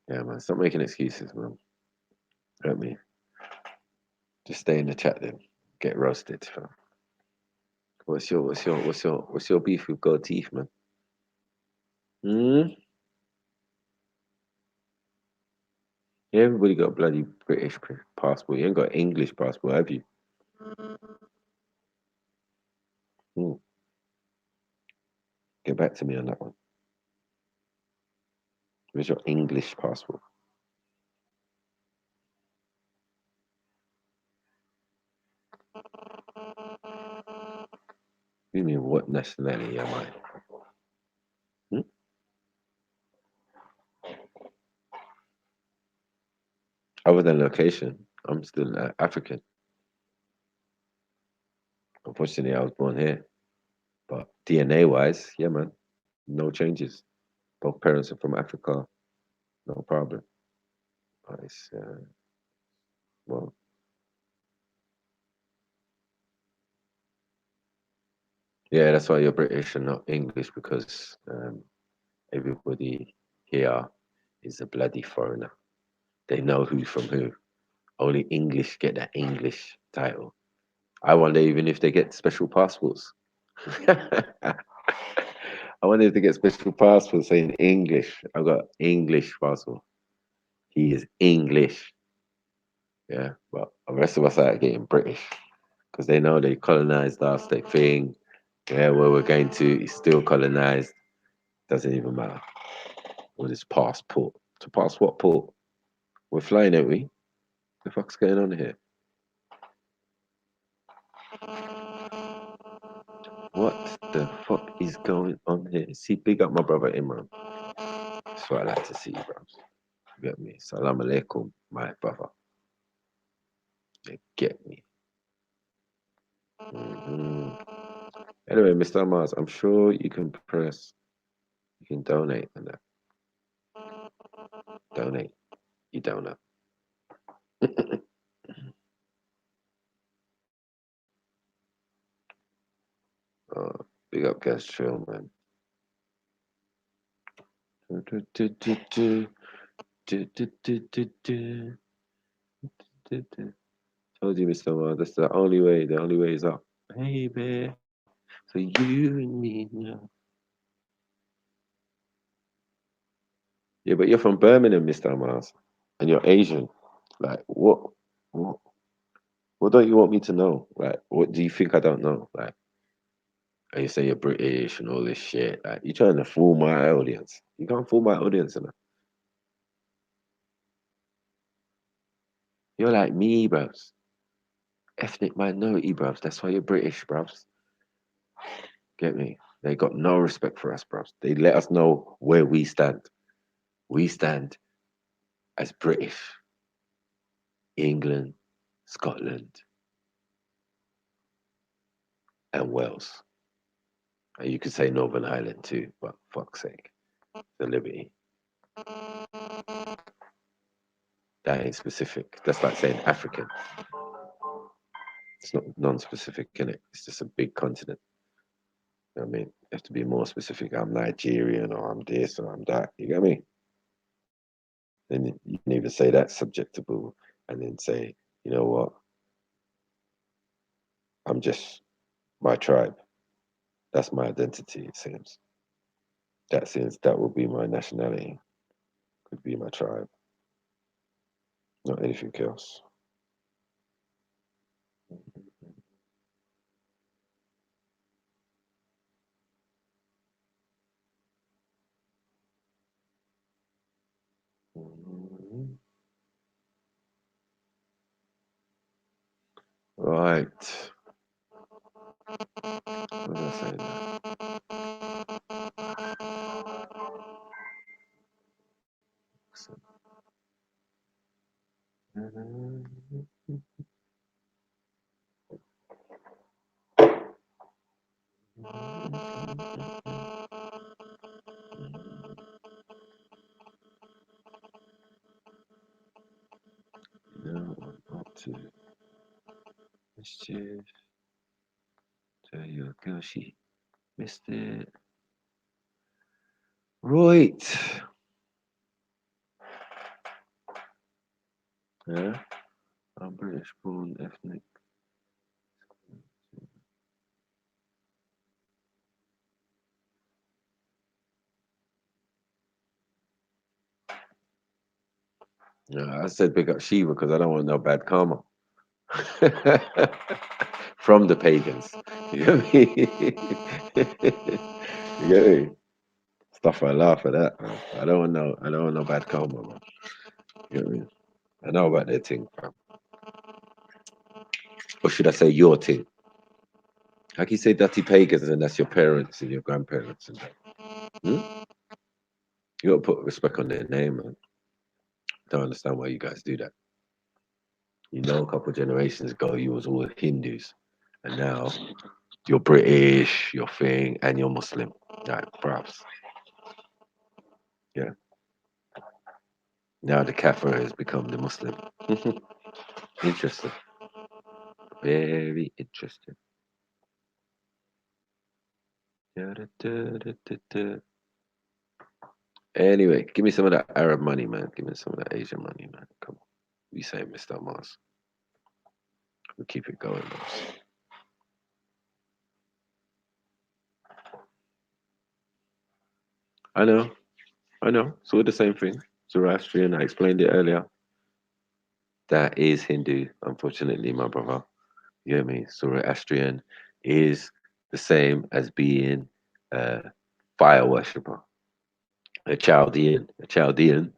Yeah, man. Stop making excuses, man. Get me? Just stay in the chat then. Get roasted, fam. What's your beef with gold teeth, man? Hmm? Yeah, everybody got a bloody British passport. You ain't got an English passport, have you? Hmm. Get back to me on that one. Where's your English passport? You mean what nationality am I? Other than location, I'm still African. Unfortunately, I was born here. But DNA wise, yeah, man, no changes. Both parents are from Africa, no problem. It's, well, yeah, that's why you're British and not English because everybody here is a bloody foreigner. They know who's from who. Only English get that English title. I wonder even if they get special passports. I wonder if they get special passports saying English. I've got English passport. He is English. Yeah, but the rest of us are getting British because they know they colonized us. They think, yeah, where we're going to is still colonized. Doesn't even matter. With this passport. To pass what port? We're flying, ain't we? The fuck's going on here? What the fuck is going on here? See, big up my brother Imran. That's what I like to see, bro. You get me? Salam alaikum, my brother. You get me? Anyway, Mr. Mars, I'm sure you can donate and that. Donate. You donate. Big up Gas Trail, man. Told you, Mr. Mars, that's the only way. The only way is up. Baby. So you and me now. Yeah, but you're from Birmingham, Mr. Mars. And you're Asian. Like, what don't you want me to know? Like, what do you think I don't know? Like, and you say you're British and all this shit. Like, you're trying to fool my audience. You can't fool my audience enough. You're like me, bros. Ethnic minority, bros. That's why you're British, bros. Get me? They got no respect for us, bros. They let us know where we stand. We stand as British, England, Scotland, and Wales. And you could say Northern Ireland too, but fuck's sake. The Liberty. That ain't specific. That's like saying African. It's not non-specific, in it. It's just a big continent. You know what I mean? You have to be more specific. I'm Nigerian, or I'm this, or I'm that. You get me? Then you can even say that's subjectable, and then say, you know what? I'm just my tribe. That's my identity. It seems. That will be my nationality. Could be my tribe, not anything else. Right. What was I saying now? No, not to mischief. There you go. She missed it. Right. Yeah. I'm British born ethnic. Yeah, I said big up Shiva because I don't want no bad karma from the pagans. You get me? You get me? Stuff I laugh at that, man. I don't want no bad karma, man. You get me? I know about their thing, fam. Or should I say your thing? How can you say dirty pagans and that's your parents and your grandparents and that? Hmm? You gotta put respect on their name, man. Don't understand why you guys do that. You know, a couple of generations ago, you was all Hindus, and now you're British, you're thing, and you're Muslim. Right, perhaps. Yeah. Now the Kafir has become the Muslim. Interesting. Very interesting. Da-da-da-da-da-da. Anyway, give me some of that Arab money, man. Give me some of that Asian money, man. Come on. You say, Mr. Mars. We'll keep it going, Mars. I know. I know. It's all the same thing. Zoroastrian, I explained it earlier. That is Hindu, unfortunately, my brother. You get me? Zoroastrian is the same as being a fire worshipper, a Chaldean. A Chaldean,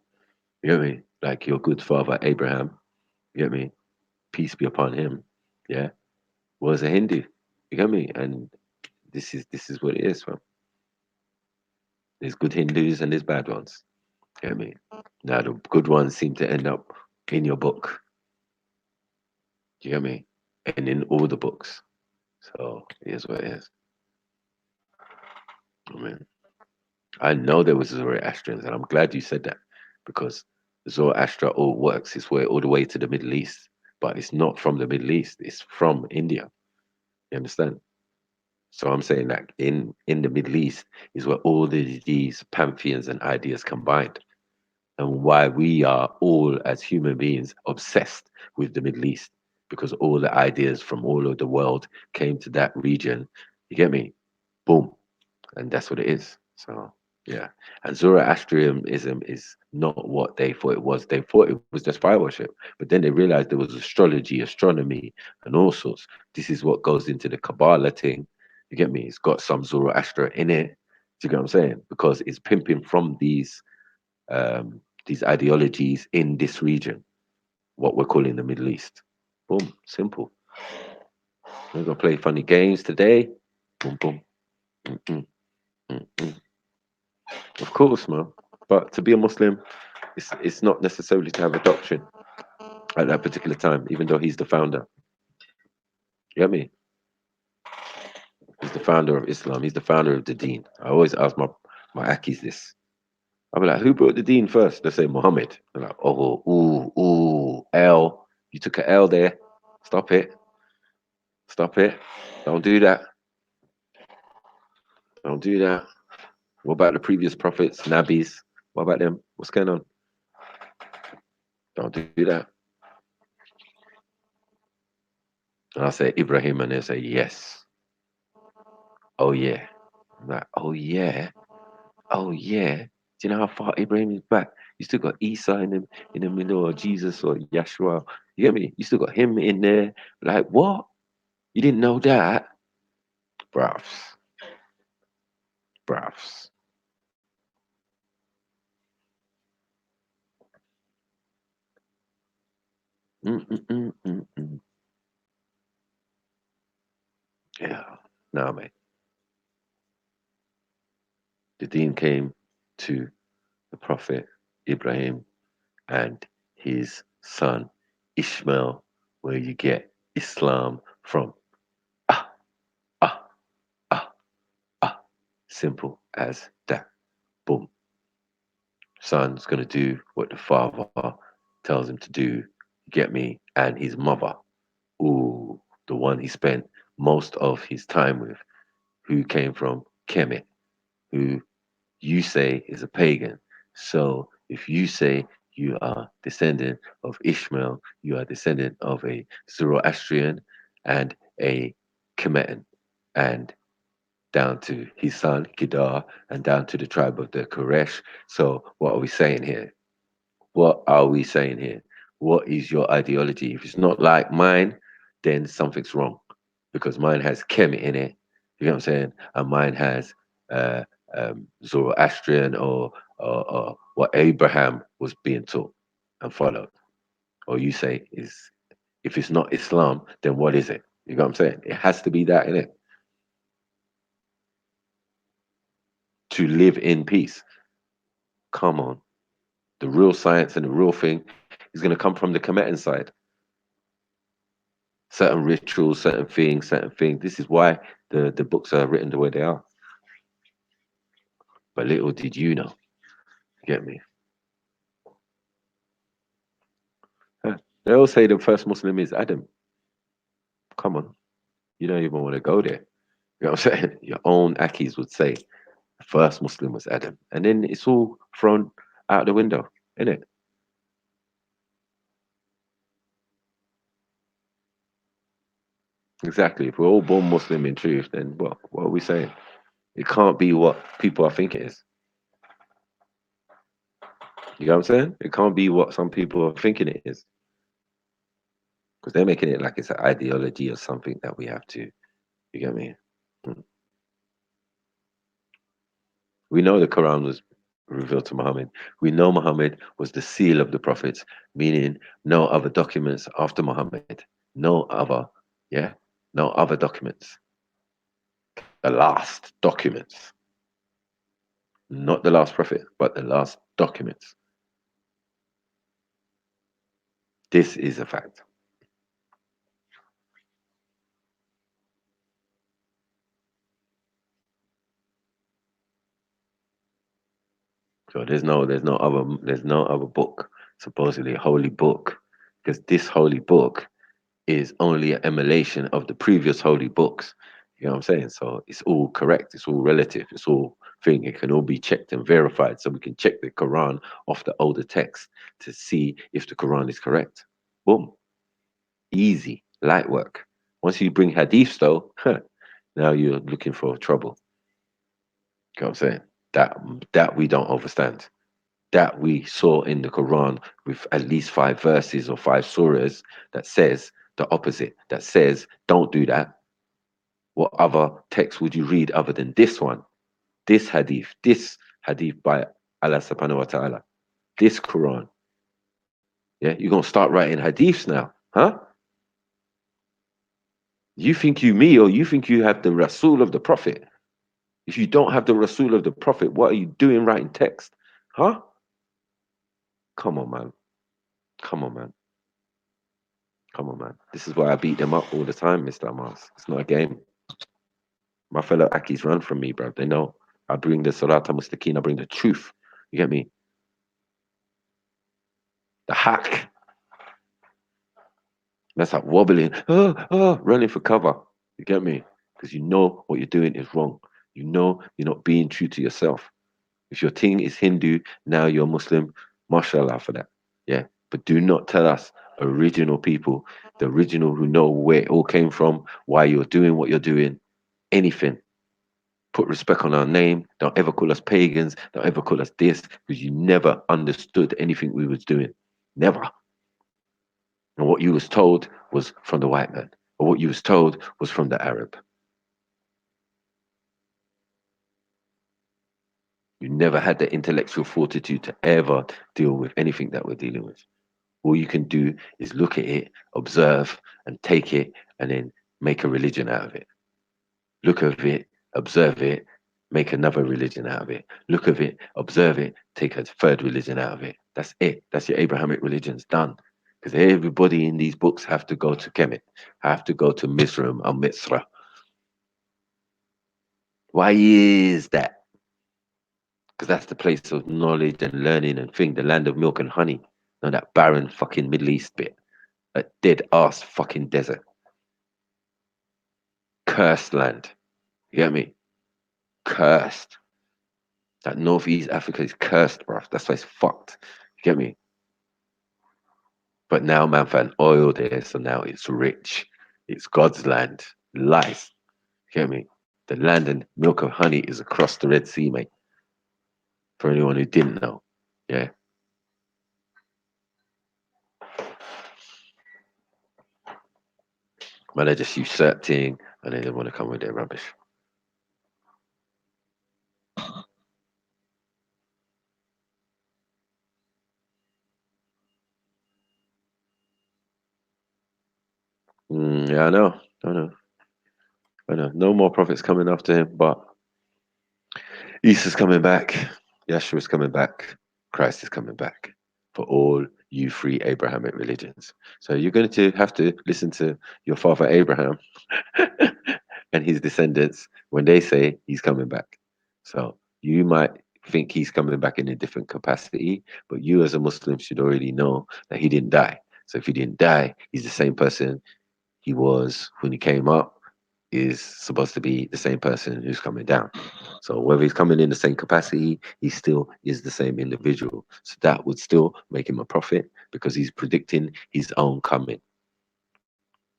you get me? Like your good father Abraham, you get me? Peace be upon him. Yeah, was a Hindu. You get me? And this is what it is, fam. There's good Hindus and there's bad ones. You get me? Now the good ones seem to end up in your book. You get me? And in all the books. So it is what it is. I mean, I know there was Zoroastrians, and I'm glad you said that because Zoroaster all works its way all the way to the Middle East, but it's not from the Middle East. It's from India. You understand? So I'm saying that in the Middle East is where all these pantheons and ideas combined, and why we are all as human beings obsessed with the Middle East because all the ideas from all of the world came to that region. You get me? Boom, and that's what it is. So yeah, and Zoroastrianism is not what they thought it was. They thought it was just fire worship, but then they realized there was astrology, astronomy, and all sorts. This is what goes into the Kabbalah thing. You get me? It's got some Zoroaster in it. Do you get what I'm saying? Because it's pimping from these ideologies in this region, what we're calling the Middle East. Boom, simple. We're gonna play funny games today. Boom, boom. Mm-mm, mm-mm. Of course, man. But to be a Muslim, it's not necessarily to have a doctrine at that particular time, even though he's the founder. You get me? He's the founder of Islam. He's the founder of the Deen. I always ask my Akis this. I'll be like, who brought the Deen first? They say Muhammad. They're like, oh, L. You took a L there. Stop it. Stop it. Don't do that. Don't do that. What about the previous prophets, Nabis? What about them? What's going on? Don't do that. And I say Ibrahim, and they say yes. Oh yeah. I'm like, oh yeah. Oh yeah. Do you know how far Ibrahim is back? You still got Isa in the middle, or Jesus or Yeshua. You get me? You still got him in there. Like what? You didn't know that? Bruv. Bruv. Mm-mm-mm-mm-mm. Yeah. Nah, mate. The Deen came to the Prophet Ibrahim and his son Ishmael, where you get Islam from. Ah, ah, ah, ah. Simple as that. Boom. Son's going to do what the father tells him to do. You get me? And his mother, ooh, the one he spent most of his time with, who came from Kemet, who you say is a pagan. So if you say you are descendant of Ishmael, you are descendant of a Zoroastrian and a Kemetan, and down to his son Kedar, and down to the tribe of the Koresh. So what are we saying here? What are we saying here? What is your ideology? If it's not like mine, then something's wrong because mine has Kemet in it. You know what I'm saying? And mine has uh, Zoroastrian or what Abraham was being taught and followed. Or you say is if it's not Islam, then what is it? You know what I'm saying? It has to be that in it. to live in peace. Come on. The real science and the real thing is going to come from the Kemetan side. Certain rituals, certain things, certain things. This is why the books are written the way they are. But little did you know. Get me? Huh. They all say the first Muslim is Adam. Come on. You don't even want to go there. You know what I'm saying? Your own Akis would say the first Muslim was Adam. And then it's all thrown out the window, isn't it? Exactly. If we're all born Muslim in truth, then what are we saying? It can't be what people are thinking it is. You know what I'm saying? It can't be what some people are thinking it is. Because they're making it like it's an ideology or something that we have to, you get me? Mm. We know the Quran was revealed to Muhammad. We know Muhammad was the seal of the prophets, meaning no other documents after Muhammad. No other, yeah? No other documents. The last documents. Not the last prophet, but the last documents. This is a fact. So there's no other book, supposedly a holy book, because this holy book is only an emulation of the previous holy books. You know what I'm saying? So it's all correct, it's all relative, it's all thing. It can all be checked and verified. So we can check the Quran off the older text to see if the Quran is correct. Boom. Easy, light work. Once you bring hadiths though, now you're looking for trouble. You know what I'm saying? That we don't understand. That we saw in the Quran with at least 5 verses or 5 surahs that says the opposite, that says don't do that. What other text would you read other than this one? This hadith by Allah subhanahu wa ta'ala, this Quran. Yeah, you're gonna start writing hadiths now, huh? You think you me, or you think you have the Rasul of the Prophet? If you don't have the Rasul of the Prophet, what are you doing writing text? Huh? Come on, man. Come on, man. Come on, man. This is why I beat them up all the time, Mr. Amas. It's not a game. My fellow Akis run from me, bro. They know I bring the Salata Mustaqeen, I bring the truth. You get me? The hack. That's like wobbling, running for cover. You get me? Because you know what you're doing is wrong. You know you're not being true to yourself. If your thing is Hindu, now you're Muslim, mashallah for that. Yeah. But do not tell us, original people, the original who know where it all came from, why you're doing what you're doing, anything. Put respect on our name. Don't ever call us pagans. Don't ever call us this, because you never understood anything we was doing. Never. And what you was told was from the white man, or what you was told was from the Arab. You never had the intellectual fortitude to ever deal with anything that we're dealing with. All you can do is look at it, observe, and take it, and then make a religion out of it. Look at it, observe it, make another religion out of it. Look at it, observe it, take a third religion out of it. That's it. That's your Abrahamic religion's done. Because everybody in these books have to go to Kemet, have to go to Mizraim or Mitzrah. Why is that? Because that's the place of knowledge and learning and thing, the land of milk and honey. Not that barren fucking Middle East bit. That dead ass fucking desert. Cursed land. You get me? Cursed. That Northeast Africa is cursed, bruv. That's why it's fucked. You get me? But now man found oil there, so now it's rich. It's God's land. Lies. You get me? The land and milk and honey is across the Red Sea, mate. For anyone who didn't know. Yeah. Man, they just usurping and they want to come with their rubbish. Yeah, I know. I know. I know. No more prophets coming after him, but Isa's coming back. Yeshua's coming back. Christ is coming back for all you free Abrahamic religions. So you're going to have to listen to your father Abraham and his descendants when they say he's coming back. So you might think he's coming back in a different capacity, but you as a Muslim should already know that he didn't die. So if he didn't die, he's the same person he was when he came up, is supposed to be the same person who's coming down. So whether he's coming in the same capacity, he still is the same individual. So that would still make him a prophet because he's predicting his own coming.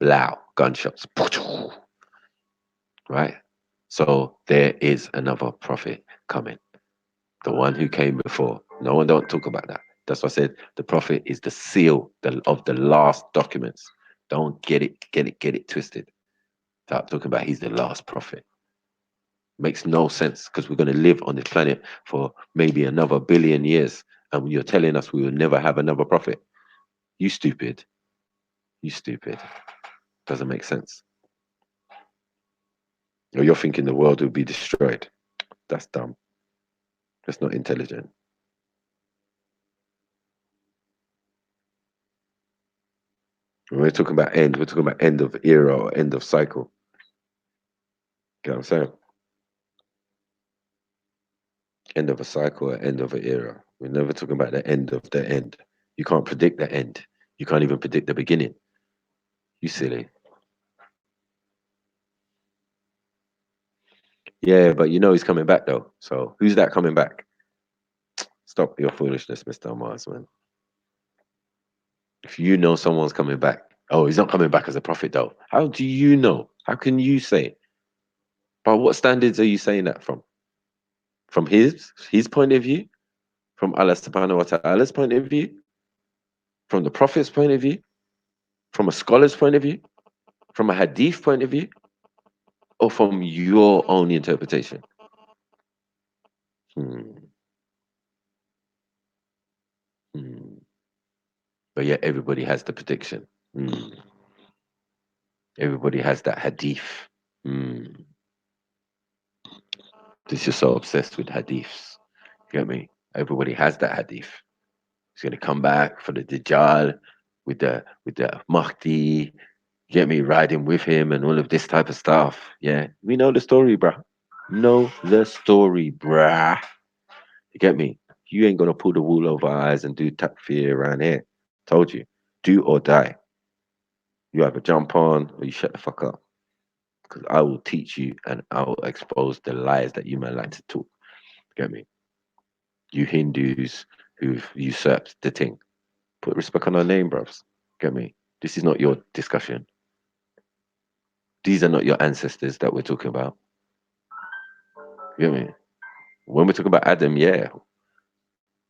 Blow, gunshots, right? So there is another prophet coming, the one who came before. No one don't talk about that. That's why I said the prophet is the seal of the last documents. Don't get it twisted. Start talking about he's the last prophet. Makes no sense because we're going to live on this planet for maybe another billion years, and you're telling us we will never have another prophet. You stupid. You stupid. Doesn't make sense. Or you're thinking the world will be destroyed. That's dumb. That's not intelligent. When we're talking about end, we're talking about end of era or end of cycle. You know what I'm saying? End of a cycle or end of an era. We're never talking about the end of the end. You can't predict the end. You can't even predict the beginning. You silly. Yeah, but you know he's coming back though. So who's that coming back? Stop your foolishness, Mr. Mars, man. If you know someone's coming back, oh, he's not coming back as a prophet though. How do you know? How can you say? But what standards are you saying that from? From his point of view? From Allah subhanahu wa ta'ala's point of view? From the prophet's point of view? From a scholar's point of view? From a hadith point of view? Or from your own interpretation? Hmm. Hmm. But yet everybody has the prediction. Hmm. Everybody has that hadith. Hmm. This is so obsessed with hadiths. You get me? Everybody has that hadith. He's gonna come back for the Dajjal with the Mahdi. Get me riding with him and all of this type of stuff. Yeah, we know the story, bruh. Know the story, bruh. You get me? You ain't gonna pull the wool over our eyes and do takfir around here. Told you, do or die. You either jump on or you shut the fuck up. Because I will teach you and I will expose the lies that you might like to talk. Get me? You Hindus who've usurped the thing. Put respect on our name, bros. Get me? This is not your discussion. These are not your ancestors that we're talking about. Get me? When we talk about Adam, yeah.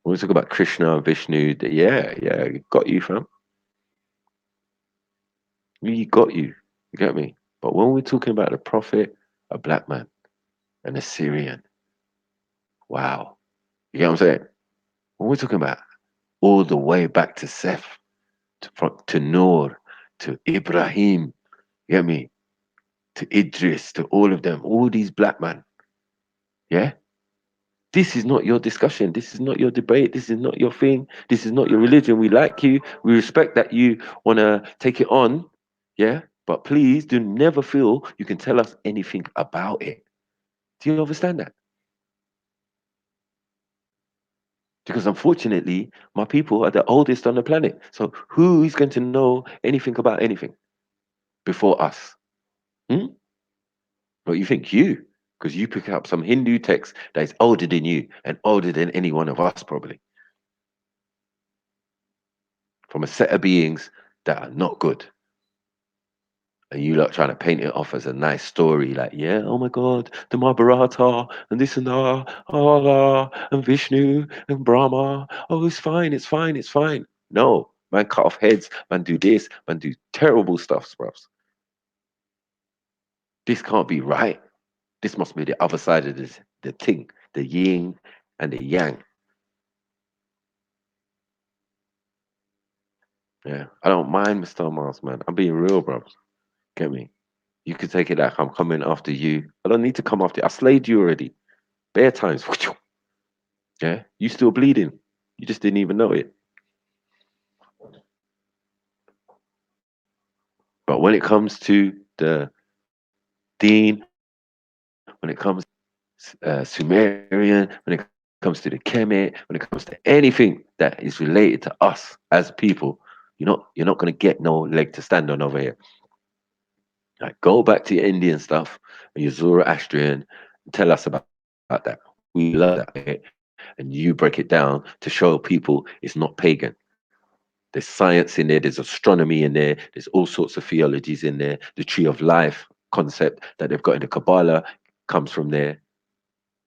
When we talk about Krishna and Vishnu, yeah, got you, fam. We got you. You get me? But when we're talking about the prophet, a black man, an Assyrian, wow. You get what I'm saying? When we're talking about all the way back to Seth, to Noor, to Ibrahim, you get me? To Idris, to all of them, all these black men, yeah? This is not your discussion. This is not your debate. This is not your thing. This is not your religion. We like you. We respect that you want to take it on. Yeah. But please do never feel you can tell us anything about it. Do you understand that? Because unfortunately, my people are the oldest on the planet. So who is going to know anything about anything before us? Hmm? What you think? You. Because you pick up some Hindu text that is older than you and older than any one of us, probably. From a set of beings that are not good. And you lot trying to paint it off as a nice story, like, yeah, oh my God, the Mahabharata, and this and that, Allah, and Vishnu, and Brahma. Oh, it's fine, it's fine, it's fine. No, man, cut off heads, man, do this, man, do terrible stuff, bruv. This can't be right. This must be the other side of this, the thing, the yin and the yang. Yeah, I don't mind Mr. Mars, man. I'm being real, bruv. Get me? You could take it like I'm coming after you. I don't need to come after you. I slayed you already. bare times. Yeah, you still bleeding. You just didn't even know it. But when it comes to the Dean, when it comes Sumerian, when it comes to the Kemet, when it comes to anything that is related to us as people, you're not going to get no leg to stand on over here. Like, go back to your Indian stuff and your Zoroastrian and tell us about that. We love that, okay? And you break it down to show people it's not pagan. There's science in there, there's astronomy in there, there's all sorts of theologies in there. The tree of life concept that they've got in the Kabbalah comes from there.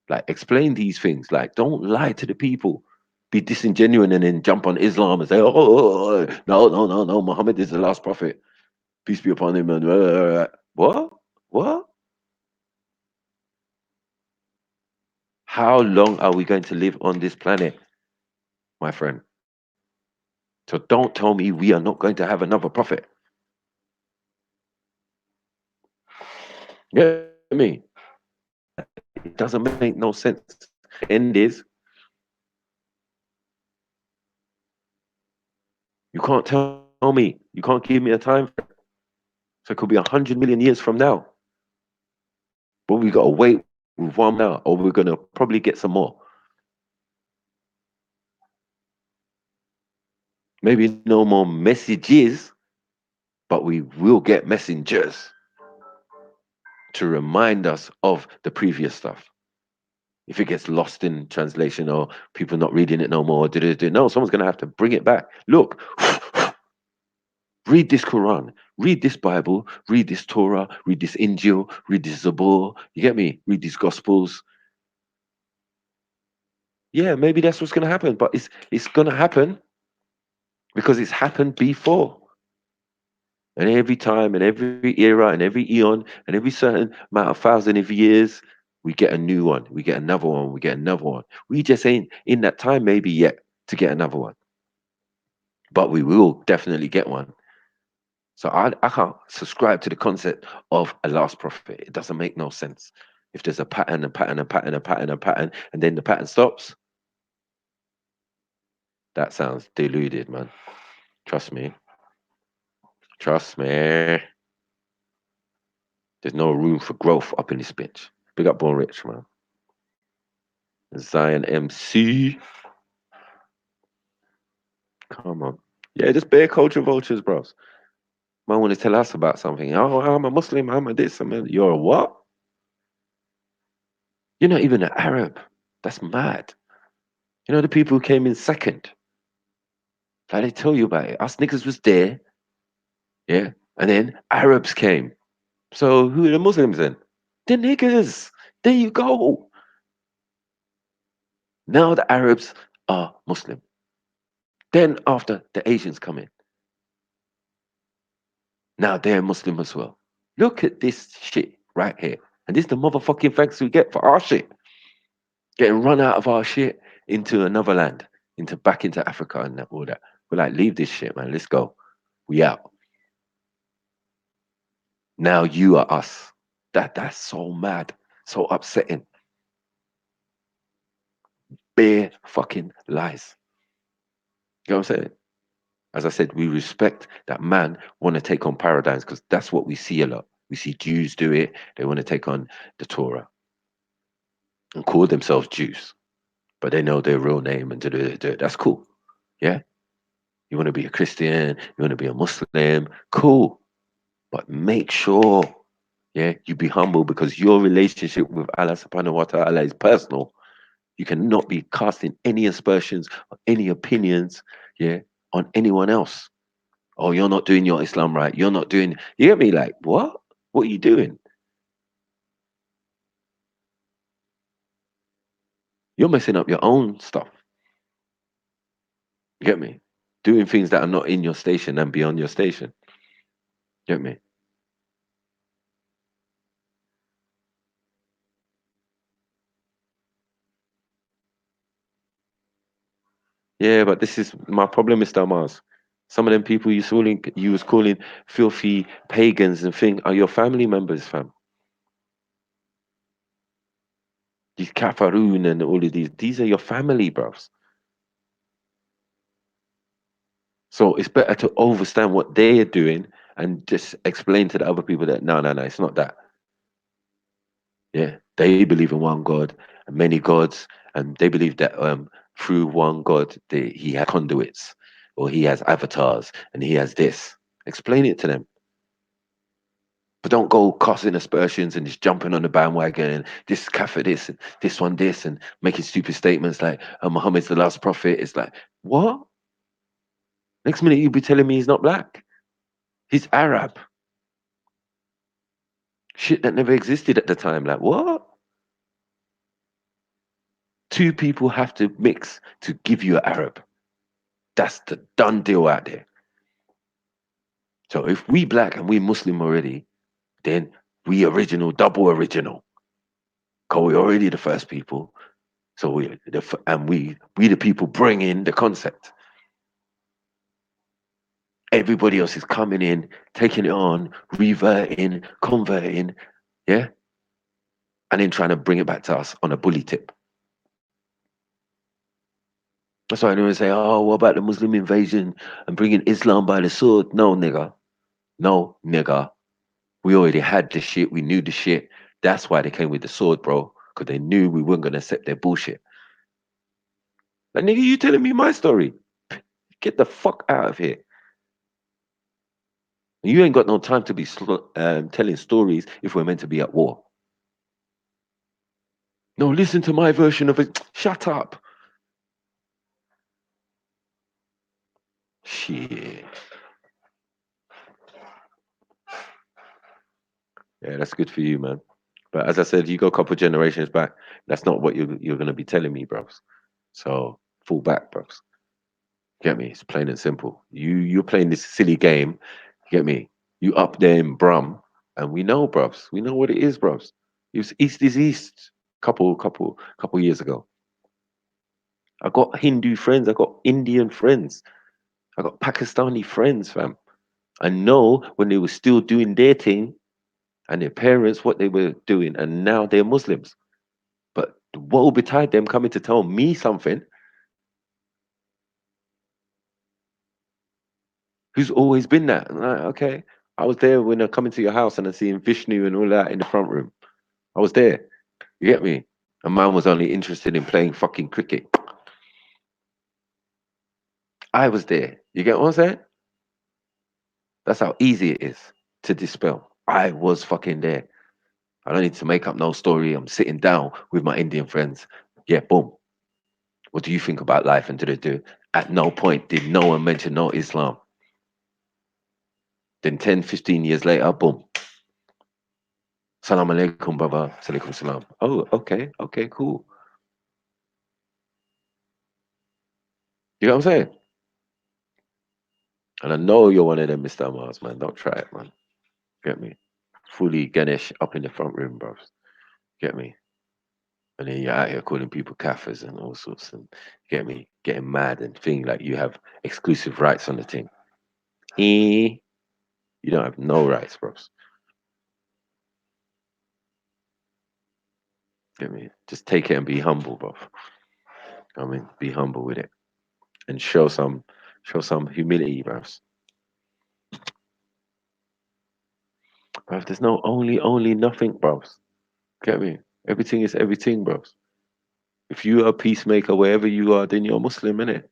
Like, explain these things. Like, don't lie to the people. Be disingenuous and then jump on Islam and say, oh, no, no, no, no, Muhammad is the last prophet. Peace be upon him. And what? What? How long are we going to live on this planet, my friend? So don't tell me we are not going to have another prophet. Yeah, me. It doesn't make no sense. End is, you can't tell me, you can't give me a time frame. So it could be 100 million years from now. But we got to wait with one now, or we're going to probably get some more. Maybe no more messages, but we will get messengers to remind us of the previous stuff. If it gets lost in translation or people not reading it no more, no, someone's going to have to bring it back. Look, read this Quran, read this Bible, read this Torah, read this Injil, read this Zabur. You get me? Read these Gospels. Yeah, maybe that's what's going to happen, but it's going to happen because it's happened before. And every time, and every era, and every eon, and every certain amount of thousand of years, we get a new one. We get another one. We get another one. We just ain't in that time maybe yet to get another one, but we will definitely get one. So I can't subscribe to the concept of a last prophet. It doesn't make no sense. If there's a pattern, a pattern, a pattern, a pattern, a pattern, and then the pattern stops, that sounds deluded, man. Trust me. Trust me. There's no room for growth up in this bitch. Big up Born Rich, man. Zion MC. Come on. Yeah, just bare culture vultures, bros. Man want to tell us about something. Oh, I'm a Muslim, I'm a this, you're a what? You're not even an Arab. That's mad. You know the people who came in second? Like they tell you about it. Us niggas was there, yeah? And then Arabs came. So who are the Muslims then? The niggas. There you go. Now the Arabs are Muslim. Then after the Asians come in. Now they're Muslim as well. Look at this shit right here. And this is the motherfucking thanks we get for our shit. Getting run out of our shit into another land, back into Africa and all that. We're like, leave this shit, man. Let's go. We out. Now you are us. That's so mad. So upsetting. Bare fucking lies. You know what I'm saying? As I said, we respect that man want to take on paradigms because that's what we see a lot. We see Jews do it. They want to take on the Torah and call themselves Jews, but they know their real name and do. That's cool. Yeah. You want to be a Christian, you want to be a Muslim, cool. But make sure, yeah, you be humble because your relationship with Allah subhanahu wa ta'ala is personal. You cannot be casting any aspersions or any opinions, yeah, on anyone else. Oh, you're not doing your Islam right. You're not doing, you get me? Like, what? What are you doing? You're messing up your own stuff. You get me? Doing things that are not in your station and beyond your station. You get me? Yeah, but this is my problem, Mr. Mars. Some of them people you was calling filthy pagans and thing are your family members, fam. These Kafaroon and all of these are your family, bros. So it's better to understand what they are doing and just explain to the other people that no, it's not that. Yeah, they believe in one God and many gods, and they believe that through one God he has conduits or he has avatars and he has this. Explain it to them. But don't go casting aspersions and just jumping on the bandwagon and this kafir this and this one this and making stupid statements like Muhammad's the last prophet. It's like, what? Next minute you'll be telling me he's not black. He's Arab. Shit that never existed at the time. Like, what? Two people have to mix to give you an Arab. That's the done deal out there. So if we black and we Muslim already, then we original, double original. Cause we already the first people. So we the people bring in the concept. Everybody else is coming in, taking it on, reverting, converting, yeah, and then trying to bring it back to us on a bully tip. That's why anyone say, "Oh, what about the Muslim invasion and bringing Islam by the sword?" No, nigga. No, nigga. We already had the shit. We knew the shit. That's why they came with the sword, bro. Because they knew we weren't gonna accept their bullshit. Like, nigga, you telling me my story? Get the fuck out of here. You ain't got no time to be telling stories if we're meant to be at war. No, listen to my version of it. Shut up. Shit. Yeah, that's good for you, man. But as I said, you go a couple of generations back. That's not what you're gonna be telling me, bros. So fall back, bros. Get me? It's plain and simple. You're playing this silly game. Get me? You up there in Brum, and we know, bros. We know what it is, bros. It's East is East. Couple years ago. I got Hindu friends. I got Indian friends. I got Pakistani friends, fam. I know when they were still doing their thing and their parents what they were doing, and now they're Muslims. But woe betide them coming to tell me something who's always been that. I'm like, okay, I was there when I come into your house and I seen Vishnu and all that in the front room. I was there. You get me? And man was only interested in playing fucking cricket. I was there. You get what I'm saying? That's how easy it is to dispel. I was fucking there. I don't need to make up no story. I'm sitting down with my Indian friends. Yeah, boom. What do you think about life? And do? At no point did no one mention no Islam. Then 10, 15 years later, boom. Salam alaikum, brother. Alaikum salam. Oh, okay, cool. You know what I'm saying? And I know you're one of them, Mr. Mars, man. Don't try it, man. Get me? Fully Ganesh up in the front room, bros. Get me? And then you're out here calling people kafirs and all sorts, and get me? Getting mad and feeling like you have exclusive rights on the thing. You don't have no rights, bros. Get me? Just take it and be humble, bro. I mean, be humble with it and show some humility, bros. Bruv, there's no only nothing, bros. Get me? Everything is everything, bros. If you are a peacemaker wherever you are, then you're Muslim, innit?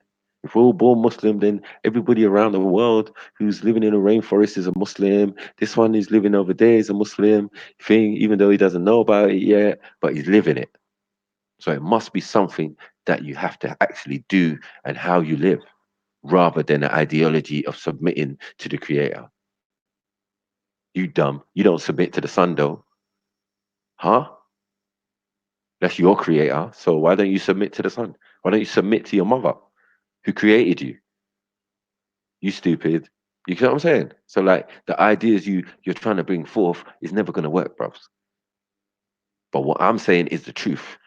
If we're all born Muslim, then everybody around the world who's living in a rainforest is a Muslim. This one is living over there is a Muslim thing, even though he doesn't know about it yet, but he's living it. So it must be something that you have to actually do and how you live, rather than an ideology of submitting to the creator. You dumb. You don't submit to the sun though. Huh? That's your creator. So why don't you submit to the sun? Why don't you submit to your mother who created you? You stupid. You know what I'm saying? So like the ideas you're trying to bring forth is never gonna work, bruv. But what I'm saying is the truth.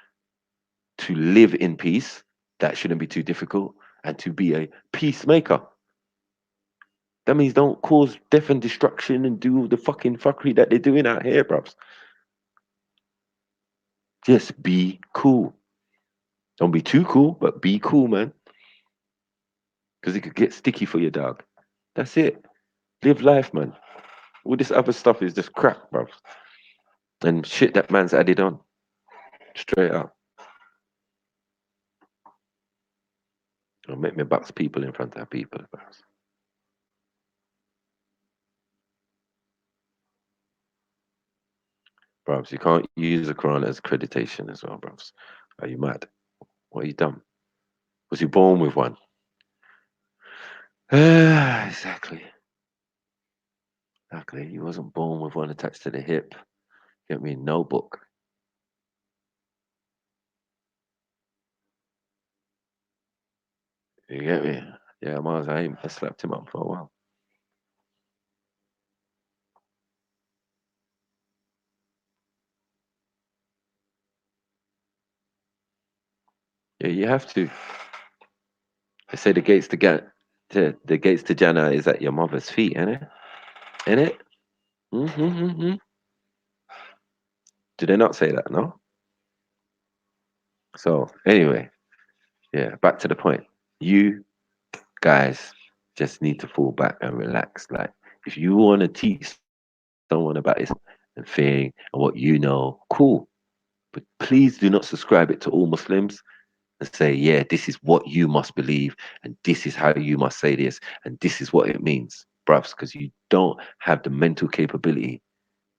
To live in peace, that shouldn't be too difficult, and to be a peacemaker. That means don't cause death and destruction and do all the fucking fuckery that they're doing out here, bruv. Just be cool. Don't be too cool, but be cool, man. Because it could get sticky for your dog. That's it. Live life, man. All this other stuff is just crap, bro. And shit that man's added on. Straight up. It'll make me box people in front of people, bro. Bro, you can't use the Quran as accreditation as well, bro. Are you mad? What are you done? Was you born with one? Exactly. Exactly. You wasn't born with one attached to the hip. Get me? No book. You get me? Yeah, Mars, I slapped him up for a while. Yeah, you have to. They say the gates the gates to Jannah is at your mother's feet, innit? Innit? Mm-hmm. Do they not say that? No. So anyway, yeah. Back to the point. You guys just need to fall back and relax. Like, if you want to teach someone about this and thing and what you know, cool. But please do not subscribe it to all Muslims and say, yeah, this is what you must believe, and this is how you must say this, and this is what it means, bruv, because you don't have the mental capability.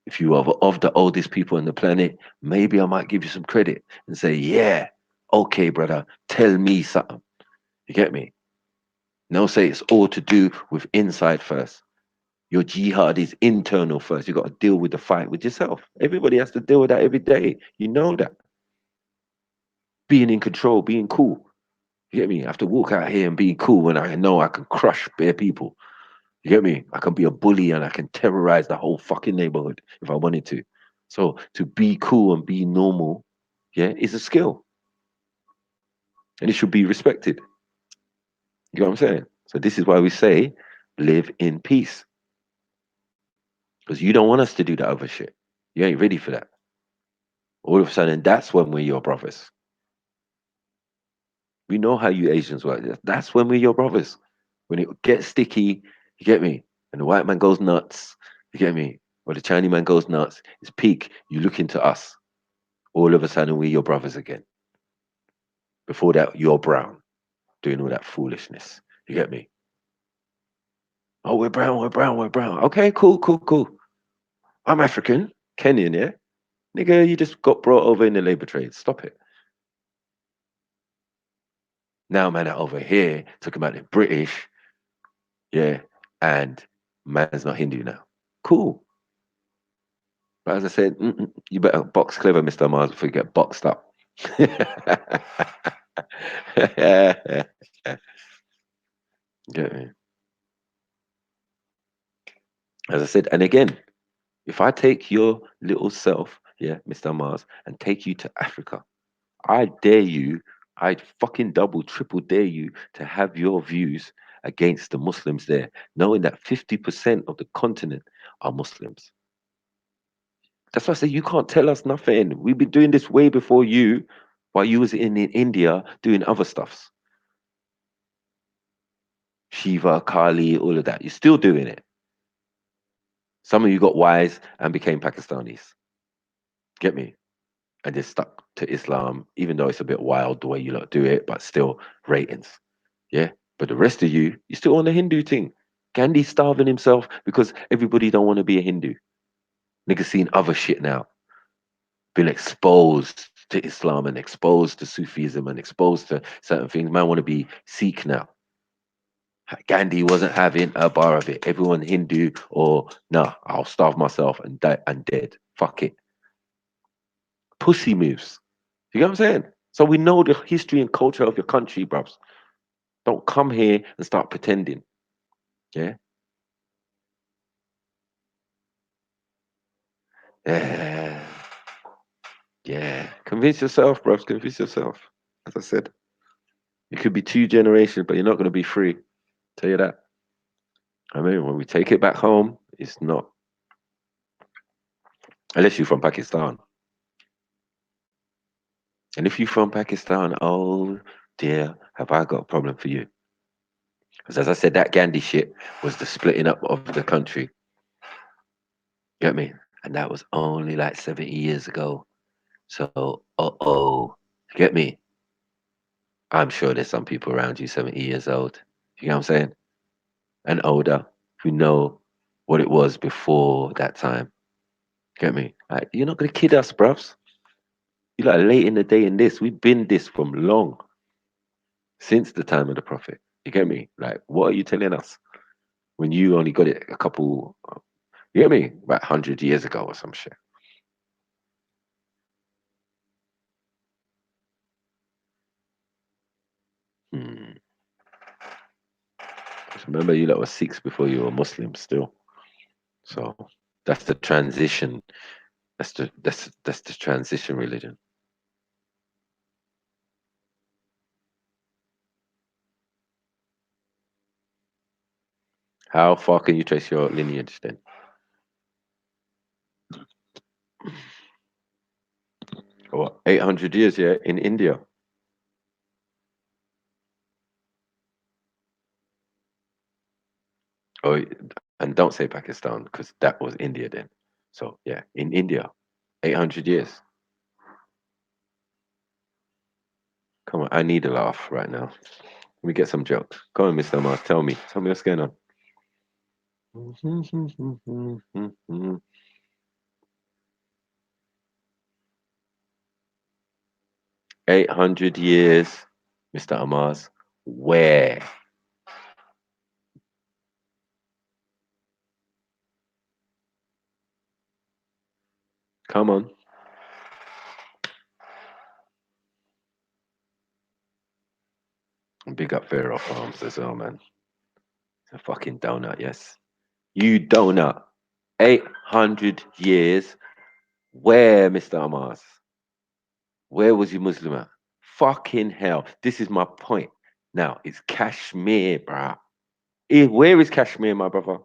If you are of the oldest people on the planet, maybe I might give you some credit and say, yeah, okay, brother, tell me something. You get me? No, say it's all to do with inside first. Your jihad is internal first. You got to deal with the fight with yourself. Everybody has to deal with that every day. You know that. Being in control, being cool. You get me? I have to walk out here and be cool when I know I can crush bare people. You get me? I can be a bully and I can terrorize the whole fucking neighborhood if I wanted to. So to be cool and be normal, yeah, is a skill. And it should be respected. You know what I'm saying? So this is why we say live in peace. Because you don't want us to do that other shit. You ain't ready for that. All of a sudden, that's when we're your brothers. We know how you Asians work. That's when we're your brothers. When it gets sticky, you get me? And the white man goes nuts, you get me? Or the Chinese man goes nuts, it's peak. You look into us. All of a sudden, we're your brothers again. Before that, you're brown, doing all that foolishness. You get me? Oh, we're brown, we're brown, we're brown. Okay, cool. I'm African, Kenyan, yeah? Nigga, you just got brought over in the labor trade. Stop it. Now, man, over here, talking about the British, yeah, and man's not Hindu now. Cool. But as I said, you better box clever, Mr. Mars, before you get boxed up. Get me? As I said, and again, if I take your little self, yeah, Mr. Mars, and take you to Africa, I dare you, I'd fucking double, triple dare you to have your views against the Muslims there, knowing that 50% of the continent are Muslims. That's why I say you can't tell us nothing. We've been doing this way before you, while you was in India doing other stuffs. Shiva, Kali, all of that. You're still doing it. Some of you got wise and became Pakistanis. Get me? And just stuck to Islam, even though it's a bit wild the way you lot do it, but still ratings. Yeah. But the rest of you, you're still on the Hindu thing. Gandhi's starving himself because everybody don't want to be a Hindu. Niggas seen other shit now. Been exposed to Islam and exposed to Sufism and exposed to certain things. Man want to be Sikh now. Gandhi wasn't having a bar of it. Everyone Hindu or nah, I'll starve myself and die and dead. Fuck it. Pussy moves. You know what I'm saying? So we know the history and culture of your country, bruvs. Don't come here and start pretending. Yeah? Yeah. Yeah. Convince yourself, bruvs. Convince yourself. As I said, it could be 2 generations, but you're not going to be free. Tell you that. I mean, when we take it back home, it's not. Unless you're from Pakistan. And if you're from Pakistan, oh dear, have I got a problem for you? Because as I said, that Gandhi shit was the splitting up of the country. Get me? And that was only like 70 years ago. So, get me? I'm sure there's some people around you 70 years old. You know what I'm saying? And older who know what it was before that time. Get me? Like, you're not gonna kid us, bruvs. You're like late in the day in this. We've been this from long, since the time of the prophet. You get me? Like, what are you telling us when you only got it a couple, you get me? About 100 years ago or some shit. Hmm. Just remember, you lot were Sikhs before you were Muslims still. So that's the transition. That's the transition religion. How far can you trace your lineage then? What, 800 years, yeah, in India. Oh, and don't say Pakistan because that was India then. So yeah, in India, 800 years. Come on, I need a laugh right now. Let me get some jokes. Come on, Mr. Mars, tell me what's going on. 800 years, Mr. Amaz. Where? Come on. Big up Pharaoh Farms as well, man. It's a fucking donut, yes. You donut. 800 years. Where, Mr. Amaz? Where was you Muslim at? Fucking hell. This is my point. Now, it's Kashmir, bruh. Where is Kashmir, my brother?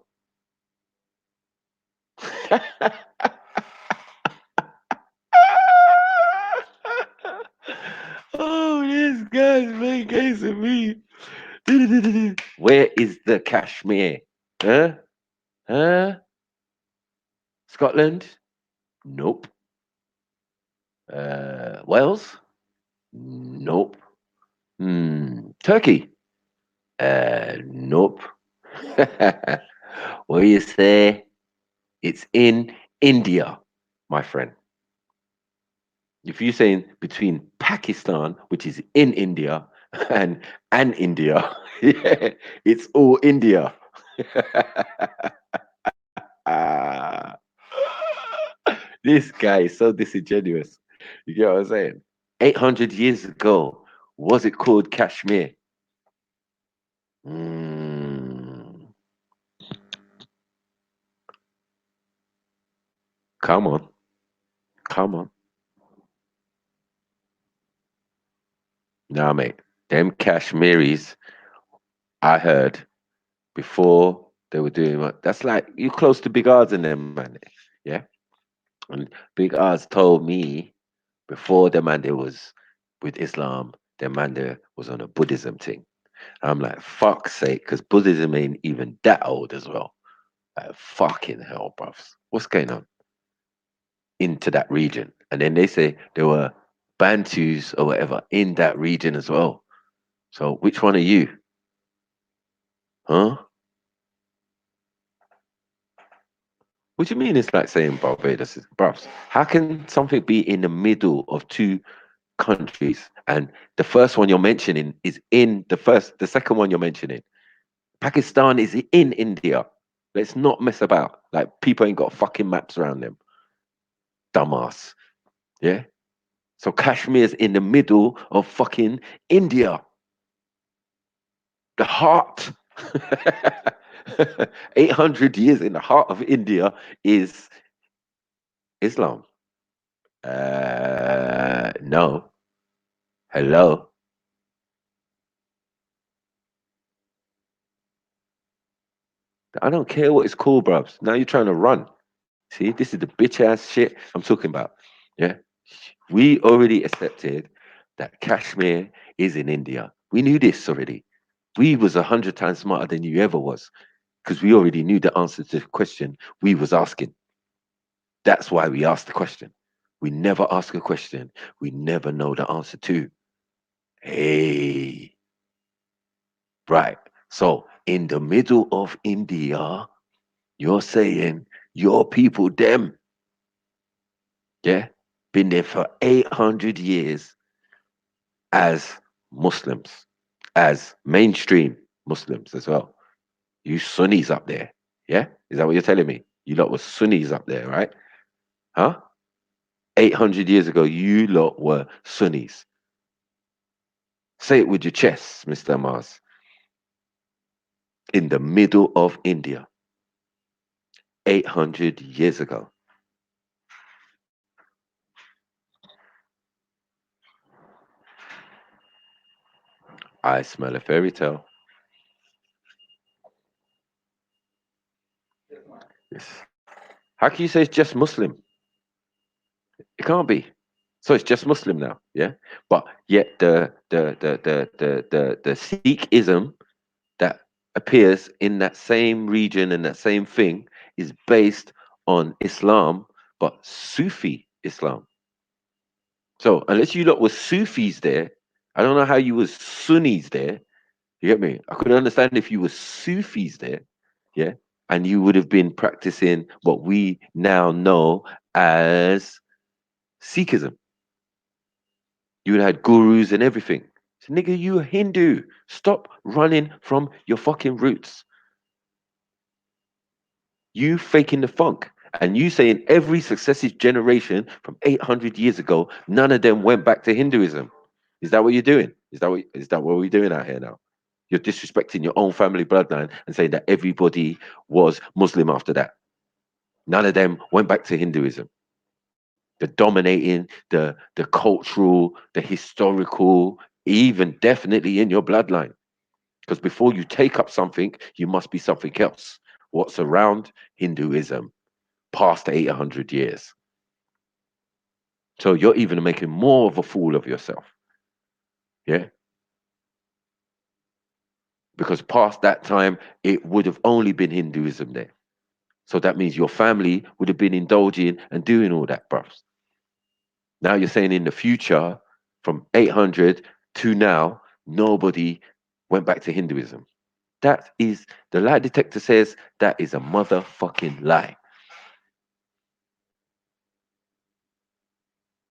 Oh, this guy's playing games with me. Where is the Kashmir? Huh? Huh? Scotland? Nope. Wales? Nope. Turkey? Nope. What do you say? It's in India, my friend. If you're saying between Pakistan, which is in India, and India, yeah, it's all India. Ah, this guy is so disingenuous. You get what I'm saying? 800 years ago, was it called Kashmir? Mm, come on, come on. Nah, mate. Them Kashmiris, I heard before they were doing what that's like you close to Big R's and them, man. Yeah. And Big R's told me before the man there was with Islam, the man there was on a Buddhism thing. I'm like, fuck's sake, because Buddhism ain't even that old as well. Like, fucking hell, bruv. What's going on into that region? And then they say there were Bantus or whatever in that region as well. So which one are you? Huh? What do you mean it's like saying Barbados is bruv? How can something be in the middle of two countries and the first one you're mentioning is in the second one you're mentioning? Pakistan is in India. Let's not mess about. Like people ain't got fucking maps around them. Dumbass. Yeah? So Kashmir's in the middle of fucking India. The heart. 800 years in the heart of India is Islam. No. Hello. I don't care what it's called, bruv. Now you're trying to run. See, this is the bitch ass shit I'm talking about. Yeah. We already accepted that Kashmir is in India. We knew this already. We was 100 times smarter than you ever was because we already knew the answer to the question we was asking. That's why we asked the question. We never ask a question we never know the answer to. Hey, right. So in the middle of India, you're saying your people, them, yeah, been there for 800 years as Muslims, as mainstream Muslims as well. You Sunnis up there, yeah? Is that what you're telling me? You lot were Sunnis up there, right? Huh? 800 years ago, you lot were Sunnis. Say it with your chest, Mr. Mars. In the middle of India, 800 years ago. I smell a fairy tale. Yes. How can you say it's just Muslim? It can't be. So it's just Muslim now, yeah. But yet the Sikhism that appears in that same region and that same thing is based on Islam, but Sufi Islam. So unless you lot were Sufis there, I don't know how you was Sunnis there. You get me? I could understand if you were Sufis there, yeah, and you would have been practicing what we now know as Sikhism. You would have had gurus and everything. So, nigga, you a Hindu. Stop running from your fucking roots. You faking the funk. And you saying every successive generation from 800 years ago, none of them went back to Hinduism. Is that what you're doing? Is that what we're doing out here now? You're disrespecting your own family bloodline and saying that everybody was Muslim after that. None of them went back to Hinduism. The dominating, the cultural, the historical, even definitely in your bloodline. Because before you take up something, you must be something else. What's around Hinduism past 800 years. So you're even making more of a fool of yourself. Yeah. Because past that time, it would have only been Hinduism there. So that means your family would have been indulging and doing all that, bruv. Now you're saying in the future, from 800 to now, nobody went back to Hinduism. That is, the lie detector says that is a motherfucking lie.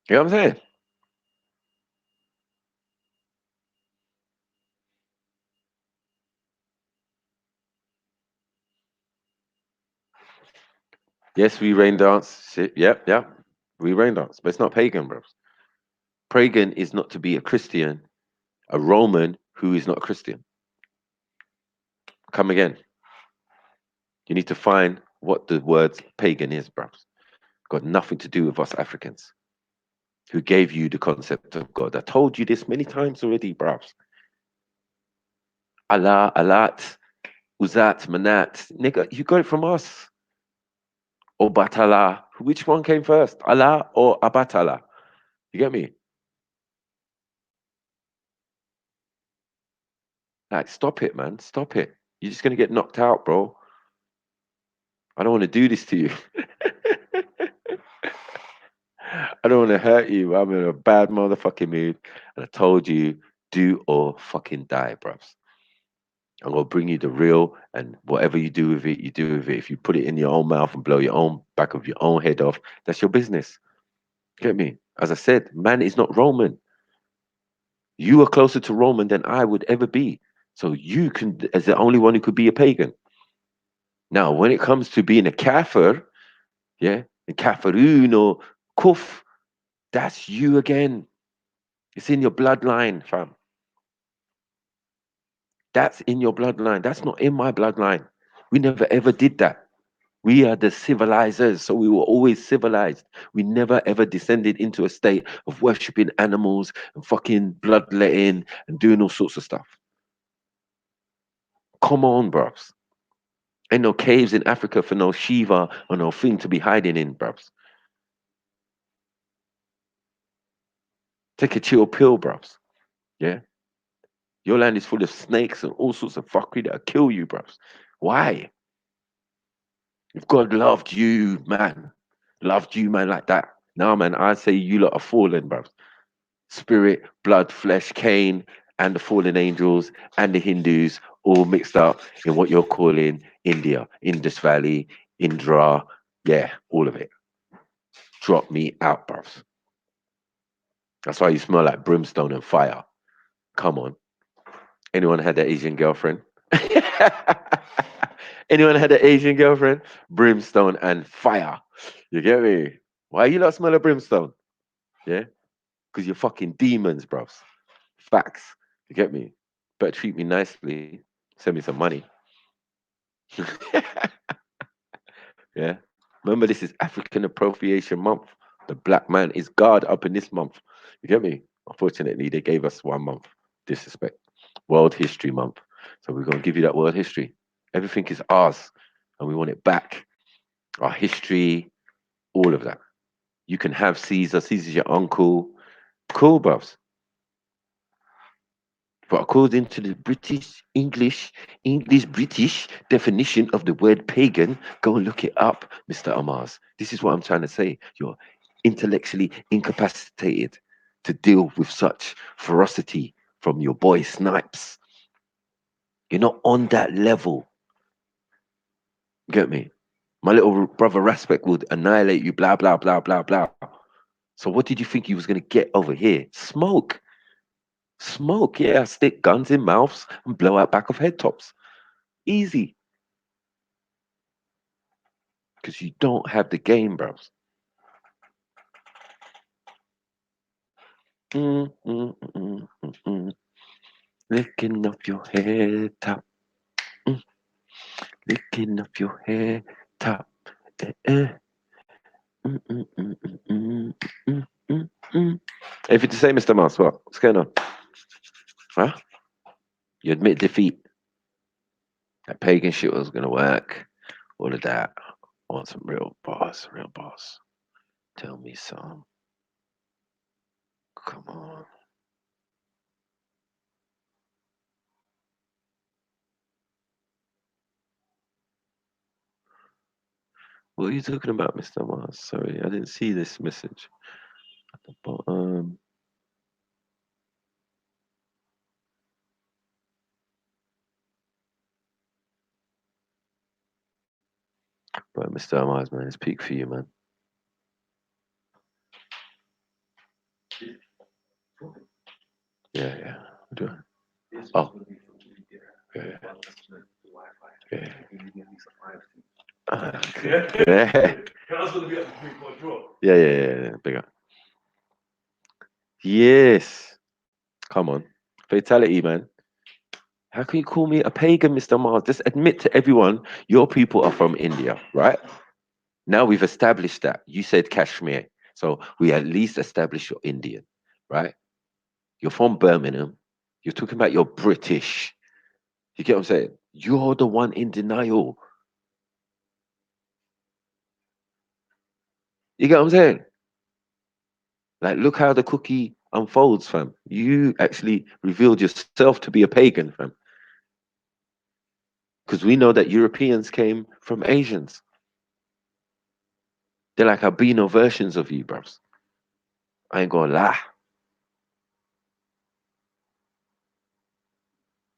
You know what I'm saying? Yes, we rain dance. Shit, yep, yep. We rain dance, but it's not pagan, bro. Pagan is not to be a Christian, a Roman who is not a Christian. Come again. You need to find what the word pagan is, bro. Got nothing to do with us Africans. Who gave you the concept of God? I told you this many times already, bro. Allah, Alat, Uzat, Manat. Nigga, you got it from us. Or Batala. Which one came first? Allah or Abatala? You get me? Like, stop it, man. Stop it. You're just gonna get knocked out, bro. I don't want to do this to you. I don't want to hurt you. I'm in a bad motherfucking mood. And I told you, do or fucking die, bruv. I'm gonna bring you the real, and whatever you do with it, you do with it. If you put it in your own mouth and blow your own back of your own head off, that's your business. Get me? As I said, man is not Roman. You are closer to Roman than I would ever be. So you can, as the only one who could be a pagan. Now, when it comes to being a kafir, yeah, a kafirun or kuf, that's you again. It's in your bloodline, fam. That's in your bloodline. That's not in my bloodline. We never ever did that. We are the civilizers, so we were always civilized. We never ever descended into a state of worshipping animals and fucking bloodletting and doing all sorts of stuff. Come on, bros. Ain't no caves in Africa for no Shiva or no thing to be hiding in, bros. Take a chill pill, bros. Yeah. Your land is full of snakes and all sorts of fuckery that'll kill you, bros. Why? If God loved you, man, like that. Now, man, I say you lot are fallen, bros. Spirit, blood, flesh, Cain, and the fallen angels and the Hindus all mixed up in what you're calling India, Indus Valley, Indra. Yeah, all of it. Drop me out, bros. That's why you smell like brimstone and fire. Come on. Anyone had an Asian girlfriend? Anyone had an Asian girlfriend? Brimstone and fire. You get me? Why you not smell of brimstone? Yeah? Because you're fucking demons, bros. Facts. You get me? Better treat me nicely. Send me some money. Yeah. Remember, this is African Appropriation Month. The black man is God up in this month. You get me? Unfortunately, they gave us 1 month. Disrespect. World History Month. So we're going to give you that world history. Everything is ours and we want it back. Our history, all of that. You can have Caesar. Caesar's your uncle. Cool, bros. But according to the British definition of the word pagan, go and look it up, Mr. Amars. This is what I'm trying to say. You're intellectually incapacitated to deal with such ferocity from your boy Snipes. You're not on that level. Get me? My little brother Raspek would annihilate you, blah, blah, blah, blah, blah. So what did you think you was going to get over here? Smoke. Smoke, yeah. Stick guns in mouths and blow out back of head tops. Easy. Because you don't have the game, bros. Mm, mm, mm, mm, mm. Licking up your head top. Mm. Licking up your head top. Eh, eh. Mm, mm, mm, mm, mm, mm, mm, mm. If it's the same, Mr. Mouse, what's going on? Huh? You admit defeat. That pagan shit was gonna work. All of that. I want some real boss, real boss. Tell me some. Come on. What are you talking about, Mr. Mars? Sorry, I didn't see this message at the bottom. But Mr. Mars, man, it's peak for you, man. Yeah, yeah. Do it. Oh. Yeah. Yeah. Okay. Yeah. Yeah. Big up. Yes. Come on. Fatality, man. How can you call me a pagan, Mr. Mars? Just admit to everyone your people are from India, right? Now we've established that. You said Kashmir. So we at least established you're Indian, right? You're from Birmingham. You're talking about you're British. You get what I'm saying? You're the one in denial. You get what I'm saying? Like, look how the cookie unfolds, fam. You actually revealed yourself to be a pagan, fam. Because we know that Europeans came from Asians. They're like albino versions of you, bros. I ain't gonna lie.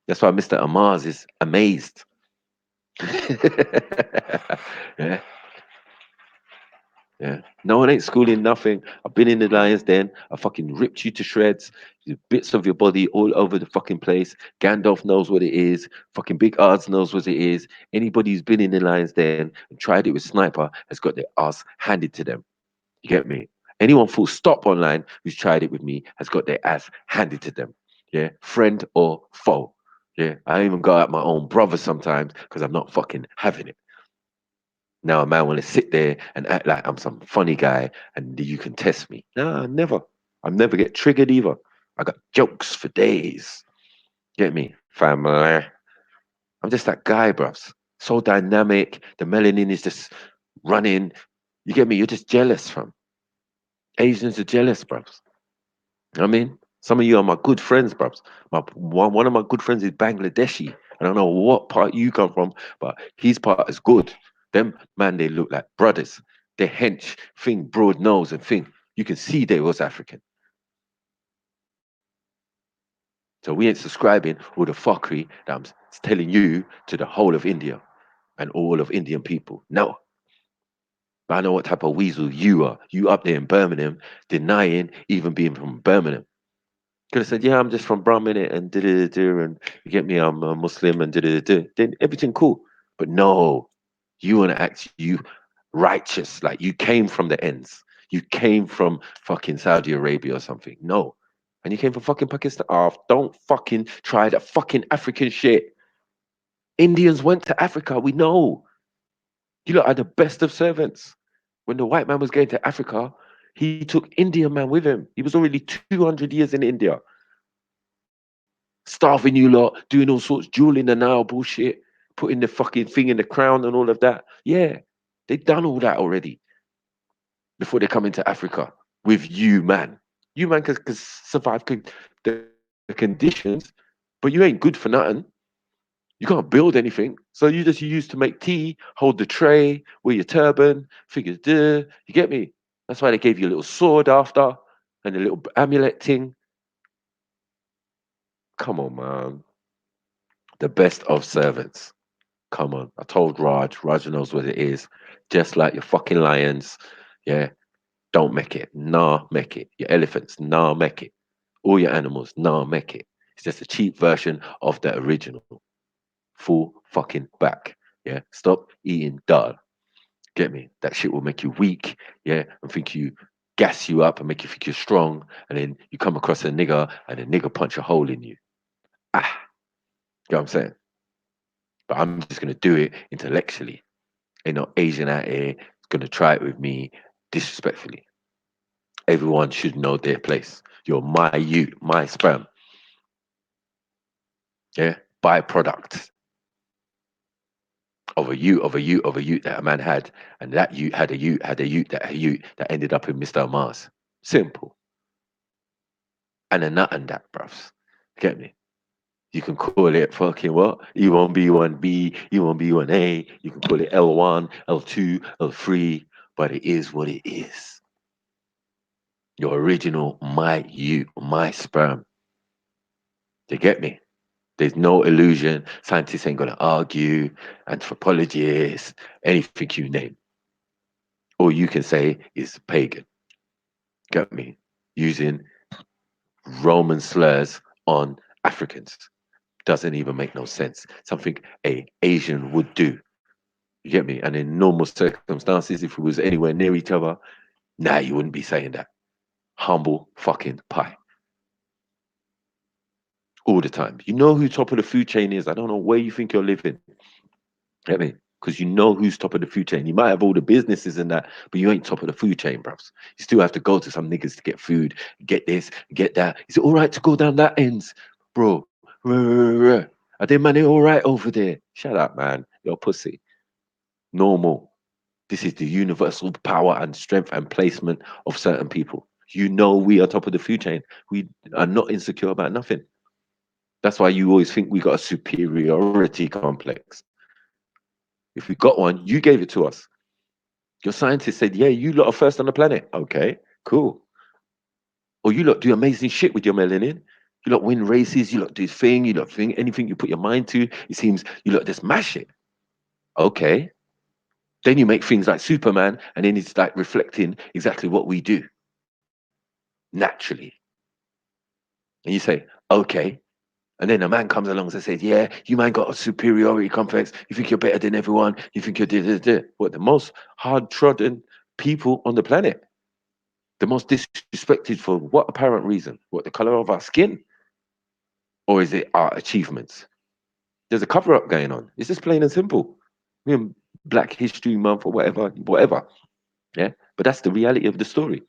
That's why Mr. Amaz is amazed. Yeah. Yeah. No one ain't schooling nothing. I've been in the lion's den. I fucking ripped you to shreds. Bits of your body all over the fucking place. Gandalf knows what it is. Fucking Big Ards knows what it is. Anybody who's been in the lion's den and tried it with Sniper has got their ass handed to them. You get me? Anyone full stop online who's tried it with me has got their ass handed to them. Yeah. Friend or foe. Yeah. I even go out my own brother sometimes because I'm not fucking having it. Now a man want to sit there and act like I'm some funny guy and you can test me. No, never. I never get triggered either. I got jokes for days. Get me? Family. I'm just that guy, bruv. So dynamic. The melanin is just running. You get me? You're just jealous, fam. Asians are jealous, bruv. I mean, some of you are my good friends, bruv. One of my good friends is Bangladeshi. I don't know what part you come from, but his part is good. Them man, they look like brothers. They hench, thing, broad nose, and thing. You can see they was African. So we ain't subscribing with the fuckery that I'm telling you to the whole of India and all of Indian people. No. But I know what type of weasel you are. You up there in Birmingham denying even being from Birmingham. Could have said, yeah, I'm just from Brahmin and and you get me, I'm a Muslim and then everything cool. But no, you want to act you righteous, like you came from the ends. You came from fucking Saudi Arabia or something. No. And you came from fucking Pakistan. Oh, don't fucking try that fucking African shit. Indians went to Africa. We know. You lot are the best of servants. When the white man was going to Africa, he took Indian man with him. He was already 200 years in India. Starving you lot, doing all sorts, jewel in the Nile bullshit, putting the fucking thing in the crown and all of that. Yeah, they've done all that already before they come into Africa with you, man. You, man, can survive the conditions, but you ain't good for nothing. You can't build anything. So you just use to make tea, hold the tray, wear your turban, figures, duh. You get me? That's why they gave you a little sword after and a little amulet thing. Come on, man. The best of servants. Come on. I told Raj. Raj knows what it is. Just like your fucking lions. Yeah. Don't make it. Nah, make it. Your elephants. Nah, make it. All your animals. Nah, make it. It's just a cheap version of the original. Full fucking back. Yeah. Stop eating dal. Get me? That shit will make you weak. Yeah. And think you gas you up and make you think you're strong. And then you come across a nigger and a nigger punch a hole in you. Ah. You know what I'm saying? But I'm just going to do it intellectually. Ain't no Asian out here going to try it with me disrespectfully. Everyone should know their place. You're my you, my sperm. Yeah? Byproduct of a you, of a you, of a you that a man had. And that you had a you, had a you that ended up in Mr. Mars. Simple. And a nut and that, bruv. Get me? You can call it fucking what? E1B1B, E1B1A. You can call it L1, L2, L3, but it is what it is. Your original, my you, my sperm. Do you get me? There's no illusion. Scientists ain't gonna argue. Anthropologists, anything you name. All you can say is pagan. Get me? Using Roman slurs on Africans. Doesn't even make no sense. Something a Asian would do. You get me? And in normal circumstances, if we was anywhere near each other, nah, you wouldn't be saying that. Humble fucking pie. All the time. You know who top of the food chain is. I don't know where you think you're living. Get me? Because you know who's top of the food chain. You might have all the businesses and that, but you ain't top of the food chain, bros. You still have to go to some niggas to get food, get this, get that. Is it all right to go down that ends, bro? Are they money all right over there? Shut up, man. You're a pussy. Normal. This is the universal power and strength and placement of certain people. You know we are top of the food chain. We are not insecure about nothing. That's why you always think we got a superiority complex. If we got one, you gave it to us. Your scientists said, yeah, you lot are first on the planet. Okay, cool. Or you lot do amazing shit with your melanin. You lot win races, you lot do thing, you lot think anything you put your mind to, it seems you lot just mash it. Okay. Then you make things like Superman, and then it's like reflecting exactly what we do naturally. And you say, okay. And then a man comes along and says, yeah, you man got a superiority complex. You think you're better than everyone. You think you're what, the most hard-trodden people on the planet. The most disrespected for what apparent reason? What, the color of our skin? Or is it our achievements? There's a cover-up going on. It's just plain and simple. I mean, Black History Month or whatever, whatever. Yeah, but that's the reality of the story.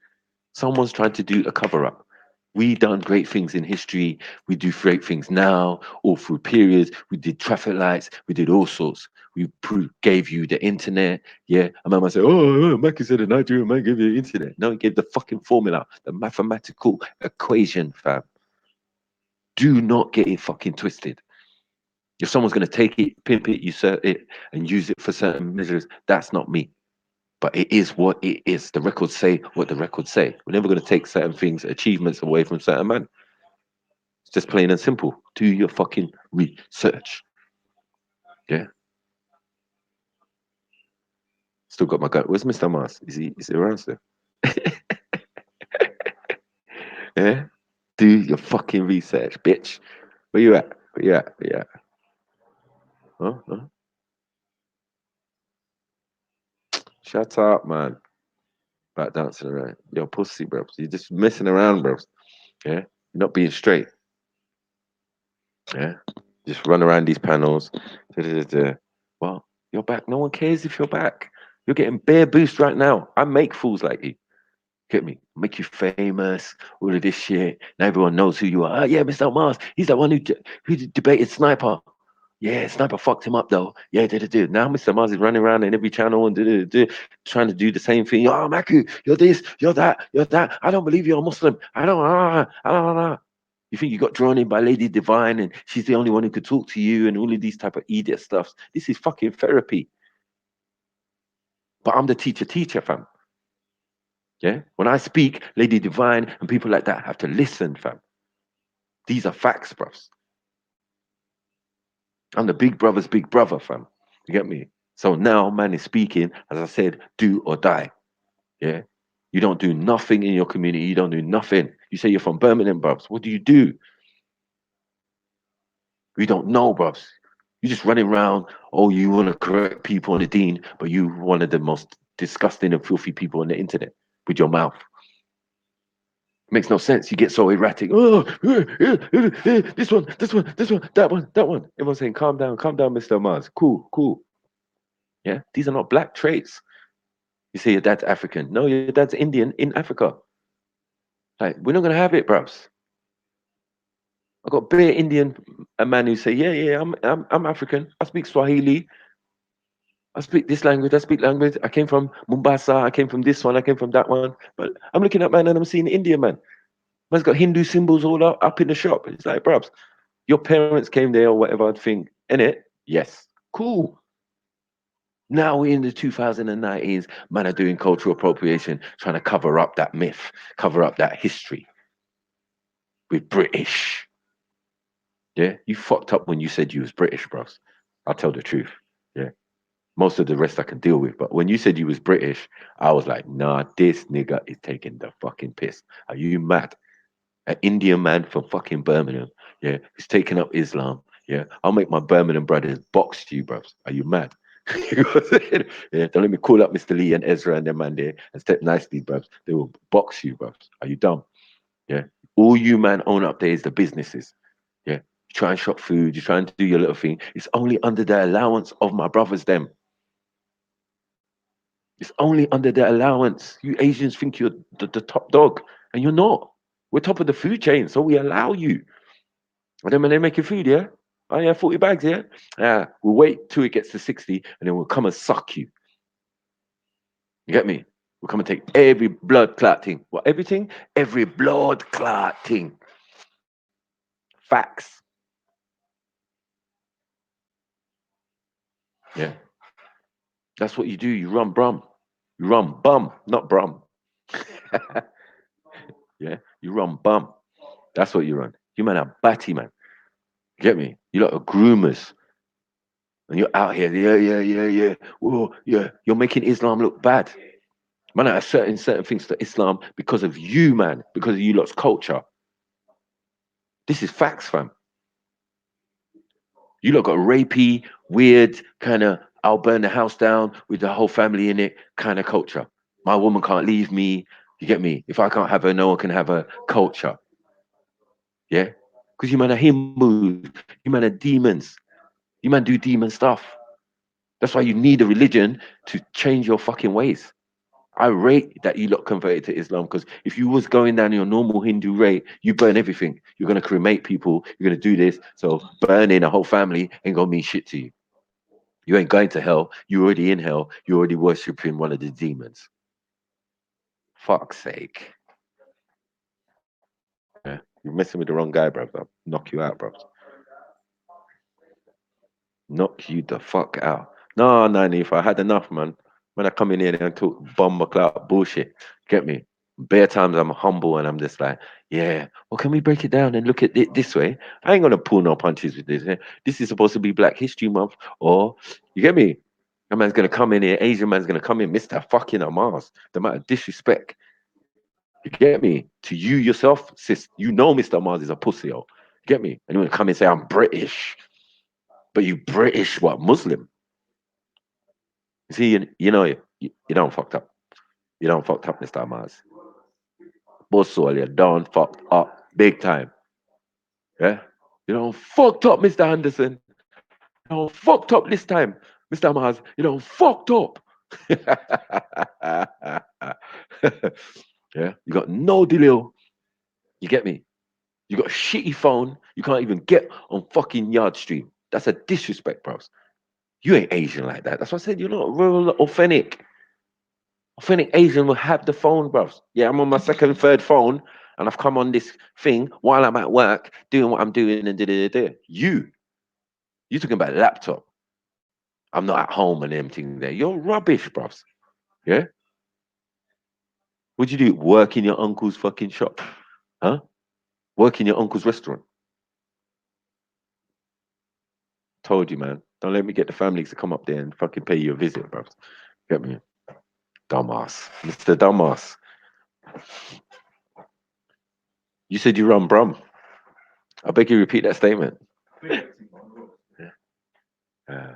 Someone's trying to do a cover-up. We done great things in history. We do great things now, all through periods. We did traffic lights. We did all sorts. gave you the internet. Yeah, and man might say, oh, Mackie said a Nigerian man gave you the internet. No, he gave the fucking formula, the mathematical equation, fam. Do not get it fucking twisted. If someone's going to take it, pimp it, usurp it, and use it for certain measures, that's not me. But it is what it is. The records say what the records say. We're never going to take certain things, achievements away from certain men. It's just plain and simple. Do your fucking research. Yeah. Still got my gut. Where's Mr. Mars? Is he around still? Yeah. Do your fucking research, bitch. Where you at? Where you at? Where you at? Huh? Huh? Shut up, man. About dancing around. You're pussy, bro. You're just messing around, bro. Yeah. You're not being straight. Yeah. Just run around these panels. Well, you're back. No one cares if you're back. You're getting bare boost right now. I make fools like you. Get me? Make you famous. All of this shit. Now everyone knows who you are. Oh, yeah, Mr. Mars. He's the one who debated Sniper. Yeah, Sniper fucked him up though. Yeah, now Mr. Mars is running around in every channel and trying to do the same thing. Oh, Maku, you're this, you're that, you're that. I don't believe you're a Muslim. I don't. You think you got drawn in by Lady Divine and she's the only one who could talk to you and all of these type of idiot stuffs. This is fucking therapy. But I'm the teacher, fam. Yeah? When I speak, Lady Divine and people like that have to listen, fam. These are facts, bros. I'm the big brother's big brother, fam. You get me? So now man is speaking, as I said, do or die. Yeah? You don't do nothing in your community. You don't do nothing. You say you're from Birmingham, bros. What do? We don't know, bros. You're just running around. Oh, you want to correct people on the dean, but you one of the most disgusting and filthy people on the internet with your mouth. Makes no sense. You get so erratic. Oh, this one, that one. Everyone's saying, calm down, Mr. Mars. Cool. Yeah, these are not black traits. You say your dad's African. No, your dad's Indian in Africa. Like, we're not gonna have it, bros. I got bare Indian a man who say, yeah, I'm African. I speak Swahili. I speak this language. I speak language. I came from Mombasa. I came from this one. I came from that one. But I'm looking at man and I'm seeing Indian man. Man's got Hindu symbols all up in the shop. It's like, bros, your parents came there or whatever thing. In it, yes, cool. Now we're in the 2019s. Man are doing cultural appropriation, trying to cover up that myth, cover up that history. We're British. Yeah, you fucked up when you said you was British, bros. I'll tell the truth. Yeah. Most of the rest I can deal with. But when you said you was British, I was like, nah, this nigga is taking the fucking piss. Are you mad? An Indian man from fucking Birmingham, yeah, who's taking up Islam. Yeah, I'll make my Birmingham brothers box you, bros. Are you mad? Yeah, don't let me call up Mr. Lee and Ezra and them man there and step nicely, bros. They will box you, bros. Are you dumb? Yeah. All you man own up there is the businesses. Yeah. You try and shop food, you try and do your little thing. It's only under the allowance of my brothers, them. It's only under the allowance. You Asians think you're the top dog, and you're not. We're top of the food chain, so we allow you. And then when they make your food, yeah? Oh, yeah, 40 bags, yeah? We'll wait till it gets to 60, and then we'll come and suck you. You get me? We'll come and take every blood clot thing. What, everything? Every blood clot thing. Facts. Yeah. That's what you do. You run brum. You run bum, not brum. Yeah, you run bum. That's what you run. You man are batty, man. You get me? You lot are groomers. And you're out here, yeah. Whoa, yeah. You're making Islam look bad. Man, I certain things to Islam because of you, man, because of you lot's culture. This is facts, fam. You lot got rapey, weird, kind of, I'll burn the house down with the whole family in it kind of culture. My woman can't leave me. You get me? If I can't have her, no one can have her culture. Yeah? Because you man are Hindus, you man are demons. You man do demon stuff. That's why you need a religion to change your fucking ways. I rate that you lot converted to Islam, because if you was going down your normal Hindu rate, you burn everything. You're going to cremate people. You're going to do this. So burning a whole family ain't going to mean shit to you. You ain't going to hell. You're already in hell. You're already worshipping one of the demons. Fuck's sake. Yeah. You're messing with the wrong guy, bro. I'll knock you out, bro. Knock you the fuck out. No, if I had enough, man. When I come in here and talk bomb clout bullshit, get me? Bare times I'm humble and I'm just like, yeah, well, can we break it down and look at it this way? I ain't gonna pull no punches with this. This is supposed to be Black History Month, or you get me? A man's gonna come in here, Asian man's gonna come in, Mr. fucking Amaz. The amount of disrespect. You get me? To you yourself, sis, you know Mr. Amaz is a pussy, yo. You get me? And you wanna come and say I'm British. But you British what, Muslim? You see, you know you don't fucked up. You don't fucked up, Mr. Amaz. Both soul, you done fucked up big time. Yeah? You don't fucked up, Mr. Anderson. You don't fucked up this time, Mr. Amaz. You don't fucked up. Yeah, you got no deal. You get me? You got a shitty phone. You can't even get on fucking Yard Stream. That's a disrespect, bros. You ain't Asian like that. That's what I said. You're not real authentic. Authentic Asian will have the phone, bros. Yeah, I'm on my second, third phone, and I've come on this thing while I'm at work doing what I'm doing and da. You talking about laptop? I'm not at home and everything there. You're rubbish, bros. Yeah. What'd you do? Work in your uncle's fucking shop, huh? Work in your uncle's restaurant. Told you, man. Don't let me get the families to come up there and fucking pay you a visit, bros. Get me, dumbass, Mr. Dumbass. You said you run Brum. I beg you repeat that statement. Uh,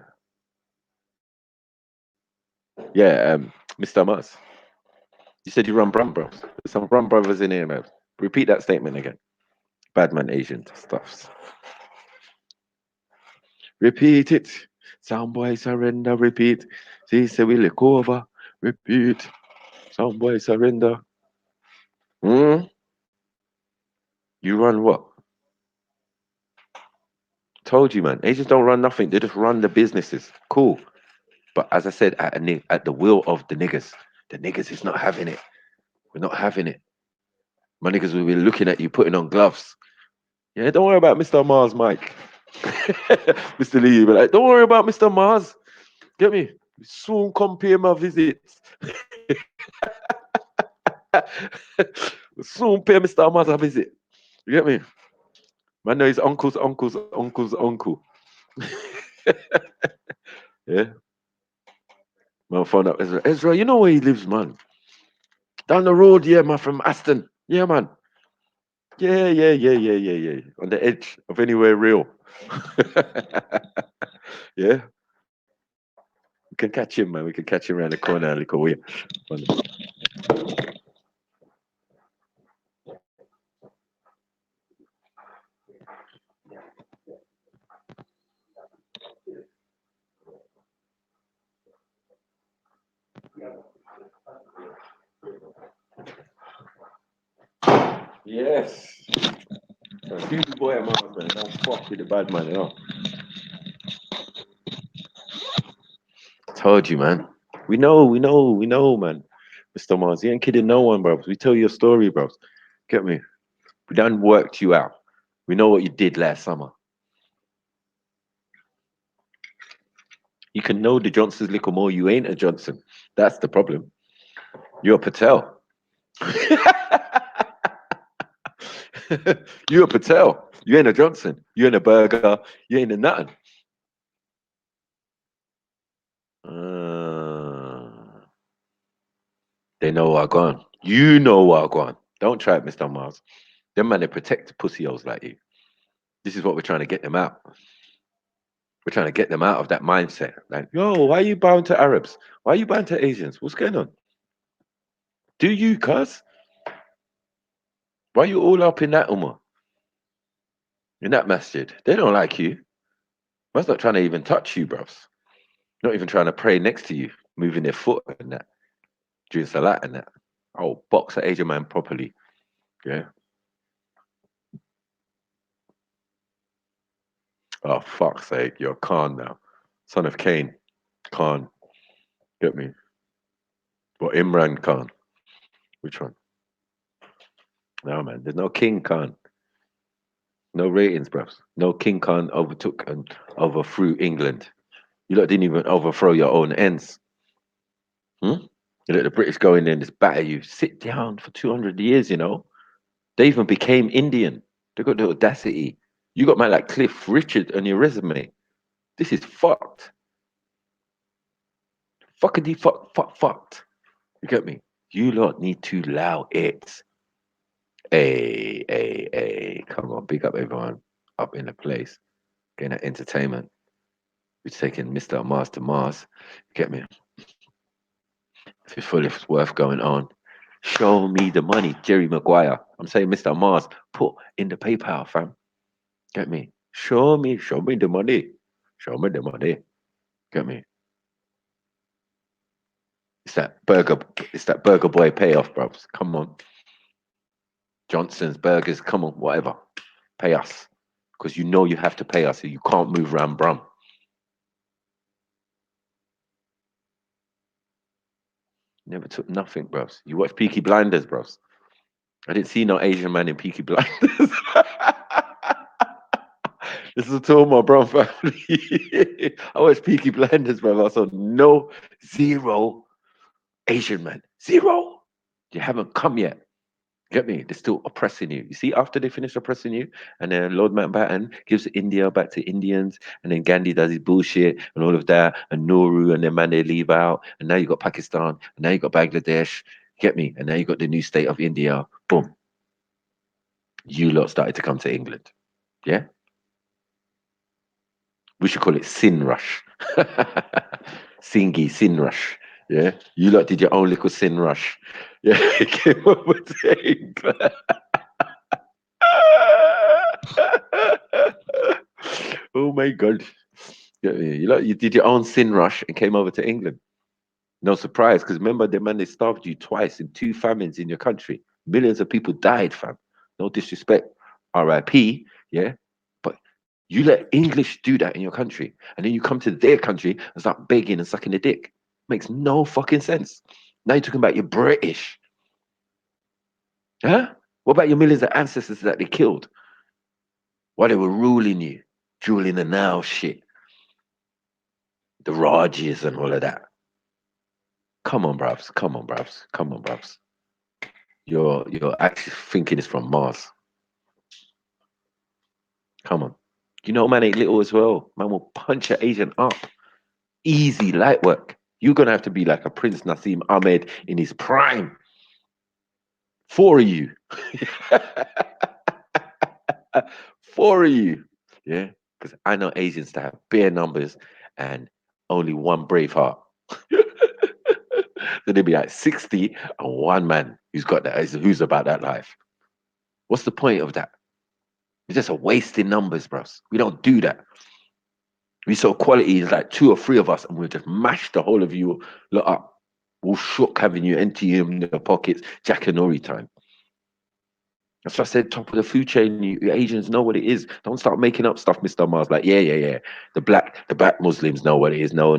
yeah, Mr. Mars. You said you run Brum Bros. There's some Brum brothers in here, man. Repeat that statement again. Badman Asian stuffs. Repeat it. Soundboy surrender, repeat. See, say we look over. Repeat. Soundboy surrender. Hmm? You run what? Told you, man. Asians don't run nothing. They just run the businesses. Cool. But as I said, at the will of the niggas is not having it. We're not having it. My niggas will be looking at you putting on gloves. Yeah, don't worry about Mr. Mars, Mike. Mr. Lee, you'll be like, don't worry about Mr. Mars. Get me? Soon come pay my visits. Soon pay Mr. Mars a visit. You get me? Man, know his uncle's uncle. Yeah. Man, found out Ezra. Ezra, you know where he lives, man? Down the road, yeah, man, from Aston. Yeah, man. Yeah. On the edge of anywhere real. Yeah. We can catch him, man. We can catch him around the corner a little way. Yes. So huge boy of mine, man. Don't fuck with the bad man at all. Told you, man. We know, man. Mr. Mars, you ain't kidding no one, bro. We tell your story, bro. Get me? We done worked you out. We know what you did last summer. You can know the Johnsons little more. You ain't a Johnson. That's the problem. You're a Patel. You're a Patel. You ain't a Johnson. You ain't a Burger. You ain't a nothing. They know what I gone. You know what I gone. Don't try it, Mr. Mars. Them man, they protect pussy holes like you. This is what we're trying to get them out. We're trying to get them out of that mindset. Like, yo, why are you bound to Arabs? Why are you bound to Asians? What's going on? Do you, cuz? Why are you all up in that ummah? In that masjid? They don't like you. Man's not trying to even touch you, bros. Not even trying to pray next to you, moving their foot and that, doing salat and that. Oh, box an Asian man properly. Yeah. Oh, fuck's sake, you're Khan now. Son of Cain. Khan. Get me? Or Imran Khan. Which one? No, man. There's no King Khan. No ratings, bros. No King Khan overtook and overthrew England. You lot didn't even overthrow your own ends. You let the British go in there and just batter you. Sit down for 200 years, you know. They even became Indian. They got the audacity. You got man like Cliff Richard on your resume. This is fucked. Fuckity fucked. You get me? You lot need to allow it. Hey, come on, big up everyone up in the place. Getting that entertainment. We're taking Mr. Mars to Mars. You get me? If you feel it's worth going on, show me the money, Jerry Maguire. I'm saying Mr. Mars, put in the PayPal, fam. Get me? Show me the money. Show me the money. Get me? It's that burger boy payoff, bros. Come on. Johnson's Burgers, come on, whatever. Pay us. Because you know you have to pay us. You can't move around Brum. Never took nothing, bros. You watch Peaky Blinders, bros. I didn't see no Asian man in Peaky Blinders. This is to all my brown family. I watched Peaky Blinders, bro. I saw no, zero Asian man. Zero. You haven't come yet. Get me? They're still oppressing you. You see, after they finish oppressing you, and then Lord Mountbatten gives India back to Indians, and then Gandhi does his bullshit and all of that, and Nauru, and then man they leave out, and now you got Pakistan, and now you got Bangladesh. Get me? And now you got the new state of India. Boom. You lot started to come to England. Yeah? We should call it Sin Rush. Sin Rush. Yeah? You lot did your own little Sin Rush. Yeah? It came over to England. Oh my God. You did your own Sin Rush and came over to England. No surprise, because remember, they starved you twice in 2 famines in your country. Millions of people died, fam. No disrespect. RIP, yeah? But you let English do that in your country, and then you come to their country and start begging and sucking the dick. Makes no fucking sense. Now you're talking about you're British. Huh? What about your millions of ancestors that they killed while they were ruling you? Ruling the now shit. The Rajas and all of that. Come on, bruvs. Come on, bruvs. Come on, bruvs. You're actually thinking it's from Mars. Come on. You know, man ain't little as well. Man will punch an Asian up. Easy, light work. You're going to have to be like a Prince Nassim Ahmed in his prime. 4 of you. 4 of you. Yeah? Because I know Asians to have bare numbers and only one brave heart. So there'd be like 60 and one man who's got that, who's about that life. What's the point of that? It's just a waste in numbers, bros. We don't do that. We saw quality is like 2 or 3 of us, and we'll just mash the whole of you lot up. We'll shook having you empty in your pockets, Jack and Nori time. That's what I said, top of the food chain. You Asians know what it is. Don't start making up stuff, Mr. Mars. Like, yeah. The black Muslims know what it is. No,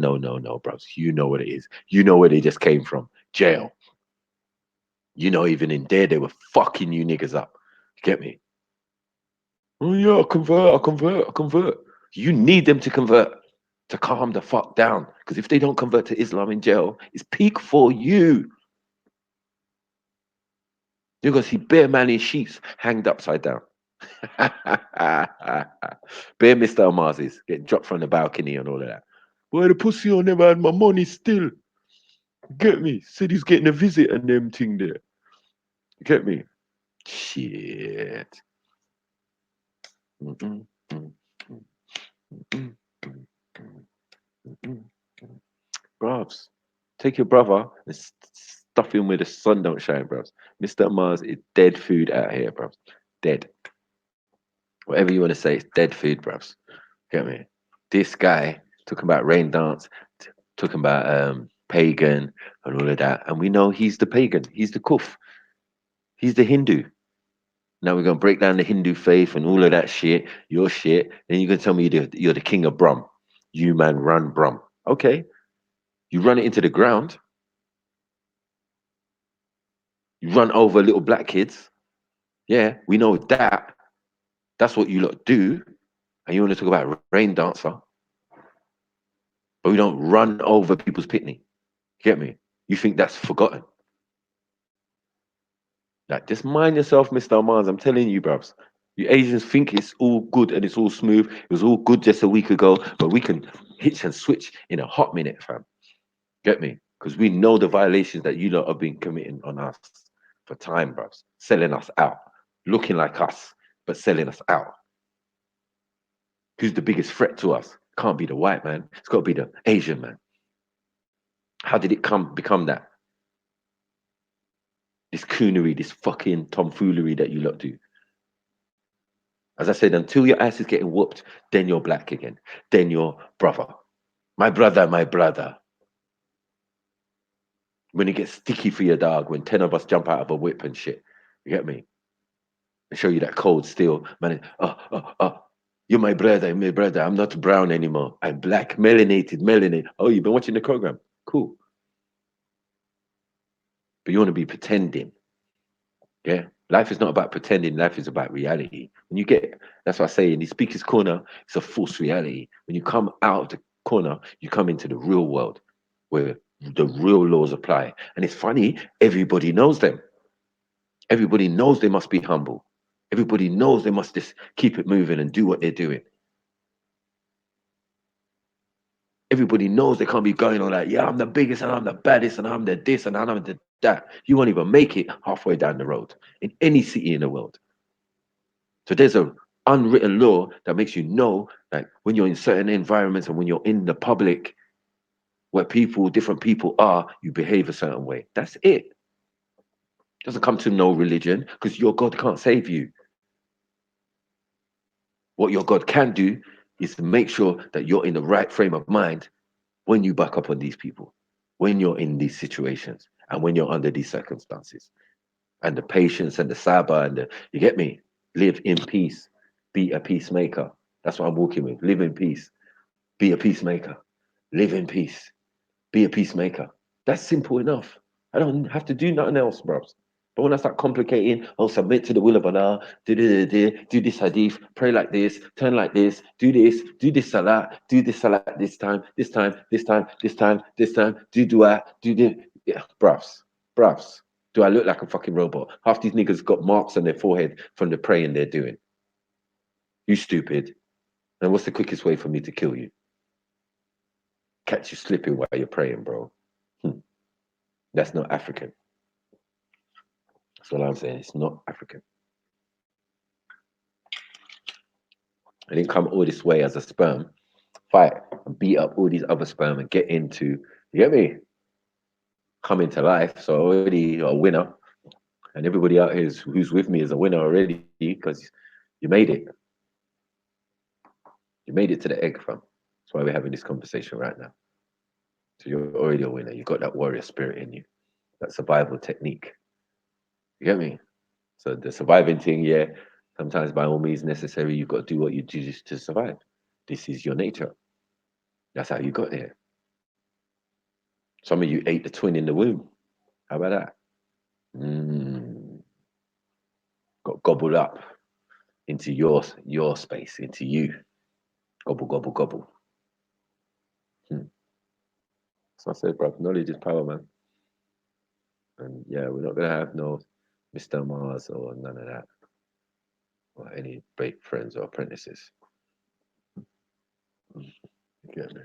bros. You know what it is. You know where they just came from. Jail. You know, even in there, they were fucking you niggas up. Get me? Oh yeah, I'll convert. You need them to convert to calm the fuck down. Because if they don't convert to Islam in jail, it's peak for you. You're gonna see bare man in sheets hanged upside down. Bare Mr. Amazis getting dropped from the balcony and all of that. Well, the pussy on never had my money still. Get me? Said he's getting a visit and them thing there. Get me? Shit. Bruvs, take your brother and stuff him where the sun don't shine, bruvs. Mr. Mars is dead food out here, bruvs. Dead. Whatever you want to say, it's dead food, bruvs. Get me? This guy talking about rain dance, talking about pagan and all of that, and we know he's the pagan. He's the kuf. He's the Hindu. Now we're gonna break down the Hindu faith and all of that shit, your shit. Then you're gonna tell me you're the king of Brum. You man run Brum. Okay. You run it into the ground. You run over little black kids. Yeah, we know that. That's what you lot do. And you want to talk about rain dancer, but we don't run over people's pitney. Get me? You think that's forgotten? Like, just mind yourself, Mr. Mars. I'm telling you, bruv. You Asians think it's all good and it's all smooth. It was all good just a week ago, but we can hitch and switch in a hot minute, fam. Get me? Because we know the violations that you lot have been committing on us for time, bruv. Selling us out, looking like us, but selling us out. Who's the biggest threat to us? Can't be the white man. It's got to be the Asian man. How did it become that? This coonery, this fucking tomfoolery that you lot do. As I said, until your ass is getting whooped, then you're black again. Then you're brother. My brother, my brother. When it gets sticky for your dog, when 10 of us jump out of a whip and shit. You get me? And show you that cold steel. Man, you're my brother, I'm not brown anymore. I'm black, melanated. Oh, you've been watching the program? Cool. But you want to be pretending. Yeah, life is not about pretending. Life is about reality. When you get, that's what I say in the speaker's corner, it's a false reality. When you come out of the corner, you come into the real world where the real laws apply. And it's funny, everybody knows them. Everybody knows they must be humble. Everybody knows they must just keep it moving and do what they're doing. Everybody knows they can't be going on like, yeah, I'm the biggest and I'm the baddest and I'm the this and I'm the that. You won't even make it halfway down the road in any city in the world. So there's a unwritten law that makes you know that when you're in certain environments and when you're in the public where different people are, you behave a certain way. That's it. Doesn't come to no religion because your God can't save you. What your God can do is to make sure that you're in the right frame of mind when you back up on these people, when you're in these situations and when you're under these circumstances. And the patience and the sabbath and you get me? Live in peace. Be a peacemaker. That's what I'm walking with. Live in peace. Be a peacemaker. Live in peace. Be a peacemaker. That's simple enough. I don't have to do nothing else, bros. But when I start complicating, I'll submit to the will of Allah, do this hadith, pray like this, turn like this, do this salat, do this salat this time, do dua, do this. Yeah, bros. Do I look like a fucking robot? Half these niggas got marks on their forehead from the praying they're doing. You stupid. And what's the quickest way for me to kill you? Catch you slipping while you're praying, bro. That's not African. That's what I'm saying. It's not African. I didn't come all this way as a sperm, fight and beat up all these other sperm and get into, you get me? Come into life. So already a winner. And everybody out here who's with me is a winner already because you made it. You made it to the egg, fam. That's why we're having this conversation right now. So you're already a winner. You've got that warrior spirit in you, that survival technique. You get me? So the surviving thing, yeah, sometimes by all means necessary, you've got to do what you do to survive. This is your nature. That's how you got here. Some of you ate the twin in the womb. How about that? Got gobbled up into your space, into you. Gobble, gobble, gobble. So I said, bro, knowledge is power, man. And yeah, we're not gonna have no Mr. Mars or none of that, or any great friends or apprentices. You get me?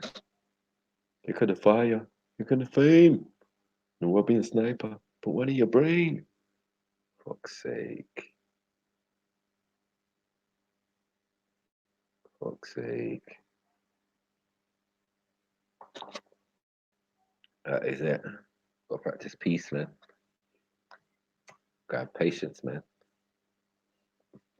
You could have fire, you could have fame. No one being a sniper, but one in your brain. Fuck's sake. Fuck's sake. That is it. Gotta practice peace, man. Gotta have patience, man.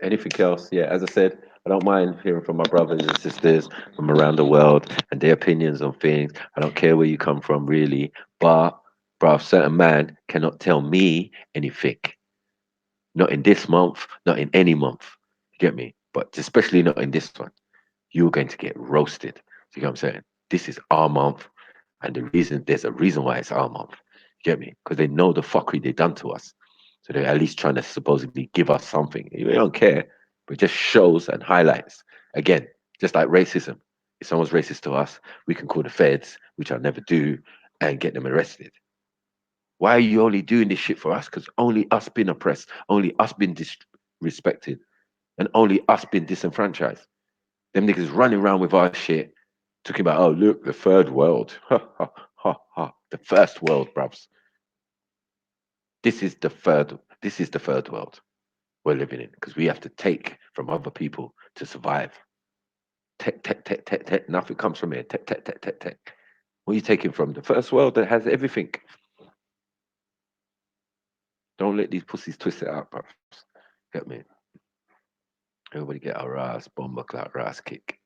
Anything else? Yeah, as I said, I don't mind hearing from my brothers and sisters from around the world and their opinions on things. I don't care where you come from, really. But, bruv, certain man cannot tell me anything. Not in this month, not in any month. You get me? But especially not in this one. You're going to get roasted. You know what I'm saying? This is our month. And there's a reason why it's our month. You get me? Because they know the fuckery they done to us. So they're at least trying to supposedly give us something. They don't care, but it just shows and highlights. Again, just like racism. If someone's racist to us, we can call the feds, which I'll never do, and get them arrested. Why are you only doing this shit for us? Because only us been oppressed, only us been disrespected, and only us been disenfranchised. Them niggas running around with our shit, talking about, oh, look, the third world. Ha, ha, ha, ha. The first world, bruvs. This is the third world we're living in, because we have to take from other people to survive. Tech, tech, tech, tech, tech. Nothing comes from here. Tech, tech, tech, tech, tech. What are you taking from? The first world that has everything. Don't let these pussies twist it out, bruvs. Get me? Everybody get our ass, bomber clout, ass kick.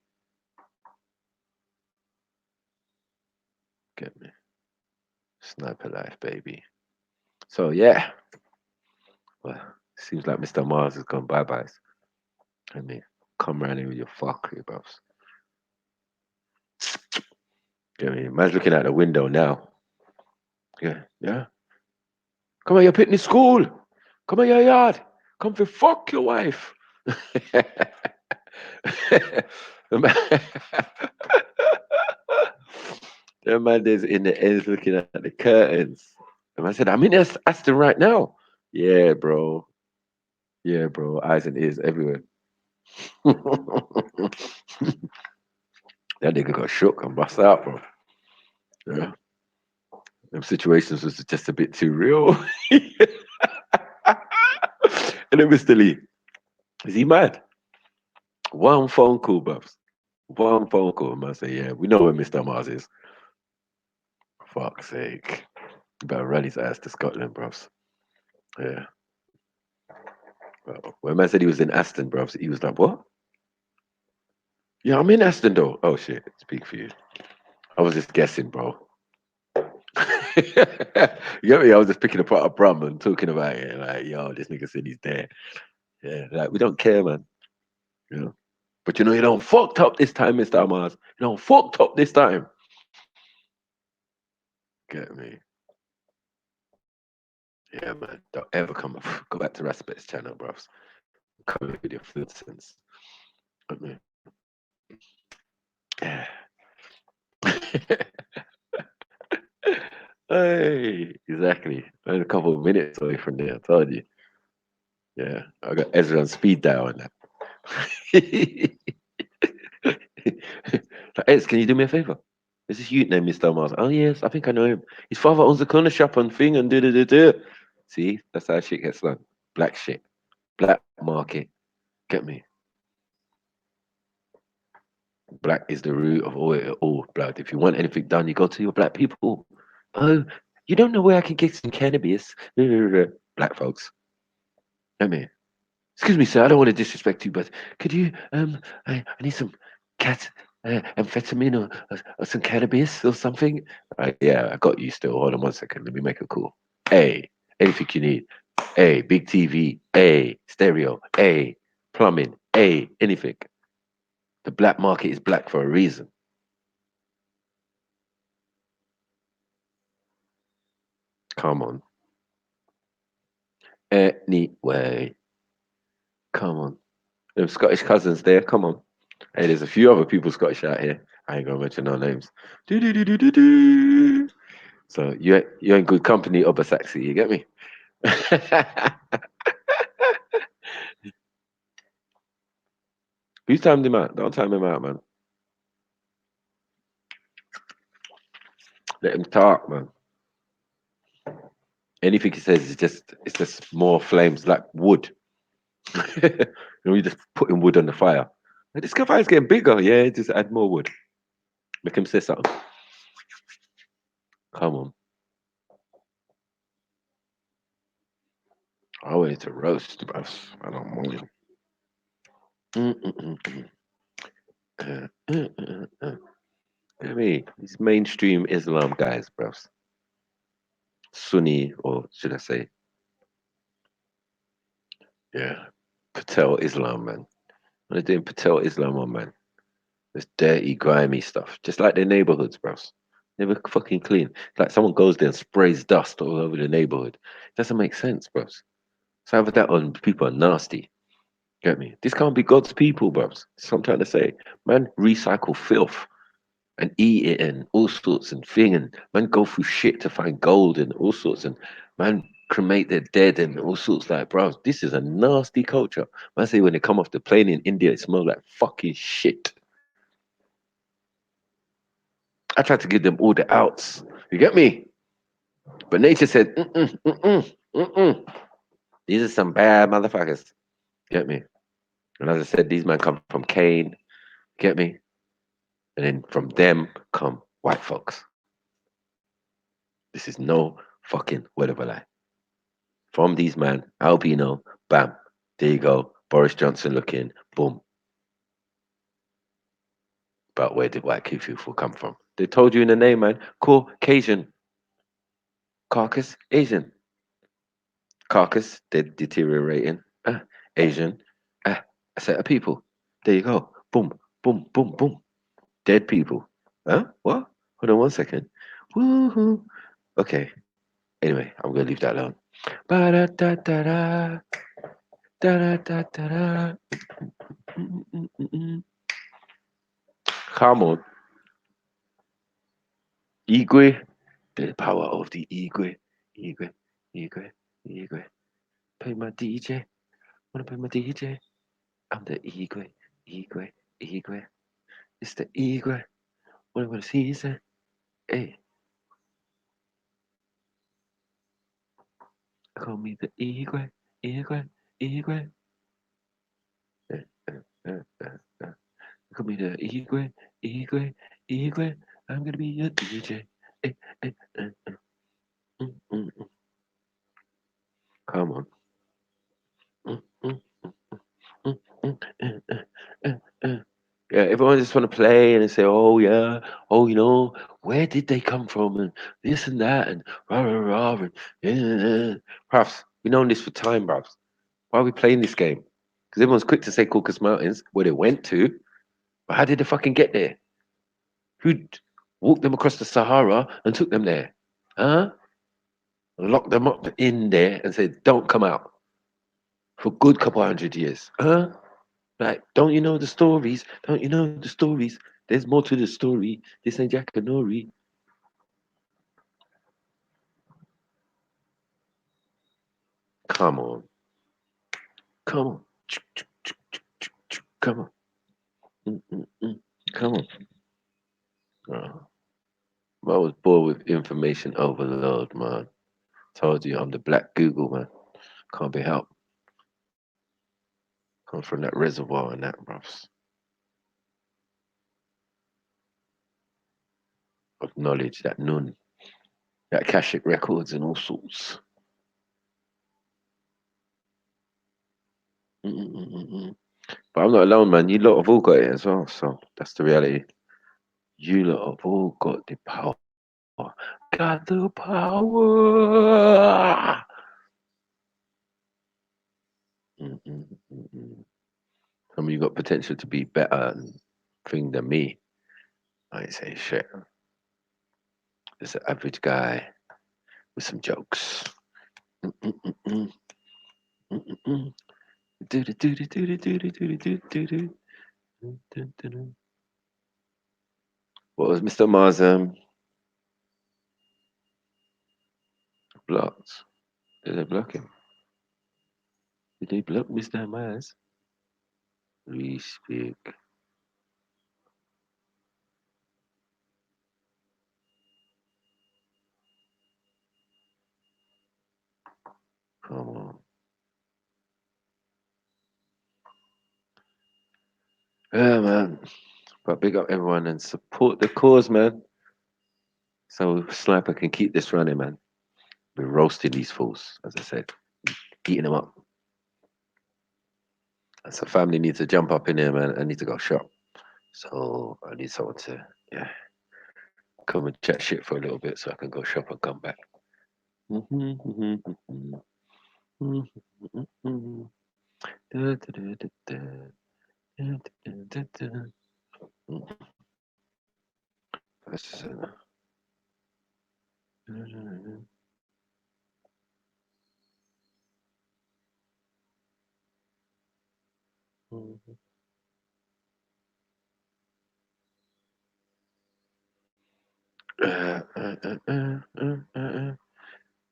Get me? Sniper life, baby. So, yeah. Well, seems like Mr. Mars has gone bye-byes. I mean, come round here with your fuckery, bruvs. Get me? Man's looking out the window now. Yeah, yeah. Come on, you're pitting school. Come on, your yard. Come for fuck your wife. The man, the man is in the ends looking at the curtains. The man said, I'm in Aston right now. Yeah, bro. Yeah, bro. Eyes and ears everywhere. That nigga got shook and bust out, bro. Yeah. Them situations was just a bit too real. And then Mr. Lee, is he mad? One phone call, buffs. One phone call, man. Say, yeah, we know where Mr. Mars is. Fuck's sake. You better run his ass to Scotland, bros. Yeah. Well, when man said he was in Aston, bros, he was like, what? Yeah, I'm in Aston, though. Oh, shit. Speak for you. I was just guessing, bro. You get me? I was just picking apart a brum and talking about it. Like, yo, this nigga said he's there. Yeah, like, we don't care, man. You know? But you know, you don't fucked up this time, Mr. Mars. You don't fucked up this time. Get me? Yeah, man. Don't ever come go back to Raspet's channel, bros. Come with your fluences. I mean, yeah. Hey, exactly. I'm a couple of minutes away from there, I told you. Yeah, I got Ezra on speed dial on that. Like, Ez, can you do me a favor? There's this youth named Mr. Mars. Oh, yes, I think I know him. His father owns a corner shop and thing and do. See, that's how shit gets done. Black shit. Black market. Get me? Black is the root of all blood. If you want anything done, you go to your black people. Oh, you don't know where I can get some cannabis? Black folks. Get me? Excuse me, sir. I don't want to disrespect you, but could you? I need some cat amphetamine or some cannabis or something. Yeah, I got you. Still, hold on 1 second. Let me make a call. Hey, anything you need. Hey, big TV. Hey, stereo. Hey, plumbing. Hey, anything. The black market is black for a reason. Come on. Anyway, come on. Them Scottish cousins there. Come on. Hey, there's a few other people Scottish out here. I ain't gonna mention no names. Do. So you're in good company, Obasaxi. You get me? Who's timed him out? Don't time him out, man. Let him talk, man. Anything he says is just more flames, like wood. You're just putting wood on the fire. Like, this fire's getting bigger. Yeah, just add more wood. Make him say something. Come on. I wanted to roast, but I don't want him. I mean, these mainstream Islam guys, bros. Sunni, or should I say, yeah, Patel Islam, man. They're doing Patel Islam on, man. This dirty, grimy stuff, just like their neighborhoods, bros. Never fucking clean. It's like someone goes there and sprays dust all over the neighborhood. Doesn't make sense, bros. So either that or people are nasty. Get me? This can't be God's people, bros. That's what I'm trying to say. Man, recycle filth and eat it and all sorts and thing, and man go through shit to find gold and all sorts, and man cremate their dead and all sorts. Like, bro, this is a nasty culture. Man say when they come off the plane in India, it smells like fucking shit. I tried to give them all the outs. You get me? But nature said, mm-mm, mm-mm, mm-mm. These are some bad motherfuckers. Get me? And as I said, these men come from Cain. Get me? And then from them come white folks. This is no fucking word of a lie. From these men, albino, bam, there you go. Boris Johnson looking, boom. But where did white people come from? They told you in the name, man. Caucasian, carcass, Asian. Carcass, they're deteriorating. Asian, a set of people. There you go. Boom, boom, boom, boom. Dead people. Huh? What? Hold on one second. Woohoo. Okay. Anyway, I'm gonna leave that alone. Ba da da da da da da da da da. Come on, Igwe. The power of the Igwe. Igwe. Igwe. Igwe. Play my DJ. Wanna play my DJ? I'm the Igwe. Igwe. Igwe. It's the Igwe. Wanna see you say? Hey, call me the Igwe. Igwe. Igwe. Uh, uh, uh, uh, uh. Call me the Igwe. Igwe. Igwe. I'm gonna be your DJ. Hey, hey, mm, mm, mm. Come on. Mm, mm, mm, mm, Yeah, everyone just want to play and they say, "Oh yeah, oh where did they come from and this and that and rah rah rah." And, Bruv, we known this for time, bruv. Why are we playing this game? Because everyone's quick to say Caucasus Mountains, where they went to, but how did they fucking get there? Who walked them across the Sahara and took them there? Huh? Locked them up in there and said, "Don't come out for a good couple 100 years." Huh? Like, don't you know the stories? Don't you know the stories? There's more to the story. This ain't Jack Canori. Come on. Come on. Come on. Come on. Oh, I was born with information overload, man. Told you I'm the black Google, man. Can't be helped. Come from that reservoir and that, bruv. Of knowledge, that nun, that Akashic records and all sorts. Mm-mm-mm-mm. But I'm not alone, man. You lot have all got it as well. So that's the reality. You lot have all got the power. Got the power. Mm-mm-mm-mm. Some of you got potential to be better and thing than me. I ain't say shit. Just an average guy with some jokes. Mm-mm-mm-mm. Mm-mm-mm. Do-do-do-do-do-do-do-do-do-do-do. Do-do-do-do. What was Mr. Mars blocked? Did they block him? Did they block Mr. Mars? We speak. Come on. Yeah, man. But big up everyone and support the cause, man. So Sniper can keep this running, man. We're roasting these fools, as I said, eating them up. So family needs to jump up in here, man. I need to go shop. So I need someone to, yeah, come and chat shit for a little bit so I can go shop and come back.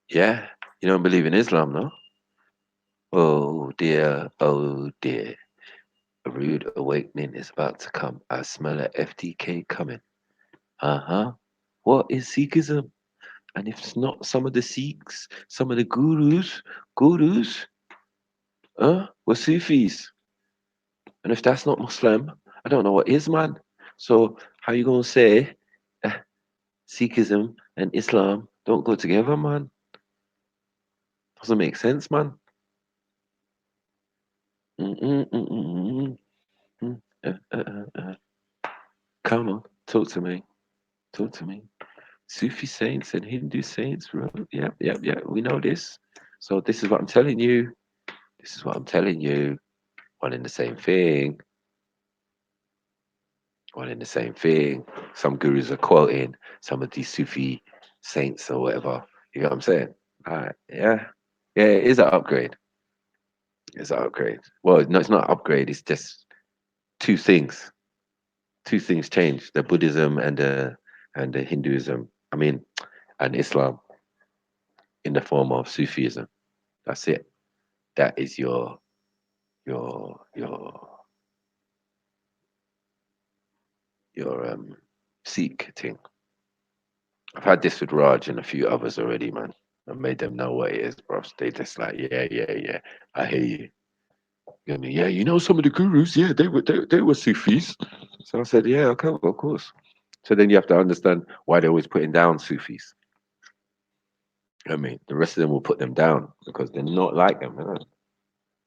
Yeah, you don't believe in Islam, no? Oh dear, oh dear. A rude awakening is about to come. I smell a FTK coming. Uh-huh. What is Sikhism? And if it's not some of the Sikhs, some of the gurus, were Sufis. And if that's not Muslim, I don't know what is, man. So how you gonna say uh, Sikhism and Islam don't go together, man? Doesn't make sense, man. Mm-mm-mm-mm-mm. Uh, uh, uh, uh. Come on, talk to me. Talk to me. Sufi saints and Hindu saints, right? Yeah, yeah, yeah. We know this. So this is what I'm telling you. This is what I'm telling you. One in the same thing. One in the same thing. Some gurus are quoting some of these Sufi saints or whatever. You know what I'm saying? All right. Yeah. Yeah, it is an upgrade. It's an upgrade. Well, no, it's not an upgrade. It's just two things. Two things change: the Buddhism and the Hinduism. I mean, and Islam in the form of Sufism. That's it. That is your your Sikh thing. I've had this with Raj and a few others already, man. I made them know what it is, bro. They just like, yeah, yeah, yeah. I hear you. You know what I mean? Yeah, you know some of the gurus, yeah, they were Sufis. So I said, yeah, okay, well, of course. So then you have to understand why they're always putting down Sufis. I mean, the rest of them will put them down because they're not like them.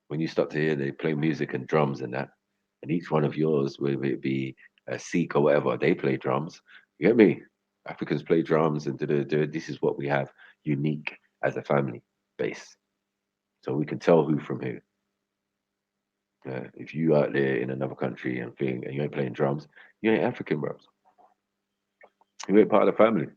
When you start to hear they play music and drums and that, and each one of yours, whether it be a Sikh or whatever, they play drums. You get me? Africans play drums and this is what we have unique as a family base. So we can tell who from who. If you out there in another country and thing and you ain't playing drums, you ain't African, bro. You ain't part of the family.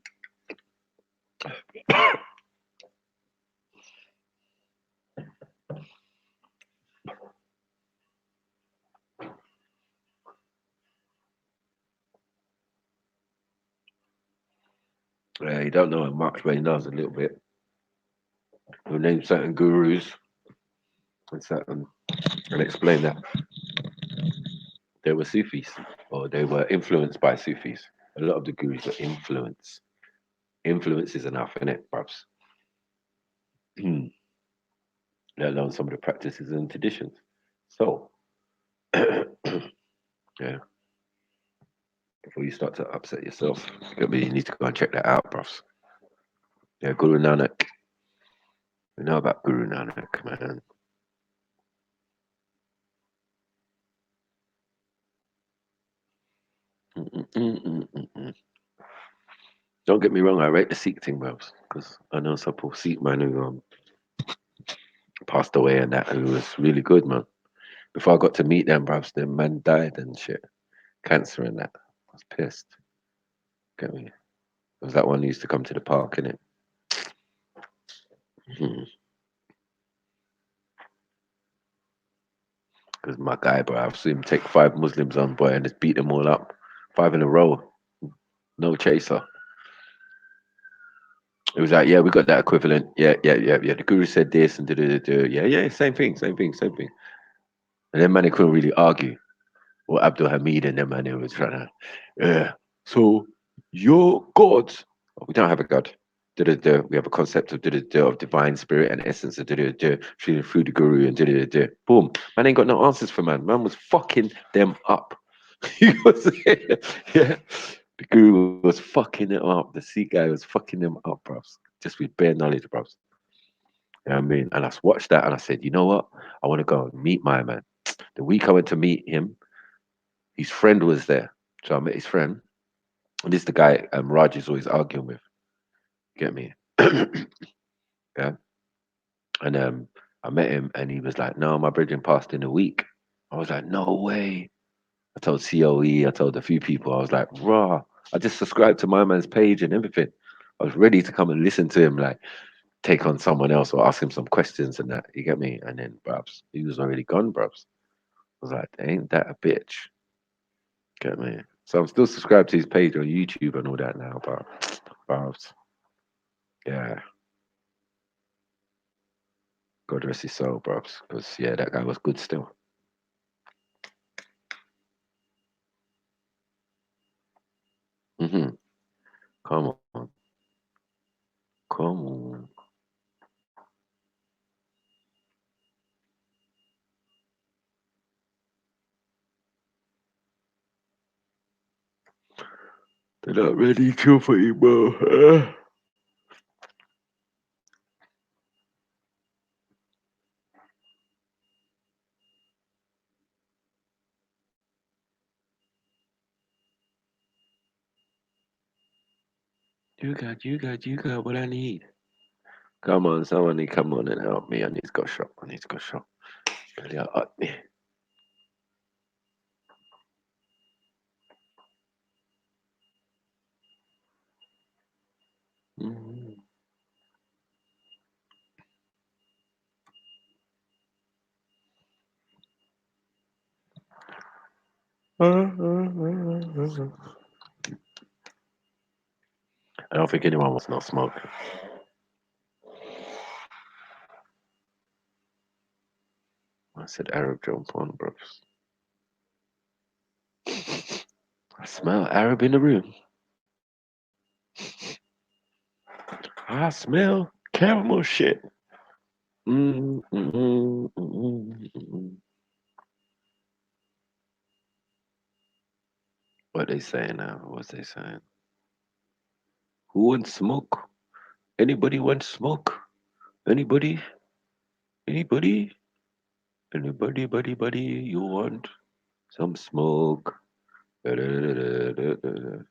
You don't know much, but he knows a little bit. We'll name certain gurus and certain and explain that they were Sufis or they were influenced by Sufis. A lot of the gurus were influenced. Influence is enough, innit, perhaps? Let alone some of the practices and traditions. So, yeah, before you start to upset yourself, you need to go and check that out, bros. Yeah, Guru Nanak. We know about Guru Nanak, man. Mm-mm-mm-mm-mm. Don't get me wrong, I rate the Sikh thing, bros, because I know some poor Sikh man who passed away and that, who was really good, man. Before I got to meet them, bros, the man died and shit. Cancer and that. I was pissed. Get me? It was that one who used to come to the park, innit? Because my guy, bro, I've seen him take 5 Muslims on, boy, and just beat them all up. 5 in a row. No chaser. It was like, yeah, we got that equivalent. Yeah, yeah, yeah, yeah. The guru said this and da. Yeah, yeah, same thing, same thing, same thing. And then man, they couldn't really argue. Or Abdul Hamid and them man, they was trying to, yeah. So your God, oh, we don't have a God. Da. We have a concept of of divine spirit and essence of through the guru and da. Boom. Man ain't got no answers for man. Man was fucking them up. You know what I'm saying? Yeah. The guru was fucking it up. The Sikh guy was fucking them up, bros. Just with bare knowledge, bros. You know what I mean? And I watched that and I said, you know what? I want to go and meet my man. The week I went to meet him, his friend was there. So I met his friend. And this is the guy Raj is always arguing with. Get me? Yeah. And I met him and he was like, no, my brethren passed in a week. I was like, no way. I told COE, I told a few people, I was like, raw. I just subscribed to my man's page and everything. I was ready to come and listen to him, like take on someone else or ask him some questions and that. You get me? And then, brubs, he was already gone, brubs. was like, ain't that a bitch? Get me? So I'm still subscribed to his page on YouTube and all that now, but yeah, God rest his soul, bros. Because yeah, that guy was good still. Mm-hmm. Come on, come on. They're not ready to kill for you, bro. You got what I need. Come on, somebody come on and help me. I need to go shop. I need to go shop. Really up me. Mhm. I don't think anyone wants no smoke. I said Arab jump on, bros. I smell Arab in the room. I smell caramel shit. Mm, mm, mm, mm, mm. What they saying now? What's they saying? Who wants smoke? Anybody want smoke? Anybody? Anybody? Anybody? Buddy? You want some smoke? Da-da-da-da-da-da-da.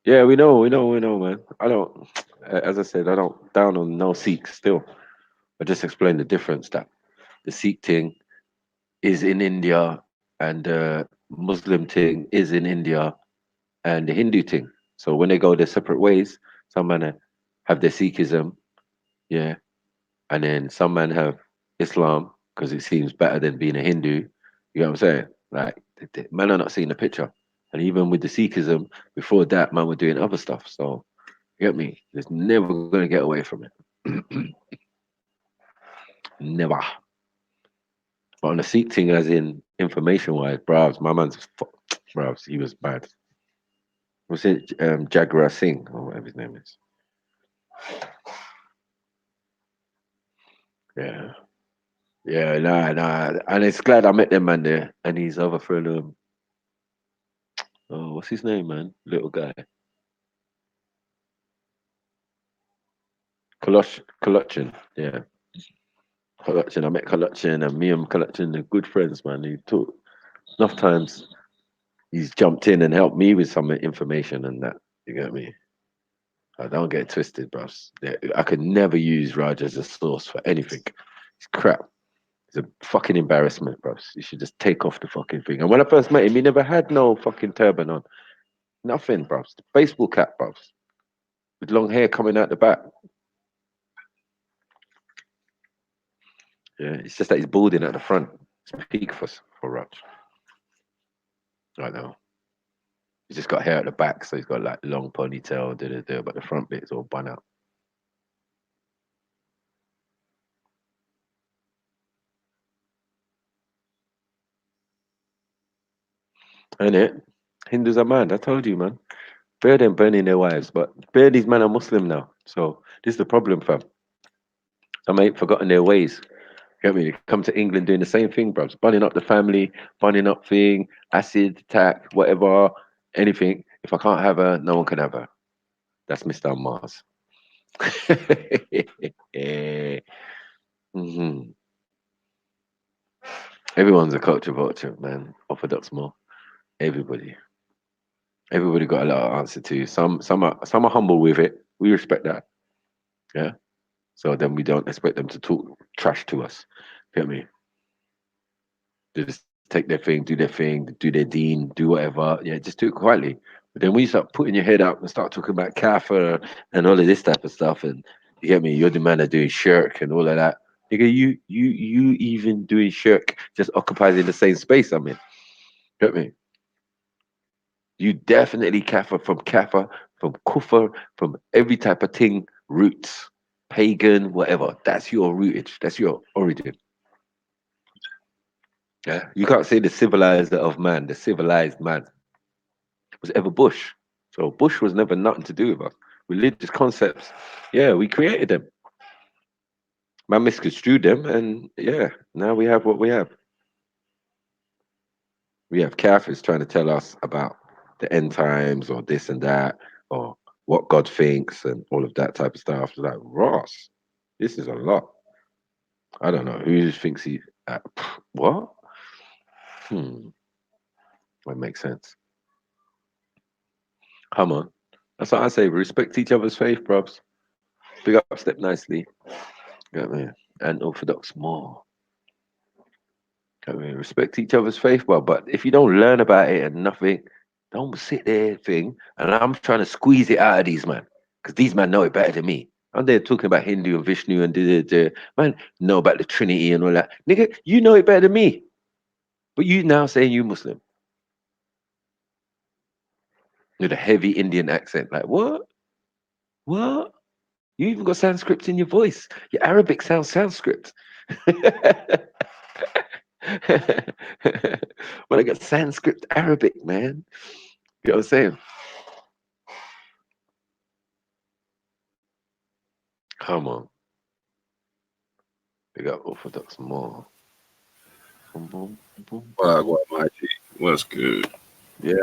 Yeah, we know, man. I don't, as I said, I don't down on no Sikh still. I just explained the difference that the Sikh thing is in India and the Muslim thing is in India and the Hindu thing. So when they go their separate ways, some men have their Sikhism, yeah, and then some men have Islam because it seems better than being a Hindu. You know what I'm saying? Like, men are not seeing the picture. And even with the Sikhism, before that, man were doing other stuff. So, you get me? There's never going to get away from it. Never. But on the Sikh thing, as in information wise, bravs, my man's, bravs, he was bad. Was it Jagra Singh or whatever his name is? Yeah. Yeah, nah. And it's glad I met them man there. And his other friend, oh, what's his name, man? Little guy. Collection. Yeah. Collection. I met Collection and me and Collection are good friends, man. He took enough times he's jumped in and helped me with some information and that. You get me? I don't get it twisted, bros. I could never use Raj as a source for anything. It's crap. It's a fucking embarrassment, bros. You should just take off the fucking thing. And when I first met him, he never had no fucking turban on. Nothing, bros. Baseball cap, bros. With long hair coming out the back. Yeah, it's just that he's balding at the front. It's peak for Raj. I know. He's just got hair at the back, so he's got like long ponytail, but the front bit is all bun out. Ain't it? Hindus are mad. I told you, man. Bear them burning their wives, but bear these men are Muslim now. So this is the problem, fam. Some ain't forgotten their ways. Get me? They come to England doing the same thing, bro. Bunning up the family, bunning up thing, acid attack, whatever, anything. If I can't have her, no one can have her. That's Mr. Mars. hmm Everyone's a culture vulture, man. Orthodox more. Everybody. Everybody got a lot of answer to. Some are humble with it. We respect that. Yeah. So then we don't expect them to talk trash to us. Get me? They just take their thing, do their deen, do whatever. Yeah, just do it quietly. But then when you start putting your head up and start talking about kafir and all of this type of stuff, and You get me? You're the man that doing shirk and all of that. Nigga, you even doing shirk just occupies in the same space I'm in. Get me? You definitely Kaffir, from Kufr, from every type of thing, roots, pagan, whatever. That's your rootage. That's your origin. Yeah. You can't say the civilizer of man, the civilized man was ever Bush. So Bush was never nothing to do with us. Religious concepts, yeah, we created them. Man misconstrued them, and yeah, now we have what we have. We have Kafirs trying to tell us about the end times or this and that, or what God thinks and all of that type of stuff. It's like, Ross, this is a lot. I don't know who thinks he. What? That makes sense. Come on. That's what I say. Respect each other's faith, probs. Big up, step nicely. Got me. And orthodox more. Got me. Respect each other's faith, bro. But if you don't learn about it and nothing, don't sit there thing. And I'm trying to squeeze it out of these man, because these men know it better than me. I'm there talking about Hindu and Vishnu and man know about the Trinity and all that. Nigga, you know it better than me. But you now saying you Muslim with a heavy Indian accent. Like, what? What? You even got Sanskrit in your voice. Your Arabic sounds Sanskrit. But I got Sanskrit Arabic, man. You know what I'm saying? Come on. They got Orthodox more. Boom, boom, boom, boom. What, my G? What's good? Yeah.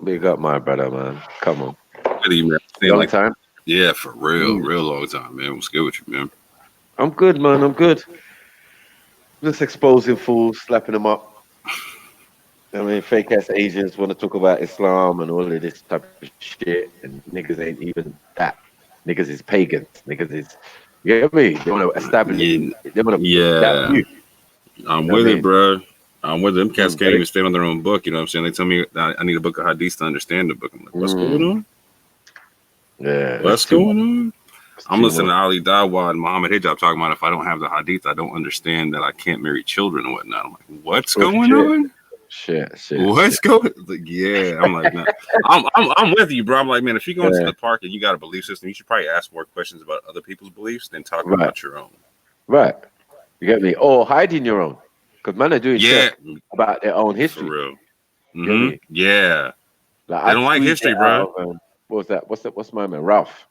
Big up my brother, man. Come on. What do you man? Long Like, time. yeah, for real, Mm. real long time, man. What's good with you, man? I'm good, man. I'm good. Just exposing fools, slapping them up. I mean, fake ass Asians want to talk about Islam and all of this type of shit, and niggas ain't even that. Niggas is pagans. Niggas is, you get me? They want to establish, Yeah, they want to that yeah, view. I'm You know what with I it, mean? bro. I'm with them. Cats can't But even stand on their own book. You know what I'm saying? They tell me that I need a book of hadiths to understand the book. I'm like, what's going on? yeah, it's What's too much. going on? It's I'm too listening much. to Ali Dawah and Muhammad Hijab talking about if I don't have the hadith, I don't understand that I can't marry children and whatnot. I'm like, what's Oh going shit, on? shit. What's going? Like, yeah, I'm like, nah. I'm with you, bro. I'm like, man, if you go into Yeah, the park and you got a belief system, you should probably ask more questions about other people's beliefs than talk right, about your own. right. You get me? Or hiding your own, because man are doing Yeah, shirk about their own for history. real. You get me? Yeah, Like they I don't like squeezed history, it bro. out of what was that? What's my man? Ralph.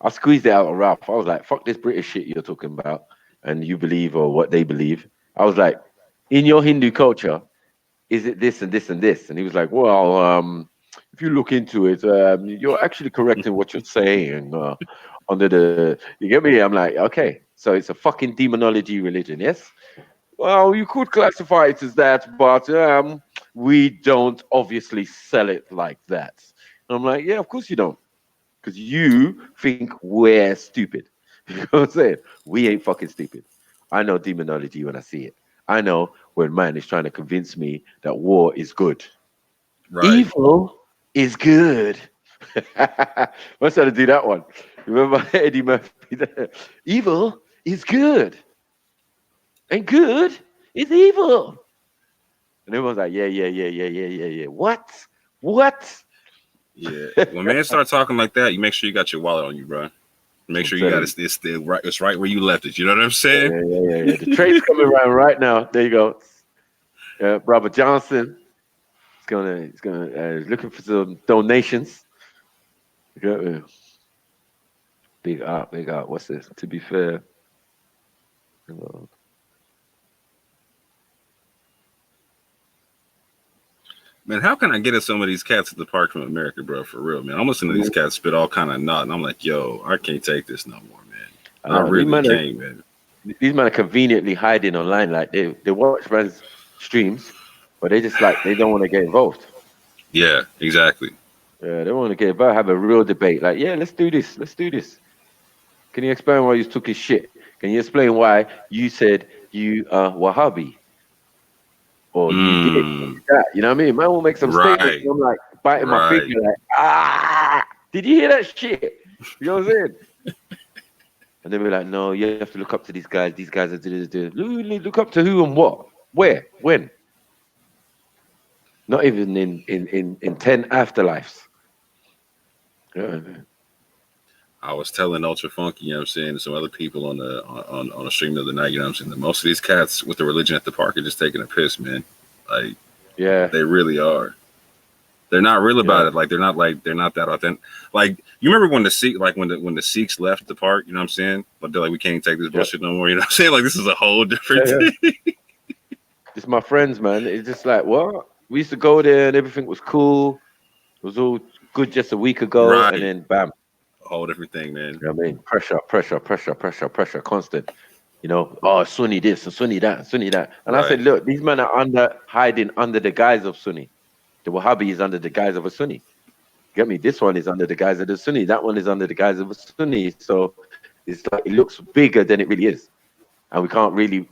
I squeezed it out of Ralph. I was like, fuck this British shit you're talking about and you believe or what they believe. I was like, in your Hindu culture, is it this and this and this? And he was like, well, if you look into it, you're actually correct in what you're saying. Under the, you get me? I'm like, okay, so it's a fucking demonology religion, yes? Well, you could classify it as that, but we don't obviously sell it like that. And I'm like, yeah, of course you don't, because you think we're stupid. You know what I'm saying? We ain't fucking stupid. I know demonology when I see it. I know when man is trying to convince me that war is good. Right. Evil is good. Let's try to do that one. Remember Eddie Murphy? Evil is good, and good is evil. And everyone's like, yeah. What? What? Yeah. When man start talking like that, you make sure you got your wallet on you, bro. Make I'm sure you got telling it. It's still right. It's right where you left it. You know what I'm saying? yeah. The trade's coming around right now. There you go. Robert Johnson he's looking for some donations. Yeah, big up, big up. What's this? To be fair, uh, Man, how can I get at some of these cats at the park from America, bro? For real, man. I'm listening to these cats spit all kind of knot, and I'm like, yo, I can't take this no more, man. I really can't, man. these men are conveniently hiding online. Like they watch man's streams, but they just like they don't want to get involved. Yeah, exactly. They want to get involved, have a real debate. Like, yeah, let's do this. Let's do this. Can you explain why you took his shit? Can you explain why you said you are Wahhabi? Or you did Mm, that? You know what I mean? Man will make some statements. right, And I'm like biting my right. finger, like, ah, did you hear that shit? You know what I'm saying? And they were like, no, you have to look up to these guys. These guys are look up to who and what? Where? When? Not even in 10 afterlives. Yeah. I was telling Ultra Funky, you know what I'm saying, and some other people on the on a stream the other night, you know what I'm saying, that most of these cats with the religion at the park are just taking a piss, man. Like, Yeah. they really are. They're not real about it. Like, they're not that authentic. Like, you remember when the Sikh, like when the Sikhs left the park, you know what I'm saying? But they're like, we can't take this bullshit no more. You know what I'm saying? Like, this is a whole different thing. It's my friends, man. It's just like, what? We used to go there and everything was cool. It was all good just a week ago, and then bam. A whole different thing, man. You know what I mean? Pressure, constant. You know, oh, Sunni this and Sunni that, Sunni that. And I said, look, these men are hiding under the guise of Sunni. The Wahhabi is under the guise of a Sunni. Get me? This one is under the guise of the Sunni. That one is under the guise of a Sunni. So it's like, it looks bigger than it really is. And we can't really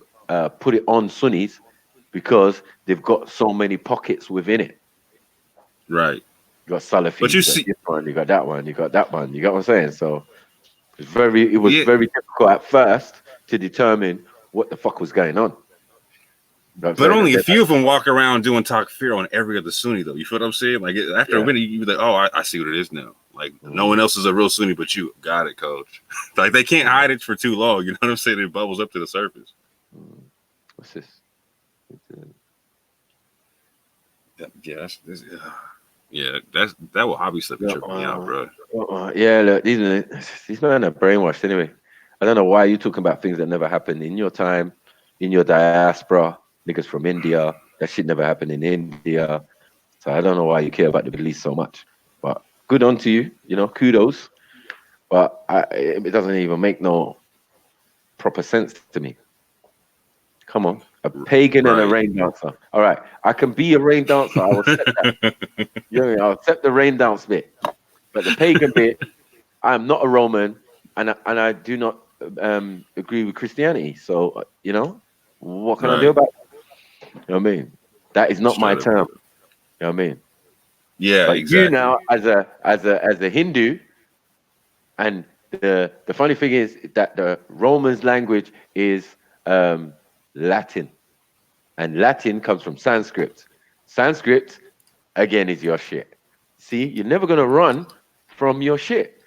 put it on Sunnis because they've got so many pockets within it. Right. You got Salafi, but you see, this one, you got that one, you got that one. You got what I'm saying? So it was very difficult at first to determine what the fuck was going on. But only a few of them walk around doing takfir on every other Sunni, though. You feel what I'm saying? Like, after a minute, you're like, oh, I see what it is now. Like, no one else is a real Sunni but you. Got it, coach. Like, they can't hide it for too long. You know what I'm saying? It bubbles up to the surface. What's this? That will hobby slipping tripping me out, bro. Yeah, look, these men are brainwashed anyway. I don't know why you're talking about things that never happened in your time, in your diaspora. Niggas from India, that shit never happened in India. So I don't know why you care about the Middle East so much. But good on to you, you know, kudos. But it doesn't even make no proper sense to me. Come on. A pagan and a rain dancer. All right. I can be a rain dancer. I will accept that. You know what I mean? I'll accept the rain dance bit. But the pagan bit, I'm not a Roman and I do not agree with Christianity. So, you know, what can I do about it? You know what I mean? That is not my term. You know what I mean? Yeah, but exactly. You now, as a Hindu, and the funny thing is that the Romans' language is Latin, and Latin comes from Sanskrit. Sanskrit, again, is your shit. See, you're never gonna run from your shit.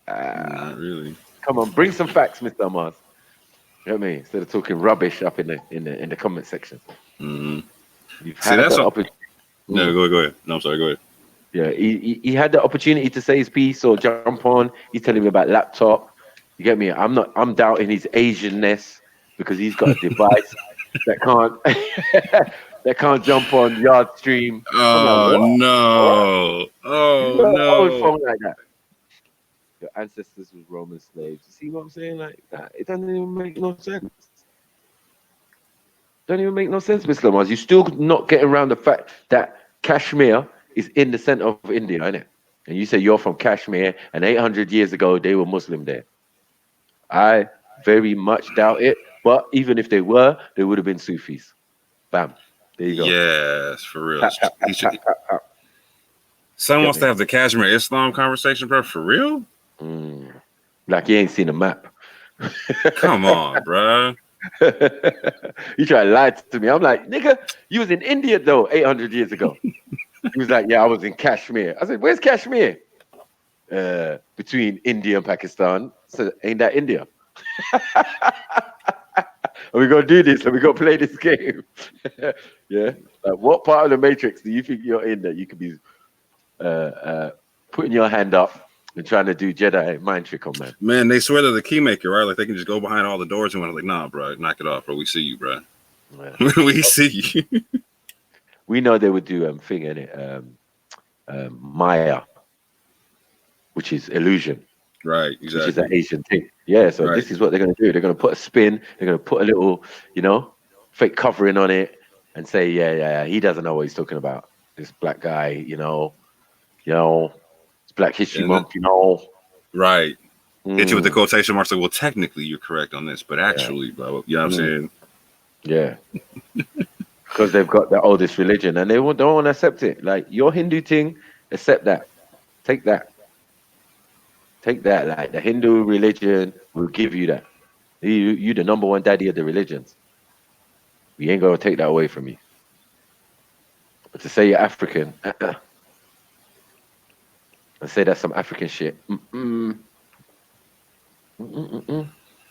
Not really. Come on, bring some facts, Mr. Mars. You know what I mean? Instead of talking rubbish up in the comment section. Mm-hmm. You've had the opportunity. No, go ahead. No, I'm sorry. Go ahead. Yeah, he had the opportunity to say his piece or jump on. He's telling me about laptop. You get me? I'm doubting his Asianness because he's got a device that can't jump on Yard Stream. Oh like, no! Oh no! Phone like that. Your ancestors were Roman slaves. You see what I'm saying? Like that. It doesn't even make no sense. Don't even make no sense, Mr. Mars. You're still not getting around the fact that Kashmir is in the center of India, isn't it? And you say you're from Kashmir, and 800 years ago they were Muslim there. I very much doubt it. But even if they were, they would have been Sufis. Bam. There you go. Yes, for real. Someone wants to have the Kashmir Islam conversation, bro. For real? Like you ain't seen a map. Come on, bro. You try to lie to me. I'm like, nigga, you was in India though 800 years ago. He was like, yeah, I was in Kashmir. I said, where's Kashmir? Between India and Pakistan. So ain't that India? Are we gonna do this? Are we gonna play this game? Yeah. Like, what part of the Matrix do you think you're in that you could be putting your hand up and trying to do Jedi mind trick on man? Man, they swear they're the key maker, right? Like they can just go behind all the doors and we're like, nah, bro, knock it off, bro. We see you, bro. Yeah. We see you. We know they would do thing in it, Maya, which is illusion. Right, exactly. Which is an Asian thing. Yeah, so This is what they're going to do. They're going to put a spin. They're going to put a little, fake covering on it and say, yeah, he doesn't know what he's talking about. This black guy, it's Black History Month, Right. Hit you with the quotation marks like, well, technically you're correct on this, but actually, bro, you know what I'm saying? Yeah. Because they've got the oldest religion and they don't want to accept it. Like, your Hindu thing, accept that. Take that. Take that. Like the Hindu religion will give you that. You the number one daddy of the religions. We ain't gonna take that away from you. But to say you're African, and say that's some African shit. We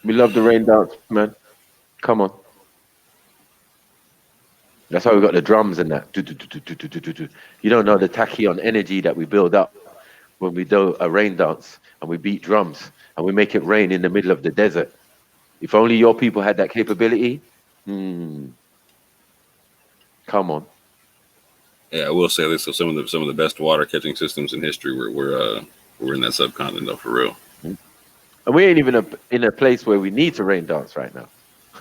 love the rain dance, man. Come on. That's why we got the drums and that. You don't know the tachyon energy that we build up when we do a rain dance and we beat drums and we make it rain in the middle of the desert. If only your people had that capability. Come on. Yeah, I will say this. So some of the best water catching systems in history were in that subcontinent, though, for real. And we ain't even in a place where we need to rain dance right now.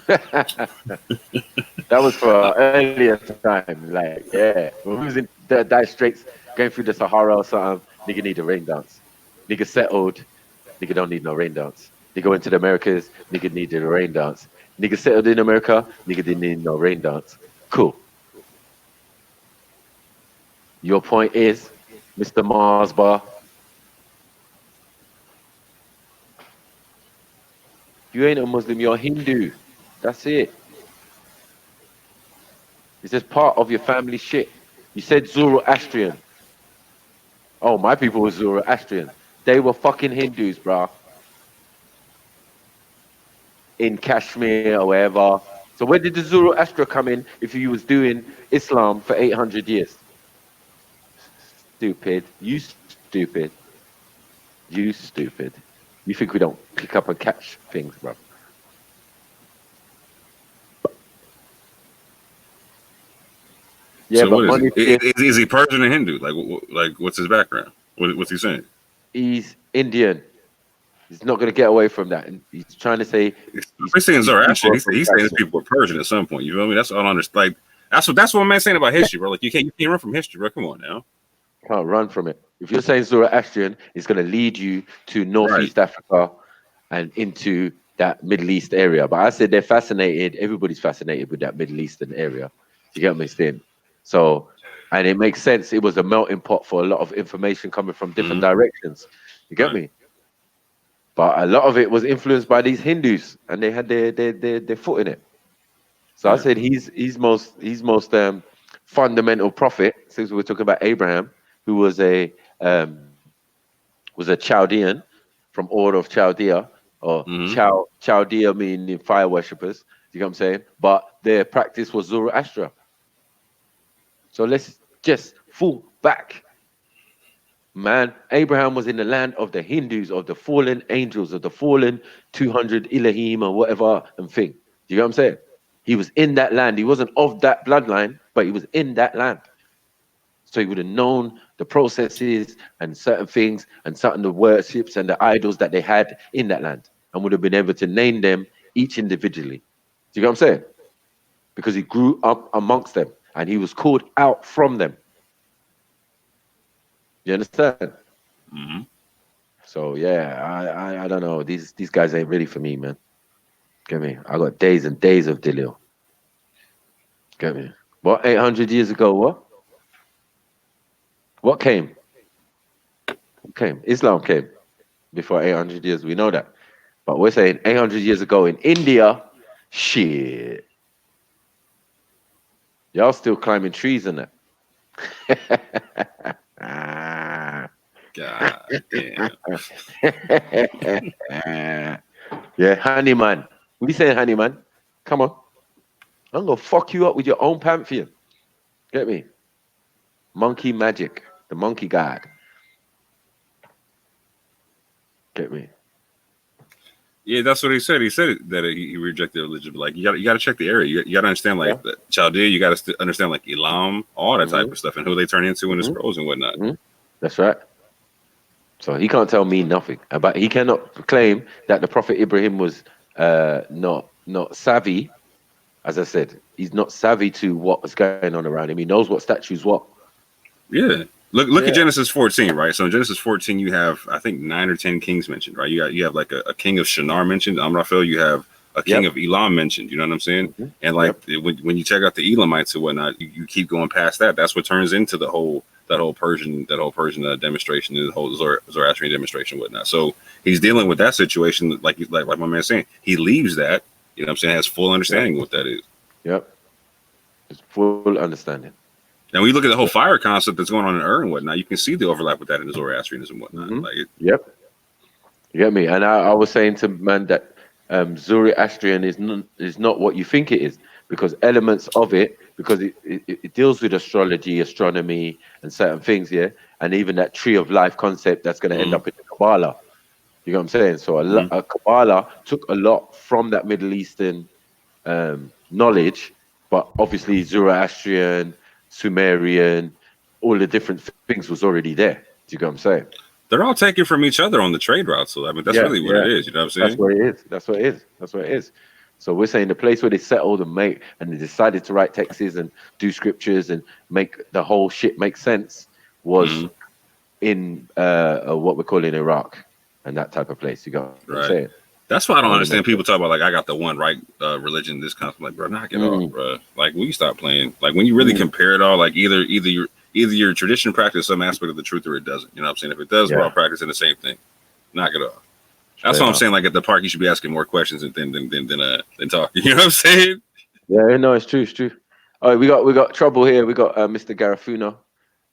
That was for earlier time. Like, yeah, when we was in the Dire Straits, going through the Sahara or something, nigga need a rain dance. Nigga settled, nigga don't need no rain dance. Nigga went to the Americas, nigga needed a rain dance. Nigga settled in America, nigga didn't need no rain dance. Cool. Your point is, Mr. Mars Bar, you ain't a Muslim, you're a Hindu. That's it. It's just part of your family shit. You said Zoroastrian. Oh, my people were Zoroastrian. They were fucking Hindus, bro. In Kashmir or wherever. So where did the Zoroaster come in if you was doing Islam for 800 years? Stupid. You stupid. You stupid. You think we don't pick up and catch things, bro? Yeah, so but what money. is he Persian or Hindu? Like what's his background? What's he saying? He's Indian. He's not going to get away from that. And he's trying to say he's saying Zoroastrian. He's saying his people were Persian at some point. You know what I mean? That's all I understand. Like that's what I'm saying about history, bro. Like you can't run from history, bro. Come on now. Can't run from it. If you're saying Zoroastrian, it's going to lead you to Northeast Africa and into that Middle East area. But I said they're fascinated. Everybody's fascinated with that Middle Eastern area. You get me saying? So, and it makes sense. It was a melting pot for a lot of information coming from different directions. You get me? But a lot of it was influenced by these Hindus, and they had their foot in it. So I said he's most fundamental prophet. Since we're talking about Abraham, who was a Chaldean from Ur of Chaldea, or Chaldea meaning fire worshippers. You know what I'm saying? But their practice was Zoroaster. So let's just fall back. Man, Abraham was in the land of the Hindus, of the fallen angels, of the fallen 200 Elohim or whatever and thing. You know what I'm saying? He was in that land. He wasn't of that bloodline, but he was in that land. So he would have known the processes and certain things and certain the worships and the idols that they had in that land and would have been able to name them each individually. Do you know what I'm saying? Because he grew up amongst them and he was called out from them. You understand? So yeah, I don't know. These guys ain't ready for me, man. Get me? I got days and days of Delil. Get me? What 800 years ago? What came? What came? Islam came before 800 years. We know that, but we're saying 800 years ago in India. Shit, y'all still climbing trees and that. God damn. Yeah, honey man. We saying honey man. Come on. I'm gonna fuck you up with your own pantheon. Get me? Monkey magic. The monkey god. Get me? Yeah, that's what he said. He said that he rejected religion. But like you got to check the area. You got to understand like the Chaldea. You got to understand like Elam, all that type of stuff, and who they turn into in the scrolls and whatnot. That's right. So he can't tell me nothing. But he cannot claim that the Prophet Ibrahim was not savvy. As I said, he's not savvy to what was going on around him. He knows what statues what. Yeah. Look at Genesis 14, right? So in Genesis 14, you have I think 9 or 10 kings mentioned, right? You have like a king of Shinar mentioned, Amraphel. You have a king of Elam mentioned. You know what I'm saying? Mm-hmm. And like when you check out the Elamites and whatnot, you keep going past that. That's what turns into that whole Persian demonstration, the whole Zoroastrian demonstration, and whatnot. So he's dealing with that situation, like my man's saying. He leaves that. You know what I'm saying? Has full understanding of what that is. Yep. It's full understanding. And when you look at the whole fire concept that's going on in Ur and whatnot, you can see the overlap with that in the Zoroastrianism and whatnot. Mm-hmm. Like yep. You get me? And I was saying to man that Zoroastrian is not what you think it is, because elements of it, because it deals with astrology, astronomy, and certain things, yeah, and even that tree of life concept that's going to end up in the Kabbalah. You know what I'm saying? So a Kabbalah took a lot from that Middle Eastern knowledge, but obviously Zoroastrian, Sumerian, all the different things was already there. Do you get what I'm saying? They're all taken from each other on the trade route. So I mean, that's really what it is. You know what I'm saying? That's what it is. That's what it is. So we're saying the place where they settled and they decided to write texts and do scriptures and make the whole shit make sense was in what we're calling Iraq and that type of place. You got what I'm saying? That's why I don't understand people talk about like I got the one right religion. This kind of like, bro, knock it off, bro. Like when you stop playing, like when you really compare it all, like either your tradition practice some aspect of the truth or it doesn't. You know what I'm saying? If it does, we're all practicing the same thing. Knock it off. That's what I'm saying. Like at the park, you should be asking more questions than talking. You know what I'm saying? Yeah, no, it's true. It's true. All right, we got trouble here. We got Mr. Garifuna.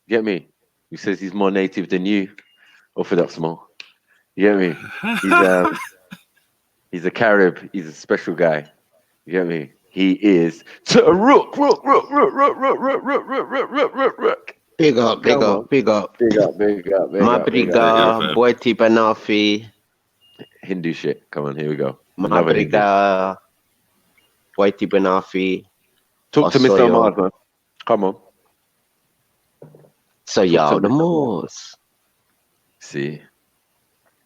Get me? He says he's more native than you. Orthodox more. You get me? He's a Carib. He's a special guy. You get me? He is rook. Big up. Mabriga, Boiti Banafi. Hindu shit. Come on, here we go. Mabriga, Boiti Banafi. Talk to Mr. Ahmad, man. Come on. So y'all the Moors. See?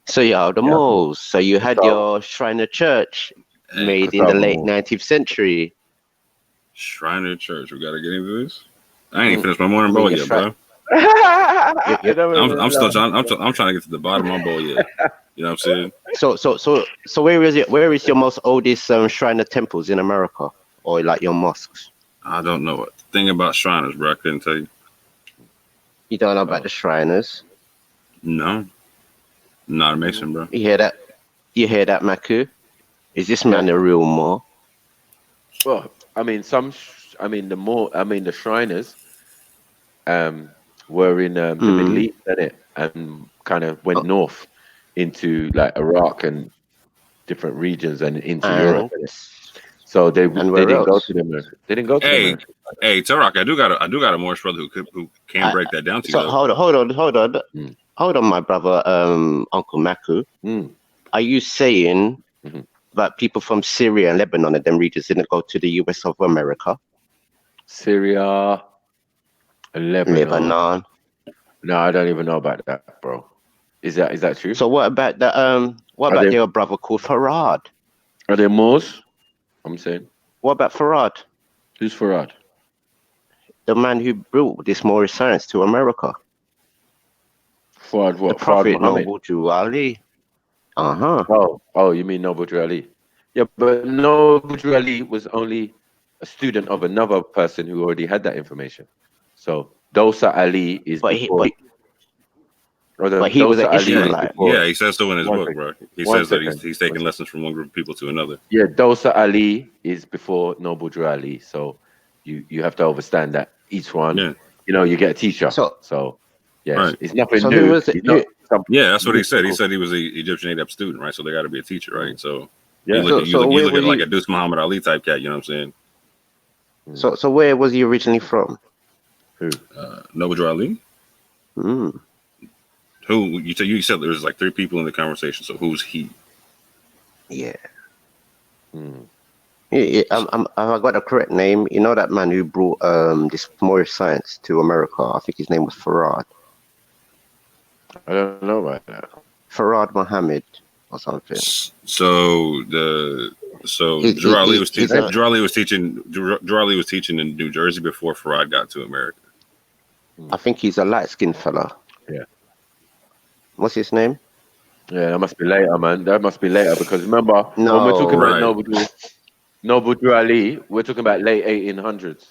So y'all the Moors. So you had your Shriner Church made in the late 19th century. Shriner Church. We gotta get into this. I ain't even finished my morning bowl yet, bro. I'm still trying. I'm trying to get to the bottom of my bowl yet. You know what I'm saying? So where is it? Where is your most oldest Shriner temples in America, or like your mosques? I don't know what thing about Shriners, bro. I couldn't tell you. You don't know about the Shriners? No, not a Mason, bro. You hear that? Maku? Is this man a real Moor? Well, I mean, the Shriners were in the Middle East, and kind of went north into like Iraq and different regions and into Europe. So they didn't go to America. They didn't go to America. Hey, Tarak, I do got a Moorish brother who can break that down to you. So hold on, my brother, Uncle Maku. Are you saying that people from Syria and Lebanon and them regions didn't go to the US of America? Syria, Lebanon. No, I don't even know about that, bro. Is that true? So what about their brother called Farad? Are they Moors? I'm saying. What about Farad? Who's Farad? The man who brought this Moorish science to America. Farad what? The Prophet Noble Drew Ali. Oh, you mean Noble Drew Ali? Yeah, but Noble Drew Ali was only a student of another person who already had that information. So Dosa Ali is But he was an Israelite. Yeah, he says so in his book, bro. He says that he's taking lessons from one group of people to another. Yeah, Dosa Ali is before Noble Drew Ali. So you have to understand that each one, you get a teacher. So it's nothing new. That's what he said. He said he was an Egyptian ADAP student, right? So they got to be a teacher, right? So you look at like a Deuce Muhammad Ali type cat, you know what I'm saying? So where was he originally from? Who? Noble Drew Ali? Who you said there was like 3 people in the conversation, so who's he? Yeah. I've got the correct name. You know that man who brought this Moorish science to America? I think his name was Farad. I don't know about that. Farad Muhammad or something. So Drew Ali was teaching in New Jersey before Farad got to America. I think he's a light-skinned fella. Yeah. What's his name? Yeah, that must be later, man. That must be later because remember when we're talking No, about Noble Drew Ali, we're talking about late 1800s.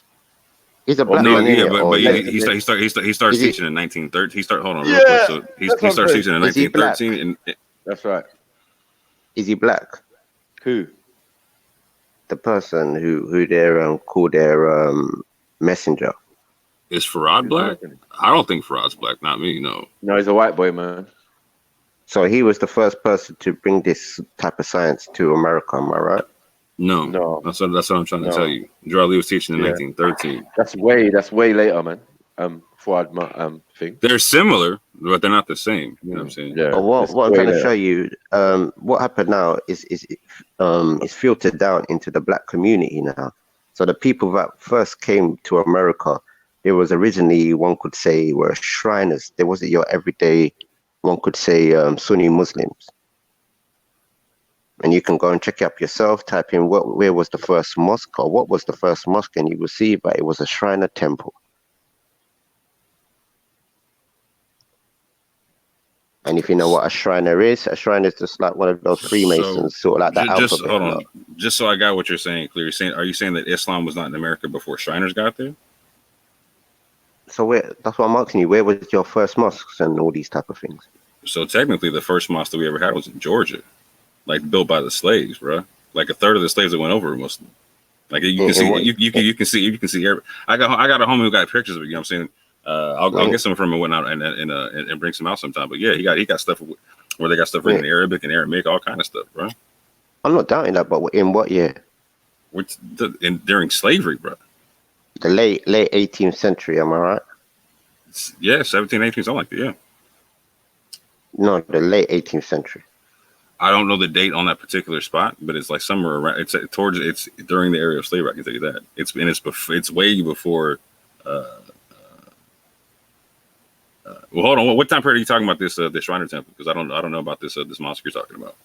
he's a Or black No, man, maybe yeah, innit? but Or but is he it? he starts Is he? teaching in 1913. He start hold on real quick. yeah, So that's he what I'm starts saying. teaching in Is he black? 1913, and That's right. Is he black? Who? The person who they call their messenger. is Farad Who's black? American? I don't think Farad's black. Not me. No. No, he's a white boy, man. So he was the first person to bring this type of science to America. Am I right? No, No, that's what I'm trying to tell no. you. Drew Ali was teaching in Yeah, 1913. that's way later, man. Fuad, thing. They're similar, but they're not the same. You know what I'm saying? Yeah, But what it's I'm way trying to later. show you, what happened now is filtered down into the black community now. So the people that first came to America, there was originally, one could say, were Shriners. There wasn't your everyday, one could say, Sunni Muslims. And you can go and check it up yourself, type in where was the first mosque or what was the first mosque, and you will see that it was a Shriner temple. And if you know what a Shriner is just like one of those Freemasons, So sort of like the just alphabet. hold on, just so I got what you're saying clear. Are you saying that Islam was not in America before Shriners got there? So that's what I'm asking you. Where was your first mosques and all these type of things? So technically, the first mosque that we ever had was in Georgia, like built by the slaves, bro. Like a third of the slaves that went over were Muslim. Like you can see, you can see. I got a homie who got pictures of it. You know what I'm saying? I'll get some from him and whatnot and bring some out sometime. But yeah, he got stuff where they got stuff written in Arabic and Aramaic, all kind of stuff, bro. I'm not doubting that, but in what year? During slavery, bro. The late 18th century, am I right? Yeah, 17, 18, something like that. Yeah. No, the late 18th century. I don't know the date on that particular spot, but it's like somewhere around. It's during the era of slavery. I can tell you that. It's way before. Well, hold on. What time period are you talking about this Shriner temple? Because I don't know about this mosque you're talking about.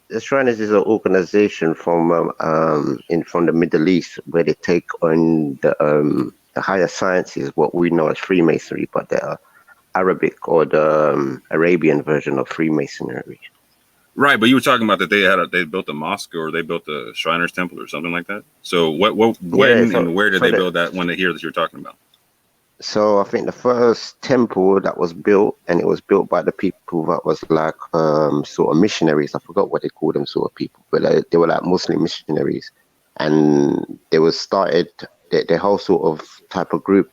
The Shriners is an organization from the Middle East where they take on the higher sciences, what we know as Freemasonry, but the Arabic or the Arabian version of Freemasonry. Right, but you were talking about that they built a mosque or they built a Shriners temple or something like that. So and where did they build that one here that you're talking about? So I think the first temple that was built, and it was built by the people that was like sort of missionaries. I forgot what they called them, sort of people, but they were like Muslim missionaries, and they was started their whole sort of type of group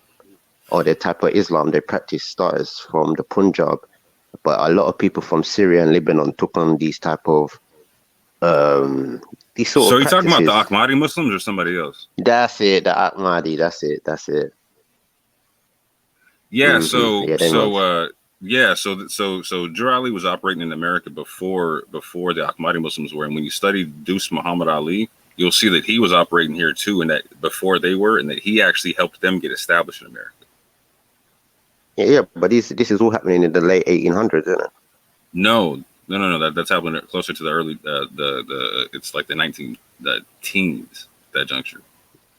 or their type of Islam they practice started from the Punjab, but a lot of people from Syria and Lebanon took on these type of these sort of. So you're talking about the Ahmadi Muslims or somebody else? That's it, the Ahmadi. That's it. Yeah, so Drew Ali was operating in America before the Ahmadi Muslims were, and when you study Deuce Muhammad Ali, you'll see that he was operating here too, and that before they were, and that he actually helped them get established in America. Yeah, but this is all happening in the late 1800s, isn't it? No. That's happening closer to the early it's like the teens, that juncture,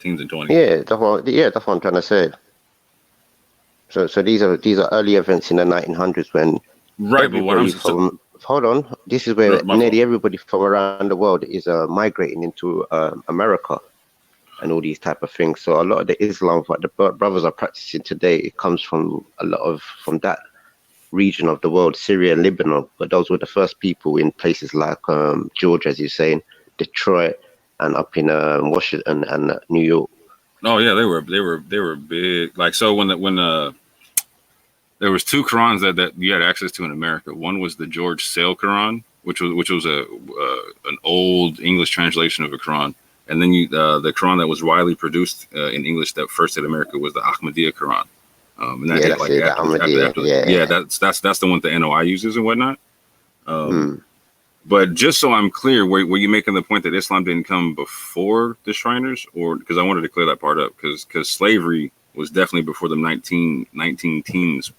teens and 20s. Yeah, that's what I'm trying to say. So these are early events in the 1900s when but what hold on, this is where nearly everybody from around the world is migrating into America and all these type of things. So a lot of the Islam that the brothers are practicing today, it comes from from that region of the world, Syria and Lebanon. But those were the first people in places like Georgia, as you're saying, Detroit, and up in Washington and New York. Oh yeah, they were big. Like, so when there was two Qurans that you had access to in America. One was the George Sale Quran, which was an old English translation of a Quran, and then the Quran that was widely produced in English that first hit America was the Ahmadiyya Quran. And that that's the one that NOI uses and whatnot. But just so I'm clear, were you making the point that Islam didn't come before the Shriners, or because I wanted to clear that part up, because slavery was definitely before the 19 teens.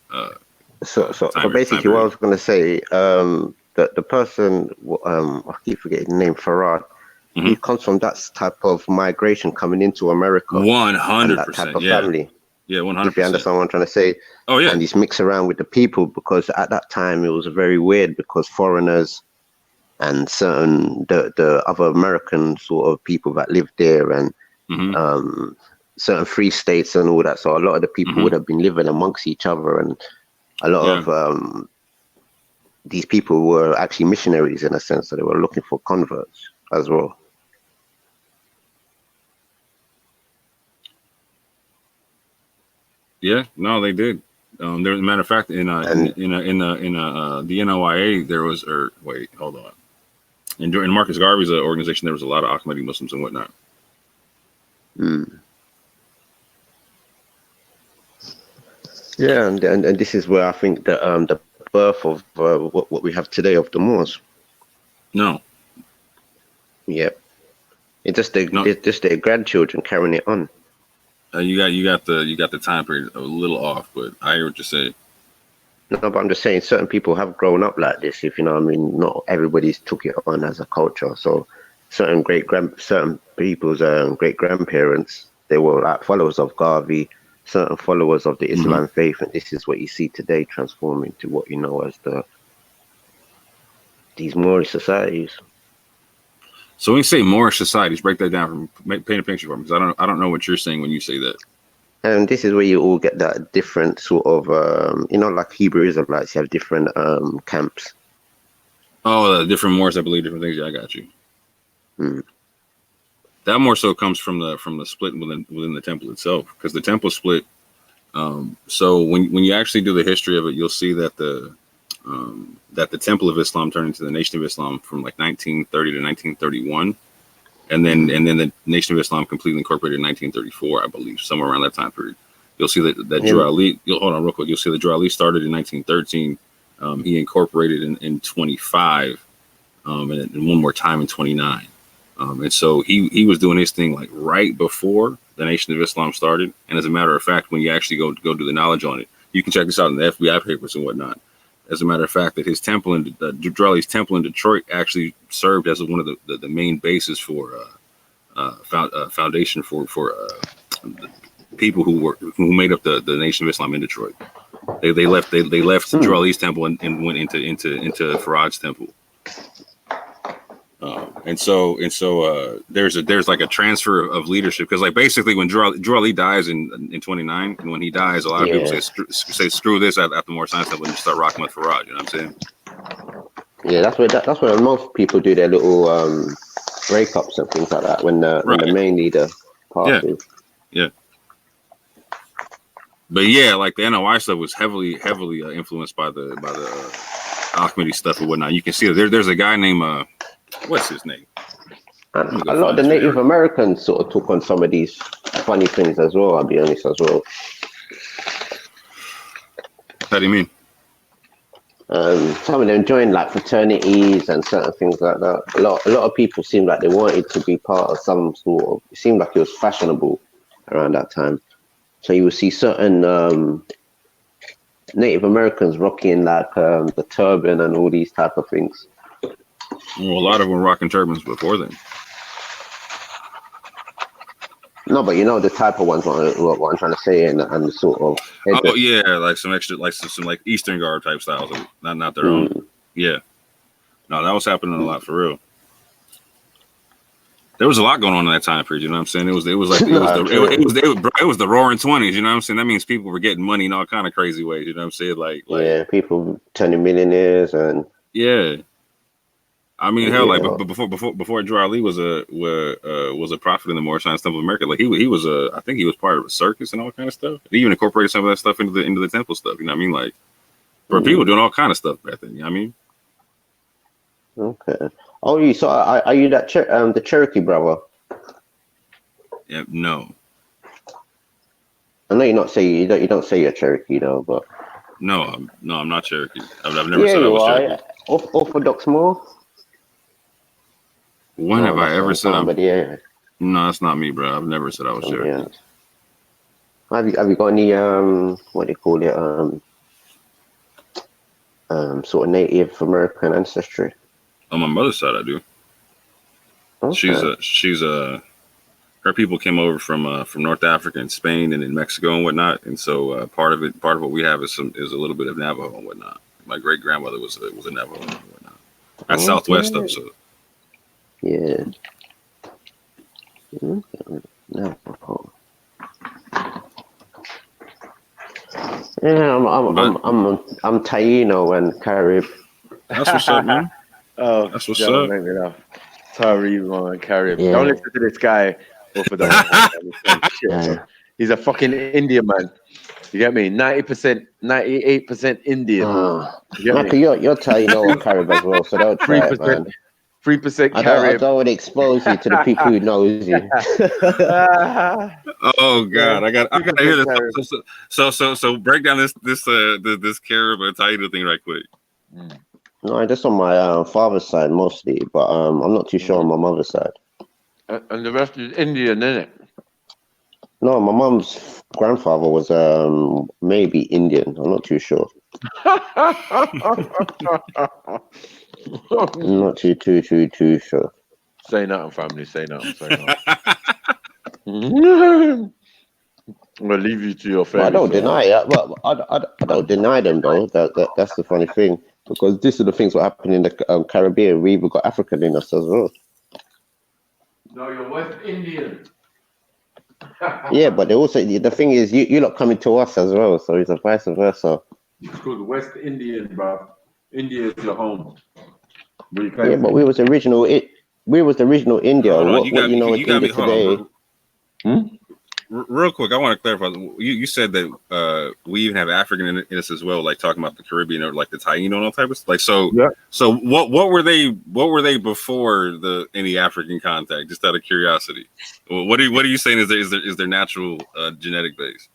So basically, what I was going to say, the person, I keep forgetting the name, Farad. Mm-hmm. He comes from that type of migration coming into America. 100%. That type of family. Yeah, 100%. If you understand what I'm trying to say. Oh yeah. And he's mixed around with the people, because at that time it was very weird, because foreigners and certain the other American sort of people that lived there, and certain free states and all that. So a lot of the people would have been living amongst each other, and a lot of these people were actually missionaries in a sense, so they were looking for converts as well. Yeah, no, they did. There, as a matter of fact, in the NOIA, there was, or wait, hold on. And during Marcus Garvey's organization, there was a lot of Ahmadi Muslims and whatnot. Yeah, and this is where I think that the birth of what we have today of the Moors. No. Yep. It's just their grandchildren carrying it on. You got the time period a little off, but I hear what you say. No, but I'm just saying certain people have grown up like this, if you know what I mean. Not everybody's took it on as a culture. So certain people's great grandparents, they were like followers of Garvey, certain followers of the Islam faith, and this is what you see today transforming to what you know as these Moorish societies. So when you say Moorish societies, break that down, paint a picture for me, because I don't know what you're saying when you say that. And this is where you all get that different sort of, like Hebrew Israelites, you have different camps. Oh, different Moors that believe different things. Yeah, I got you. That more so comes from the split within the temple itself, because the temple split. So when you actually do the history of it, you'll see that the Temple of Islam turned into the Nation of Islam from like 1930 to 1931, and then the Nation of Islam completely incorporated in 1934, I believe, somewhere around that time period. You'll see that Drew Ali. Hold on real quick. You'll see that Drew Ali started in 1913. He incorporated in 25, and one more time in 29. And so he was doing his thing like right before the Nation of Islam started. And as a matter of fact, when you actually go do the knowledge on it, you can check this out in the FBI papers and whatnot. As a matter of fact, that his temple in Drali's temple in Detroit actually served as one of the main bases for foundation for the people who made up the Nation of Islam in Detroit. They left Drali's temple and went into Faraj's temple. And so there's like a transfer of leadership, because like basically when Drew Ali dies in 29, and when he dies, a lot of people say screw this at the Moorish Science Temple and just start rocking with Faraj. You know what I'm saying? Yeah, that's where most people do their little breakups and things like that when the main leader passes. Yeah. But yeah, like the NOI stuff was heavily influenced by the Ahmadi stuff and whatnot. You can see there's a guy named what's his name? A lot of the Native Americans sort of took on some of these funny things as well, I'll be honest as well. How do you mean? Some of them joined like fraternities and certain things like that. A lot of people seemed like they wanted to be part of some sort of, it seemed like it was fashionable around that time. So you would see certain Native Americans rocking like the turban and all these type of things. Well, a lot of them were rocking turbans before then. No, but you know the type of ones what I'm trying to say, and the sort of oh yeah, like some extra, like some like Eastern garb type styles, not their own. Yeah, no, that was happening a lot for real. There was a lot going on in that time period. You know what I'm saying? It was the Roaring 20s. You know what I'm saying? That means people were getting money in all kind of crazy ways. You know what I'm saying? Like yeah, people turning millionaires and yeah. I mean, hell, like before Drew Ali was a prophet in the Moorish Science Temple of America. Like he was I think he was part of a circus and all kind of stuff. He even incorporated some of that stuff into the temple stuff. You know what I mean? Like for people doing all kind of stuff back then. You know what I mean? Okay. Oh, are you that the Cherokee brother? Yeah. No. I know you don't say you're Cherokee though, but no, I'm not Cherokee. I've never said I was Cherokee. Orthodox Moor. When have I ever said but yeah. No, that's not me, bro. I've never said I was Cherokee. Yeah. Have you got any what do you call it sort of Native American ancestry? On my mother's side, I do. Okay. her people came over from North Africa and Spain and in Mexico and whatnot, and so part of what we have is a little bit of Navajo and whatnot. My great grandmother was a Navajo and whatnot. That's Southwest though, so yeah. Navajo. Yeah, I'm Taino and Carib. That's what's up, man. Oh, that's what's don't up. make me laugh. Tyree and Carib. Yeah. Don't listen to this guy. He's a fucking Indian man. You get me? 90%, 98% Indian. You get me? You're Taino and Carib as well, so don't try it, man. 3% I Carib. don't want to expose you to the people who knows you. Oh God, I got to hear this. So break down this Carib and Taino thing right quick. No, just on my father's side mostly, but I'm not too sure on my mother's side. And the rest is Indian, isn't it? No, my mom's grandfather was maybe Indian. I'm not too sure. I'm not too sure. Say nothing, family. Say nothing. I'm gonna leave you to your family. I don't deny it. Well, I don't deny them though. That's the funny thing, because these are the things that happen in the Caribbean. We even got African in us as well. No, you're West Indian. Yeah, but they also, the thing is, you're not coming to us as well, so it's a vice versa. It's called West Indian, bro. India is your home. Yeah, but we was the original India. What you know in India today? Real quick, I want to clarify. You said that we even have African in us as well, like talking about the Caribbean or like the Taino and all type of stuff. Like so. Yeah. So what were they before any African contact? Just out of curiosity, what are you saying is their natural genetic base?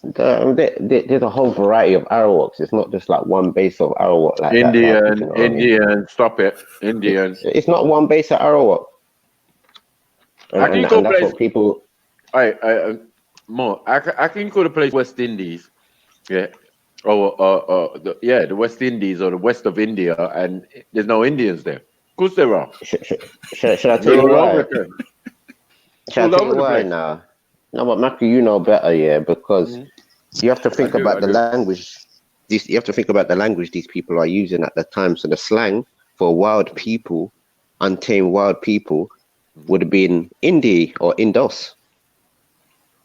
There's a whole variety of Arawaks. It's not just like one base of Arawak. Like Indian, stop it, Indian. It's not one base of Arawak. And that's what people. I can call the place West Indies, yeah, the West Indies or the west of India, and there's no Indians there. Of course there are. Should I tell you why? Should I tell you why now? No, but Mackie, you know better, yeah, because you have to think about the language. You have to think about the language these people are using at the time. So the slang for wild people, untamed wild people, would have been Indi or Indos.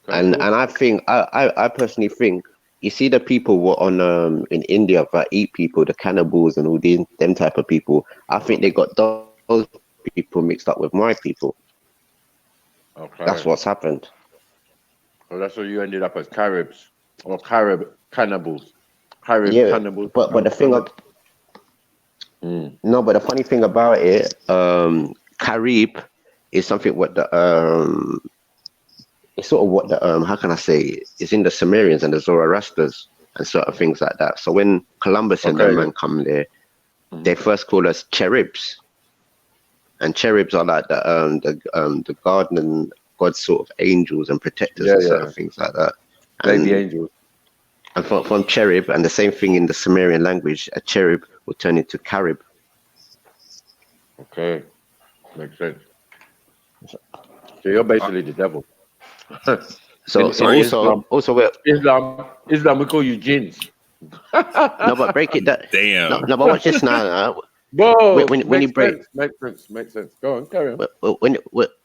And I think I personally think, you see the people were on in India that eat people, the cannibals and all them type of people. I think they got those people mixed up with my people. Okay. That's what's happened. So that's why you ended up as Caribs or Carib cannibals. Cannibals. But the thing no, but the funny thing about it, Carib is something what the it's sort of what the how can I say, it's in the Sumerians and the Zoroasters and sort of things like that. So when Columbus and them man come there, they first call us cherubs, and cherubs are like the garden God sort of angels and protectors and sort of things like that. And the angels. And from cherub, and the same thing in the Sumerian language, a cherub will turn into Carib. Okay, makes sense. So you're basically the devil. So also Islam we call you jinns. No, but break it down. Damn. No, but watch this now. Whoa, when you break, makes sense. Go on, carry on.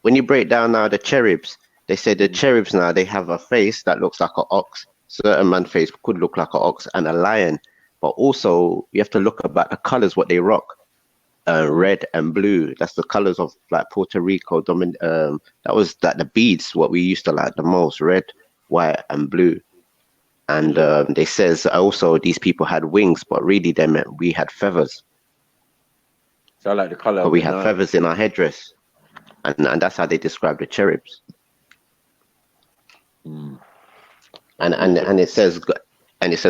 When you break down now the cherubs, they say the cherubs now they have a face that looks like an ox. Certain man's face could look like an ox and a lion, but also you have to look about the colors what they rock. Red and blue. That's the colors of like Puerto Rico. That was like the beads, what we used to like the most: red, white, and blue. And they says also these people had wings, but really they meant we had feathers. So I like the color. But we had feathers in our headdress, and that's how they describe the cherubs. And it says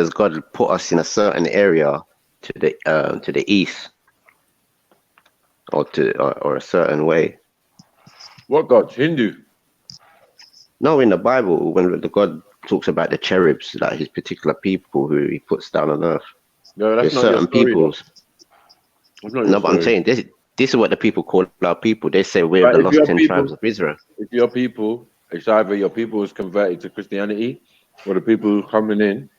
God put us in a certain area to the east. Or a certain way. What God? Hindu? No, in the Bible, when the God talks about the cherubs, like his particular people who he puts down on earth. No, that's there's not certain your story, peoples. No, but I'm saying This is what the people call our people. They say we're But the if lost your 10 people, tribes of Israel. if your people, it's either your people was converted to Christianity, or the people who coming in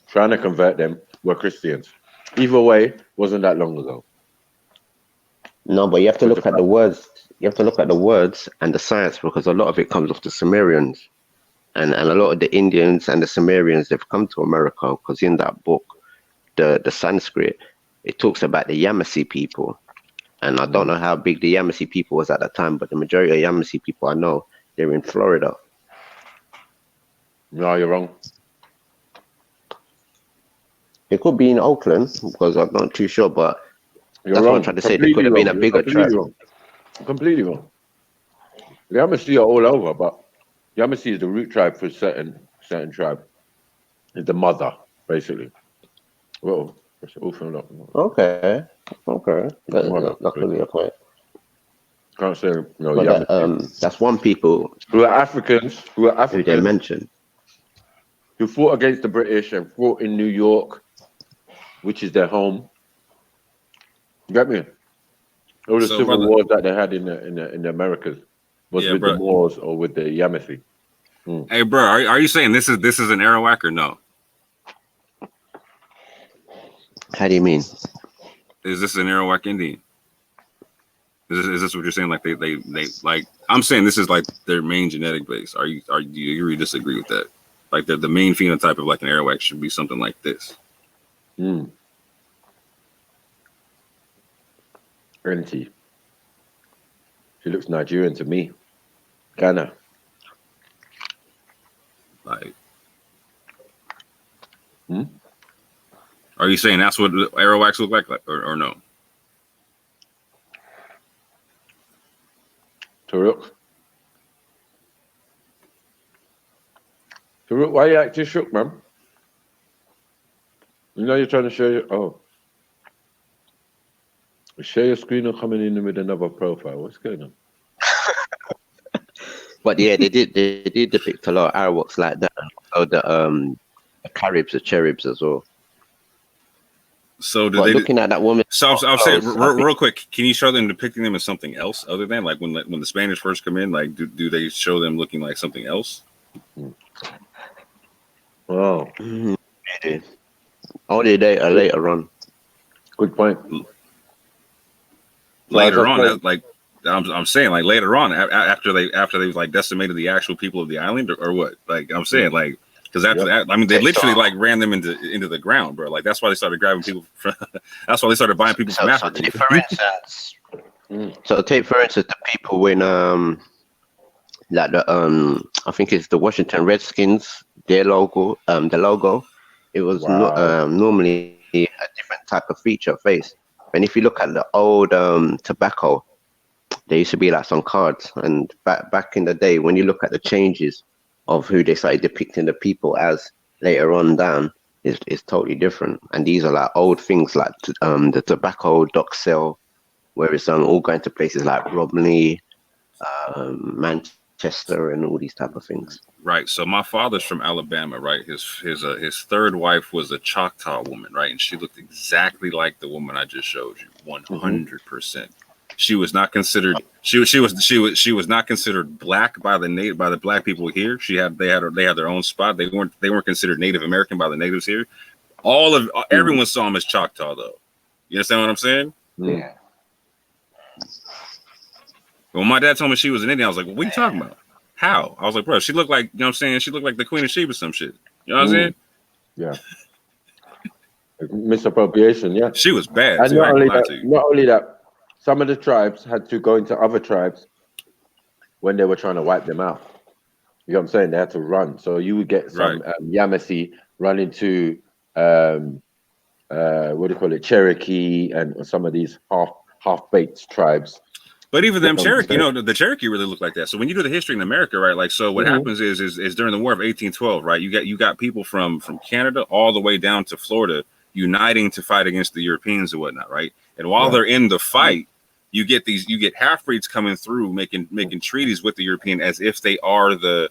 trying to convert them were Christians. Either way, wasn't that long ago. No, but you have to look at the words. You have to look at the words and the science, because a lot of it comes off the Sumerians, and a lot of the Indians and the Sumerians, they've come to America because in that book, the Sanskrit, it talks about the Yamasee people. And I don't know how big the Yamasee people was at that time, but the majority of Yamasee people I know, they're in Florida. No, you're wrong. It could be in Oakland, because I'm not too sure, but You're that's wrong. what I'm trying to say. There could have been a bigger tribe. Completely wrong. The Yamasee are all over, but Yamasee is the root tribe for certain tribe. It's the mother, basically. Well, it's all from that. Okay. That could be a point. Can't say no. But that's one people who are Africans who they mentioned, who fought against the British and fought in New York, which is their home. You get me? All the civil wars that they had in the Americas was with the Moors or with the Yamasee. Hey, bro, are you saying this is an Arawak or no? How do you mean? Is this an Arawak Indian? Is this what you're saying? Like they like, I'm saying this is like their main genetic base. Do you agree or disagree with that? Like the main phenotype of like an Arawak should be something like this. Trinity. She looks Nigerian to me. Ghana. Like, are you saying that's what Arawaks look like or no? Taruk, why you acting shook, man? You know you're trying to share your share your screen or coming in with another profile. What's going on? But yeah, they did depict a lot of Arawaks like that. So the Caribs, the Cherubs as well. So looking at that woman. So I'm saying real quick, can you show them depicting them as something else other than like when the Spanish first come in? Like, do they show them looking like something else? Oh, only later on. Good point. Later on, like I'm saying, like later on, after they like decimated the actual people of the island, or what? Like I'm saying, like. Because after that, I mean, they literally like ran them into the ground, bro. Like that's why they started grabbing people. That's why they started buying people from Africa. So take for instance the people when like the I think it's the Washington Redskins, their logo, the logo, it was normally a different type of feature face. And if you look at the old tobacco, there used to be like some cards, and back in the day when you look at the changes of who they started depicting the people as later on down is totally different. And these are like old things like the tobacco dock sale, where it's all going to places like Romney, Manchester, and all these type of things. Right. So my father's from Alabama, right? His third wife was a Choctaw woman, right? And she looked exactly like the woman I just showed you, 100%. She was not considered. She was not considered black by the black people here. They had their own spot. They weren't considered Native American by the natives here. Everyone saw them as Choctaw, though. You understand what I'm saying? Yeah. When my dad told me she was an Indian, I was like, "What are you talking about? How?" I was like, "Bro, she looked like, you know what I'm saying? She looked like the Queen of Sheba, some shit. You know what I'm saying?" Yeah. Misappropriation. Yeah. She was bad. And not only that. Some of the tribes had to go into other tribes when they were trying to wipe them out. You know what I'm saying? They had to run. So you would get some Yamasee run into what do you call it, Cherokee, and some of these half-baked tribes. But even them Cherokee, the Cherokee really look like that. So when you do the history in America, right? Like, so what happens is during the War of 1812, right? You got people from Canada all the way down to Florida uniting to fight against the Europeans and whatnot, right? And while they're in the fight, you get half-breeds coming through making treaties with the European as if they are the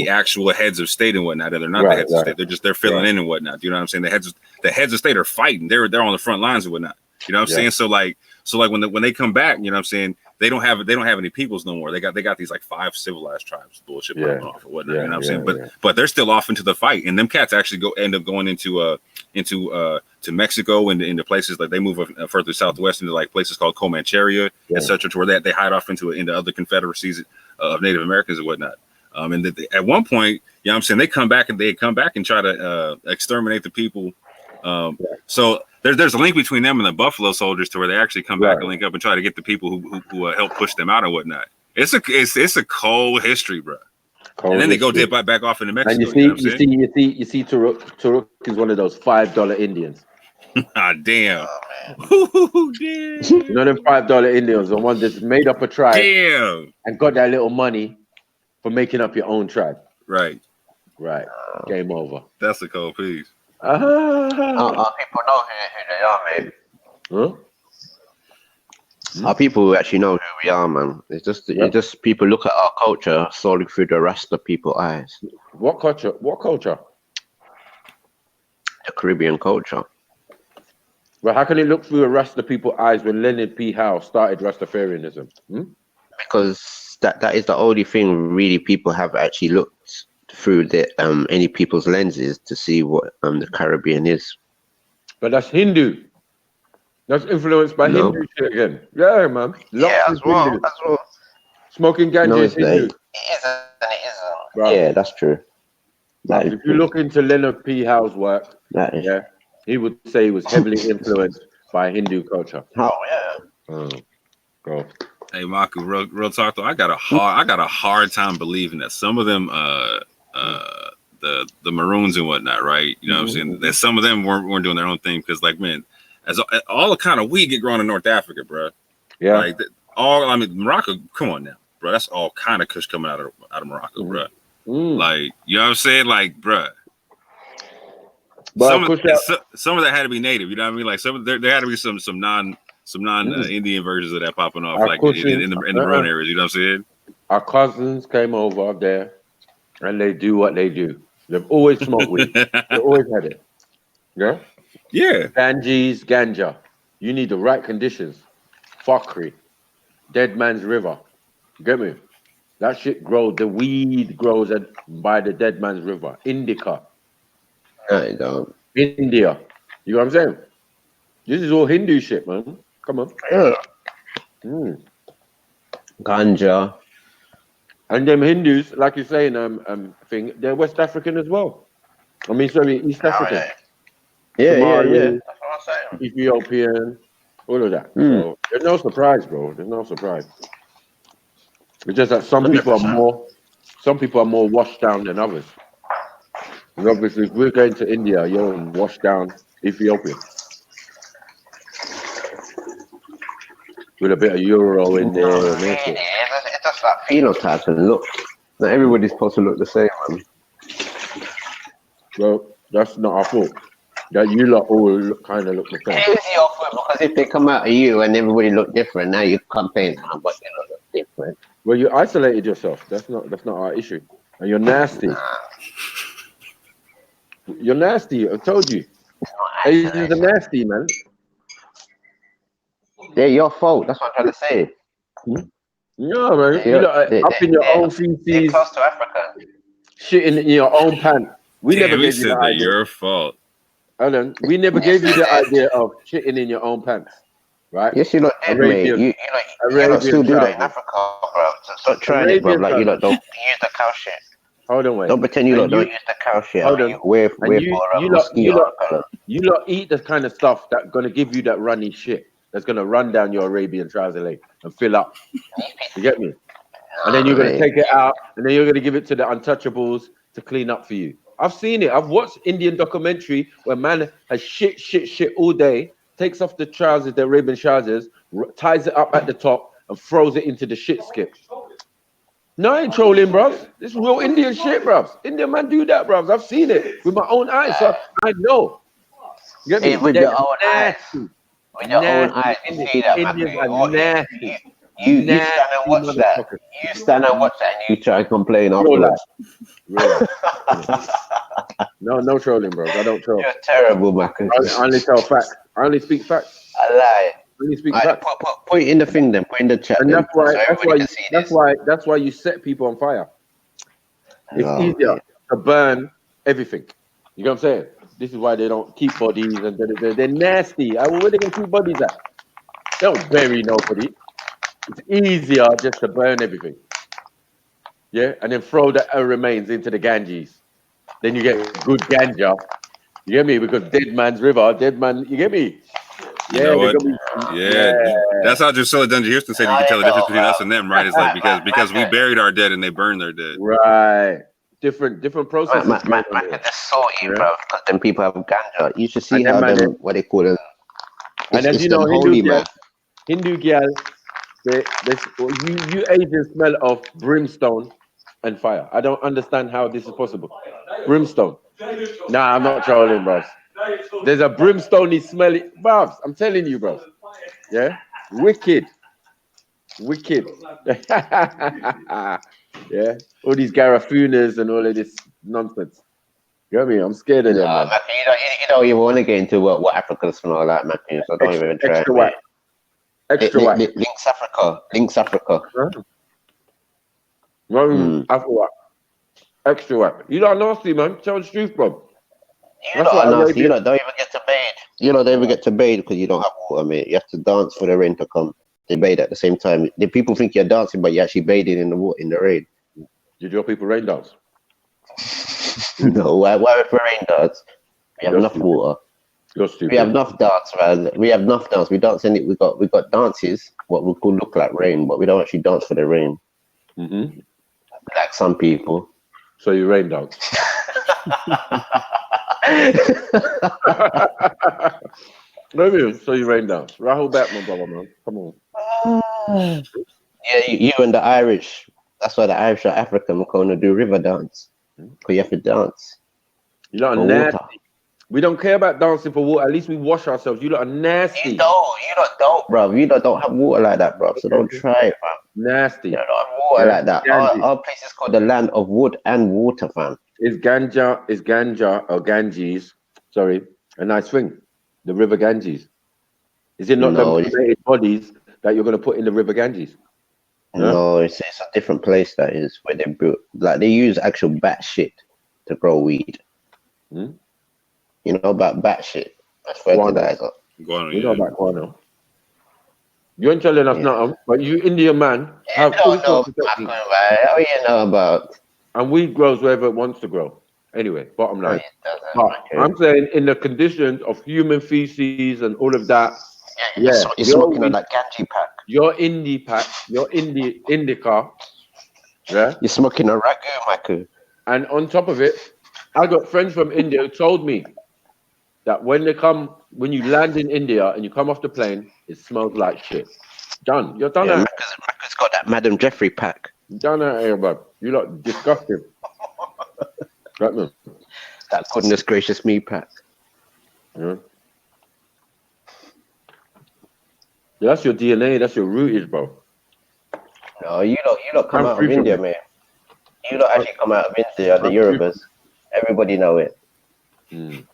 actual heads of state and whatnot. And they're not the heads of state. They're filling in and whatnot. You know what I'm saying? The heads of state are fighting. They're on the front lines and whatnot. You know what I'm saying? So like So like when they come back, you know what I'm saying, they don't have any peoples no more. They got these like 5 civilized tribes bullshit popping off or whatnot. You know what I'm saying? But they're still off into the fight, and them cats actually end up going into to Mexico and into places like they move further southwest into like places called Comancheria, etc., to where they hide off into other confederacies of Native Americans and whatnot. And at one point, you know what I'm saying, they come back and try to exterminate the people. So there's a link between them and the Buffalo Soldiers to where they actually come back and link up and try to get the people who help push them out and whatnot. It's a cold history, bro. Cold and then history. They go back off into Mexico. And you see, Turuk is one of those $5 Indians. Ah, damn. You know them $5 Indians, the one that's made up a tribe, and got that little money for making up your own tribe. Right. Game over. That's a cold piece. People know who they are, man. Our people who actually know who we are, man. It's just people look at our culture solely through the Rasta people eyes. What culture? The Caribbean culture. Well, how can it look through a Rasta people eyes when Leonard P. Howe started Rastafarianism? Because that is the only thing really people have actually looked through any people's lenses to see what the Caribbean is. But that's Hindu. That's influenced by Hindu shit again. Yeah, man. As well. Smoking ganja is Hindu. It isn't. Right. Yeah, that's true. If you look into Leonard P. Howe's work, he would say he was heavily influenced by Hindu culture. Oh yeah. Go. Hey, Maku, real talk though. I got a hard time believing that some of them, the Maroons and whatnot, right? You know what I'm saying? That some of them weren't doing their own thing because, like, man, as all the kind of weed get grown in North Africa, bro. Yeah. Like Morocco. Come on now, bro. That's all kind of kush coming out of Morocco, bro. Like, you know what I'm saying? Like, bro. Some of that had to be native. You know what I mean? Like there had to be some non Indian versions of that popping off, like in the Maroon areas. You know what I'm saying? Our cousins came over there, and they do what they do. They've always smoked weed. They always had it. Yeah. Yeah. Ganja. You need the right conditions. Fuckery. Dead Man's River. Get me? That shit grows. The weed grows by the Dead Man's River. Indica. I don't. India. You know what I'm saying? This is all Hindu shit, man. Come on. Yeah. Ganja. And them Hindus, like you're saying, they're West African as well. I mean, sorry, East African. Yeah. Somali, That's what I'm saying. Ethiopian, all of that. So there's no surprise, bro. There's no surprise. It's just that some people are more washed down than others. And obviously, if we're going to India, you're washed down Ethiopian. With a bit of Euro in there. It's just that phenotype and look. Not everybody's supposed to look the same, man. Well, that's not our fault. That you lot all kind of look the same. It is your fault because if they come out of you and everybody look different, now you complain, but they don't look different. Well, you isolated yourself. That's not our issue. And you're nasty. You're nasty. I told you. Asians are nasty, man. They're your fault. That's what I'm trying to say. No, man. You lot up in your own feces. They're close to Africa. Shitting in your own pants. We never gave you the idea. Your fault. Hold on. We never gave you the idea of shitting in your own pants. Right? Yes, you lot did, mate. You lot still do that in Africa, bro. So stop trying it, bro. Like, you lot don't use the cow shit. Hold on, wait. Don't pretend you lot don't use the cow shit. Hold on. You lot eat the kind of stuff that's going to give you that runny shit. That's going to run down your Arabian trouser leg and fill up. You get me? And then you're going to take it out, and then you're going to give it to the untouchables to clean up for you. I've seen it. I've watched Indian documentary where man has shit all day, takes off the trousers, the Arabian trousers, ties it up at the top, and throws it into the shit skip. No, I ain't trolling, bruv. This is real Indian shit, bruv. Indian man do that, bruv. I've seen it with my own eyes, so I know. You get me? With your own eyes. With your own eyes, you see that, Indians are nasty. You stand and watch that. You stand and watch that, and you try to complain afterwards. No trolling, bro. I don't troll. You're terrible, Marcus. I only tell facts. I only speak facts. I lie. when you speak Alright, facts. put it in the thing then. Put it in the chat. And then, so everybody can see this. that's why you set people on fire. It's Oh, easier man. to burn everything. You know what I'm saying? This is why they don't keep bodies, and they're nasty. Where they gonna keep bodies at? They don't bury nobody. It's easier just to burn everything. Yeah, and then throw the remains into the Ganges. Then you get good ganja. You get me? Because dead man's river, dead man. You get me? You know what? Yeah. That's how Drusilla Dungeon Houston said you can tell the difference between us and them, right? It's like because we buried our dead and they burned their dead. Right. Different processes. Man, that's salty, bro. Because then people have ganja. You should see And how then, them, what they call it. And as you know, Hindu girl, you Asians smell of brimstone and fire. I don't understand how this is possible. Brimstone. Nah, I'm not trolling, bros. There's a brimstone smelly, bros. I'm telling you, bros. Yeah, wicked. Yeah, all these Garafunas and all of this nonsense. You know what I mean? I'm scared of them, man. You don't even want to get into what Africans smell like, Matthew. So don't even try. Extra white. Extra white. Links Africa. After what? Extra white. You don't nasty, man. Tell the truth, bro. You lot are nasty. You lot don't even get to bathe. You lot don't even get to bathe because you don't have water, mate. You have to dance for the rain to come. They bathe at the same time. The people think you're dancing, but you're actually bathing in the water, in the rain. Did your people rain dance? No, why if we rain dance? We have enough water. You're stupid. We have enough dance, man. We have enough dance. We dance in it. We got dances, what we could look like rain, but we don't actually dance for the rain. Mm-hmm. Like some people. So you rain dance. Maybe so you rain dance. Rahul back, my brother, man. Come on. Yeah, you and the Irish. That's why the Irish are African. We're going to do river dance. Because you have to dance. You lot are nasty. We don't care about dancing for water. At least we wash ourselves. You lot are nasty. You don't, bro. You don't have water like that, bro. So don't try it, fam. Nasty. You don't have water like that. Our place is called the land of wood and water, fam. Is Ganja or Ganges, sorry, a nice thing? The river Ganges. Is it not the cremated bodies that you're going to put in the river Ganges? No, it's a different place that is where they built. Like they use actual bat shit to grow weed. You know about bat shit? That's fertilizer. You know about guano. You ain't telling us nothing, but you Indian man have all you know about. And weed grows wherever it wants to grow. Anyway, bottom line. I'm saying in the conditions of human feces and all of that. You're smoking on that Ganji pack. Your indie pack, your indica. Yeah. You're smoking a ragu maku. And on top of it, I got friends from India who told me that when you land in India and you come off the plane, it smells like shit. Done. You're done. Maku's got that Madam Jeffrey pack. Done out here, bro. You look disgusting. Right, man. That goodness gracious me pack. Yeah. That's your DNA. That's your rootage, bro. No, you don't come out of India, man. You don't actually come out of India, the Yorubas. Everybody know it. And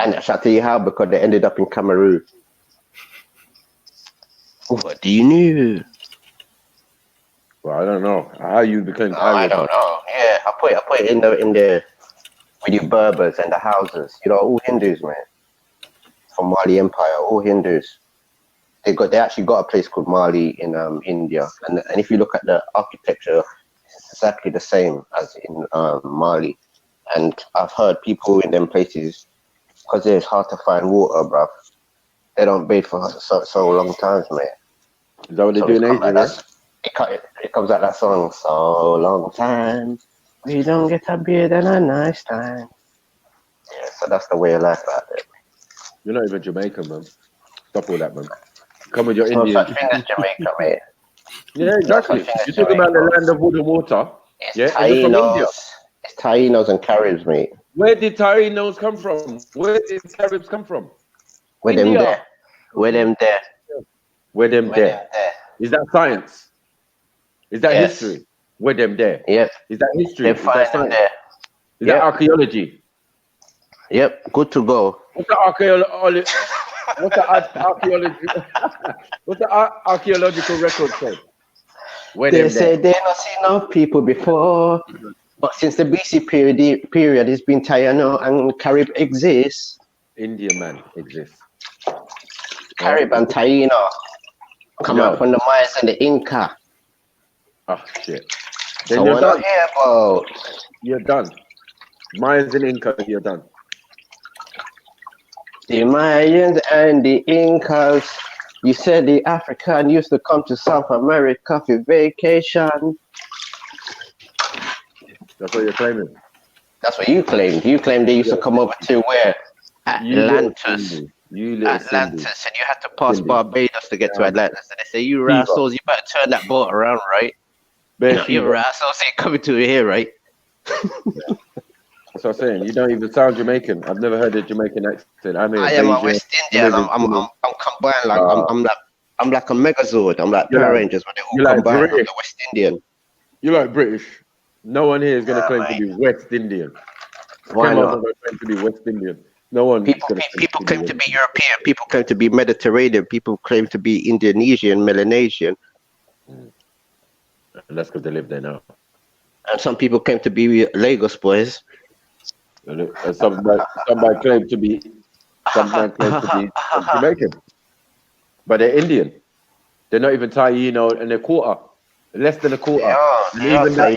I shall tell you how, because they ended up in Cameroon. What do you know? Well, I don't know how you became. I don't know. Yeah, I put it in there with your Berbers and the Houses. You know, all Hindus, man. From Mali Empire, all Hindus. They actually got a place called Mali in India, and if you look at the architecture, it's exactly the same as in Mali. And I've heard people in them places, because it's hard to find water, bruv. They don't bathe for so long times, man. Is that what they do in Asia? It comes out that song, so long time, we don't get a beard and a nice time. Yeah, so that's the way of life out there. You're not even Jamaican, man. Stop all that, man. Come with your Indian. Indian. Such thing as Jamaica, mate. Yeah, exactly. You talk about the land of wood and water. It's Tainos. It's Tainos and Caribs, mate. Where did Tainos come from? Where did Caribs come from? Where them there? Where them there? Where them there? Is that science? Is that history? Where them there? Yep. Is that history? They find them there. Is that archaeology? Yep. Good to go. What's the archaeology? What's the archaeology? What's the archaeological record say? Where They them say there? they not seen no people before, but since the BC period it's been Taino and Carib exists. India man exists. Carib and Taino come out No. from the Mayas and the Inca. Oh shit. So Then you're we're done. not here about. You're done. Mayans and Inca, you're done. The Mayans and the Incas. You said the African used to come to South America for vacation. That's what you're claiming. That's what you claimed. You claimed they used to come over to where? Atlantis. You little Atlantis, Cindy. and you had to pass Barbados to get to Atlantis. And they say, you Fever. rascals, you better turn that boat around, right? You rascals ain't coming to here, right? That's what I'm saying. You don't even sound Jamaican. I've never heard a Jamaican accent. I am a West Indian. I'm combined. Like I'm like a Megazord. I'm like Power Rangers when they all combine. I'm the West Indian. You like British? No one here is going to claim to be West Indian. Why not? Going to claim to be West Indian. No one. People claim to be European. People claim to be Mediterranean. People claim to be Indonesian, Melanesian. And that's because they live there now. And some people claim to be Lagos boys. And somebody claimed to be Jamaican, but they're Indian. They're not even Taino, and they're quarter, less than a quarter. And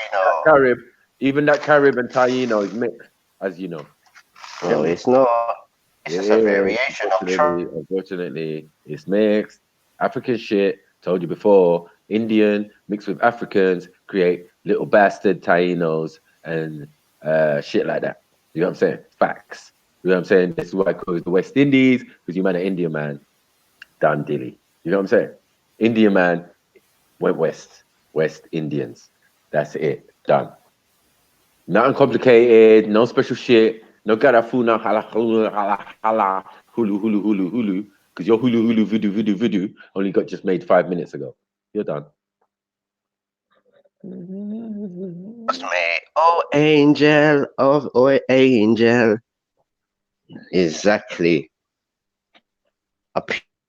even that Carib and Taino is mixed, as you know. No, it's not. It's just a variation of Unfortunately, it's mixed. African shit. Told you before. Indian mixed with Africans create little bastard Tainos and shit like that. You know what I'm saying? Facts. You know what I'm saying? This is why I call it the West Indies, because you man an Indian man. Done dilly. You know what I'm saying? Indian man went west. West Indians. That's it. Done. Nothing complicated. No special shit. No garafuna hala hala hulu hulu. Because your hulu voodoo only got just made 5 minutes ago. You're done. Oh, angel of angel. Exactly.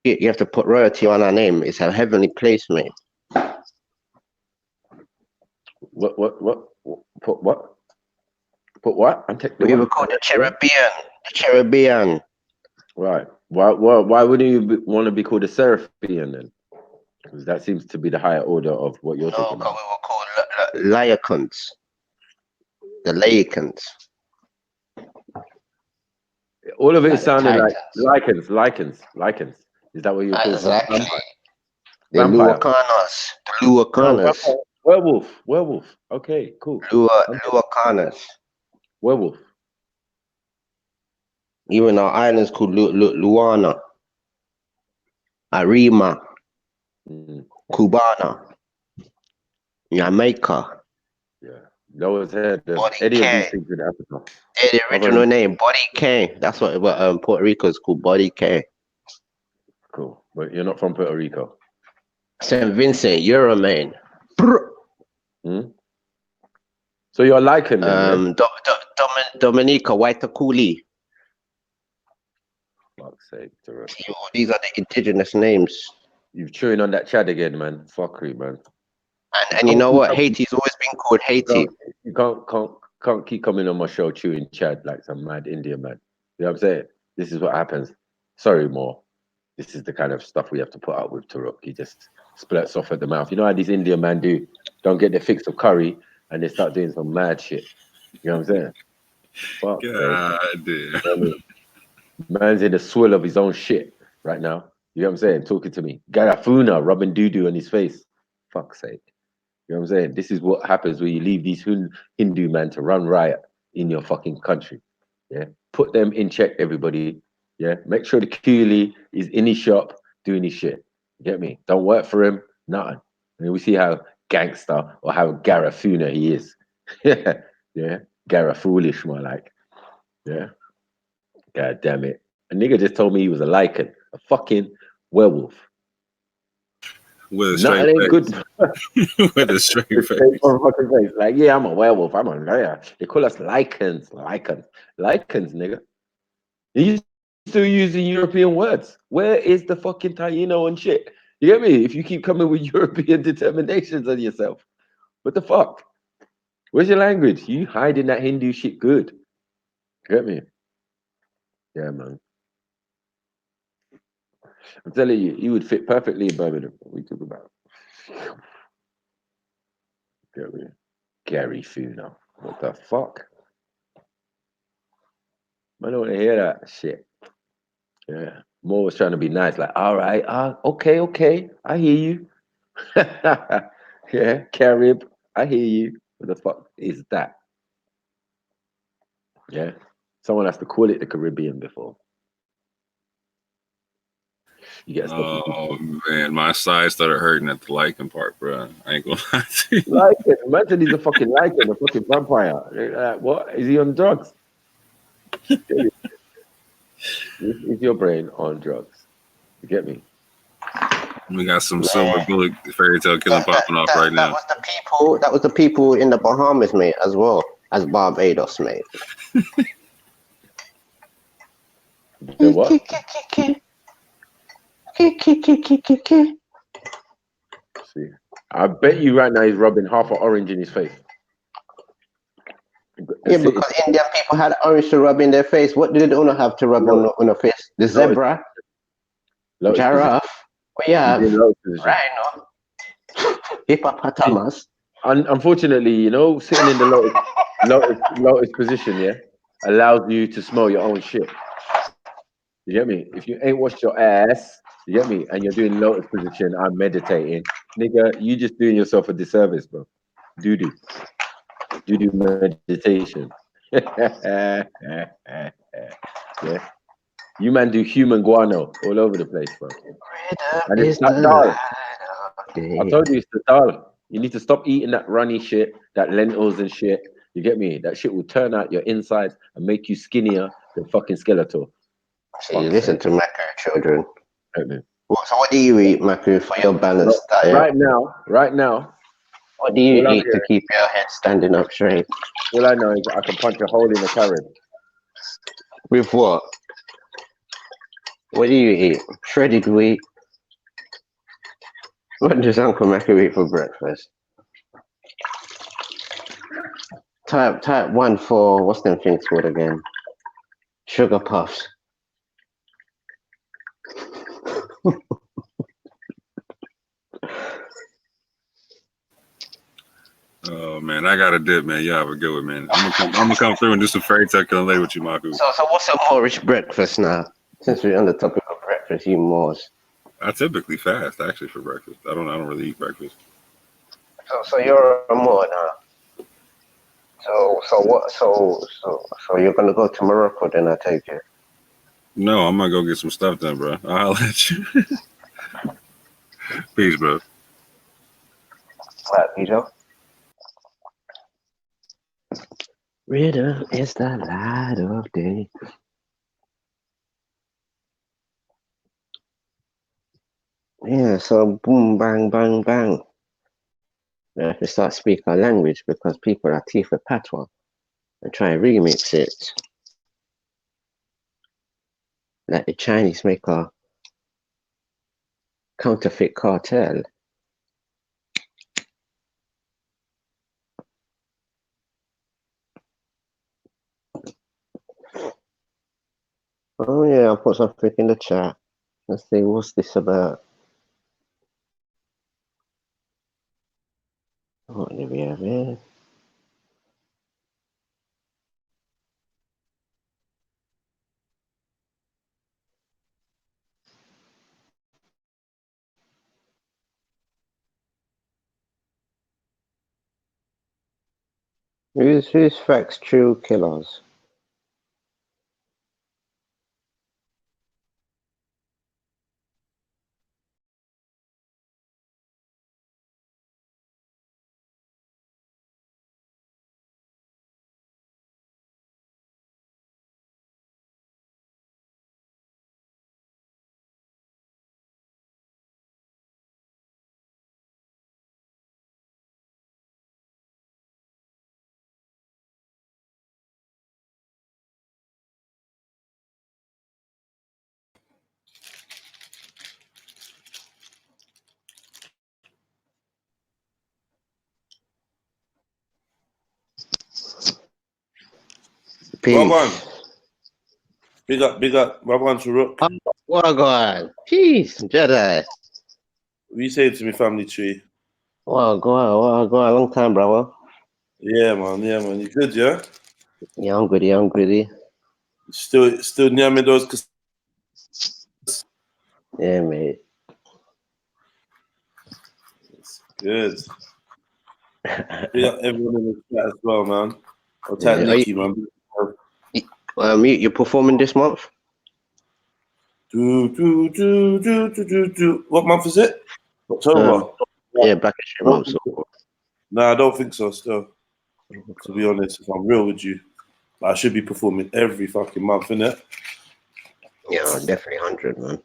You have to put royalty on our name. It's a heavenly place, mate. What? Put what? We were called the Cherubim. Right. Why wouldn't you want to be called a Seraphian then? Because that seems to be the higher order of what you're talking about. No, we were called Laicans. The Laicans. All of it sounded like lichens. Is that what you're talking about? Exactly. The Luacanas. Werewolf. Okay, cool. Luacanas. Werewolf. Even our islands called Luana, Arima, Cubana, Jamaica. Yeah. No one's heard of any of these things in Africa. The original name, Body K. That's what Puerto Rico is called, Body K. Cool. But you're not from Puerto Rico. St. Vincent, you're a man. So you're lichen then, Dominica, Waitakuli. Fuck's sake, these are the indigenous names. You're chewing on that Chad again, man. Fuckery, man. And you know what? Haiti's always been called Haiti. You can't keep coming on my show chewing Chad like some mad Indian man. You know what I'm saying? This is what happens. Sorry, Mo. This is the kind of stuff we have to put up with Taruk. He just splurts off at the mouth. You know how these Indian men do? Don't get their fix of curry and they start doing some mad shit. You know what I'm saying? Fuck, God damn. You know what I mean? Man's in the swill of his own shit right now. You know what I'm saying? Talking to me. Garafuna rubbing doo-doo on his face. Fuck's sake. You know what I'm saying? This is what happens when you leave these Hindu men to run riot in your fucking country. Yeah. Put them in check, everybody. Yeah. Make sure the coolie is in his shop doing his shit. You get me? Don't work for him. Nothing. And we see how gangster or how Garafuna he is. Yeah. Yeah. Garafoolish, more like. Yeah. God damn it. A nigga just told me he was a lichen, a fucking werewolf. With a straight face. Good. With a straight face. Like, yeah, I'm a werewolf. I'm a liar. They call us lichens. Lichens, nigga. You still using European words. Where is the fucking Taino and shit? You get me? If you keep coming with European determinations on yourself, what the fuck? Where's your language? You hiding that Hindu shit good. You get me? Yeah, man. I'm telling you, you would fit perfectly in Birmingham. What we talk about. Get me? Gary Funo. What the fuck? I don't want to hear that shit. Yeah. Mo was trying to be nice, like, all right, okay, I hear you. Yeah, Carib, I hear you. What the fuck is that? Yeah. Someone has to call it the Caribbean before. You get stuff. Oh man, my side started hurting at the liking part, bro. I ain't gonna lie to you. Lichen. Imagine he's a fucking lichen, a fucking vampire. What? Is he on drugs? Is your brain on drugs? You get me? We got some silver bullet fairy tale killing popping off right now. That was the people in the Bahamas, mate, as well as Barbados, mate. The what? See, I bet you right now he's rubbing half an orange in his face. Yeah, because Indian people had orange to rub in their face. What did they don't have to rub on their face? The zebra, giraffe, what you have? Rhino, hippopotamus. Unfortunately, you know, sitting in the lotus position, yeah, allows you to smell your own shit. You get me? If you ain't washed your ass, you get me, and you're doing lotus position, I'm meditating, nigga, you just doing yourself a disservice, bro. Do meditation. Yeah. You man do human guano all over the place, bro. And it's not dal. I told you it's the dal. You need to stop eating that runny shit, that lentils and shit. You get me? That shit will turn out your insides and make you skinnier than fucking skeletal. See, listen to Maku, children. Right, so what do you eat, Maku, for your balanced diet? Right now. What do you eat to keep your head standing up straight? All I know is I can punch a hole in the carrot. With what? What do you eat? Shredded wheat. What does Uncle Maku eat for breakfast? Type 1 for, what's them things called again? Sugar puffs. Oh man, I got a dip, man. You have a good one, man. I'm gonna come through and do some fairy tale killing later with you, Maku. So what's a Moorish breakfast now? Since we're on the topic of breakfast, you Moors. I typically fast actually for breakfast. I don't really eat breakfast. So you're a Moor now. So you're gonna go to Morocco then, I take it. No, I'm gonna go get some stuff done, bro. I'll let you. Peace, bro. Right, Peter. Rhythm is the light of day. Yeah, so boom, bang, bang, bang. We have to start speaking our language because people are teeth of patois and try and remix it. Like the Chinese make a counterfeit cartel. Oh yeah, I'll put something in the chat. Let's see, what's this about? What do we have here? Who's facts true killers? Peace. Big up. Wagwan to Rook. Wagwan. Peace, Jedi. What you say to me, family tree? Wagwan. Long time, brother. Yeah, man. You good, yeah? Yeah, I'm goody. Still near me those. Yeah, mate. Good. Big up everyone in the chat as well, man. I'll tag Yeah, Nikki, man. You're performing this month? Do. What month is it? October. Yeah, Black History Month. So. Nah, I don't think so. Still, to be honest, if I'm real with you, I should be performing every fucking month, innit? Yeah, definitely 100, man.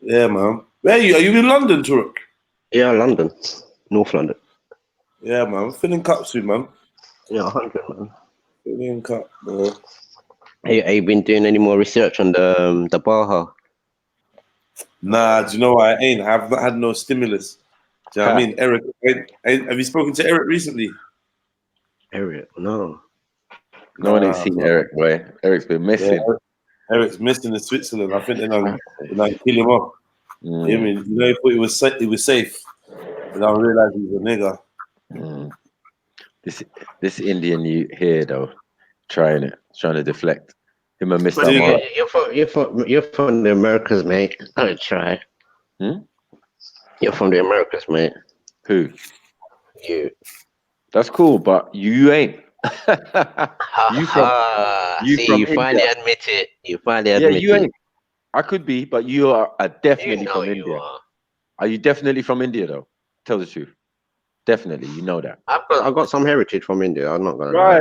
Yeah, man. Where are you? Are you in London, Turk? Yeah, London, North London. Yeah, man. Filling cup soon, man. Yeah, 100, man. Filling cup, bro. Have you been doing any more research on the Baja? Nah, do you know what? I ain't. I've not had no stimulus. Do you know what I mean? Eric, have you spoken to Eric recently? Eric, no. No one ain't seen Eric, boy. Eric's been missing. Yeah, Eric's missing in Switzerland. I think they're gonna kill him off. You mean, you know, he thought he was safe. And I realized he was a nigga. This Indian you here though, trying to deflect. Him and Mr. Mark. You're from the Americas, mate. I'll try. You're from the Americas, mate. Who? You. That's cool, but you ain't. you from finally India. admit it. You finally admit it. Yeah, you ain't. I could be, but you are definitely from India. Are you definitely from India though? Tell the truth. Definitely, you know that. I've got some heritage from India. I'm not gonna lie.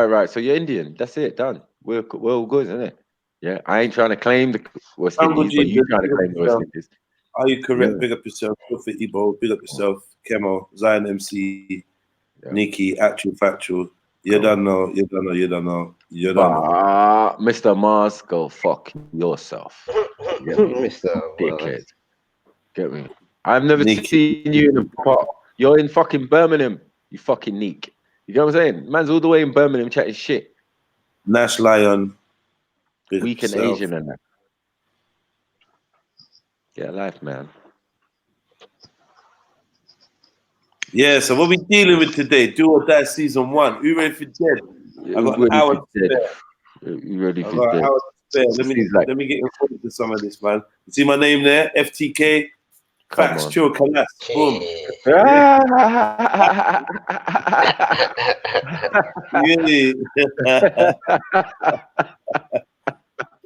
Right. So you're Indian. That's it. Done. We're all good, isn't it? Yeah. I ain't trying to claim the West Indies, but you trying to claim the West Indies. Are you correct? Big up yourself. Prophet Ebo. Big up yourself. Kemo. Zion MC. Nikki. Actual factual. You don't know. Mr. Mars, go fuck yourself. Get me? Mr. Dickhead. Get me? I've never seen you in a pot. You're in fucking Birmingham, you fucking neek. You know what I'm saying? Man's all the way in Birmingham chatting shit. Nash Lion. Weak and Asian and that. Get life, man. Yeah, so what we dealing with today? Do or Die season 1. Who ready for dead? I got an hour to spare. You ready for dead? Let me get involved with some of this, man. You see my name there? FTK. Facts, chill, Kalas. Boom.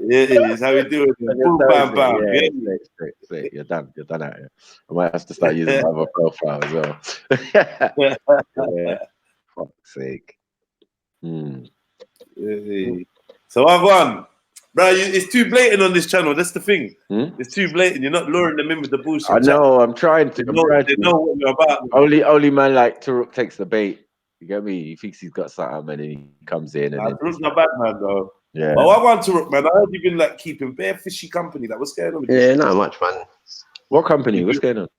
Yeah, how we doing? Boom, bam, bam. Yeah, you're done out here. I might have to start using my other profile as well. Yeah. Fuck's sake. So I've won. Bro, it's too blatant on this channel. That's the thing. It's too blatant. You're not luring them in with the bullshit. I know. I'm trying to. They know what you're about. Only man like Taruk takes the bait. You get me? He thinks he's got something, and then he comes in. And Taruk's not bad, man, though. Yeah. But I want Taruk, man. I heard you've been like keeping bare fishy company. Like, what's going on? With you? Not much, man. What company? What's going on?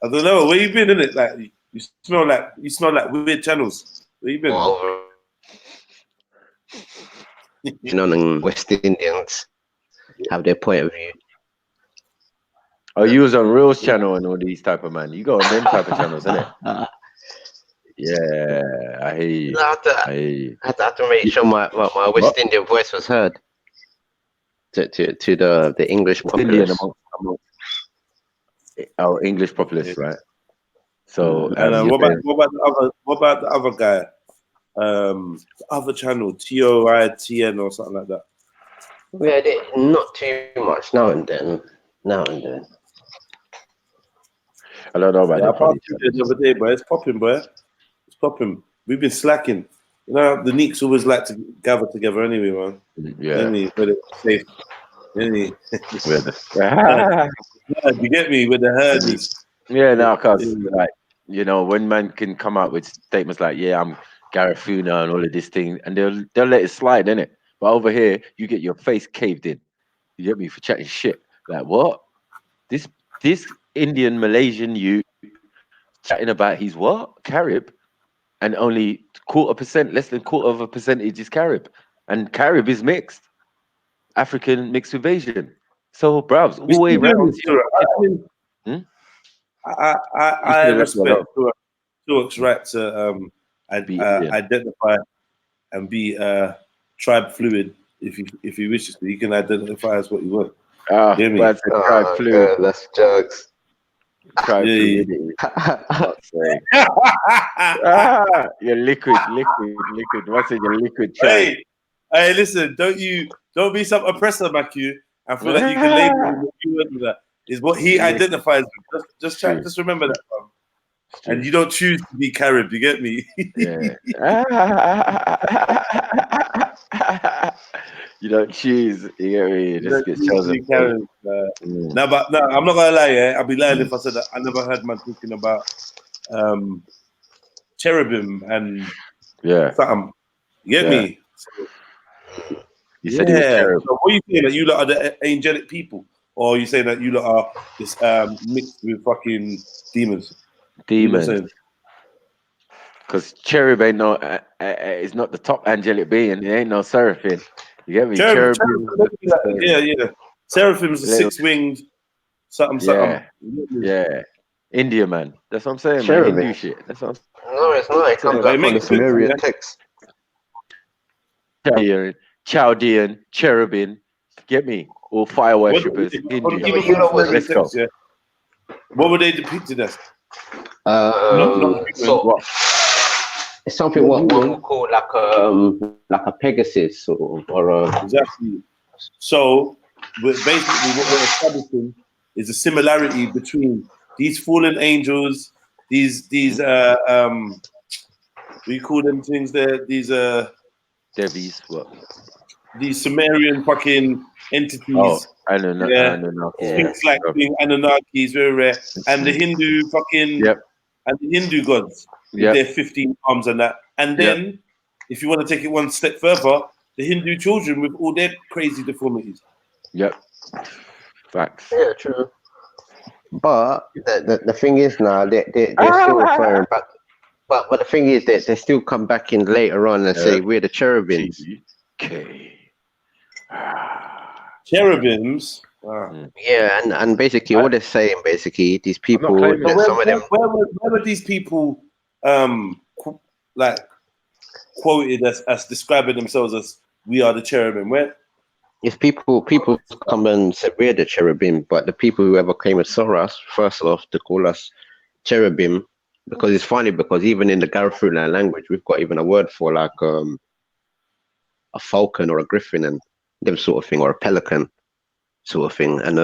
I don't know. Where you been, innit? Like you smell like weird channels. Where you been? You know, the West Indians have their point of view. Oh, you was on Real's channel and all these type of man. You go on them type of channels, innit? Yeah, I hear you. I had to make sure my West Indian voice was heard to the English populace. English populace, right? So, what about the other guy? The other channel, TOITN or something like that. Yeah, not too much now and then. I don't know about I passed the other day, boy. It's popping, boy. It's popping. We've been slacking. You know, the Neeks always like to gather together anyway, man. Yeah. Safe. You get me with the herd is. Yeah, no, because like, you know, when man can come out with statements like, "Yeah, I'm Garifuna" and all of this thing, and they'll let it slide, innit? But over here, you get your face caved in. You get me for chatting shit. Like what? This Indian Malaysian youth chatting about he's what? Carib, and only less than quarter of a percentage is Carib, and Carib is mixed. African mixed with Asian. So, bruvs, all We the way still doing round. this, Tura. I You still respect love Thor'S right to be Indian. identify and be tribe fluid if he wishes to. He can identify as what he wants. Ah, Hear me? that's a tribe fluid. God, that's jokes. Tribe Yeah, yeah. fluidity. Fuck's sake. You're liquid. What's in your liquid tribe? Hey, listen, don't be some oppressor, Matthew, and feel like you can label him what you want with that. Is what he identifies with. Just remember that, man. And you don't choose to be Carib, you get me? Yeah. You don't choose. You get me? You just get chosen. No, but no, I'm not gonna lie. Yeah, I'd be lying if I said that I never heard man talking about cherubim and something. You get me? You said he was cherub. So what are you saying, that you lot are the angelic people, or are you saying that you lot are this mixed with fucking demons? Demons. Because cherub ain't no, it's not the top angelic being. It ain't no seraphim. You get me? Cherub. Yeah. Seraphim's a six-winged something. Yeah. India, man. That's what I'm saying, Cherubim. man. Hindu shit. That's what I'm saying. No, it's not. It comes out from the Sumerian text. Chaldean, cherubim. Get me? All fire worshippers. Hindu. Let's go. What were they depicted as? So it's something what one would call like a Pegasus or exactly. So basically, what we're establishing is a similarity between these fallen angels, these we call them things there. These Devis, what? These Sumerian fucking entities. Oh, Anunnaki. Sphinx like being Anunnakis, very rare. And the Hindu fucking and the Hindu gods with their 15 arms and that. And then if you want to take it one step further, the Hindu children with all their crazy deformities. Yep. Facts. Yeah, true. But the thing is now they're still referring back. But the thing is that they still come back in later on and say we're the cherubims. Okay. Cherubims. Yeah, and basically what they're saying, basically these people, some of them. Where were these people like quoted as describing themselves as we are the cherubim? Where? If people come and say we're the cherubim, but the people who ever came and saw us first off to call us cherubim, because it's funny because even in the Garifuna language we've got even a word for like a falcon or a griffin and them sort of thing, or a pelican sort of thing. And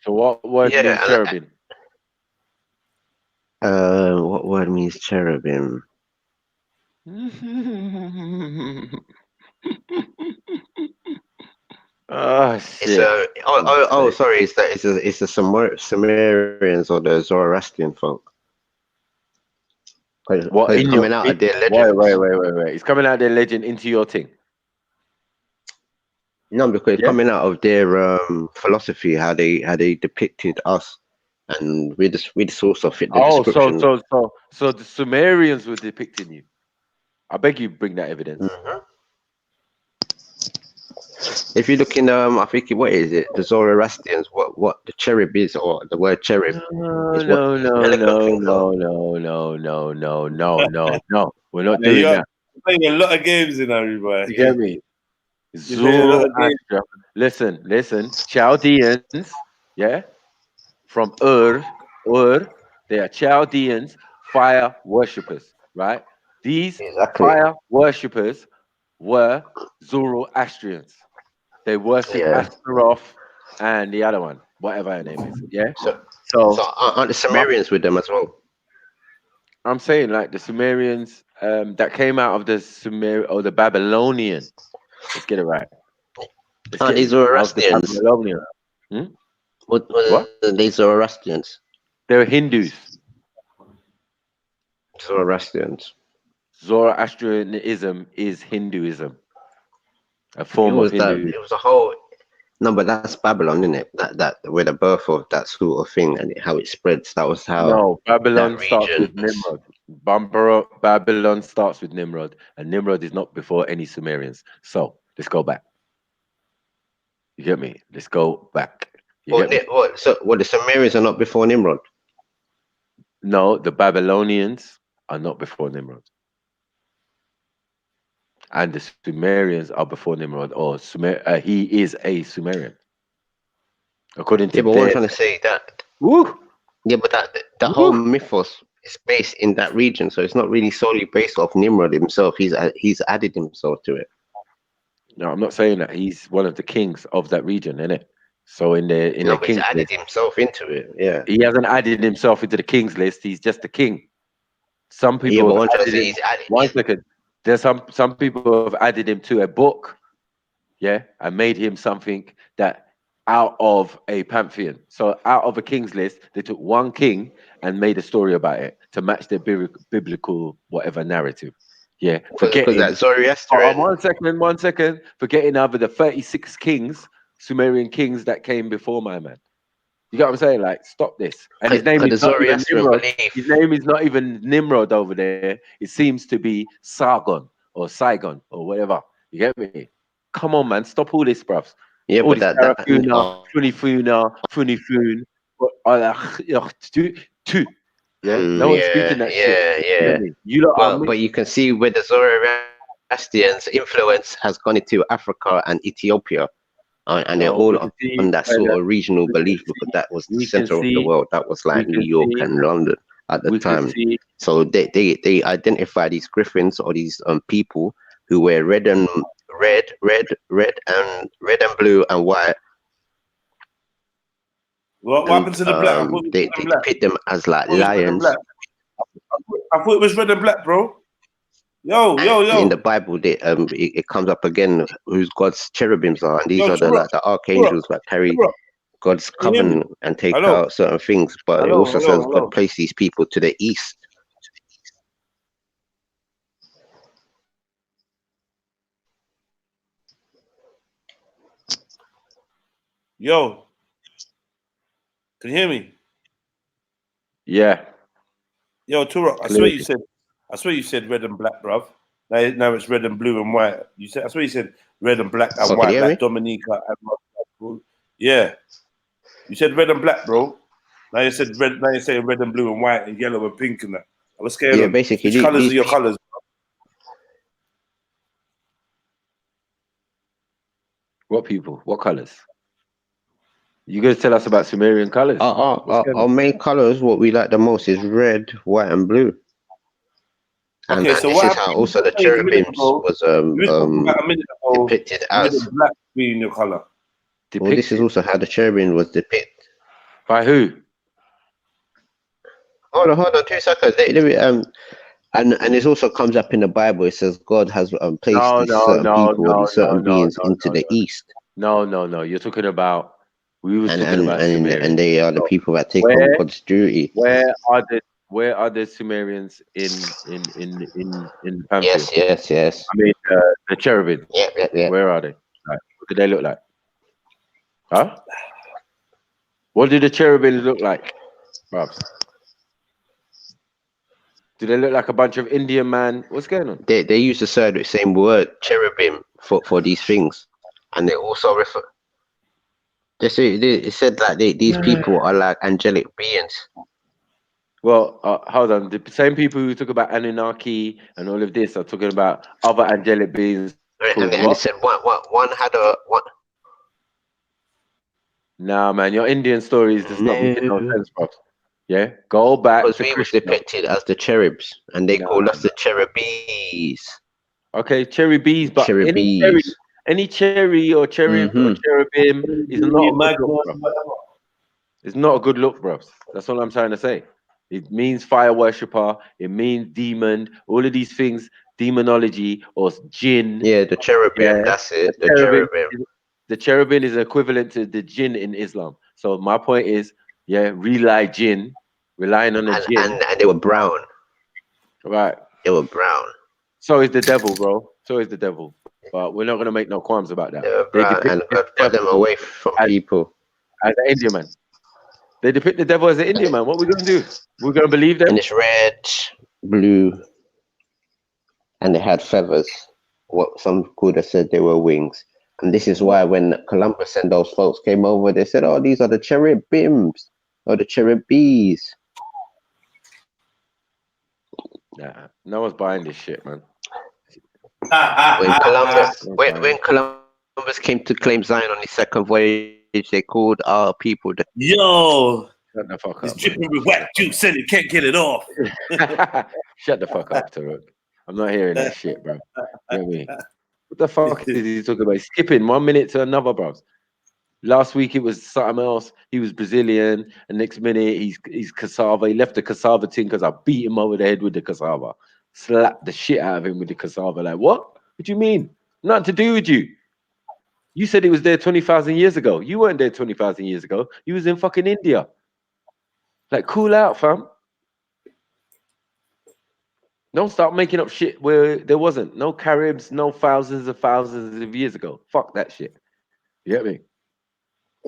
so what word means cherubim? What word means cherubim? Oh shit! Sorry. It's the Sumerians or the Zoroastrian folk. What it's coming out of their legend? Wait! It's coming out of their legend into your thing. No, because it's coming out of their philosophy, how they depicted us, and we're the source of it. Description. So the Sumerians were depicting you. I beg you, bring that evidence. Mm-hmm. If you look in, I think what is it? The Zoroastrians, what the cherub is, or the word cherub. No. We're not doing that. Playing a lot of games in everybody. You get me? Zoroaster. Listen. Chaldeans, from Ur, they are Chaldeans, fire worshippers, right? These fire worshippers were Zoroastrians. They worship Astaroth and the other one, whatever her name is. Yeah. So aren't the Sumerians with them as well? I'm saying like the Sumerians that came out of the Babylonian. Let's get it right. These Zoroastrians. What? These Zoroastrians. They're Hindus. Zoroastrians. Zoroastrianism is Hinduism. A form of Hinduism. It was a whole. No, but that's Babylon, isn't it? That where the birth of that sort of thing and how it spreads. That was how. No, Babylon starts with Nimrod. Babylon starts with Nimrod, and Nimrod is not before any Sumerians. So let's go back. You get me? Let's go back. You get me? What? So what? The Sumerians are not before Nimrod. No, the Babylonians are not before Nimrod. And the Sumerians are before Nimrod, or he is a Sumerian. According to Yeah, but what I'm trying to say that. Woo! Yeah, but that whole mythos is based in that region, so it's not really solely based off Nimrod himself. He's added himself to it. No, I'm not saying that. He's one of the kings of that region, isn't it? So in the But king's he's added himself into it. Yeah. He hasn't added himself into the king's list. He's just a king. Some people Yeah, but have one trying to added say him. he's added. One second. There's some people have added him to a book, yeah, and made him something that out of a pantheon. So out of a king's list, they took one king and made a story about it to match their biblical whatever narrative. Yeah, Because that Zoroastrian. 1 second. Forgetting over the 36 kings, Sumerian kings that came before my man. You get what I'm saying? Like, stop this. And his name is not even Nimrod. His name is not even Nimrod over there. It seems to be Sargon or Saigon or whatever. You get me? Come on, man. Stop all this, bruv. Yeah, all but this Funifuna. Yeah, no one's speaking that shit. Yeah. But you can see where the Zoroastrians' influence has gone into Africa and Ethiopia. And they're all on that sort of regional belief, because that was the center of the world. That was like New York and London at the time. So they identify these griffins or these people who wear red and blue and white. What happened to the black? They depict them as like lions. I thought it was red and black, bro. Yo. In the Bible, it comes up again whose God's cherubims are, and these are the archangels that carry God's covenant and take out certain things. But it also says God placed these people to the east. Yo, can you hear me? Yeah. Yo, Turok, I swear you said red and black, bruv. Now it's red and blue and white. I swear you said red and black and white, like Dominica and yeah. You said red and black, bro. Now you said red. Now you say red and blue and white and yellow and pink and that. I was scared. Yeah, basically, which colors are your colors? What people? What colors? You gonna tell us about Sumerian colors? Our main colors, what we like the most, is red, white, and blue. And, okay, so this is how also the cherubims was depicted as black being your color. Well, this is also how the cherubim was depicted. By who? Hold on, 2 seconds. And this also comes up in the Bible. It says God has placed these certain beings into the east. No. You're talking about. And they are the people that take on God's duty. Where are the Sumerians in the pantheon? Yes. I mean the cherubim. Yeah. Where are they? Like, what do they look like? Huh? What do the cherubim look like, Robs? Do they look like a bunch of Indian man? What's going on? They use the same word, cherubim, for these things, and they also refer. It said that these people are like angelic beings. Well, hold on. The same people who talk about Anunnaki and all of this are talking about other angelic beings. And they said one had a one. Nah, man, your Indian stories does not make no sense, bro. Yeah, go back. Because we was depicted as the cherubs, and they called us the cherubis. Okay, cherubis, but any cherry or cherub or cherubim is not a good look, bro. It's not a good look, bro. That's all I'm trying to say. It means fire worshipper. It means demon. All of these things, demonology or jinn. Yeah, the cherubim. That's it. The cherubim. The cherubim is equivalent to the jinn in Islam. So my point is, relying on a jinn. And they were brown. Right. They were brown. So is the devil, bro. So is the devil. But we're not going to make no qualms about that. They were brown, and God put them away from people. As an Indian man. They depict the devil as an Indian man. What are we going to do? We're going to believe them? And it's red, blue, and they had feathers. What some could have said they were wings. And this is why when Columbus and those folks came over, they said, "Oh, these are the cherubims or the cherubis." Nah, no one's buying this shit, man. When Columbus came to claim Zion on his second voyage, they called our people the Yo, Shut the fuck it's up. dripping with wet juice and you can't get it off. Shut the fuck up, Tarek. I'm not hearing that shit, bro. You know what I mean? What the fuck is he talking about? He's skipping 1 minute to another, bro. Last week it was something else. He was Brazilian, and next minute he's cassava. He left the cassava thing because I beat him over the head with the cassava. Slapped the shit out of him with the cassava. Like, what? What do you mean? Nothing to do with you. You said he was there 20,000 years ago. You weren't there 20,000 years ago. You was in fucking India. Like, cool out, fam. Don't start making up shit where there wasn't. No Caribs, no thousands of years ago. Fuck that shit. You get me?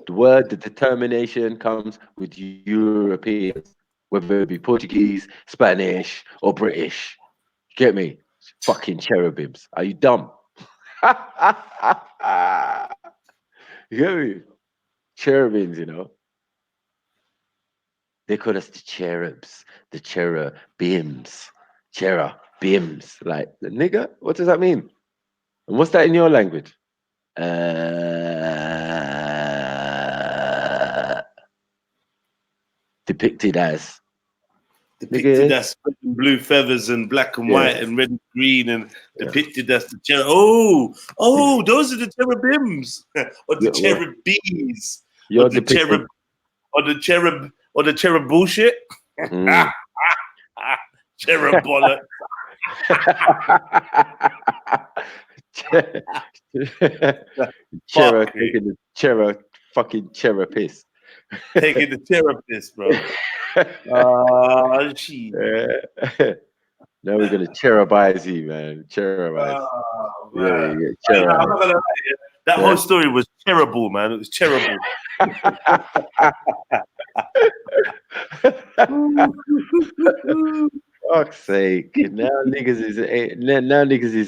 The word, the determination comes with Europeans, whether it be Portuguese, Spanish, or British. You get me? Fucking cherubims. Are you dumb? You get me? Cherubims, you know. They call us the cherubs, the cherubims. Cherubims. Like, nigga, what does that mean? And what's that in your language? Depicted as. Depicted as blue feathers and black and white and red and green, and depicted as the cherub. Oh, those are the cherubims or the cherubis or the cherub or the cherub bullshit. Cherub bollock. Cherub taking the cherub fucking cherub piss. Taking the cherub piss, bro. Shit. Now we're gonna cherubize you, man. Cherubize. Man. I'm not gonna lie, that whole story was terrible, man. It was terrible. Fuck's sake! Now niggas is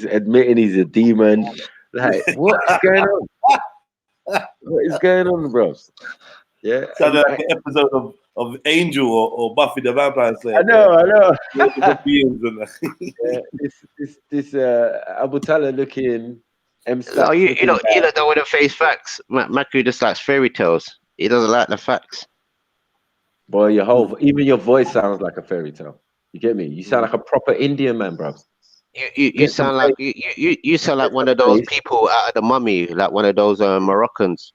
admitting he's a demon. Like, what's going on? What is going on, bro? Yeah, sounded like an episode of Angel or Buffy the Vampire Slayer. I know. This Abu Talib looking. No, you don't know the face facts. Maku just likes fairy tales. He doesn't like the facts. Boy, even your voice sounds like a fairy tale. You get me? You sound like a proper Indian man, bro. You sound like you sound like one of those people out of The Mummy, like one of those Moroccans.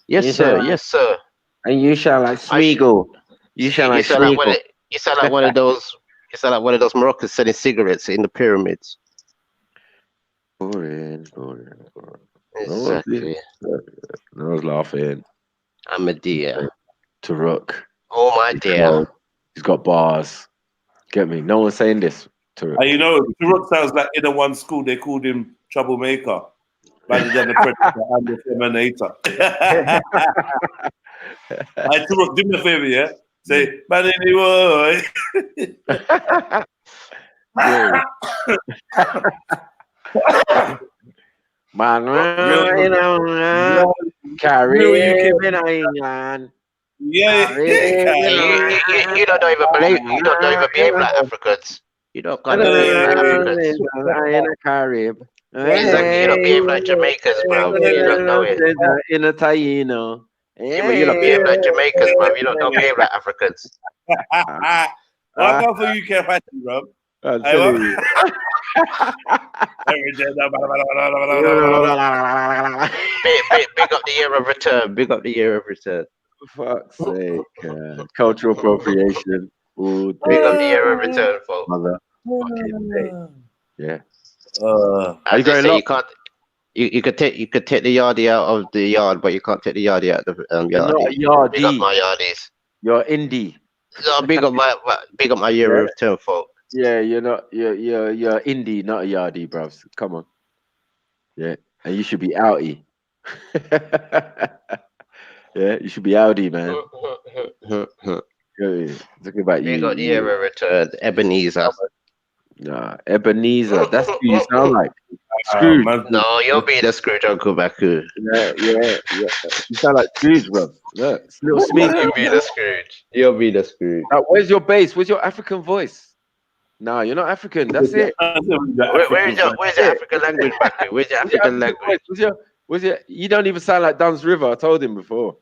Yes, sir. Yes, sir. And you sound like Smeagol. You sound like Smeagol. You sound like one of those. You sound like one of those Moroccans selling cigarettes in the pyramids. Boring. Exactly. I was laughing. I'm a dear. Taruk. Oh my dear. He's got bars. Get me? No one's saying this. Taruk. You know, Taruk sounds like in a one school they called him Troublemaker rather than the Predator and the Terminator. Taruk, do me a favor, yeah? Say, man, anyway. Man, Caribbean England. Yeah. You don't even believe. You don't even behave like Africans. You don't kind of behave like Africans. In a Carib. Exactly. You don't behave like Jamaicans, bro. You don't know it. In a Taino. Yeah, but you don't behave like Jamaicans, bro. You don't behave like Africans. I'll go for you, Kev, bro. I'm telling you. Big up the year of return. Big up the year of return. Fuck's sake. Cultural appropriation. Ooh, big up the year of return, folks. Mother fucking day. Yeah. As they say, you could take the yardie out of the yard, but you can't take the yardie out of the yardie. Yardie. Big up my yardies. You're indie. No, big up my year of return, folks. Yeah, you're indie, not a yardie, bros. Come on. Yeah, and you should be outie. Yeah, you should be outie, man. Talking about you. Big up the year of return, Ebenezer. Nah, Ebenezer. That's who you sound like. Scrooge. No, you're being a Scrooge, Uncle Baku. Yeah. You sound like Scrooge, bro. Look, it's little Smee. You're being a Scrooge. You're being a Scrooge. Where's your bass? Where's your African voice? No, you're not African. That's it. Where's your African language, Baku? Where's your African language? Where's your? You don't even sound like Duns River. I told him before.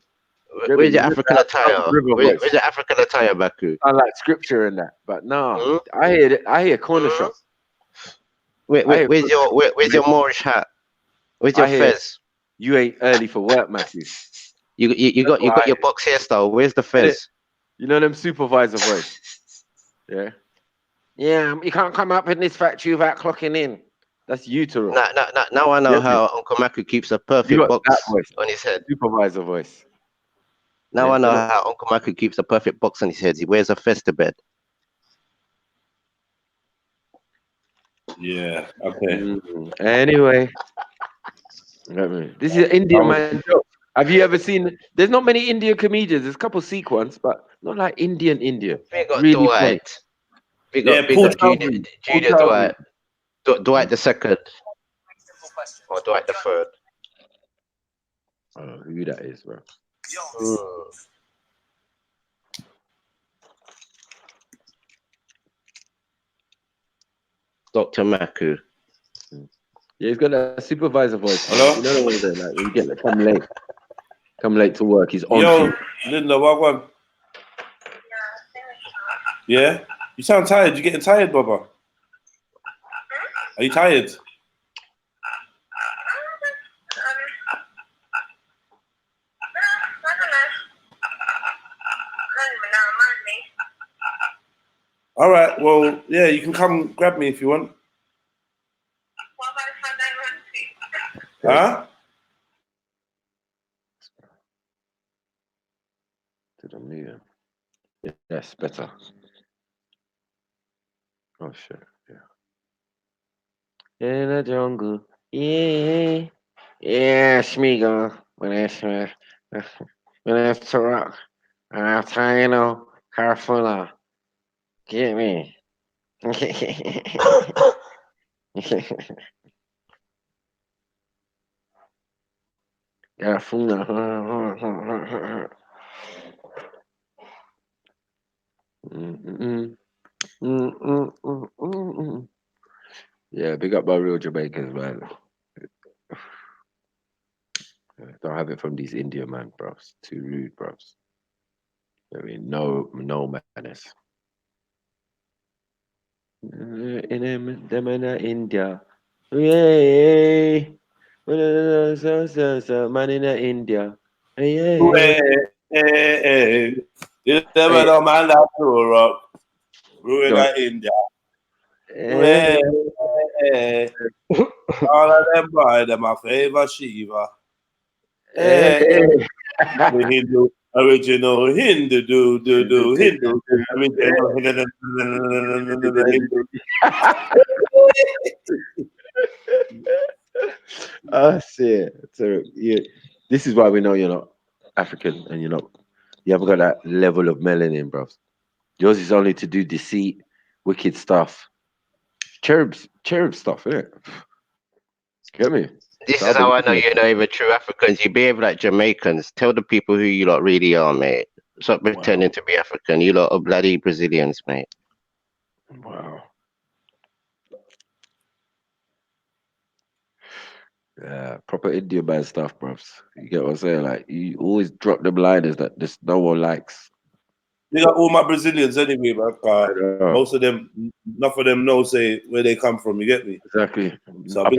Where's your African attire? Where's your African attire, Baku? I like scripture and that, but no, I hear corner shop. Where's your Moorish hat? Where's your fez? You ain't early for work, Matthew. You got your box hairstyle. Where's the fez? You know them supervisor voice. Yeah. Yeah, you can't come up in this factory without clocking in. That's you, Turo. Now I know how Uncle Maku keeps a perfect box on his head. Supervisor voice. Now I know how Uncle Maku keeps a perfect box on his head. He wears a fez to bed. Yeah. Okay. Anyway, this is an Indian man joke. Have you ever seen? There's not many Indian comedians. There's a couple Sikh ones, but not like Indian. We got really Dwight. We got Junior Dwight. Dwight the second. Or Dwight the third. I don't know who that is, bro. Dr. Maku. Yeah, he's got a supervisor voice. Hello? You know the one there, like when you get come late to work. He's on. Yo, Linda, what one? Yeah? You sound tired. You getting tired, Baba? Are you tired? All right. Well, yeah, you can come grab me if you want. Huh? To the medium. Yes, better. Oh shit. Yeah. In the jungle. Yeah. Yeah, Smeagol. When it's to rock. Taino Carfula. Get me. Carfula. Yeah, big up my real Jamaicans, man. Don't have it from these Indian man, bros. Too rude, bros. I mean, no manners. In them in India. Yay. Man in India. Hey. You never know, man, that's true, rock. Ruin India. Hey. All of them boy, them a favor Shiva. Hey. Hindu, original Hindu, do Hindu, original Hindu. Oh shit! So this is why we know you're not African and you haven't got that level of melanin, bro. Yours is only to do deceit, wicked stuff, cherub stuff, innit? Get me? This is how I know you're not even true Africans. You behave like Jamaicans. Tell the people who you lot really are, mate. Stop pretending to be African. You lot are bloody Brazilians, mate. Wow. Yeah, proper Indian man stuff, bros. You get what I'm saying? Like, you always drop them liners that just no one likes. They got all my Brazilians anyway, man. Most of them, enough of them know say where they come from. You get me? Exactly. So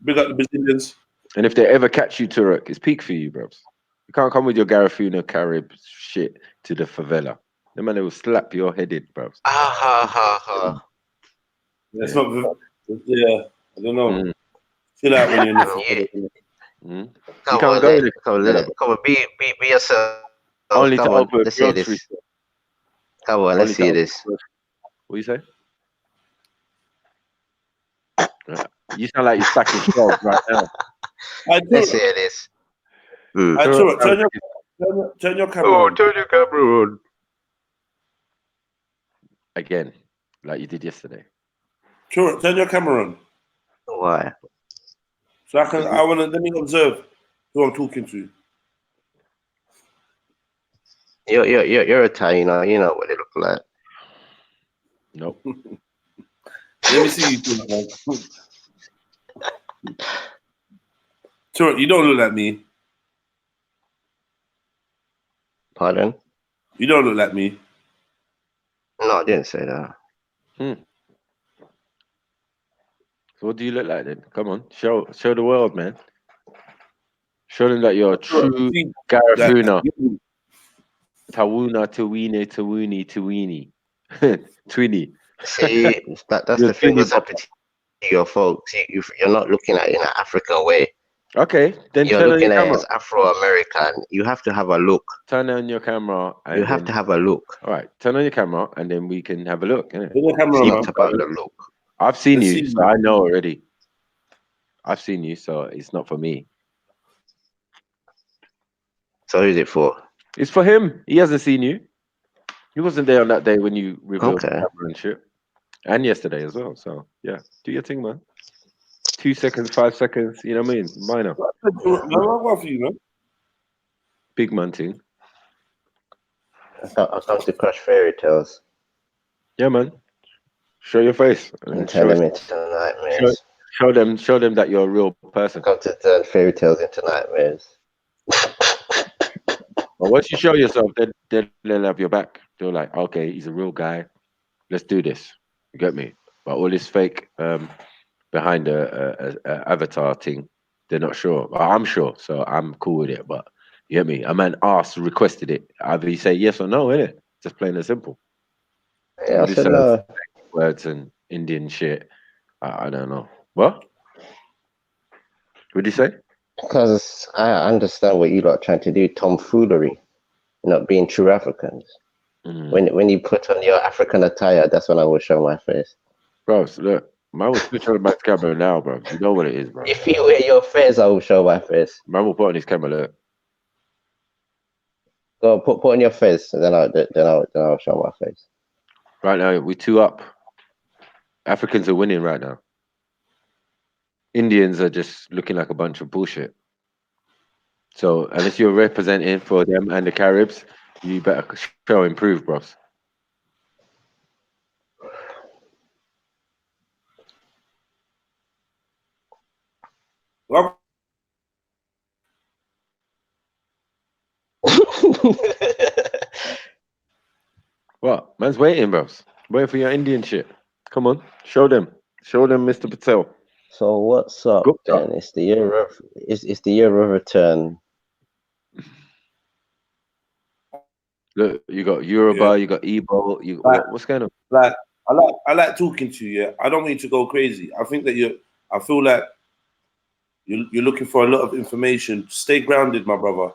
big up the Brazilians. And if they ever catch you, Turek, it's peak for you, bros. You can't come with your Garifuna Carib shit to the favela. The man will slap your head in, bros. That's not. Yeah, I don't know. Chill out when you're in the Come on, be yourself. Only come to on, open let's see this. Come on, let's see this. What you say? You sound like you're stacking shelves right now. Let's see this. Turn your camera. Turn your camera on. Again, like you did yesterday. Sure, turn your camera on. Why? So let me observe who I'm talking to. You're Italian, you know what they look like. Nope. Let me see you. Sure, you don't look like me. Pardon? You don't look like me. No, I didn't say that. So what do you look like then? Come on, show the world, man. Show them that you're a true Garifuna. Tawuna, Tawini. Twinny. See, that's the thing that's happening to your folks. You're not looking at it in an African way. Okay, then you're turn looking on your at camera. it as Afro-American. You have to have a look. Turn on your camera. And you have to have a look. All right, turn on your camera, and then we can have a look. Innit? It's about the look. I've seen you, so I know already. I've seen you, so it's not for me. So who's it for? It's for him. He hasn't seen you. He wasn't there on that day when you revealed the camera and shit. And yesterday as well. So yeah, do your thing, man. 2 seconds, 5 seconds. You know what I mean? Minor. What for you, man? Big man thing. I come to crush fairy tales. Yeah, man. Show your face and turn them into nightmares. Show them that you're a real person. Come to turn fairy tales into nightmares. Well, once you show yourself, then they'll have your back. They're like, okay, he's a real guy. Let's do this. You get me? But all this fake behind a avatar thing, they're not sure. But I'm sure, so I'm cool with it. But you get me? A man requested it. Either you say yes or no, innit? Just plain and simple. Yeah, I said no. Words and Indian shit. I don't know. What? What did you say? Because I understand what you lot are trying to do, tomfoolery, not being true Africans. When you put on your African attire, that's when I will show my face. Bro, so look, man will switch on my camera now, bro. You know what it is, bro. If you wear your face, I will show my face. Man will put on his camera, look. Go put on your face, and then I'll show my face. Right now, we're 2 up. Africans are winning right now. Indians are just looking like a bunch of bullshit. So unless you're representing for them and the Caribs, you better show improve, bros. Well, What? Man's waiting, bros. Waiting for your Indian shit. Come on, show them. Show them, Mr. Patel. So what's up then? It's the year of return. Look, you got Yoruba, you got Igbo, what's going on? Like I like talking to you. Yeah? I don't want you to go crazy. I think that I feel like you're looking for a lot of information. Stay grounded, my brother.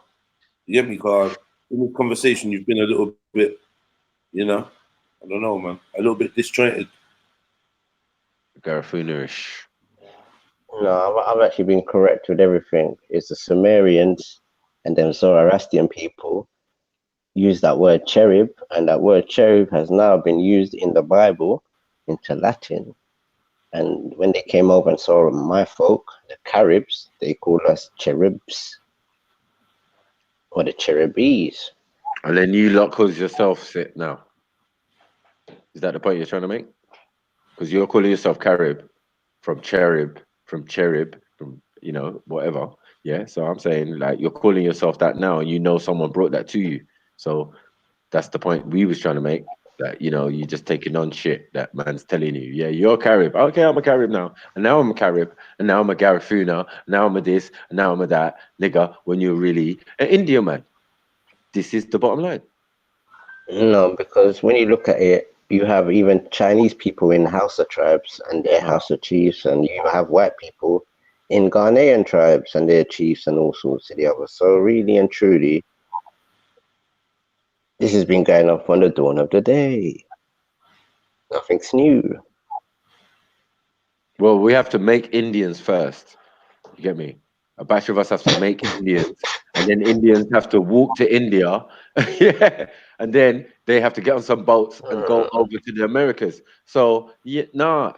You get me, Carl? In this conversation, you've been a little bit, I don't know, man. A little bit disjointed. Garifuna-ish. No, I've actually been correct with everything. It's the Sumerians and them Zoroastrian people use that word cherub, and that word cherub has now been used in the Bible into Latin. And when they came over and saw my folk, the Caribs, they called us cherubs or the cherubis. And then you lot call yourself sit now. Is that the point you're trying to make? Because you're calling yourself Carib from cherub, from whatever. Yeah. So I'm saying like you're calling yourself that now, and you know someone brought that to you. So that's the point we was trying to make. That you're just taking on shit that man's telling you. Yeah, you're a Carib. Okay, I'm a Carib now, and now I'm a Carib, and now I'm a Garifuna, now I'm a this, and now I'm a that, nigga. When you're really an Indian man, this is the bottom line. No, because when you look at it, you have even Chinese people in Hausa tribes and their Hausa chiefs, and you have white people in Ghanaian tribes and their chiefs and all sorts of the others. So really and truly, this has been going on from the dawn of the day. Nothing's new. Well, we have to make Indians first. You get me? A batch of us have to make Indians, and then Indians have to walk to India, yeah, and then They have to get on some boats and go over to the Americas. So yeah, nah,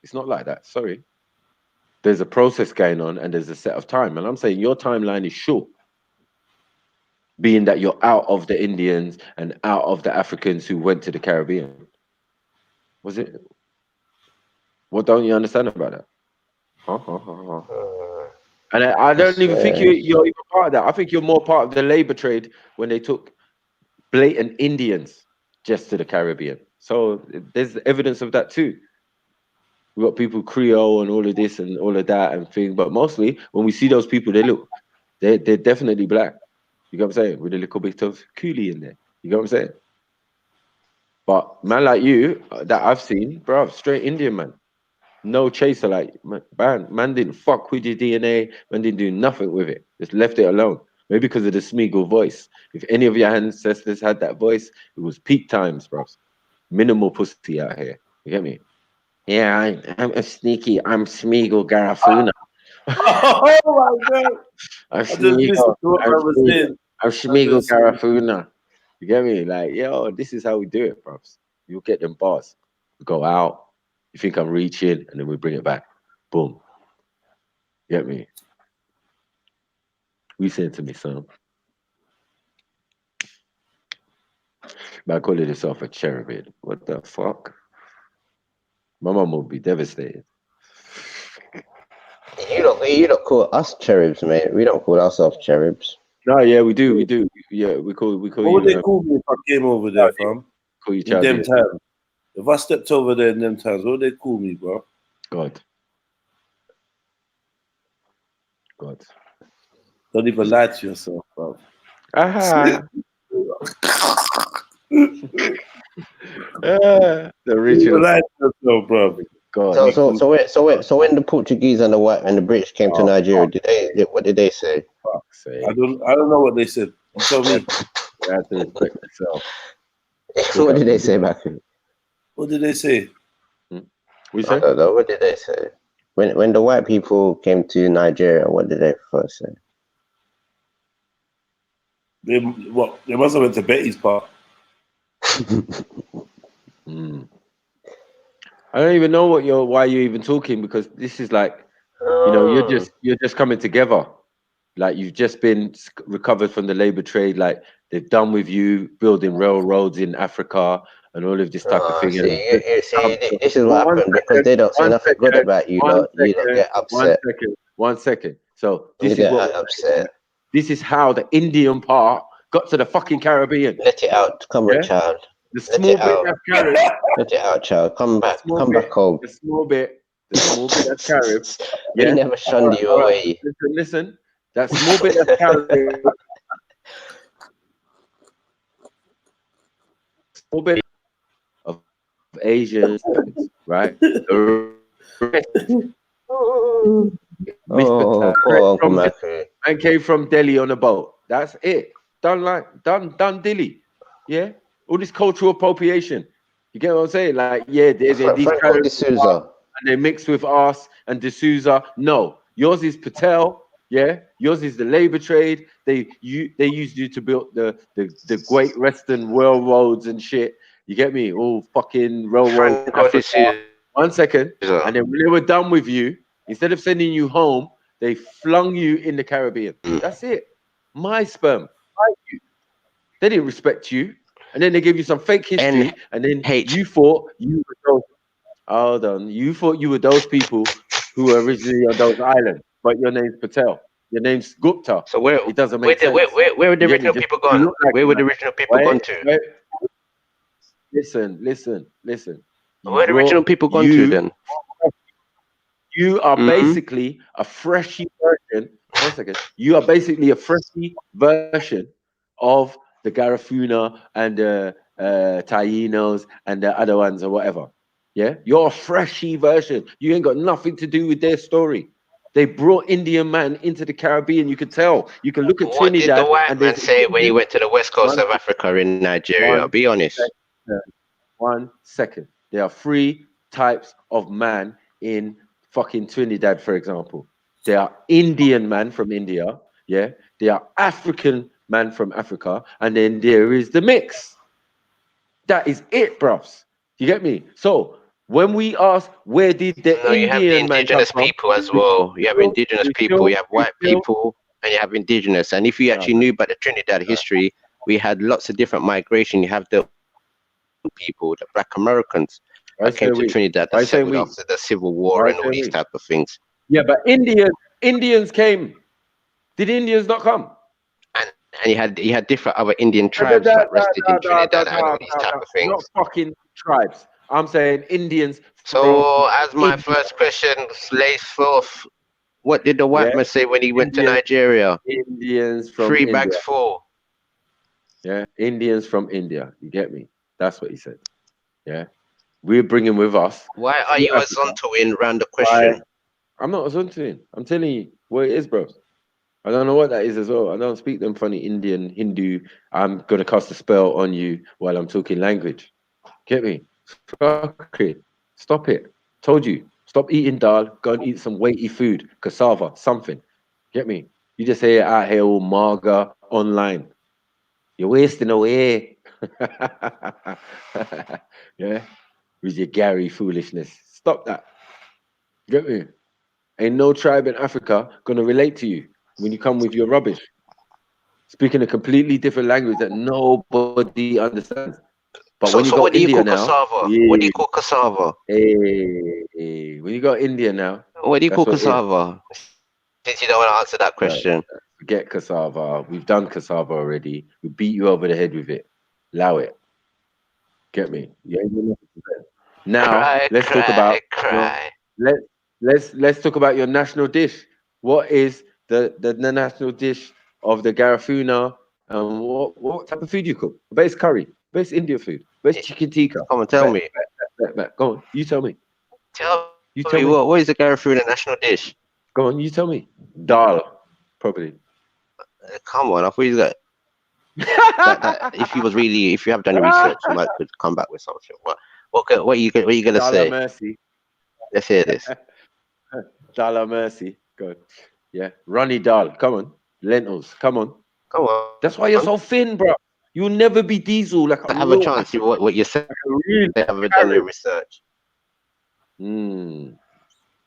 it's not like that. Sorry, there's a process going on, and there's a set of time. And I'm saying your timeline is short, being that you're out of the Indians and out of the Africans who went to the Caribbean. Was it? What don't you understand about that? And I don't even think you're even part of that. I think you're more part of the labor trade when they took blatant Indians just to the Caribbean. So there's evidence of that too. We got people Creole and all of this and all of that and thing, but mostly when we see those people, they're definitely black. You know what I'm saying? With a little bit of coolie in there. You know what I'm saying? But man like you that I've seen, bro, straight Indian man. No chaser, like man didn't fuck with your DNA, man didn't do nothing with it. Just left it alone. Maybe because of the Smeagol voice. If any of your ancestors had that voice, it was peak times, bro. Minimal pussy out here. You get me? Yeah, I'm a sneaky. I'm Smeagol Garafuna. Oh my God! I'm I just listened to what I was saying. I'm Smeagol Garafuna. You get me? Like, yo, this is how we do it, bro. You'll get them bars. We go out. You think I'm reaching, and then we bring it back. Boom. You get me? We said to me, son. Man calling himself a cherubim. What the fuck? My mom would be devastated. You don't call us cherubs, mate. We don't call ourselves cherubs. No, yeah, we do. Yeah, we call What you. would they call me if I came over there, fam? Call you in them times. If I stepped over there in them times, what would they call me, bro? God. Don't even lie to yourself, bro. The original. Lie to yourself, bro. God. So when the Portuguese and the white and the British came to Nigeria, what did they say? I don't know what they said. You tell me. You have to respect yourself. What did they say back then? What did they say? We say? I don't know. What did they say? When the white people came to Nigeria, what did they first say? They must have went to Betty's part. I don't even know why you're even talking, because this is like, you know, you're just coming together. Like, you've just been recovered from the labor trade. Like, they've done with you building railroads in Africa and all of this type of thing. This is what happened because they don't say nothing good about you. You don't get upset. One second. So this is what upset. This is how the Indian part got to the fucking Caribbean. Let it out. Come on, child. The small bit that's carried. Let it out, child. Come back. Come back home. The small bit that's carried. We never shunned you away. Listen. That small bit that's carried. Small bit of Asians, right? Man came from Delhi on a boat. That's it. Done Delhi. Yeah. All this cultural appropriation. You get what I'm saying? Like, yeah, these and they mix with us and D'Souza. No, yours is Patel. Yeah, yours is the labor trade. They used you to build the Great Western railroads and shit. You get me? All fucking railroads. 1 second, and then when they were done with you, instead of sending you home, they flung you in the Caribbean. That's it. My sperm. They didn't respect you, and then they gave you some fake history, and then you thought you were those. Hold on, you thought you were those people who were originally on those islands, but your name's Patel. Your name's Gupta. So it doesn't make sense. Where were the original people gone? Like where were the original people gone to? Listen. Where the original people gone to then? You are basically a freshy version. 1 second. You are basically a freshy version of the Garifuna and the Tainos and the other ones or whatever. Yeah, you're a freshy version. You ain't got nothing to do with their story. They brought Indian man into the Caribbean. You could tell. You can look at Trinidad. What did the white man say when he went to the west coast of Africa in Nigeria? Be honest. 1 second. There are 3 types of man in fucking Trinidad, for example. There are Indian man from India. Yeah. There are African man from Africa. And then there is the mix. That is it, bros. You get me? So when we ask, where did the No, you have the Indian man come indigenous from? people as well. You have indigenous people, you have white people, and you have indigenous. And if you actually knew about the Trinidad history, we had lots of different migration. You have the people, the Black Americans that came to Trinidad that settled after the Civil War and all these type of things. Yeah, but Indians came. Did Indians not come? And you had different other Indian tribes that rested in Trinidad and all these type of things. Not fucking tribes. I'm saying Indians. So, as my first question lays forth, what did the white man say when he went to Nigeria? Indians from 3 India. bags full. Yeah, Indians from India. You get me? That's what he said. Yeah, we're bringing with us. Why are you assumpting around the question? I'm not assumpting. I'm telling you what it is, bro. I don't know what that is as well. I don't speak them funny Indian, Hindu. I'm gonna cast a spell on you while I'm talking language. Get me? Okay. Stop it. Told you. Stop eating dal. Go and eat some weighty food, cassava, something. Get me? You just say it out here all marga online. You're wasting away. Yeah, with your Gary foolishness. Stop that. Get me? Ain't no tribe in Africa gonna relate to you when you come with your rubbish. Speaking a completely different language that nobody understands. But when you go what do you India call now, cassava? What do you call cassava? hey, when you go India now, What do you call that's what it is. cassava? Since you don't want to answer that question. Forget cassava. We've done cassava already. We beat you over the head with it. Allow it. Get me? You ain't doing nothing to them. Now let's talk about let's talk about your national dish. What is the national dish of the Garifuna? And what type of food you cook? I bet it's curry. I bet it's Indian food. I bet it's chicken tikka. Come on, tell me. Go on, you tell me. Tell me what is the Garifuna national dish? Go on, you tell me. Dal, probably. Come on, I thought you got that if you have done the research, you might could come back with something. What are you gonna say? Mercy. Let's hear this. Dal mercy. Good. Yeah. Runny dal. Come on. Lentils. Come on. Come on. That's why you're so thin, bro. You'll never be diesel like a have a chance. What you said. They haven't done your research. You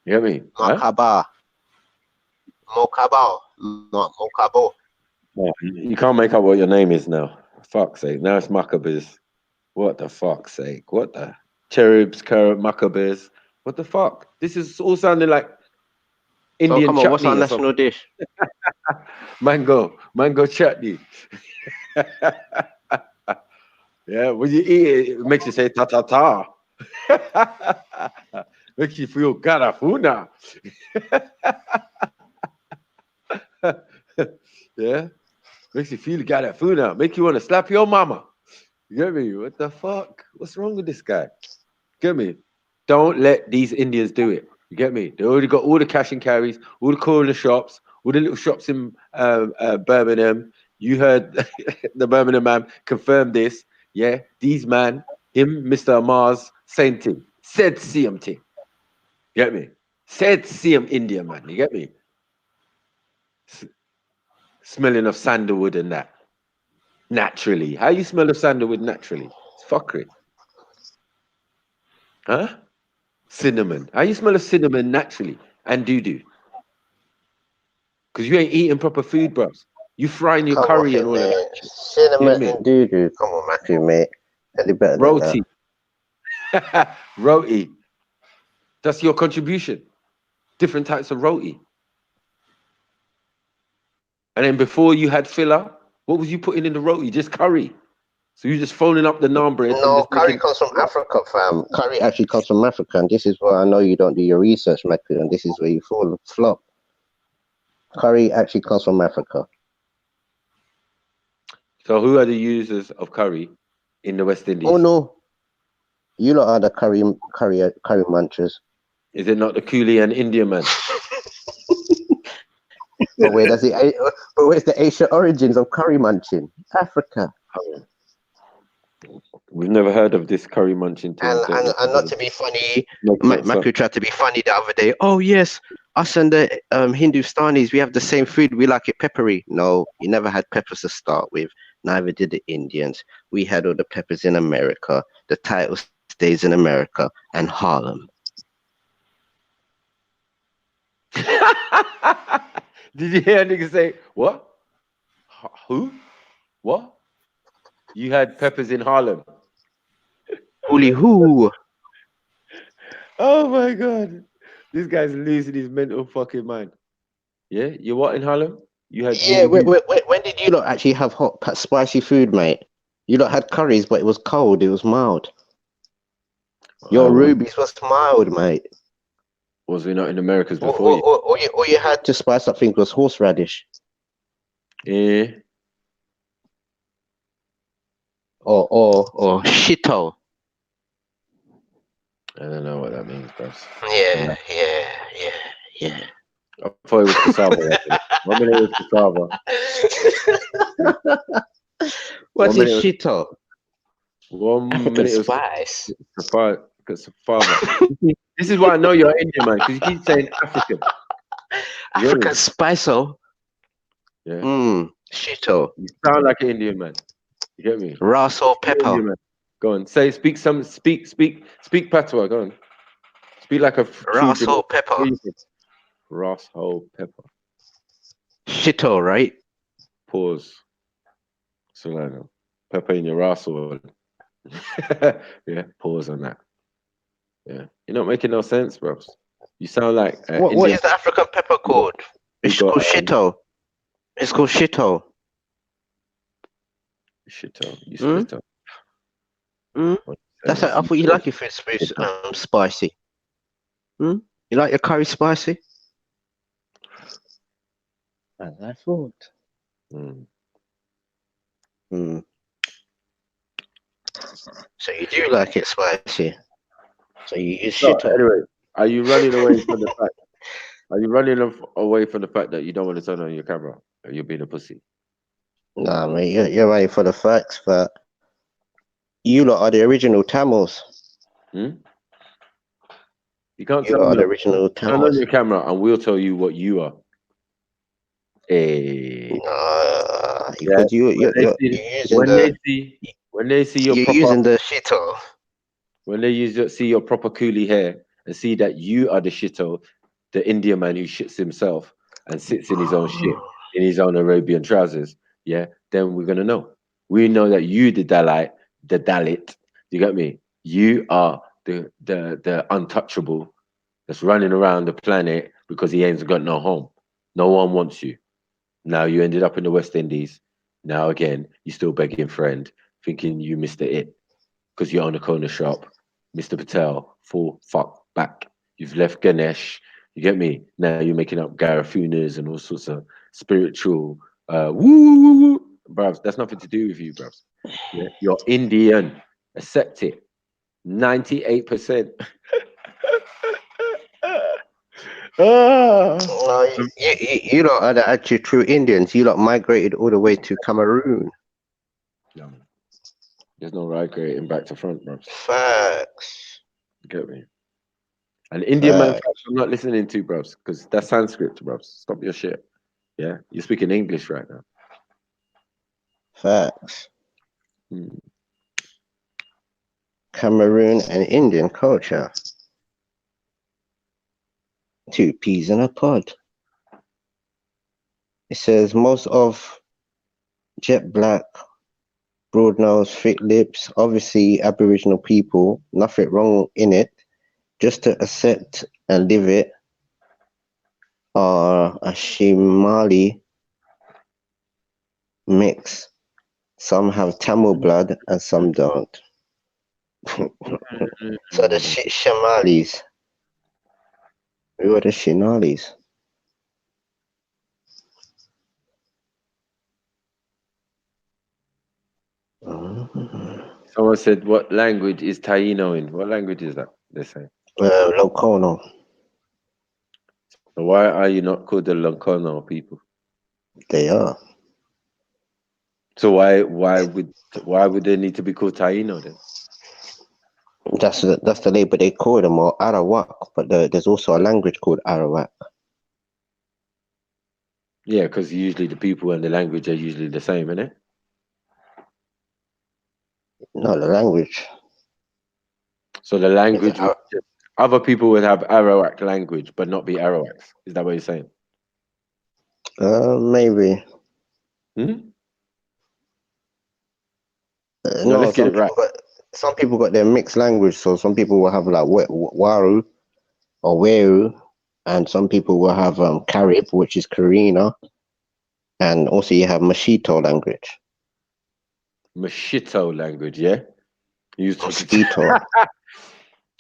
hear me? Mokaba. Mokaba. Not Mokabo. No, you can't make up what your name is now. For fuck's sake. Now it's Maccabees. What the fuck's sake? What the cherubs, Maccabees? What the fuck? This is all sounding like Indian come on, chutney. What's our national dish? Mango chutney. Yeah, when you eat it, it makes you say ta ta ta. Makes you feel garafuna. Yeah, makes you feel garafuna. Make you want to slap your mama. You get me? What the fuck? What's wrong with this guy? Get me? Don't let these Indians do it. You get me? They already got all the cash and carries, all the corner shops, all the little shops in Birmingham. You heard the Birmingham man confirm this. Yeah, these man, him, Mr. Mars, same thing. Said same thing. Get me? Said same India man. You get me? Smelling of sandalwood and that. Naturally. How you smell of sandalwood naturally? It's fuckery. Huh? Cinnamon. How you smell of cinnamon naturally? And doo-doo. Because you ain't eating proper food, bros. You frying your curry and all of that. Cinnamon and doo-doo. Come on, Matthew, mate. Any better Roti. Roti. That's your contribution. Different types of roti. And then before you had filler, what was you putting in the roti? Just curry. So you're just folding up the naan bread. No, curry comes from Africa, fam. Curry actually comes from Africa, and this is where I know you don't do your research, Matthew, and this is where you fall flop. Curry actually comes from Africa. So who are the users of curry in the West Indies? Oh no, you lot are the curry munchers. Is it not the coolie and Indian man? But where does it? But where's the Asian origins of curry munching? Africa. We've never heard of this curry munching thing. And not to be funny, Matthew tried to be funny the other day. Oh yes, Us and the Hindustanis, we have the same food. We like it peppery. No, you never had peppers to start with. Neither did the Indians. We had all the peppers in America. The title stays in America and Harlem. Did you hear a nigga say, what? Who? What? You had peppers in Harlem. Holy who? Oh my God. This guy's losing his mental fucking mind. Yeah? You what in Harlem? You had Yeah, when did you lot actually have hot, spicy food, mate? You lot had curries, but it was cold. It was mild. Your rubies was mild, mate. Was we not in Americas before you? All you had to spice up things was horseradish. Yeah. Or shito. I don't know what that means, bro. Yeah. I thought it was cassava. 1 minute it was cassava. What's it, shito? 1 African minute it was spice. cassava. This is why I know you're Indian, man, because you keep saying African. African spice, oh. Yeah. Shito. You sound like an Indian man. You get me? Ras or pepper. Go on. Speak patois. Go on. Speak like a Ras or pepper. Ras or pepper. Shito, right? Pause. So I know. Pepper in your ass or yeah, pause on that. Yeah. You're not making no sense, bro. You sound like what is the African pepper called? It's called shito. It's called shito. Shito. You split up. That's I thought you like your food spicy. You like your curry spicy? As I thought. So you do like it spicy. So you use shit. Anyway, are you running away from the fact? Are you running away from the fact that you don't want to turn on your camera? Or you're being a pussy? Nah, mate, you're running for the facts, but you lot are the original Tamils. You can't tell me the original Tamils. Turn on your camera and we'll tell you what you are. Because when they see your you're proper, using the shito. When they see your proper coolie hair and see that you are the shito, the Indian man who shits himself and sits in his own shit in his own Arabian trousers, yeah, then we're gonna know. We know that you the Dalit. You get me? You are the untouchable that's running around the planet because he ain't got no home. No one wants you. Now you ended up in the West Indies. Now again, you're still begging friend, thinking you missed it because you own a corner shop. Mr. Patel, full fuck back. You've left Ganesh. You get me? Now you're making up Garafunas and all sorts of spiritual woo. Bruvs, that's nothing to do with you, bruvs. Yeah? You're Indian. Accept it. 98%. You lot are the actual true Indians. You lot migrated all the way to Cameroon. No. There's no migrating back to front, bro. Facts. You get me? An Indian man facts I'm not listening to, bros, because that's Sanskrit, bros. Stop your shit. Yeah? You're speaking English right now. Facts. Cameroon and Indian culture. 2 peas in a pod. It says most of jet black, broad nose, thick lips, obviously Aboriginal people, nothing wrong in it, just to accept and live it, are a Shimali mix. Some have Tamil blood and some don't. So the Shimalis. Who are the Shinalis? Someone said, what language is Taino in? What language is that? They say. Locono. So why are you not called the Locono people? They are. So why would they need to be called Taino then? That's the label they call them, or Arawak, but there's also a language called Arawak. Yeah, because usually the people and the language are usually the same, isn't it? No, the language. So the language, other people would have Arawak language, but not be Arawaks. Is that what you're saying? Maybe. No, No, let's get it right. some people got their mixed language. So some people will have like Waru or Weru, and some people will have Carib, which is Karina, and also you have Mashito language. Mashito language, yeah. Mosquito.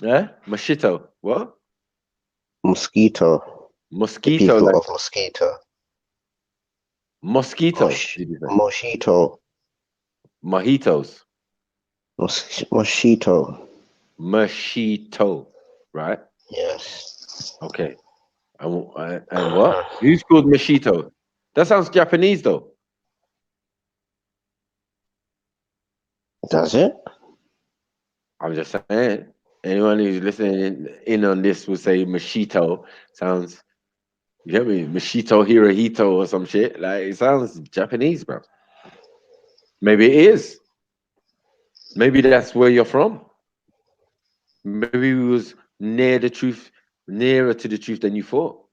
Yeah, Mashito. What? Mosquito. Mosquito. The people language. of Mosquito. Mosquito. Mosquito. Mojitos. Mosquito. Mashito, right? Yes. Okay. And what? Who's called Mashito? That sounds Japanese, though. Does it? I'm just saying. Anyone who's listening in on this will say Mashito. Sounds, you get me? Mashito Hirohito or some shit. Like, it sounds Japanese, bro. Maybe it is. Maybe that's where you're from. Maybe it was near the truth, nearer to the truth than you thought.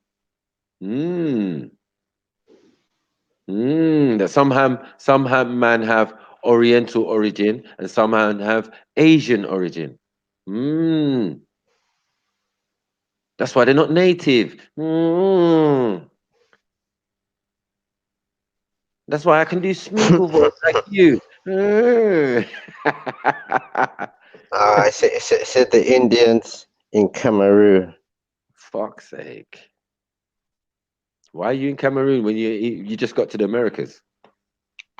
That some man have Oriental origin and some man have Asian origin. That's why they're not native. That's why I can do Smeagol voice like you. I said the Indians in Cameroon. Fuck's sake. Why are you in Cameroon when you just got to the Americas?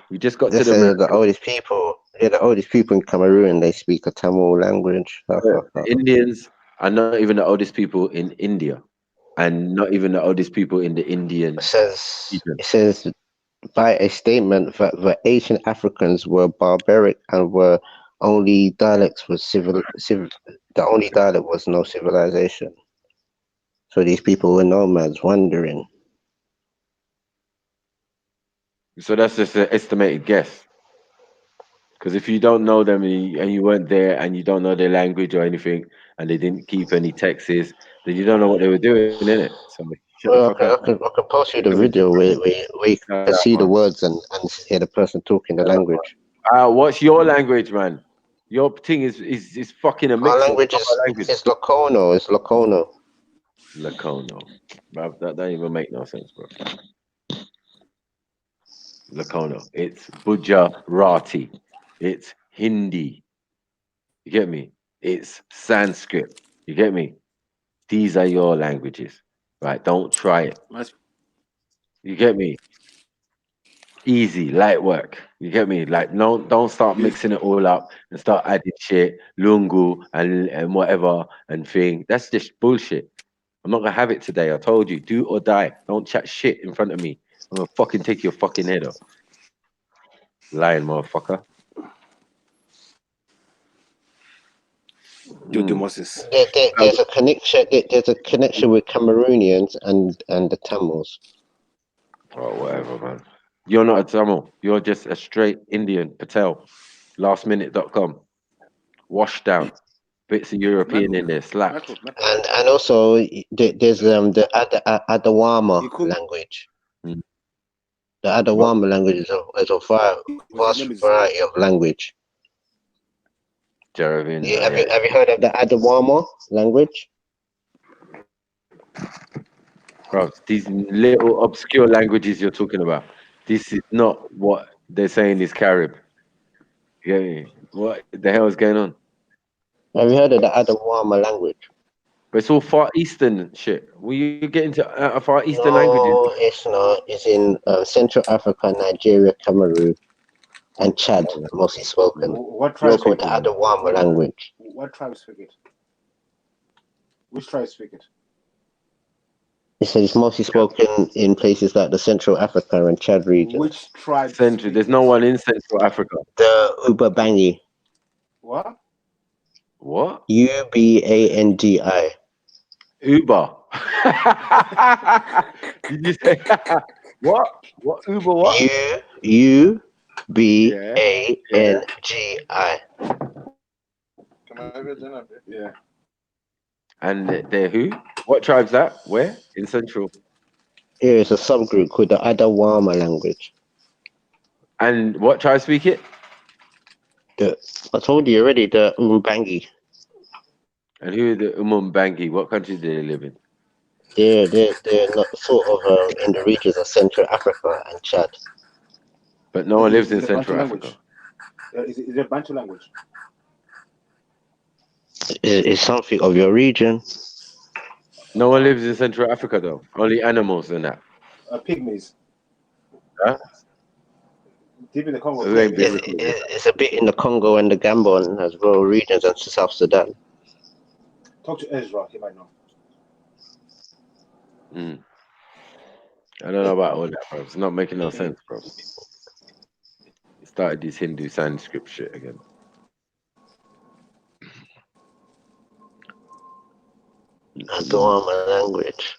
You just got to the Americas. The oldest people. Yeah, the oldest people in Cameroon, they speak a Tamil language. Indians are not even the oldest people in India, and not even the oldest people in the Indian. It says by a statement that the ancient Africans were barbaric and were only dialects was the only dialect was no civilization. So these people were nomads wandering. So that's just an estimated guess. Because if you don't know them and you weren't there and you don't know their language or anything, and they didn't keep any texts, then you don't know what they were doing, innit? So shut the fuck up. I can post you the video where you can see the words and hear the person talking the language. What's your language, man? Your thing is fucking a mix. Our language is Locono. It's Locono. Locono. That don't even make no sense, bro. Locono. It's Gujarati. It's Hindi. You get me? It's Sanskrit. You get me? These are your languages, right? Don't try it. You get me? Easy, light work. You get me? Like, no, don't start mixing it all up and start adding shit, lungu and whatever and thing. That's just bullshit. I'm not gonna have it today. I told you, do or die. Don't chat shit in front of me. I'm gonna fucking take your fucking head off. Lying motherfucker. Moses. There's a connection. There's a connection with Cameroonians and the Tamils. Oh, whatever, man. You're not a Tamil. You're just a straight Indian. Patel. Lastminute.com. Washed down. Bits of European in there. Slapped. And also there's the Adawama language. The Adawama language is a vast variety of language. Have you heard of the Adawama language? Bro, these little obscure languages you're talking about. This is not what they're saying is Carib. Yeah, what the hell is going on? Have you heard of the Adawama language? But it's all Far Eastern shit. Will you get into Far Eastern languages? No, it's not. It's in Central Africa, Nigeria, Cameroon, and Chad, mostly spoken. What tribe it's called the Adawama language. What tribe speak it? Which tribe speak it? It says it's mostly spoken in places like the Central Africa and Chad region. Which tribe? Central. There's no one in Central Africa. The Ubabangi. What? What? Ubangi. Uber. Did you say? What? What? Uber what? UBANGI. Yeah. And they're who? What tribe's that? Where? In Central. Here is a subgroup called the Adawama language. And what tribe speak it? I told you already, the Umbangi. And who are the Umumbangi? What country do they live in? They're not sort of in the regions of Central Africa and Chad. But no one lives in Is it Central Bantu Africa. language? Is it Bantu language? It's something of your region. No one lives in Central Africa though. Only animals and that. Pygmies. Huh? Deep in the Congo. Who ain't biblical? It's a bit in the Congo and the Gabon as well regions and South Sudan. Talk to Ezra, he might know. I don't know about all that, bro. It's not making no sense, bro. He started this Hindu Sanskrit shit again. Adawama language.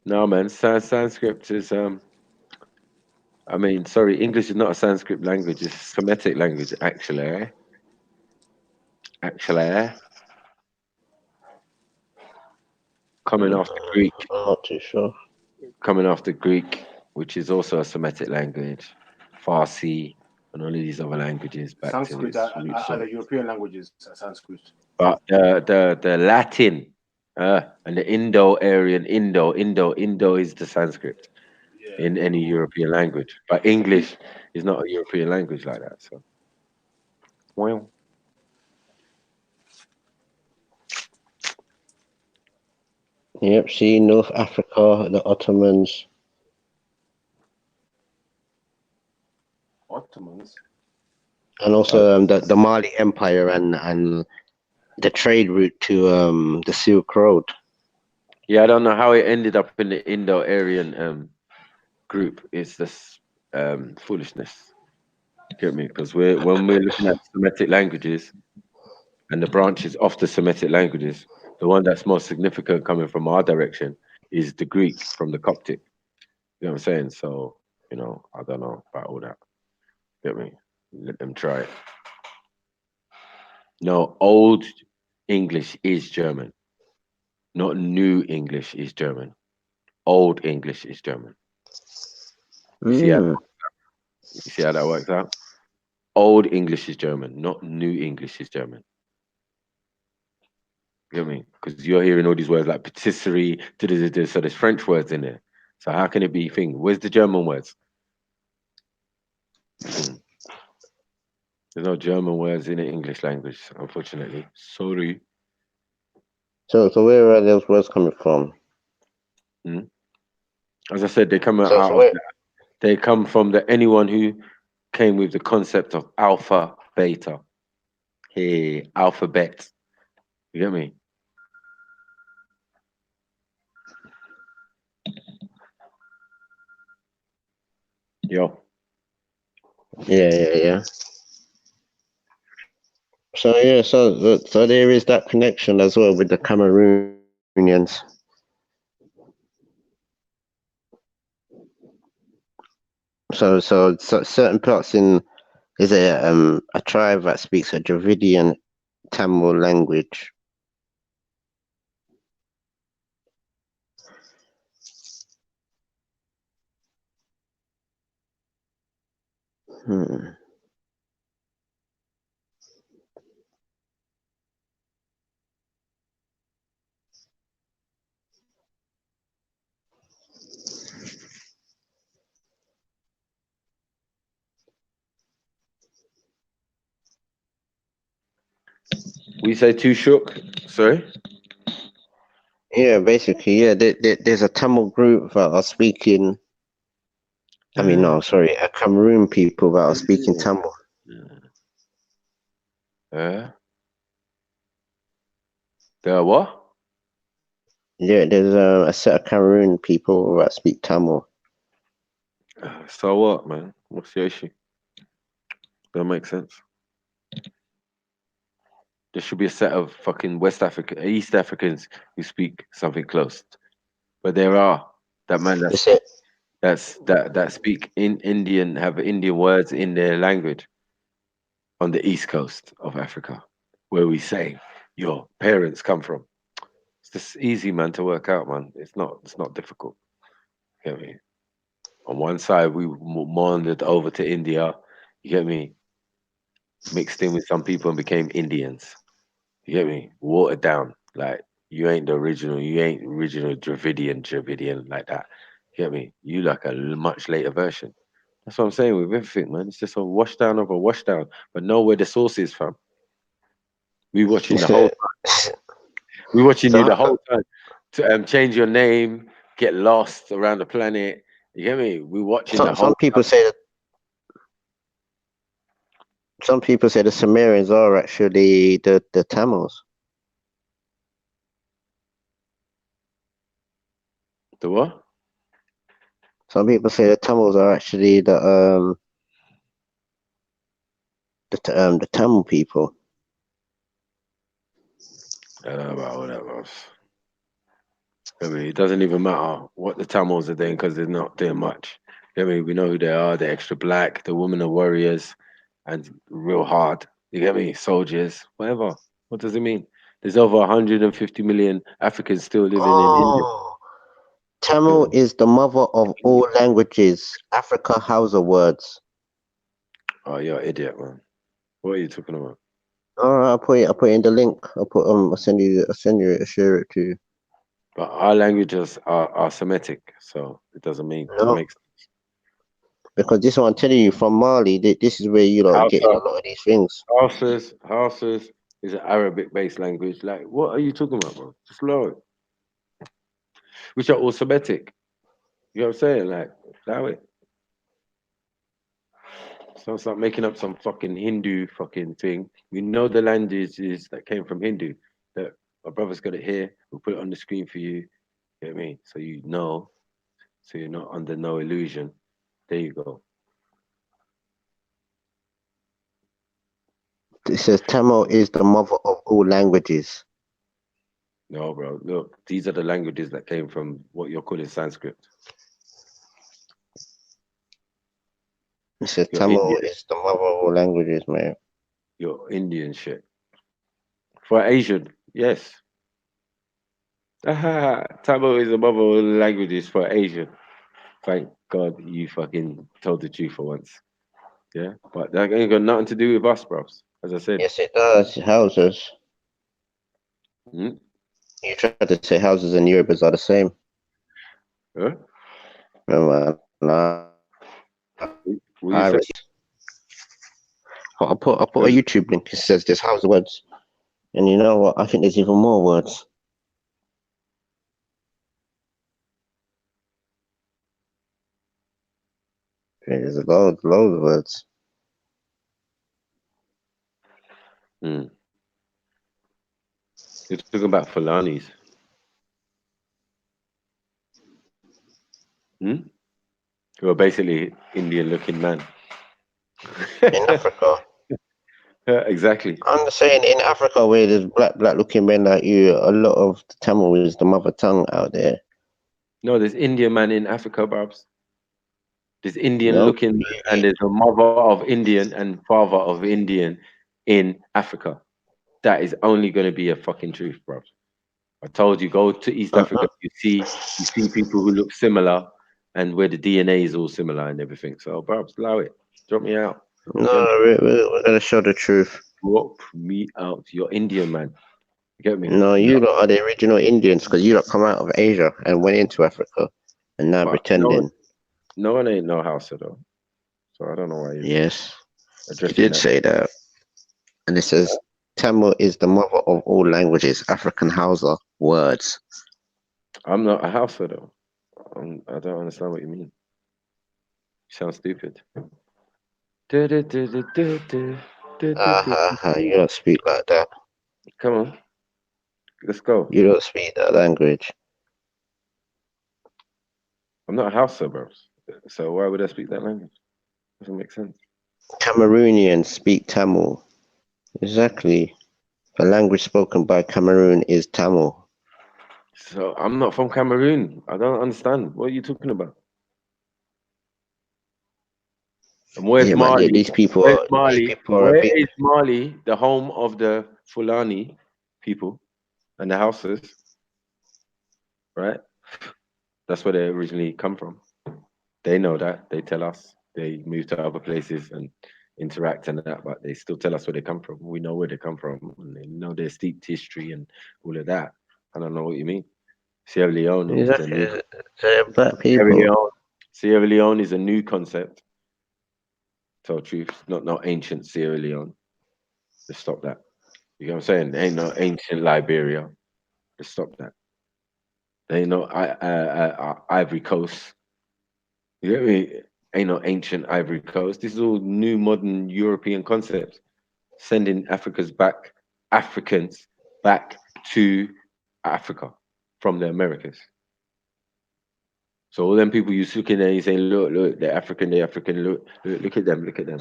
No, man. Sanskrit is I mean, sorry, English is not a Sanskrit language. It's a Semitic language, actually. Coming after Greek. I'm not too sure. Coming after Greek, which is also a Semitic language, Farsi, and all of these other languages back Sanskrit to its root are source. the European languages, Sanskrit. But the Latin and the Indo-Aryan, Indo is the Sanskrit in any European language. But English is not a European language like that. So, well. Yep, see, North Africa, the Ottomans. And also the Mali Empire and the trade route to the Silk Road. Yeah, I don't know how it ended up in the Indo-Aryan group. It's this foolishness. Get me? Because when we're looking at Semitic languages and the branches of the Semitic languages, the one that's most significant coming from our direction is the Greek from the Coptic. You know what I'm saying? So, I don't know about all that. Get me? Let them try it. No, old English is German. Not new English is German. Old English is German. You see how that works out? Old English is German, not new English is German. You know what I mean? Because you're hearing all these words like patisserie, so there's French words in there. So how can it be thing? Where's the German words? There's no German words in the English language, unfortunately. Sorry. So where are those words coming from? As I said, they come out of that. They come from anyone who came with the concept of alpha, beta. Hey, alphabet. You get me? Yo. Yeah. So there is that connection as well with the Cameroonians. So certain parts is a tribe that speaks a Dravidian Tamil language. We say too shook. Sorry? Yeah, basically, yeah. There's a Tamil group that are speaking. I mean, no, sorry, a Cameroon people that are speaking Tamil. The what? Yeah, there's a set of Cameroon people that speak Tamil. So what, man? What's the issue? That makes sense. There should be a set of fucking East Africans who speak something close. But there are. That man That's it. that speak in Indian, have Indian words in their language on the east coast of Africa, where we say your parents come from. It's just easy, man, to work out, man. It's not difficult. You get me? On one side, we wandered over to India. You get me? Mixed in with some people and became Indians. You get me? Watered down. Like you ain't the original. You ain't original Dravidian like that. You get me? You like a much later version. That's what I'm saying with everything, man. It's just a wash down of a wash down, but know where the source is from. We watching the whole time. We watching you Some, the whole time to change your name, get lost around the planet. You get me? We watching the whole some people time. say that. Some people say the Sumerians are actually the Tamils. The what? Some people say the Tamils are actually the Tamil people. I don't know about all that, bro. I mean, it doesn't even matter what the Tamils are doing because they're not doing much. I mean, we know who they are. They're extra black. The women are warriors and real hard. You get me? Soldiers, whatever. What does it mean? There's over 150 million Africans still living in India. Oh, Tamil is the mother of all languages. Africa Hausa words. Oh, you're an idiot, man. What are you talking about? All right, I'll put in the link. I'll send you share it to you. But our languages are Semitic, so it doesn't mean it No, makes because this one I'm telling you from Mali. This is where you lot getting a Hausa. lot of these things. Hausas is an Arabic-based language. Like, what are you talking about, bro? Just lower it. Which are all Semitic. You know what I'm saying? Like, allow it. So start making up some fucking Hindu fucking thing. We know the languages that came from Hindu. That my brother's got it here. We'll put it on the screen for you. You know what I mean? So you know. So you're not under no illusion. There you go. It says Tamil is the mother of all languages. No, bro. Look, these are the languages that came from what you're calling Sanskrit. It says You're Tamil Indian. is the mother of all languages, man. You're Indian shit. For Asian, yes. Tamil is the mother of all languages for Asian. Thank God you fucking told the truth for once. Yeah, but that ain't got nothing to do with us, bros. As I said. Yes, it does. Houses. Hmm? You tried to say houses and Yorubas are the same. Huh? Nah, What you say? I'll put a YouTube link. It says there's house words, and you know what? I think there's even more words. There's loads of words. Hmm. You're talking about Fulanis. Hmm? Who are basically Indian-looking man. In Africa. Yeah, exactly. I'm saying in Africa where there's black looking men like you, a lot of Tamil is the mother tongue out there. No, there's Indian man in Africa, Babs. There's Indian No, looking man, and there's a mother of Indian and father of Indian in Africa. That is only going to be a fucking truth, bro. I told you, go to East Africa, you see people who look similar, and where the DNA is all similar and everything. So, bro, allow it. Drop me out. no, we're gonna show the truth. Drop me out. You're Indian, man. You get me? No, you lot are the original Indians because you lot come out of Asia and went into Africa, and now But pretending. no one ain't no Hausa though. So I don't know why you're Yes, you addressing did that. say that. And it says Tamil is the mother of all languages. African Hausa words. I'm not a Hausa though. I don't understand what you mean. You sound stupid. You don't speak like that. Come on, let's go. You don't speak that language. I'm not a Hausa, bro. So why would I speak that language? Doesn't make sense. Cameroonians speak Tamil. Exactly. The language spoken by Cameroon is Tamil. So I'm not from Cameroon. I don't understand. What are you talking about? And where's Yeah, man. Yeah, Mali? these people Where's are Mali? a Where bit. is Mali, the home of the Fulani people and the houses? Right? That's where they originally come from. They know that. They tell us. They move to other places and interact and that, but they still tell us where they come from. We know where they come from, and they know their steeped history and all of that. I don't know what you mean. Sierra Leone is a new Exactly. They're black Sierra people. Leone. Sierra Leone is a new concept. Tell truth, not ancient Sierra Leone. Just stop that. You know what I'm saying? There ain't no ancient Liberia. Just stop that. There ain't no Ivory Coast. You get me? Ain't no ancient Ivory Coast. This is all new modern European concepts. Sending Africans back to Africa from the Americas. So all them people you looking there, you saying, look, they're African, look at them.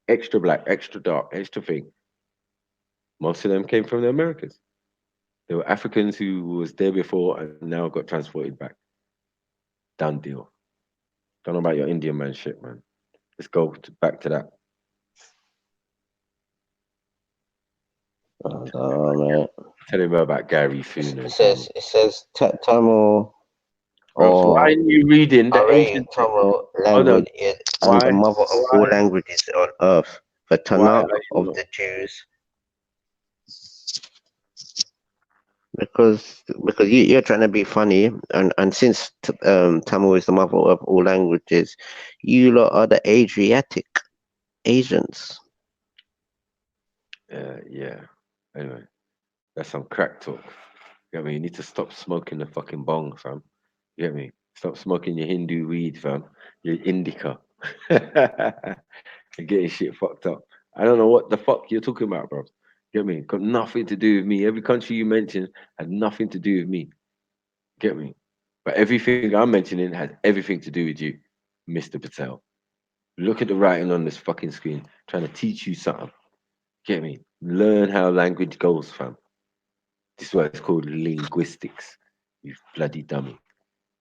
Extra black, extra dark, extra thing. Most of them came from the Americas. There were Africans who was there before and now got transported back. Done deal. Don't know about your Indian man shit, man. Let's go back to that. Man. Tell him about Gary Foon It and says Tamil Bro, why or are you reading the Aryan ancient text? Tamil Hold on. language is and the Why? mother of all Why? languages on earth. The Why Tanakh are you of not? the Jews, because you're trying to be funny, and since Tamil is the mother of all languages, you lot are the Adriatic Asians. Yeah. Anyway, that's some crack talk. You get me? You need to stop smoking the fucking bong, fam. You get me? Stop smoking your Hindu weed, fam. Your indica. You're getting shit fucked up. I don't know what the fuck you're talking about, bro. Get me? Got nothing to do with me. Every country you mentioned had nothing to do with me. Get me? But everything I'm mentioning has everything to do with you, Mr. Patel. Look at the writing on this fucking screen, trying to teach you something. Get me? Learn how language goes, fam. This is what it's called linguistics. You bloody dummy.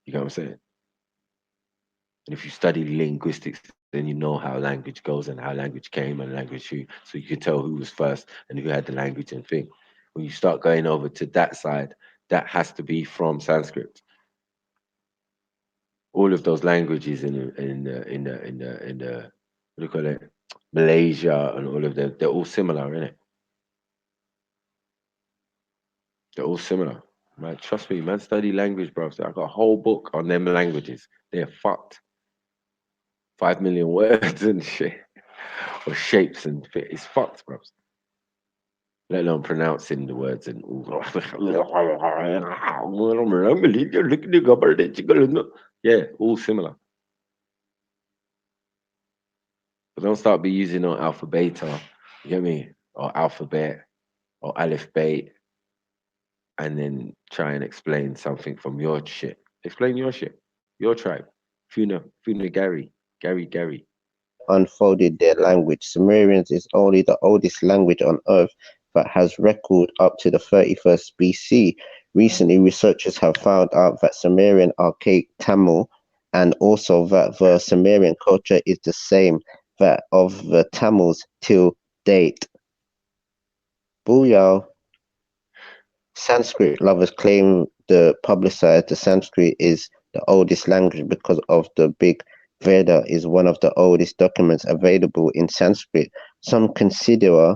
You know what I'm saying? And if you study linguistics, then you know how language goes and how language came and language who. So you can tell who was first and who had the language and thing. When you start going over to that side, that has to be from Sanskrit. All of those languages in the what do you call it, Malaysia and all of them, they're all similar, innit? They're all similar. Man, trust me, man, study language, bro. So I got a whole book on them languages. They're fucked. 5 million words and shit. Or shapes and fit. It's fucked, bro. Let alone pronouncing the words and all. Yeah, all similar. But don't start be using no alpha beta, you get me? Or alphabet or aleph beta, and then try and explain something from your shit. Explain your shit, your tribe. Funa Gary. Unfolded their language. Sumerians is only the oldest language on Earth that has record up to the 31st BC. Recently, researchers have found out that Sumerian archaic Tamil and also that the Sumerian culture is the same that of the Tamils till date. Booyah! Sanskrit lovers claim the publicized the Sanskrit is the oldest language because of the Big Veda is one of the oldest documents available in Sanskrit. Some consider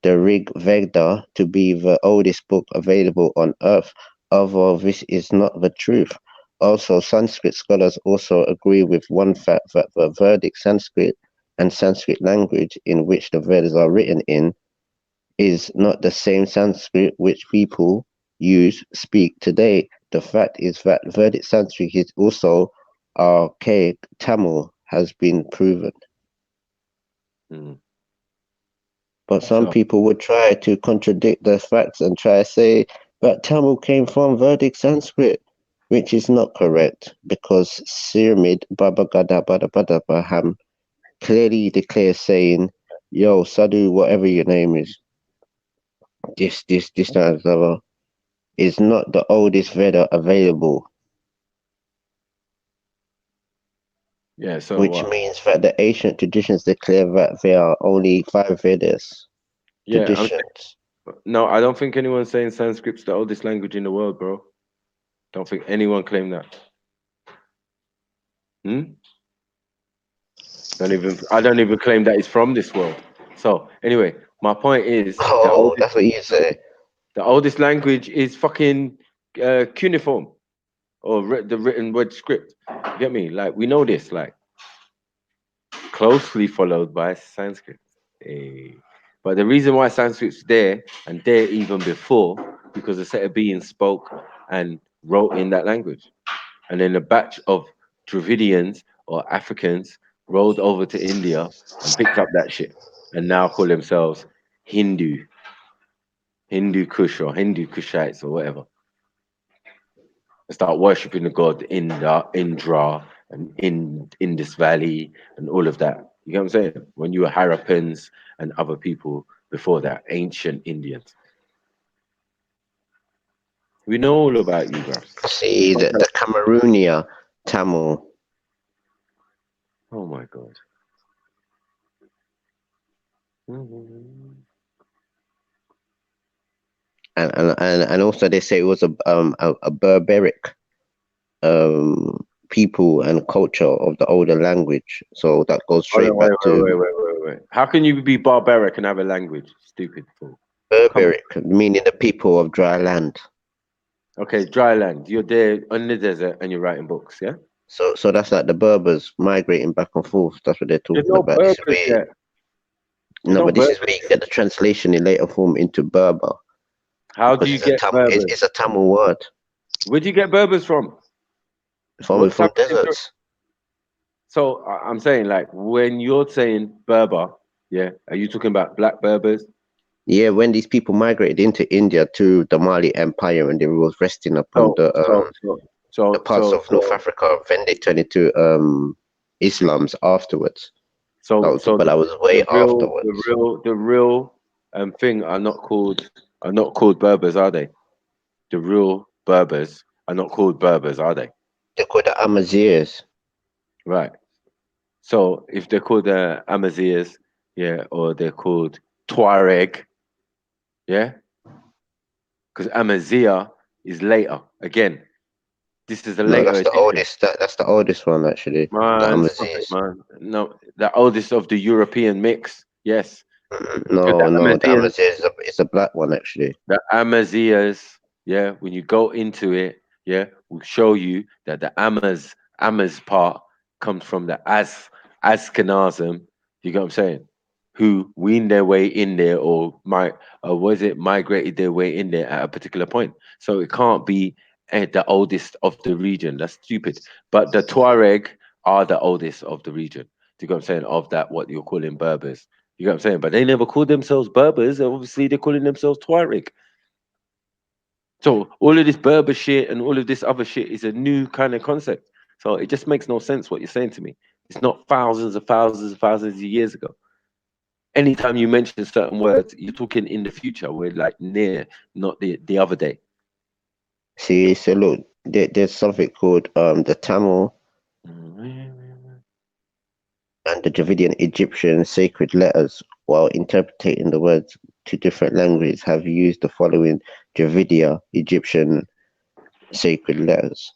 the Rig Veda to be the oldest book available on earth, although this is not the truth. Also, Sanskrit scholars also agree with one fact that the Vedic Sanskrit and Sanskrit language in which the Vedas are written in is not the same Sanskrit which people speak today. The fact is that Vedic Sanskrit is also archaic Tamil has been proven. Mm. But some So people would try to contradict the facts and try to say that Tamil came from Vedic Sanskrit, which is not correct because Sirimid Baba Gada Bada Bada Baham clearly declares saying, yo, Sadhu, whatever your name is, this, that, and the other. is not the oldest Veda available. Yeah, so which means that the ancient traditions declare that there are only 5 Vedas. Yeah, traditions. No, I don't think anyone's saying Sanskrit's the oldest language in the world, bro. Don't think anyone claimed that. I don't even claim that it's from this world. So anyway, my point is, that's what you say. The oldest language is fucking cuneiform, or the written word script. You get me? Like, we know this, like, closely followed by Sanskrit. But the reason why Sanskrit's there, and there even before, because a set of beings spoke and wrote in that language. And then a batch of Dravidians or Africans rolled over to India and picked up that shit, and now call themselves Hindu Kush or Hindu Kushites or whatever. And start worshipping the god Indra and in Indus Valley and all of that. You get what I'm saying? When you were Harappans and other people before that, ancient Indians. We know all about you, bro. See, the Cameroonian Tamil. Oh my God. And also they say it was a barbaric people and culture of the older language. So that goes straight back to wait. How can you be barbaric and have a language? Stupid fool. Barbaric, meaning the people of dry land. Okay, dry land. You're there on the desert and you're writing books, yeah? So that's like the Berbers migrating back and forth. That's what they're talking about. Berbers yet. But this is where you get the translation in later form into Berber. How do you get Berbers? It's a Tamil word. Where do you get Berbers from? From deserts. So I'm saying, like, when you're saying Berber, yeah, are you talking about black Berbers? Yeah, when these people migrated into India to the Mali Empire and they were resting upon the parts of North Africa, then they turned into Islams afterwards. But I was way afterwards. The real thing are not called Berbers, are they? The real Berbers are not called Berbers, are they? They're called the Amazirs. Right. So if they're called the Amazirs, yeah, or they're called Tuareg, yeah, because Amazia is later. Again, this is a later. That's the oldest. That's the oldest one, actually. Man, no, the oldest of the European mix. Yes. No, the Amazia is a black one, actually. The Amazias, yeah, when you go into it, yeah, will show you that the Amaz part comes from the Ashkenazim. You get what I'm saying? Who weaned their way in there, or migrated their way in there at a particular point. So it can't be the oldest of the region. That's stupid. But the Tuareg are the oldest of the region. Do you get what I'm saying? Of that, what you're calling Berbers. You get what I'm saying? But they never called themselves Berbers. Obviously, they're calling themselves Tuareg. So all of this Berber shit and all of this other shit is a new kind of concept. So it just makes no sense what you're saying to me. It's not thousands of years ago. Anytime you mention certain words, you're talking in the future. We're like near, not the other day. See, so look, there's something called the Tamil and the Dravidian Egyptian sacred letters, while interpreting the words to different languages, have used the following Dravidian Egyptian sacred letters.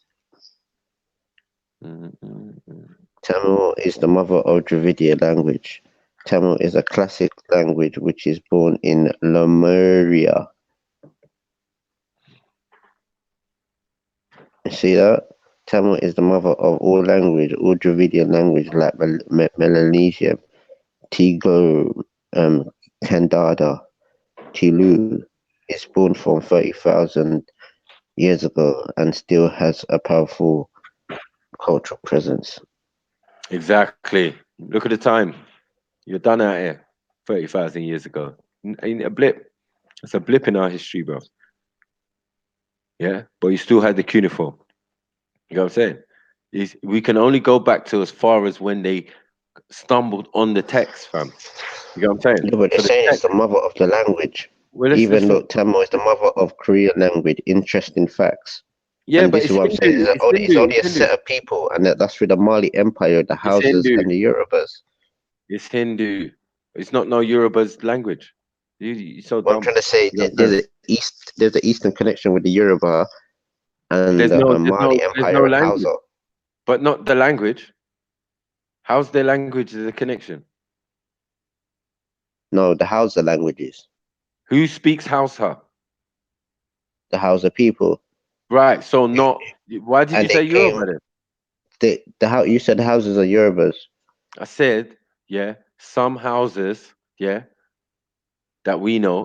Tamil is the mother of Dravidian language. Tamil is a classic language which is born in Lemuria. See that? Tamil is the mother of all language, all Dravidian language like Melanesian, Tigo, Kandada, Tilu. It's born from 30,000 years ago and still has a powerful cultural presence. Exactly. Look at the time. You're done out here 30,000 years ago. Ain't a blip. It's a blip in our history, bro. Yeah, but you still had the cuneiform. You know what I'm saying? We can only go back to as far as when they stumbled on the text, fam. You know what I'm saying? Yeah, but they're saying it's the mother of the language. Well, let's Even though focus. Tamil is the mother of Korean language, interesting facts. Yeah, And but this is it's what I'm saying. Hindu. It's only a It's Hindu. set of people, and that's through the Mali Empire, the It's Hausas Hindu. and the Yorubas. It's Hindu. It's not no Yoruba's language. You're so What I'm dumb. trying to say, You know what I'm saying? there's an eastern connection with the Yoruba and the Mali There's Empire no and language, Hausa. but not the language. How's their language the connection? No, the Hausa languages, Who speaks Hausa? the Hausa people. Right. So not. Why did you And they say came. Yoruba then? You said the houses are Yorubas. I said, yeah, some houses, yeah, that we know,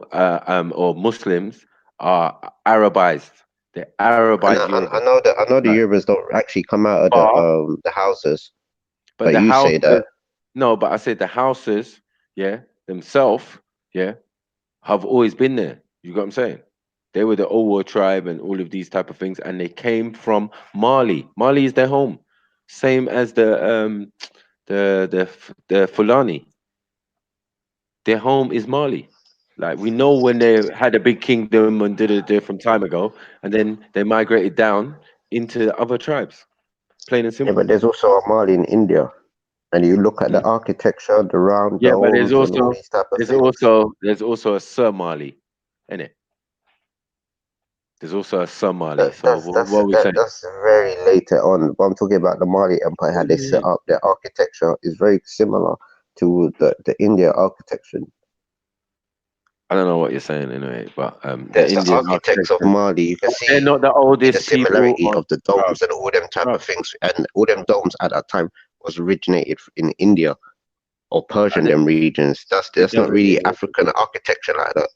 or Muslims are Arabized. They're And Arabized Yoruba. I know the Right. Yorubas don't actually come out of But the houses, but but the you say houses, that. no, but I said the houses, yeah, themselves, yeah, have always been there. You got what I'm saying? They were the Owo tribe and all of these type of things, and they came from Mali. Mali is their home, same as the Fulani. Their home is Mali. Like we know when they had a big kingdom and did it there from time ago, and then they migrated down into other tribes. Plain and Yeah, simple. but there's also a Mali in India, and you look at the Hmm? architecture, the round Yeah, but domes, and all these type of things. there's also a Somali in it. There's also a Somali. That, So that's what that's are we that, saying? that's very later on. But I'm talking about the Mali Empire, how What do they you set mean? up their architecture is very similar to the India architecture. I don't know what you're saying anyway, but the The Indian architects of architecture, Mali, you can they're see not the the oldest people similarity on. of the Bruv, domes and all them type bruv, of things. And all them domes at that time was originated in India or and Persian them regions. it That's not doesn't really even African architecture like that.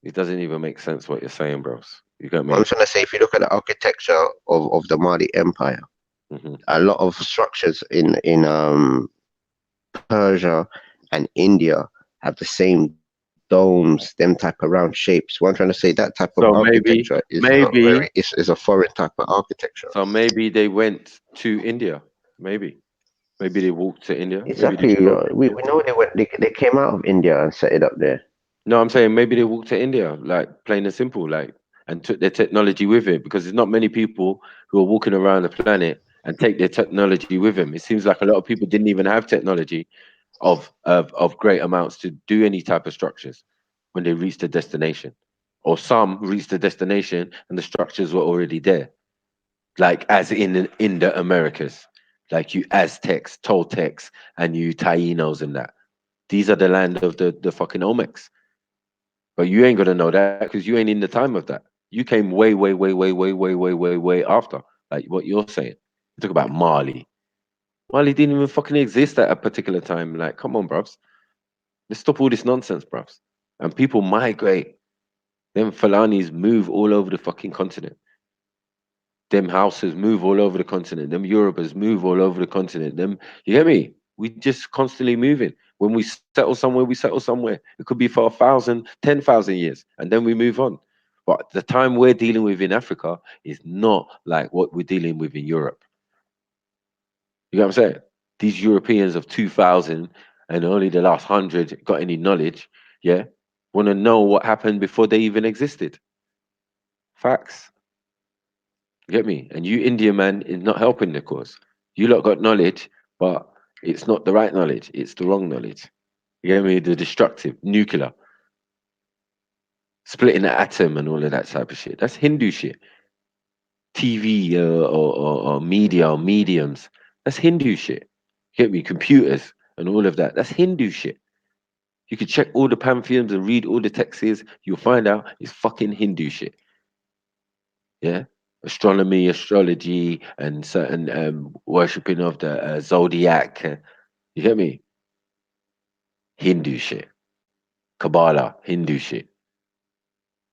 it doesn't even make sense what you're saying, bros. You got I'm me? trying to say, if you look at the architecture of the Mali Empire, Hmm. a lot of structures in Persia and India have the same domes, them type of round shapes. What I'm trying to say, that type of So architecture is not maybe, very, is a foreign type of architecture. so maybe they went to India. Maybe they walked to India. Maybe they Exactly. drove to We India. know they came out of India and set it up there. No, I'm saying maybe they walked to India, like plain and simple, like, and took their technology with it because there's not many people who are walking around the planet and take their technology with them. It seems like a lot of people didn't even have technology of great amounts to do any type of structures when they reached the destination, or some reached the destination and the structures were already there, like as in the Americas, like you Aztecs, Toltecs, and you Tainos and that. These are the land of the fucking Olmecs. But you ain't gonna know that because you ain't in the time of that. You came way after, like what you're saying. You talk about Mali. Mali didn't even fucking exist at a particular time. Like, come on, bruvs. Let's stop all this nonsense, bruvs. And people migrate. Them Falanis move all over the fucking continent. Them houses move all over the continent. Them Yorubas move all over the continent. Them, you get me? We just constantly moving. When we settle somewhere, we settle somewhere. It could be for 1,000, 10,000 years, and then we move on. But the time we're dealing with in Africa is not like what we're dealing with in Europe. You know what I'm saying? These Europeans of 2000 and only the last 100 got any knowledge, yeah, want to know what happened before they even existed. Facts. You get me? And you Indian man is not helping the cause. You lot got knowledge, but it's not the right knowledge. It's the wrong knowledge. You get me? The destructive, nuclear, splitting the atom and all of that type of shit. That's Hindu shit. TV or media or mediums. That's Hindu shit. You get me? Computers and all of that. That's Hindu shit. You can check all the pantheons and read all the texts. You'll find out it's fucking Hindu shit. Yeah, astronomy, astrology, and certain worshipping of the zodiac. You get me? Hindu shit, Kabbalah, Hindu shit.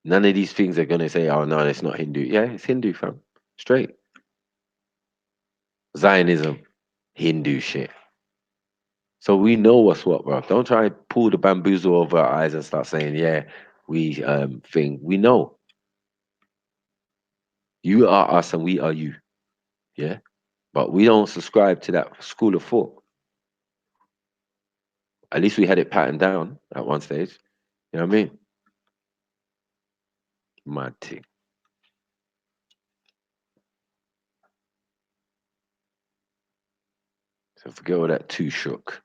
None of these things are gonna say, "Oh no, it's not Hindu." Yeah, it's Hindu, fam. Straight. Zionism, Hindu shit. So we know what's what, bro. Don't try and pull the bamboozle over our eyes and start saying, "Yeah, we thing." We know you are us and we are you. Yeah, but we don't subscribe to that school of thought. At least we had it patterned down at one stage. You know what I mean? Mad thing. So forget all that too shook.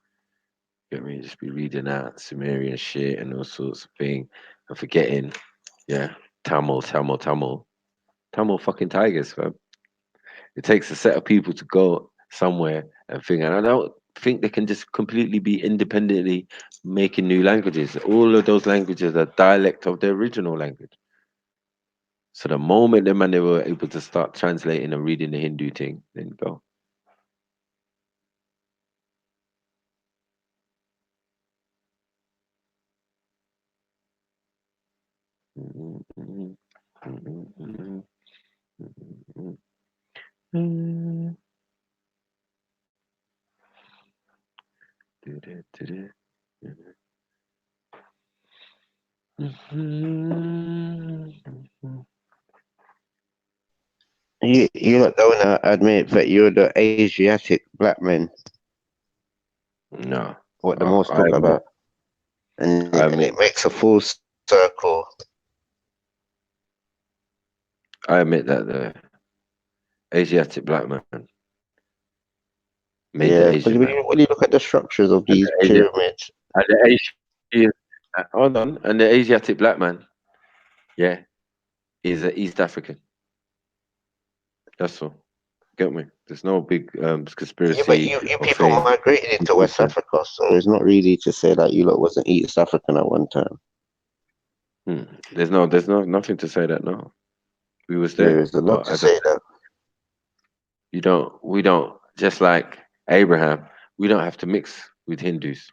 Get me? Just be reading out Sumerian shit and all sorts of thing and forgetting, yeah, Tamil fucking tigers, fam. It takes a set of people to go somewhere and think, and I don't think they can just completely be independently making new languages. All of those languages are dialect of the original language. So the moment them and they were able to start translating and reading the Hindu thing, then go. You lot don't wanna admit that you're the Asiatic black men. No, What the most talk about, and it makes a full circle. I admit that the Asiatic black man made the Asian man. When you look at the structures of these pyramids, and the Asian, hold on, and the Asiatic black man, yeah, is an East African. That's all. Get me? There's no big conspiracy. but you people migrated into West Africa, so it's not really to say that you lot wasn't East African at one time. There's nothing to say that. No, we was there. There is a lot to say that. We don't just like Abraham. We don't have to mix with Hindus.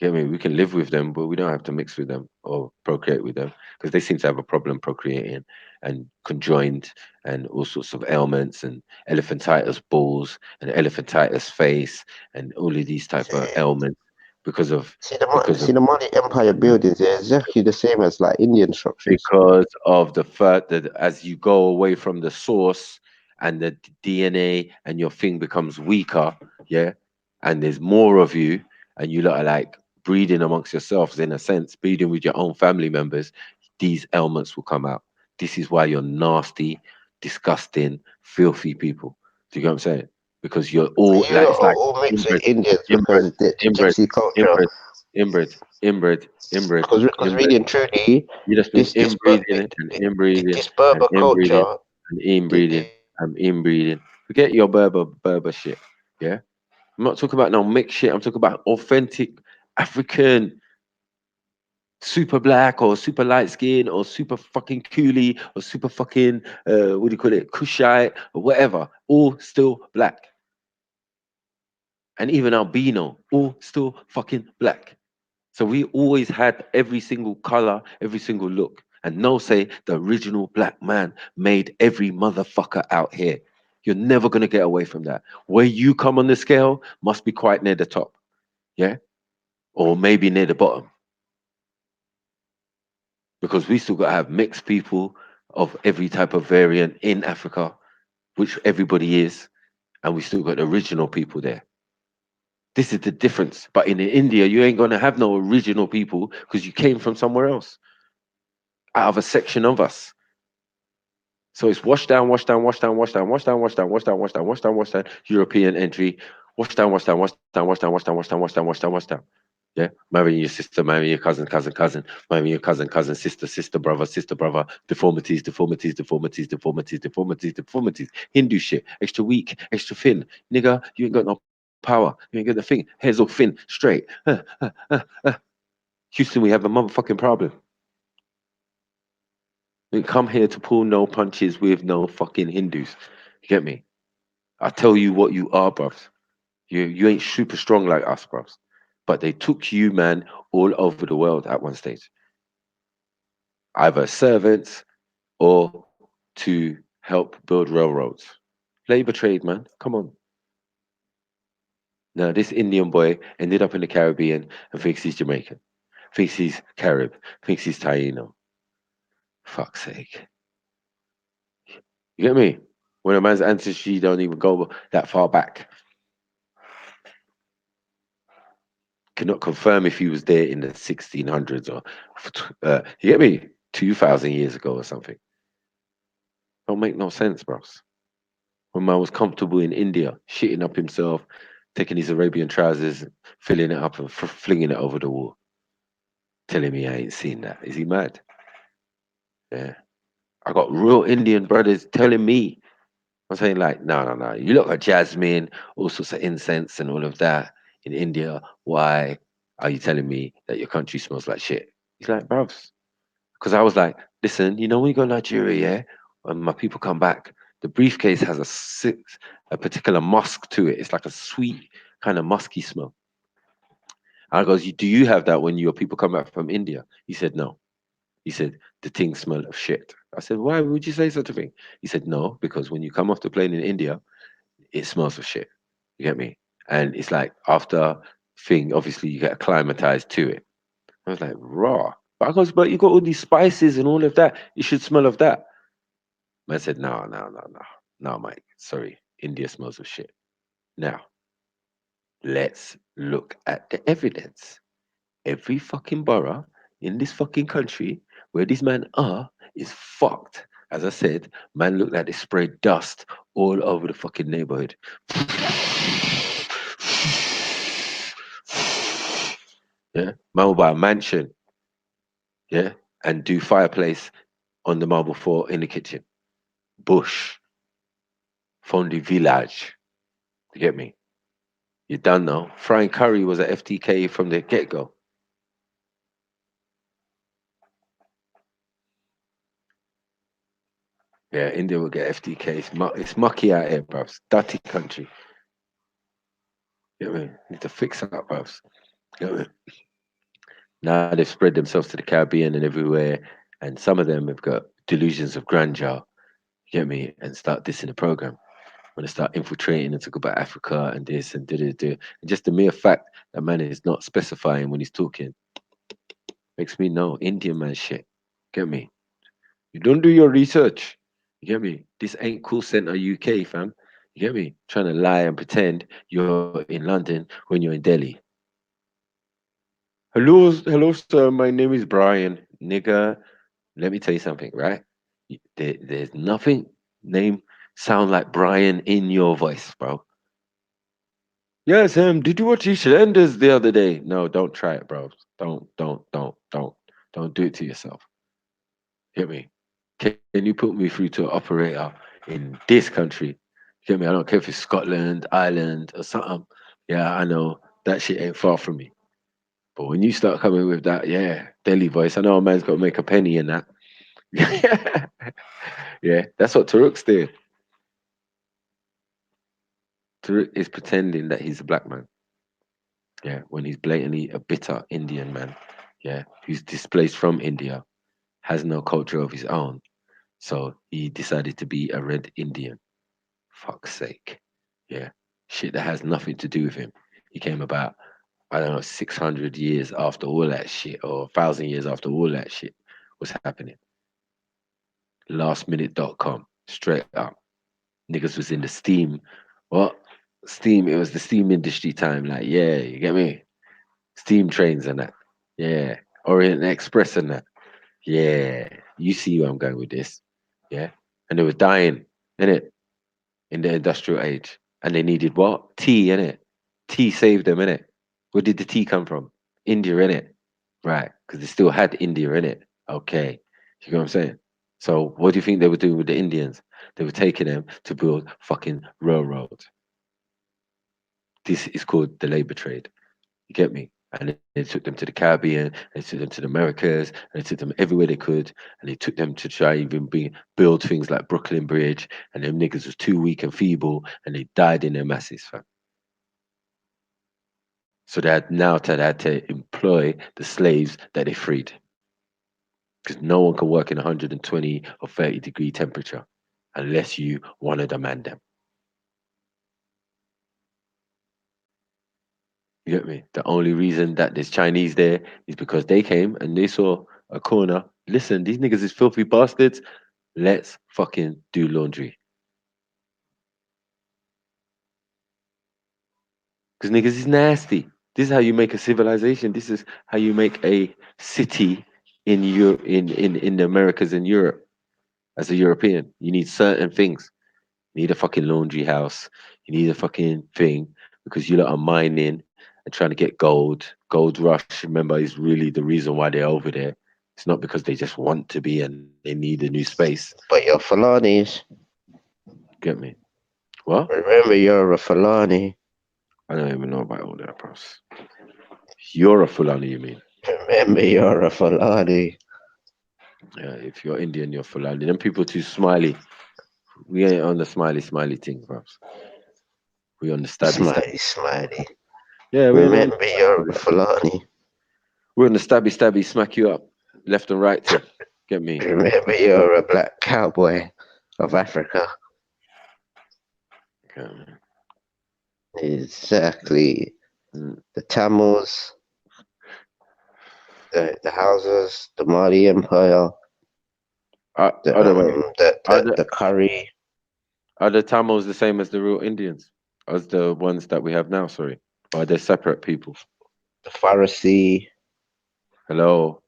Get me? We can live with them, but we don't have to mix with them or procreate with them because they seem to have a problem procreating and conjoined and all sorts of ailments and elephantitis balls and elephantitis face and all of these type of ailments because of the Mali Empire buildings are exactly the same as like Indian structures. Because of the fact that as you go away from the source and the DNA and your thing becomes weaker, yeah, and there's more of you, and you lot are like breeding amongst yourselves in a sense, breeding with your own family members, these ailments will come out. This is why you're nasty, disgusting, filthy people. Do you get what I'm saying? Because you're all like it's like all mixed with Indians because the gypsy culture. Inbred. Because really and truly, You just been inbreeding and inbreeding this Berber culture and inbreeding and inbreeding. Forget your Berber shit. Yeah, I'm not talking about no mixed shit. I'm talking about authentic African, super black or super light skin or super fucking coolie or super fucking what do you call it, Kushite or whatever. All still black. And even albino, all still fucking black. So we always had every single color, every single look. And no say the original black man made every motherfucker out here. You're never gonna get away from that. Where you come on the scale must be quite near the top. Yeah? Or maybe near the bottom. Because we still gotta have mixed people of every type of variant in Africa, which everybody is, and we still got the original people there. This is the difference. But in India, you ain't gonna have no original people because you came from somewhere else, out of a section of us. So it's wash down, European entry, wash down. Yeah, marrying your sister, marrying your cousin, marrying your cousin, sister, brother, deformities. Hindu shit, extra weak, extra thin. Nigga, you ain't got no power. You ain't got the thing. Hair's all thin, straight. Houston, we have a motherfucking problem. We come here to pull no punches with no fucking Hindus. You get me? I tell you what you are, bruv. You ain't super strong like us, bruv. But they took you, man, all over the world at one stage. Either servants or to help build railroads. Labor trade, man. Come on. Now, this Indian boy ended up in the Caribbean and thinks he's Jamaican. Thinks he's Carib. Thinks he's Taino. Fuck's sake. You get me? When a man's ancestry don't even go that far back. Cannot confirm if he was there in the 1600s or you get me? 2,000 years ago or something. Don't make no sense, bros. When man was comfortable in India, shitting up himself, taking his Arabian trousers, filling it up and flinging it over the wall, telling me I ain't seen that. Is he mad? Yeah. I got real Indian brothers telling me, I'm saying like, no. You look at jasmine, all sorts of incense and all of that in India. Why are you telling me that your country smells like shit? He's like, bruvs. Because I was like, listen, you know, when you go to Nigeria, yeah, when my people come back, the briefcase has a particular musk to it. It's like a sweet kind of musky smell. And I goes, do you have that when your people come back from India? He said, no. He said, the things smell of shit. I said, why would you say such a thing? He said, no, because when you come off the plane in India, it smells of shit. You get me? And it's like after thing, obviously you get acclimatized to it. I was like, raw. But I goes, but you got all these spices and all of that. You should smell of that. Man said, no. No, Mike. Sorry. India smells of shit. Now, let's look at the evidence. Every fucking borough in this fucking country where these men are is fucked. As I said, man looked like they sprayed dust all over the fucking neighborhood. Yeah, man will buy a mansion, yeah, and do fireplace on the marble floor in the kitchen. Bush, fondue village. You get me? You done now. Frying curry was a FTK from the get go. Yeah, India will get FTK. It's mucky out here, bruv. Dirty country. You know what I mean? Need to fix it up, bruv. You know what I mean? Now they've spread themselves to the Caribbean and everywhere, and some of them have got delusions of grandeur. You get me? And start dissing the program. When they start infiltrating and talk about Africa and this and do. And just the mere fact that man is not specifying when he's talking makes me know Indian man shit. Get me? You don't do your research. You get me? This ain't Cool Center UK, fam. You get me? Trying to lie and pretend you're in London when you're in Delhi. Hello, sir. My name is Brian. Nigga, let me tell you something, right? There's nothing name sound like Brian in your voice, bro. Yes, did you watch EastEnders the other day? No, don't try it, bro. Don't do it to yourself. Get me? Can you put me through to an operator in this country? Get me? I don't care if it's Scotland, Ireland, or something. Yeah, I know that shit ain't far from me. But when you start coming with that, yeah, Delhi voice, I know a man's got to make a penny in that. Yeah, that's what Taruk's doing. Taruk is pretending that he's a black man. Yeah, when he's blatantly a bitter Indian man. Yeah, who's displaced from India, has no culture of his own. So he decided to be a red Indian. Fuck's sake. Yeah. Shit that has nothing to do with him. He came about, I don't know, 600 years after all that shit, or 1,000 years after all that shit was happening. Lastminute.com, straight up. Niggas was in the steam. What? Steam, it was the steam industry time. Like, yeah, you get me? Steam trains and that. Yeah. Orient Express and that. Yeah. You see where I'm going with this. Yeah. And they were dying, innit? In the industrial age. And they needed what? Tea, innit? Tea saved them, innit? Where did the tea come from? India, innit? Right. Because they still had India, innit? Okay. You know what I'm saying? So what do you think they were doing with the Indians? They were taking them to build fucking railroads. This is called the labor trade. You get me? And they took them to the Caribbean, they took them to the Americas, and they took them everywhere they could, and they took them to try even build things like Brooklyn Bridge, and them niggas was too weak and feeble, and they died in their masses, fam. So they had to employ the slaves that they freed. Because no one can work in 120 or 30-degree temperature unless you want to demand them. You get me? The only reason that there's Chinese there is because they came and they saw a corner. Listen, these niggas is filthy bastards. Let's fucking do laundry. Because niggas is nasty. This is how you make a civilization. This is how you make a city in the Americas and Europe as a European. You need certain things. You need a fucking laundry house. You need a fucking thing because you lot are mining and trying to get gold. Gold rush, remember, is really the reason why they're over there. It's not because they just want to be and they need a new space. But you're Fulanis. Get me? What? Remember, you're a Fulani. I don't even know about all that, bros. You're a Fulani, you mean? Remember, you're a Fulani. Yeah, if you're Indian, you're Fulani. Them people too smiley. We ain't on the smiley thing, bros. We on the stabby. Smiley. Yeah, Remember, you're a Fulani. We're on the stabby, smack you up, left and right to get me. Remember, you're a black cowboy of Africa. Okay. Exactly. The Tamils, the Hausas, the Mali Empire, the Curry. Are the Tamils the same as the real Indians? As the ones that we have now, sorry? Or are they separate people? The Pharisee. Hello?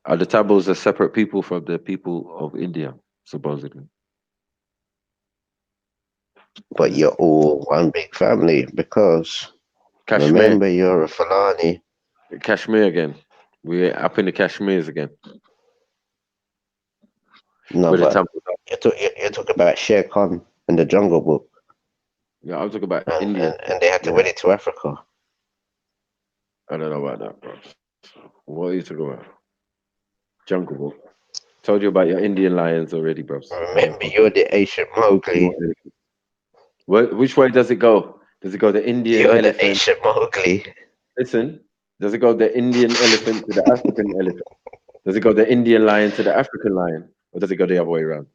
Are the Tamils a separate people from the people of India, supposedly? But you're all one big family because Kashmir. Remember, you're a Fulani. Kashmir again. We're up in the Kashmirs again. No, but you're talking about Shere Khan and the Jungle Book. Yeah, I'm talking about India. And they had to win it to Africa. I don't know about that, bro. What are you talking about? Jungle Book. Told you about your Indian lions already, bro. Remember, you're the ancient Mowgli. Which way does it go? Does it go the Indian You're elephant? the ancient Mowgli. Listen, does it go the Indian elephant to the African elephant? Does it go the Indian lion to the African lion? Or does it go the other way around?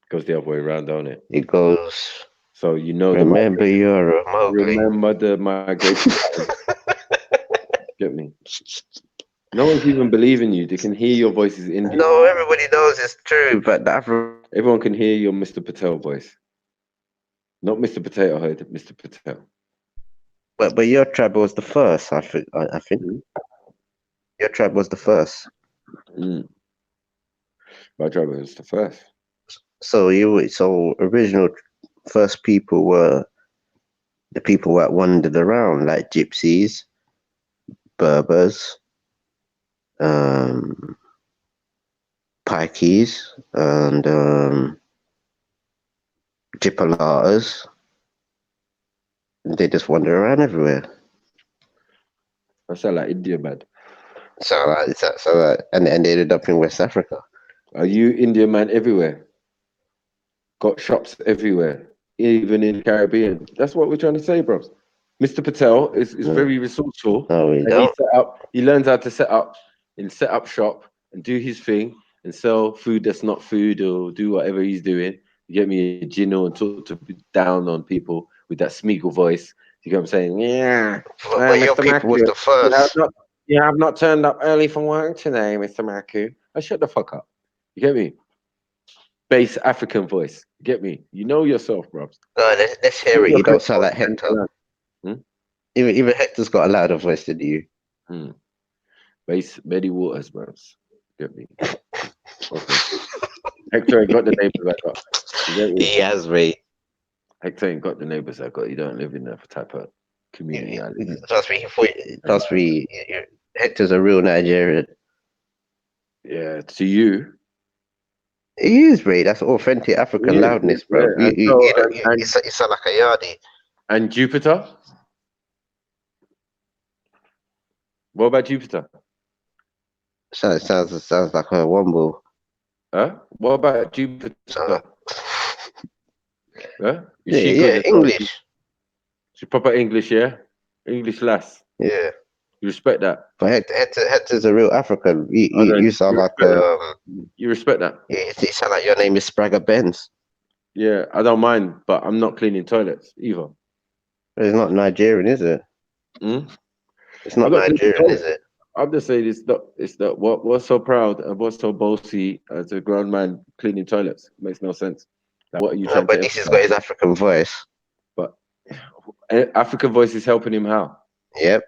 It goes the other way around, don't it? It goes. So you know Remember, you're a Mowgli. Remember the migration. Get me? No one's even believing you. They can hear your voice is Indian. No, everybody knows it's true, but everyone can hear your Mr. Patel voice. Not Mr. Potato Head, Mr. Patel. But your tribe was the first, I think. Your tribe was the first. My tribe was the first. So original first people were the people that wandered around, like gypsies, Berbers, Pikes, and Jipalatas. They just wander around everywhere. I sound like India, man. And they ended up in West Africa. Are you Indian man everywhere? Got shops everywhere, even in the Caribbean. That's what we're trying to say, bro. Mr. Patel is very resourceful. No, we don't. He learns how to set up shop and do his thing and sell food that's not food or do whatever he's doing. You get me a gino and talk to down on people with that Smeagol voice. You get what I'm saying? Yeah. But your people was the first. You have not turned up early for work today, Mr. Maku. Shut the fuck up. You get me? Base African voice. You get me? You know yourself, bro. No, let's hear it. You don't sound like Hector. Even Hector's got a louder voice than you. Base Medi Waters, bro. Get me? Okay. Hector ain't got the neighbors I got. He has, mate. Hector ain't got the neighbors I got. You don't live in that type of community. Trust me, Hector's a real Nigerian. Yeah, to you. He is, mate. That's authentic African loudness, bro. You sound like a yardie. And Jupiter? What about Jupiter? Sounds like a womble. Huh? What about Jupiter? Huh? English. She's proper English, yeah? English lass. Yeah. You respect that? But Hector's a real African. You sound like you respect that? You sound like your name is Spragga Benz. Yeah, I don't mind, but I'm not cleaning toilets either. It's not Nigerian, is it? It's not Nigerian, is it? I'm just saying it's not what's so proud and what's so bossy as a grown man cleaning toilets. It makes no sense. Like, what are you trying but this has got his African voice. But African voice is helping him how? Yep.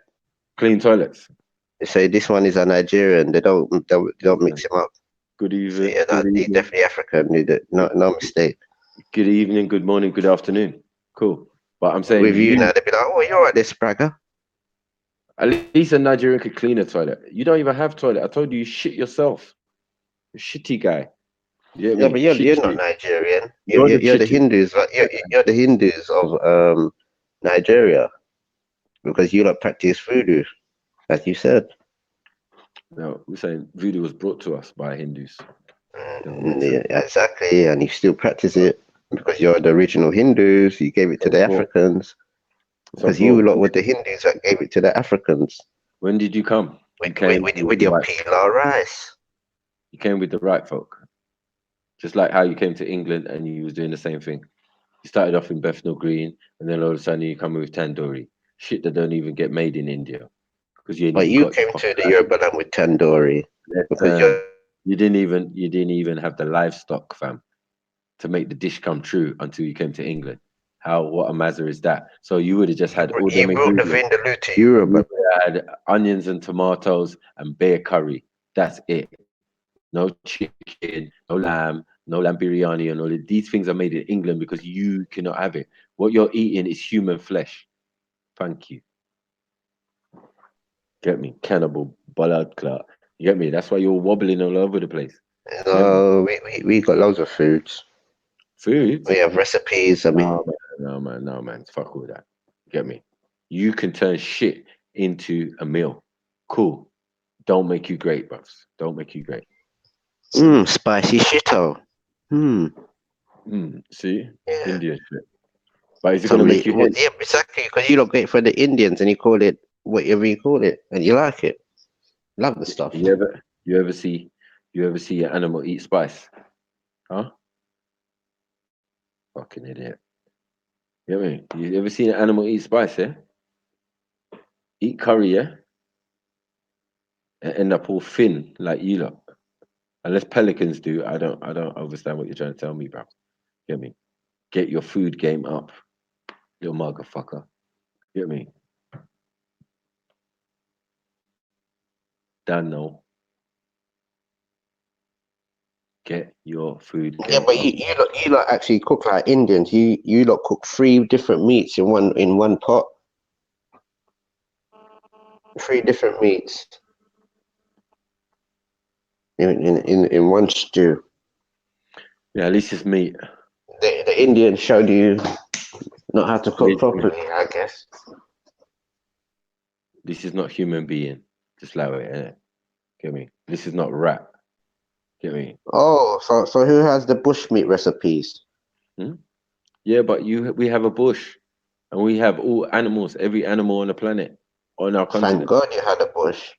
Clean toilets. They say this one is a Nigerian. They don't mix him up. Good So evening. yeah, no, he's definitely African. No mistake. Good evening, good morning, good afternoon. Cool. But I'm saying With you now, they'd be like, "Oh, you're right, there, Spragger." At least a Nigerian could clean a toilet. You don't even have toilet. I told you shit yourself. You're a shitty guy. You Yeah, but you're not Nigerian. You're the Hindus. You're the Hindus of Nigeria, because you don't practice voodoo, as you said. No, we're saying voodoo was brought to us by Hindus. Yeah, exactly, and you still practice it because you're the original Hindus. You gave it to the Africans because you lot were the Hindus that gave it to the Africans. When did you come? With your pilau rice. You came with the right folk. Just like how you came to England and you was doing the same thing. You started off in Bethnal Green, and then all of a sudden you come with tandoori. Shit that don't even get made in India. Because you came to the Yoruba land with tandoori. Because you didn't even have the livestock, fam, to make the dish come true until you came to England. What a mazza is that? So you would have just had all them brought the vindaloo to Europe. You had onions and tomatoes and bear curry. That's it. No chicken, no lamb biryani, and all of these things are made in England because you cannot have it. What you're eating is human flesh. Thank you. Get me? Cannibal blood clot. You get me? That's why you're wobbling all over the place. No, we got loads of foods. Foods? We have recipes. I mean, no, man. Fuck all that. Get me? You can turn shit into a meal. Cool. Don't make you great, bruv. Don't make you great. Spicy shito. See? Yeah. Indian shit. But is it going to make you hate? Yeah, exactly. Because you don't get it for the Indians and you call it whatever you call it, and you like it. Love the stuff. You ever see an animal eat spice? Huh? Fucking idiot. You know what I mean? You ever seen an animal eat spice, yeah? Eat curry, yeah? And end up all thin like you lot. Unless pelicans do, I don't understand what you're trying to tell me, bro. You know what I mean? Get your food game up, little motherfucker. You know what I mean? Dan, no. Get your food game but you lot actually cook like Indians. You lot cook 3 different meats in one pot. 3 different meats in one stew. Yeah, at least it's meat. The Indians showed you not how to cook properly, I guess. This is not human being. Just allow it, innit? Get me? This is not rat. Get me? Oh, so who has the bushmeat recipes? Yeah, but we have a bush, and we have all animals, every animal on the planet, on our continent. Thank God you had a bush.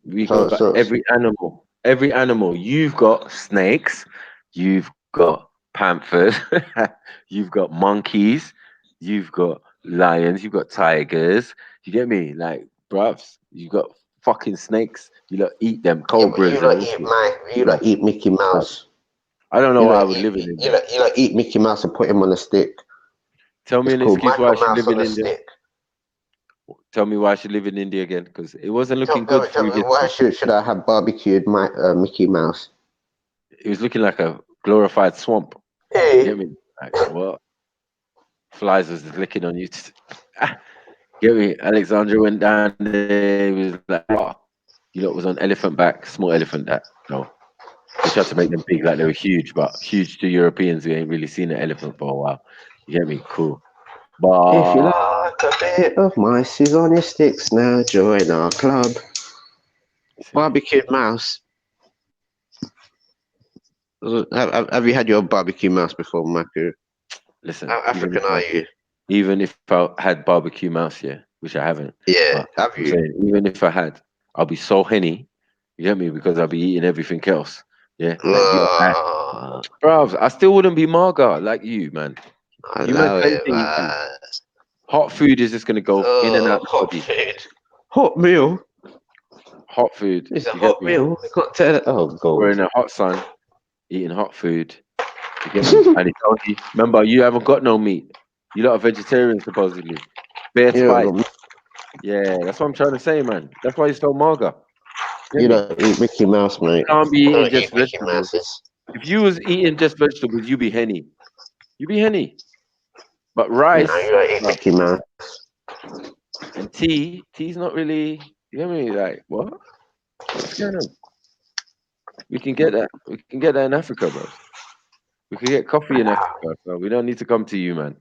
We got every animal. Every animal. You've got snakes. You've got panthers. You've got monkeys. You've got lions. You've got tigers. You get me? Like, bruvs, you got fucking snakes. You lot eat them cobras. You lot eat Mickey Mouse. I don't know why I would live in India. You lot eat Mickey Mouse and put him on a stick. Tell me an excuse why I should live in India. Tell me why I should live in India again, because it wasn't looking good for you. Why should I have barbecued Mickey Mouse? It was looking like a glorified swamp. Hey. You get me? Like, what? Flies was licking on you. Get me? Alexandra went down there. He was like, oh, you lot was on elephant back, small elephant that. No. They tried to make them big like they were huge, but huge to Europeans who ain't really seen an elephant for a while. You get me? Cool. But if you like a bit of mice is on your sticks now, join our club. Barbecued mouse. Have you had your barbecue mouse before, Maku? Listen, how African are you? Even if I had barbecue mouse, yeah, which I haven't. Yeah, have you? Saying, even if I had, I'll be so henny, you get me, because I'll be eating everything else. Yeah. Bro, I still wouldn't be marga like you, man. Hot food is just gonna go in and out the body. Hot meal. Hot food. It's a hot meal. I can't tell it. Oh God. We're in a hot sun, eating hot food. You get me? And it's only, remember, you haven't got no meat. You lot are vegetarians supposedly. Bare spice. Yeah, that's what I'm trying to say, man. That's why you're so marga. You don't eat Mickey Mouse, mate. Can't be You eating don't just eat Mickey vegetables. Mouses. If you was eating just vegetables, you be henny. You be henny. But rice, No, you don't eat Mickey Mouse. and tea's not really. You know what I mean? Like what? What's going on? We can get that. We can get that in Africa, bro. We can get coffee in Africa, so we don't need to come to you, man.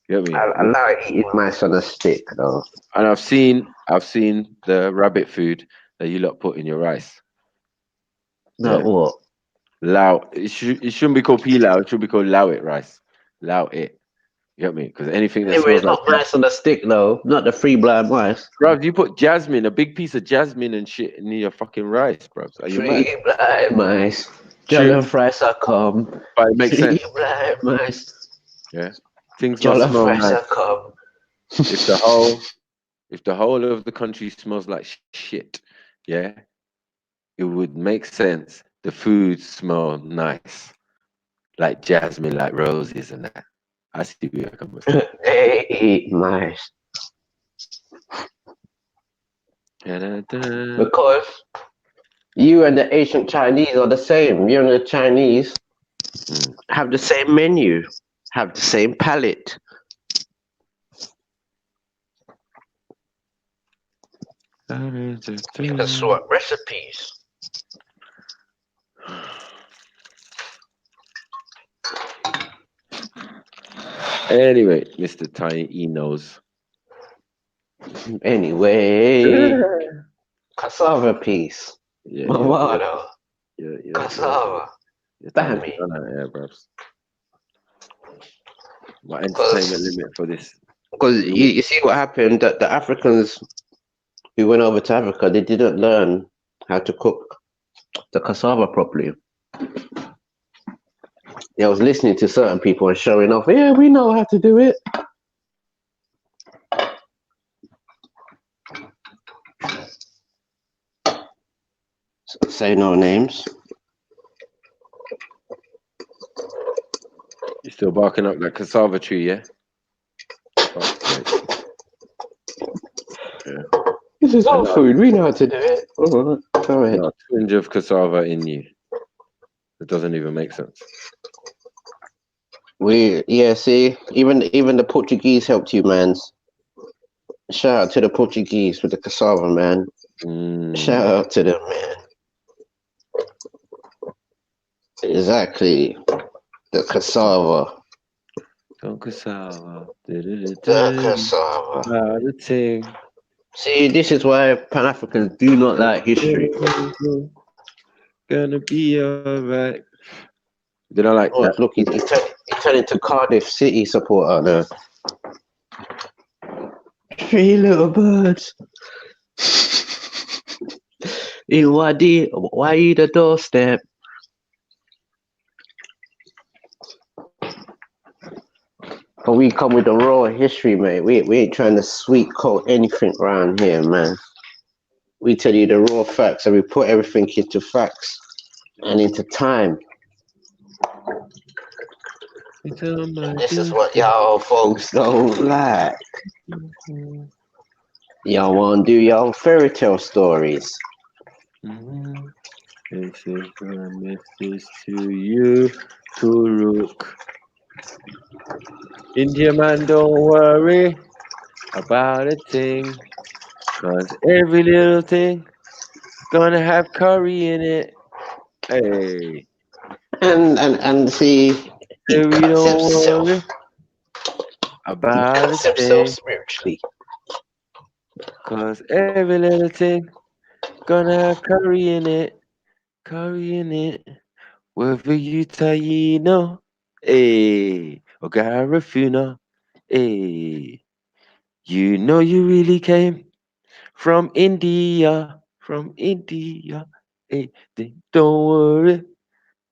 You know what I I mean? like eating mice on a stick, though. And I've seen the rabbit food that you lot put in your rice. No, what? Lao. It shouldn't be called pilau. It should be called lao it rice. Lao it. You get me? Because anything that Anyway, smells it's like not mice on a stick, though. Not the free blind mice. bro, you put jasmine, a big piece of jasmine and shit in your fucking rice, bro. Are you mad? Free blind mice. True, Jollof rice are come. but it makes Free sense. blind mice. Yeah, things must Jollof smell rice nice. are come. If the whole of the country smells like shit, yeah, it would make sense. The food smell nice, like jasmine, like roses and that. I see where you're coming from. They eat mice. Da-da-da. Because you and the ancient Chinese are the same. You and the Chinese have the same menu, have the same palate. You can swap recipes. Anyway, Mr. Tiny knows. Anyway, cassava piece. Yeah, Movado. yeah. Cassava. You're Bammy. What entertainment limit for this? Because you see what happened, that the Africans who went over to Africa, they didn't learn how to cook the cassava properly. They was listening to certain people and showing off, yeah, we know how to do it. Say no names. You're still barking up that cassava tree, yeah? Yeah. This is our food. We know how to do it. Go ahead. No, twinge of cassava in you. It doesn't even make sense. See, even the Portuguese helped you, man. Shout out to the Portuguese with the cassava, man. Shout out to them, man. Exactly. The cassava. The cassava. The cassava. The thing. See, this is why Pan-Africans do not like history. Gonna be alright. They don't like that. Look, he turned into Cardiff City supporter now. 3 little birds. In Wadi, why the doorstep? But we come with the raw history, mate. We ain't trying to sweet coat anything around here, man. We tell you the raw facts and we put everything into facts and into time. This is what y'all folks don't like. Y'all want to do y'all fairy tale stories. This is a message to you, Turuk. India man, don't worry about a thing, cause every little thing gonna have curry in it. Hey. And see, he cuts himself. About he cuts himself spiritually. Cause every little thing gonna have curry in it. Curry in it. Whether you Taino, eh, or Garifuna, eh. You know you really came from India. From India. Eh. Don't worry.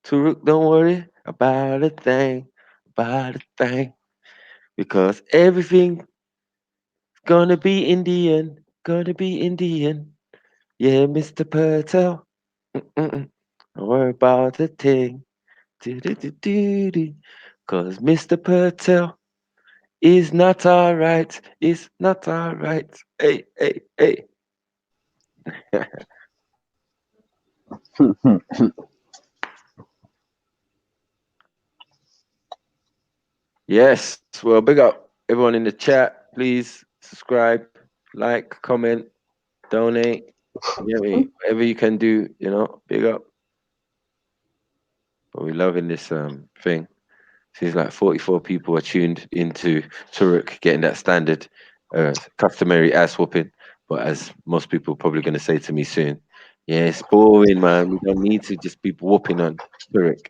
Turuk, don't worry about a thing. About a thing. Because everything gonna be Indian, gonna be Indian. Yeah, Mr. Patel. Don't worry about the thing. Cause Mr. Patel is not alright. It's not alright. Hey, hey, hey. Yes. Well, big up everyone in the chat. Please subscribe, like, comment, donate. You get me? Whatever you can do, you know, big up. But we're loving this thing. Seems like 44 people are tuned into Turuk getting that standard customary ass whooping. But as most people are probably going to say to me soon, yeah, it's boring, man. We don't need to just be whooping on Turuk.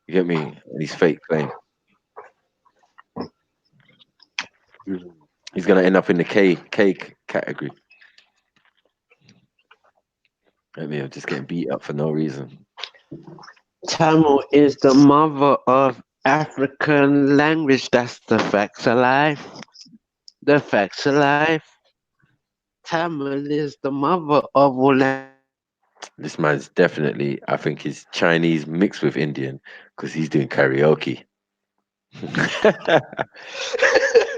You get me? And his fake claim. He's going to end up in the cake category. I mean, I'm just getting beat up for no reason. Tamil is the mother of African language. That's the facts of life. The facts of life. Tamil is the mother of all language. This man's definitely, I think he's Chinese mixed with Indian because he's doing karaoke.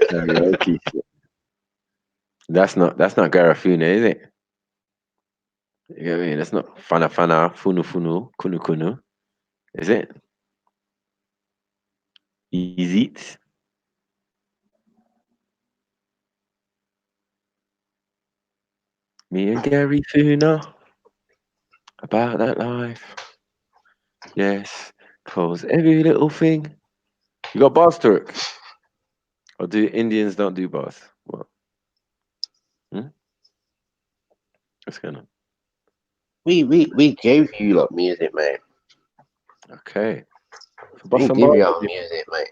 Karaoke. That's not Garafuna, is it? You get me? That's not Fana Fana, Funu Funu, Kunu Kunu. Is it? Is it? Me and Gary Funa about that life. Yes. Cause every little thing. You got bars, Turk? Or do Indians don't do bars? What? What's going on? We gave you lot music, mate. Okay. We give you our music, mate.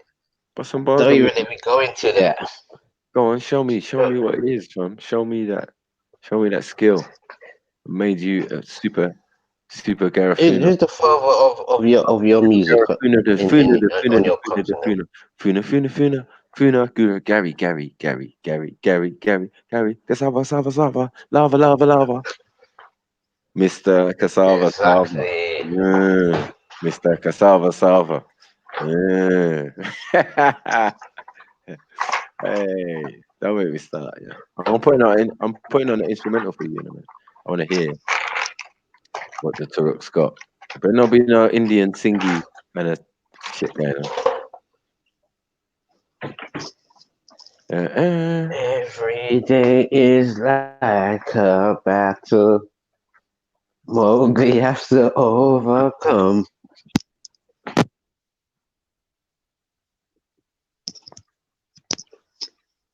But some bars. Don't even let me go into that. Go on, show me what it is, fam. Show me that skill. Made you a super Garafuna. Who's the father of your music? Funa, Gary. Cassava, lava. Mr. Cassava, exactly. yeah. Mr. Cassava. Yeah. Hey, don't make me start. Yeah, I'm putting on an instrumental for you, man. I want to hear what the Turuk's got. But not be no Indian singy kind of shit going on. Every day is like a battle. Mowgli has to overcome.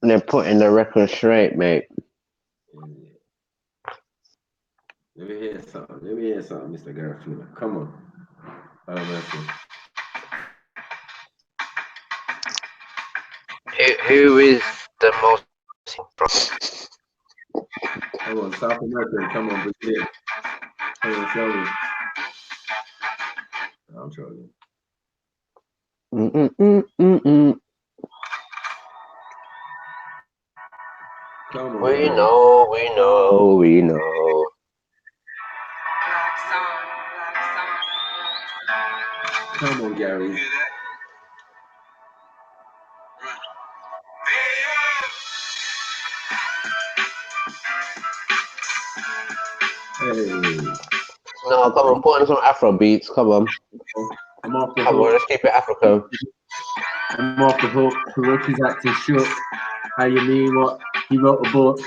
And they're putting the record straight, mate. Let me hear something, Mr. Garafuna. Come on. Who is the most? Come on, South American. Come on, Brazil. Come on, show me. I'm showing you. Come on, We know. Come on, Gary. Hey. No, come on, put on some Afro beats. Come on. I'm off the hook. Let's keep it African. I'm off the hook. Karuki's acting shook. How you mean what? He wrote a book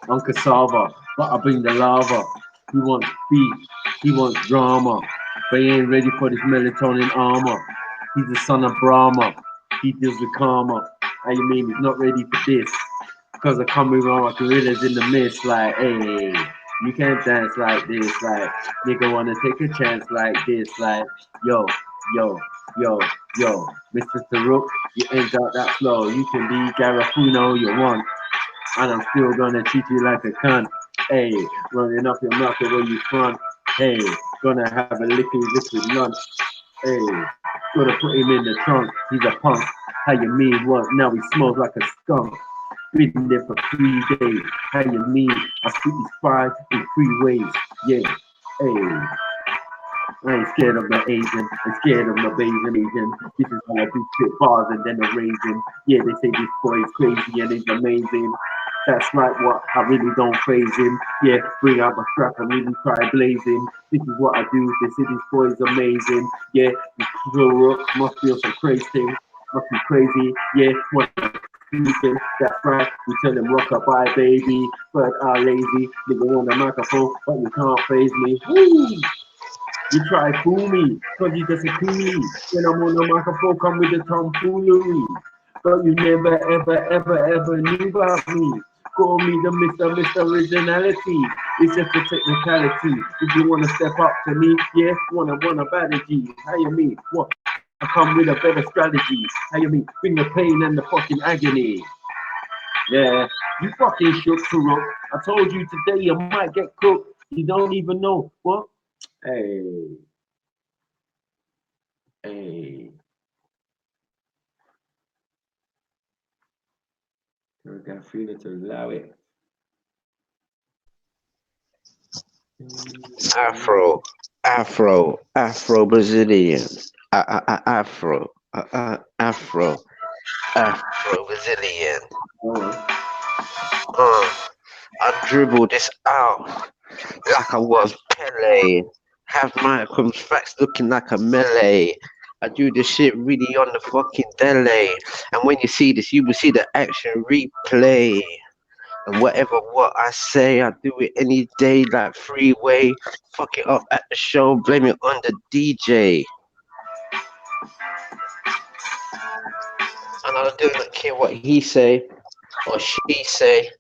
on cassava, but I bring the lava. He wants beef. He wants drama. But he ain't ready for this melatonin armor. He's the son of Brahma. He deals with karma. How you mean he's not ready for this? Because I come around like gorillas in the mist, like, hey, you can't dance like this, like, nigga wanna take a chance like this, like, yo, Mr. Taruk, you ain't got that flow. You can be Garafuna you want, and I'm still gonna treat you like a cunt. Hey, running up your mouth the way you front. Hey, gonna have a liquid lunch. Hey, gonna put him in the trunk. He's a punk. How you mean what? Now he smells like a skunk. Been there for 3 days. How you mean? I speak these five in 3 ways. Yeah. Hey. I ain't scared of the Asian. I'm scared of the Asian. This is how I do spit bars and then a raisin. Yeah, they say this boy is crazy and he's amazing. That's right, what I really don't praise him. Yeah, bring out my strap and really try blazing. This is what I do. They say this boy is amazing. Yeah, you must be on some crazy thing. Must be crazy. Yeah, what that's right. We tell them rock up, bye baby, but are lazy. Nigga on the microphone, but you can't phase me. Woo! You try fool me, cause you just a coolie. When I'm on the microphone, come with the tomfoolery. But you never, ever knew about me. Call me the Mr. Originality. It's just a technicality. If you wanna step up to me, yeah, wanna battle G. How you mean? What? I come with a better strategy. How you mean? Bring the pain and the fucking agony. Yeah, you fucking shook to rook. I told you today you might get cooked. You don't even know what. Hey. Hey. I feel it to allow it. Afro Brazilian, Afro Brazilian. I dribble this out like I was Pele. Have Malcolm's facts looking like a melee. I do this shit really on the fucking delay. And when you see this, you will see the action replay. And whatever what I say, I do it any day like freeway. Fuck it up at the show, blame it on the DJ. And I do not care what he say or she say.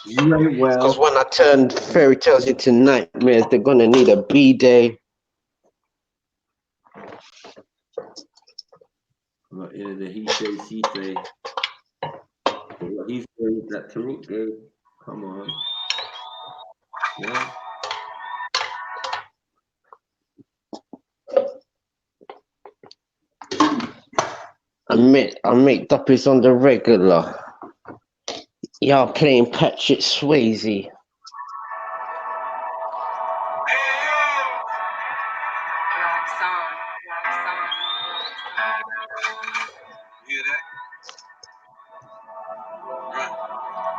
Because when I turn fairy tales into nightmares, they're gonna need a B-day. Right, yeah, the he say, she say. What he says that Tariq gave. Come on. Yeah. I make duppies on the regular. Y'all playing Patrick Swayze.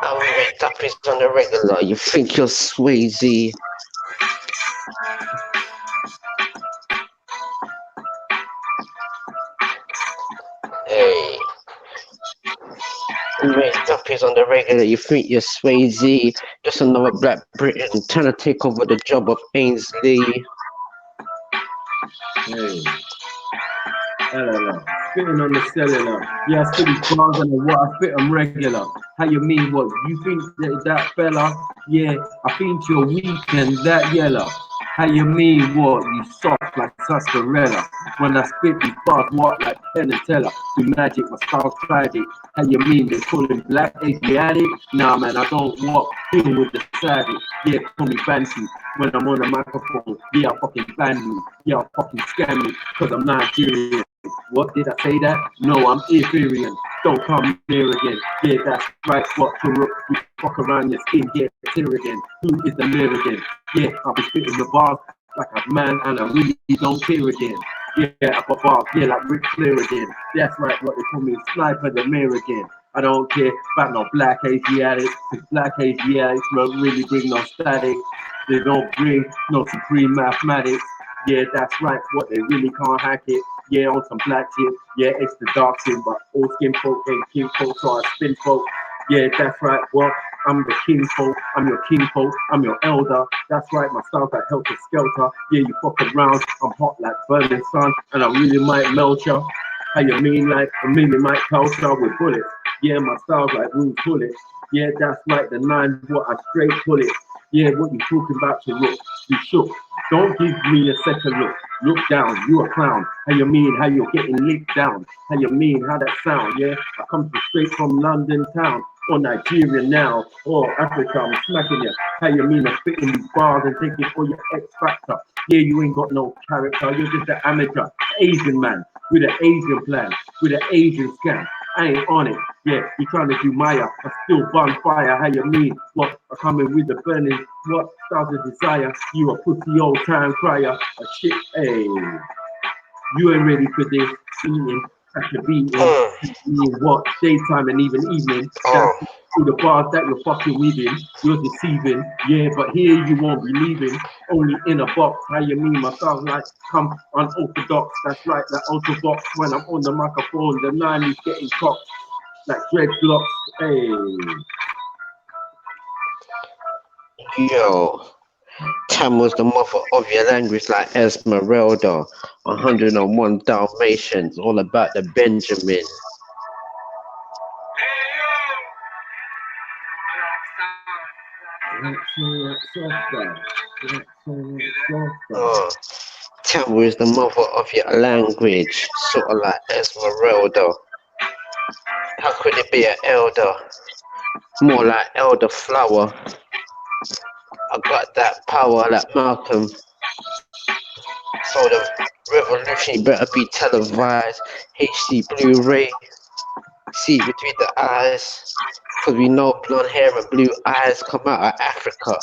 I make duppies on the regular. You think you're Swayze? Hey. Make duppies on the regular. You think you're Swayze? Just another black Britain trying to take over the job of Ainsley. Hey. Spitting on the cellular. Yeah, I spit these bars and what I spit them regular. How you mean what? You think that fella? Yeah, I think you're weak and that yellow. How you mean what? You soft like sarsaparilla. When I spit these bars, what like Penn and Teller. Do magic, my style tried it. How you mean they call him black Asiatic? Nah man, I don't walk deal with the savage. Yeah, call me Bantu. When I'm on the microphone, yeah, I fucking ban you. Yeah, I fucking scam you, cause I'm Nigerian. What did I say that? No, I'm Ethiopian. Don't come near again. Yeah, that's right. What to you fuck around your skin, get here again. Who is the mirror again? Yeah, I'll be spitting the bars like a man and I really don't care again. Yeah, I got bars, yeah, like Rick Flair again. That's right, what they call me, Sniper the Mayor again. I don't care about no black Asiatics, because black Asiatics don't really bring no static. They don't bring no supreme mathematics. Yeah, that's right, what they really can't hack it. Yeah, on some black shit. Yeah, it's the dark skin, but all skin folk ain't kin folk, so I spin folk. Yeah, that's right. Well, I'm the king folk. I'm your king folk. I'm your elder. That's right. My style's like helter skelter. Yeah, you fuck around. I'm hot like burning sun, and I really might melt you. How you mean like a million might culture with bullets? Yeah, my style's like rude bullets. Yeah, that's right. The 9 what I straight pull it. Yeah, what you talking about to look? You shook. Don't give me a second look. Look down, you a clown. How you mean how you're getting licked down? How you mean how that sound? Yeah, I come straight from London town, or Nigeria now, or Africa. I'm smacking you. How you mean I'm spitting these bars and taking all your X factor? Yeah, you ain't got no character. You're just an amateur, Asian man with an Asian plan, with an Asian scam. I ain't on it. Yeah, you trying to do Maya. I still burn fire. How you mean? What? I come in with the burning. What? Stars of desire. You a pussy old time crier. A shit. Hey, you ain't ready for this. Eating That's the beating. What daytime and even evening. That's through the bars that you're fucking weaving. You're deceiving. Yeah, but here you won't be leaving. Only in a box. How you mean my song like come unorthodox? That's right, that orthodox. When I'm on the microphone, the 9 is getting cocked like dreadlocks. Hey. Yo, Tam was the mother of your language like Esmeralda. 101 Dalmatians, all about the Benjamin. Tam is the mother of your language, sort of like Esmeralda. How could it be an elder? More like elder flower. I got that power like Malcolm. So the revolution better be televised. HD Blu-ray. See between the eyes. Cause we know blonde hair and blue eyes come out of Africa.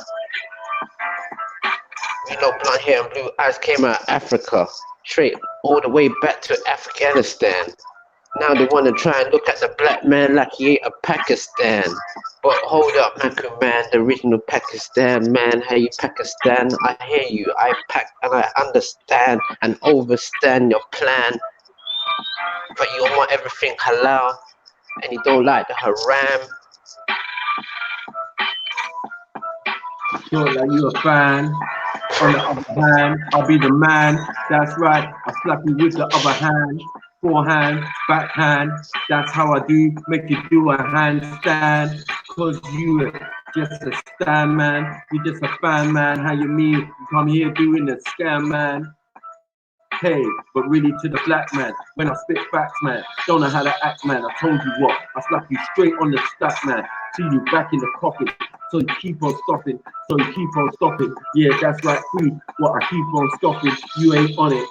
We know blonde hair and blue eyes came out of Africa. Straight all the way back to Afghanistan. Now they want to try and look at the black man like he ain't a Pakistan. But hold up, Maku man, the original Pakistan man. How you Pakistan? I hear you, I pack and I understand and overstand your plan. But you want everything halal and you don't like the haram. Sure, like you a fan. On the other hand, I'll be the man. That's right. I slap you with the other hand. Forehand, backhand. That's how I do. Make you do a handstand. Cause you just a stand man. You just a fan man. How you mean? You come here doing the scam man. Hey, but really to the black man, when I spit facts, man, don't know how to act, man. I told you what, I slap you straight on the stack, man. See you back in the coffin, so you keep on stopping, so you keep on stopping. Yeah, that's right, free. What I keep on stopping, you ain't on it.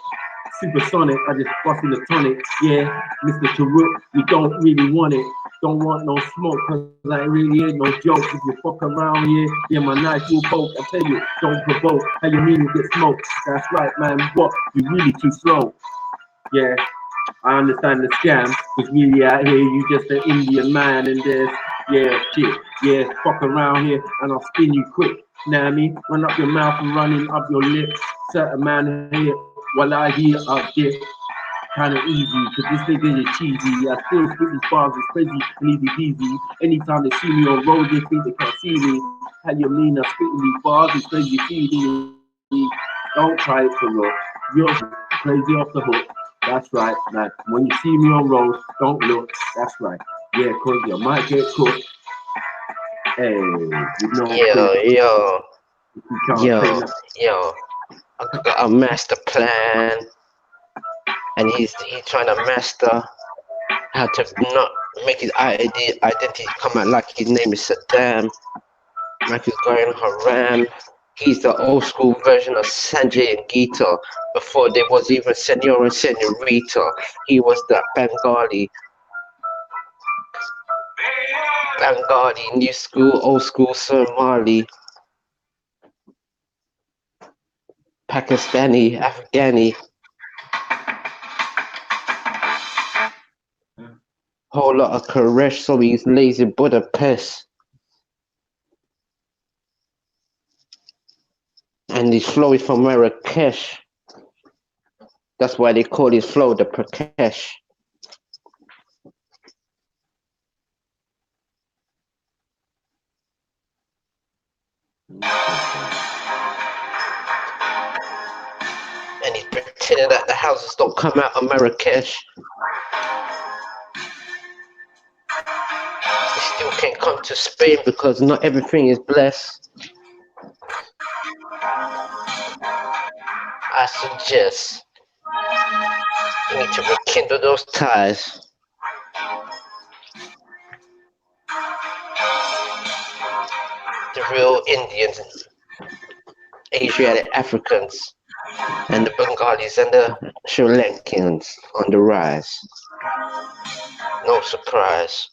Supersonic, I just busting the tonic. Yeah, Mr. Taruk, you don't really want it. Don't want no smoke, cause I really ain't no joke. If you fuck around here, yeah, my knife will poke. I tell you, don't provoke. How you mean you get smoked? That's right, man. What? You really too slow. Yeah, I understand the scam, cause really out here, you just an Indian man, and there's, yeah, shit. Yeah, fuck around here, and I'll spin you quick. Know what I mean? Run up your mouth and running up your lips. Certain man here, while I hear up there. Kind of easy, cause this nigga is cheesy. I still spit these bars, it's crazy and easy peasy. Anytime they see me on road, they think they can't see me. How you mean I'm spitting these bars, it's crazy feeding me. Don't try it for real. You're crazy off the hook. That's right, man. When you see me on road, don't look. That's right. Yeah, cause you might get cooked. Hey, you know Yo. I got a master plan. And he's trying to master how to not make his identity come out like his name is Saddam, like he's going haram. He's the old school version of Sanjay and Gita. Before there was even Senor and Senorita, he was the Bengali, new school, old school Somali, Pakistani, Afghani. Whole lot of Koresh, so he's lazy Budapest. And his flow is from Marrakesh. That's why they call his flow the Prakesh. And he's pretending that the houses don't come out of Marrakesh. He still can't come to Spain because not everything is blessed. I suggest you need to rekindle those ties. The real Indians, Asiatic Africans, and the Bengalis and the Sri Lankans on the rise. No surprise.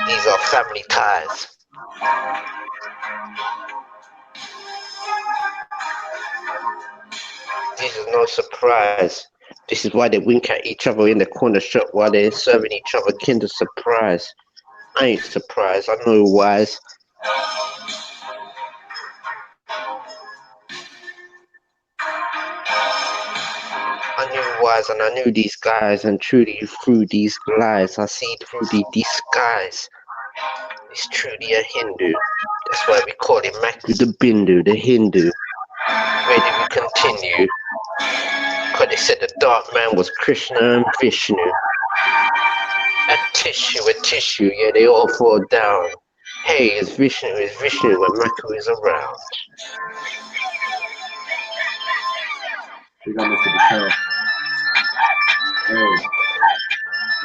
These are family ties. This is no surprise. This is why they wink at each other in the corner shop while they're serving each other Kinder Surprise. I ain't surprised, I know wise. I knew wise and I knew these guys, and truly through these lies I see through the disguise. It's truly a Hindu. That's why we call him Maku the Bindu, the Hindu. Where did we continue? Cause they said the dark man was Krishna and Vishnu. A tissue, yeah, they all fall down. Hey, it's Vishnu when Maku is around. We got Mr. Patel.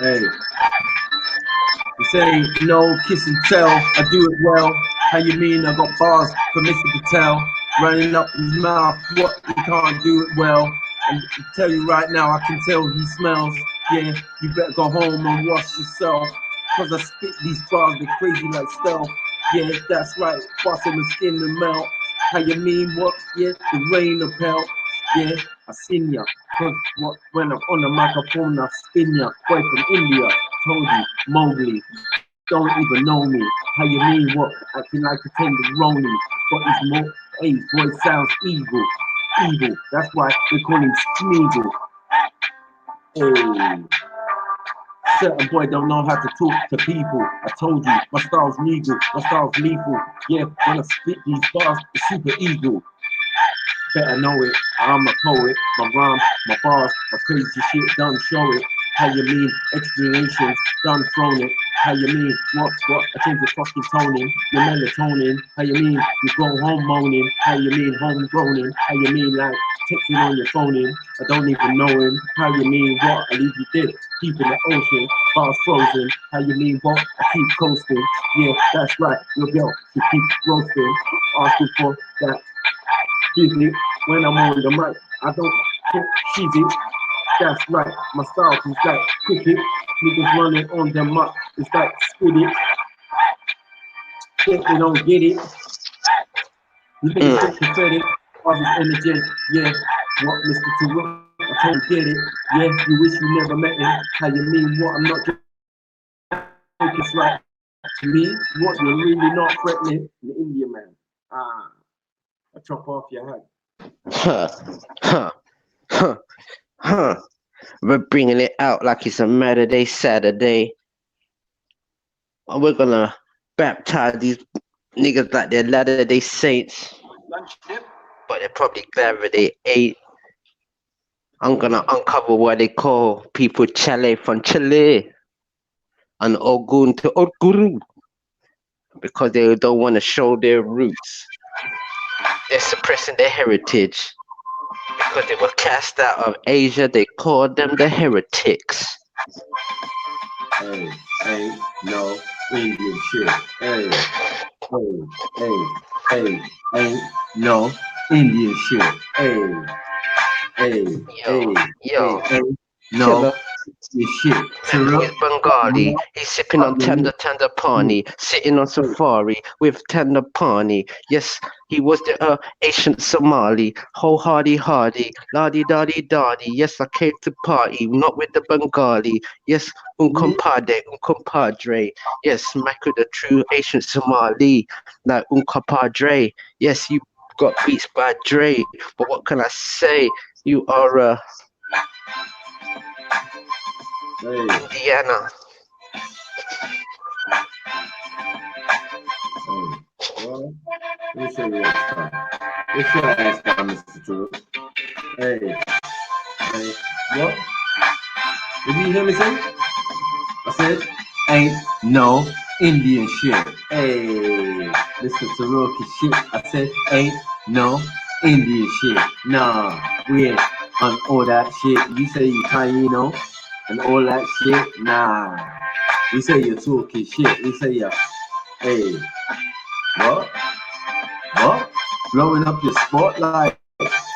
Hey. You say, no, kiss and tell, I do it well. How you mean I got bars for Mr. Patel? Running up his mouth, what, he can't do it well. And I tell you right now, I can tell he smells. Yeah, you better go home and wash yourself. Cause I spit these bars, they're crazy like stealth. Yeah, that's right, bust on the skin and melt. How you mean what? Yeah, the rain of hell. Yeah, I seen ya. Cause what, when I'm on the microphone, I spin ya. Boy from India, told you, Mowgli. Don't even know me. How you mean what? Acting like a tenderoni. But his more, hey, his voice sounds evil. Evil. That's why they call him Smeagol. Hey. Certain boy don't know how to talk to people. I told you, my style's legal, my style's lethal. Yeah, when I spit these bars, it's super evil. Better know it, I'm a poet. My rhyme, my bars, my crazy shit done show it. How you mean explanations done thrown it? How you mean what? I change the fucking toning, your melatonin. How you mean you go home moaning? How you mean home groaning? How you mean like texting on your phone in? I don't even know him. How you mean what? I leave you dead, deep in the ocean, bars frozen. How you mean what? I keep coasting. Yeah, that's right, your girl, she keep roasting, asking for that. Busy when I'm on the mic, I don't talk cheesy. That's right, my style is like cricket. Niggas running on the mic, it's like spit it. Think they don't get it. You think it's pathetic? All this energy, yeah. What, Mr. Terrell? I told you get it. Yeah, you wish you never met him. How you mean what? I'm not just it's like to me, what you're really not threatening the Indian man. I chop off your head. We're bringing it out like it's a Saturday, Saturday. We're gonna baptize these niggas like they're Latter-day Saints. But they're probably glad that they ate. I'm gonna uncover what they call people Chile from Chile and Ogun to Oguru because they don't want to show their roots. They're suppressing their heritage. Because they were cast out of Asia, they called them the heretics. Hey, no Indian shit. Hey, ain't no Indian shit. Hey, no shit. With Bengali, he's sipping on tender pani, sitting on safari with tender pani. Yes, he was the ancient Somali, hardy, lardy-dardy. Yes, I came to party, not with the Bengali. Yes, compadre. Yes, Maku, the true ancient Somali, like compadre. Yes, you got beats by Dre, but what can I say? You are Indiana. Well, let me show you what's done. What's your ass down, Mr. George? Hey, what? Did you hear me say? I said, ain't no Indian shit. Hey, Mr. Taroki shit. I said, ain't no Indian shit. Nah, we ain't on all that shit. You say you Taino and all that shit. Nah, we say you're talking shit. We say you're, hey, what? Blowing up your spotlight.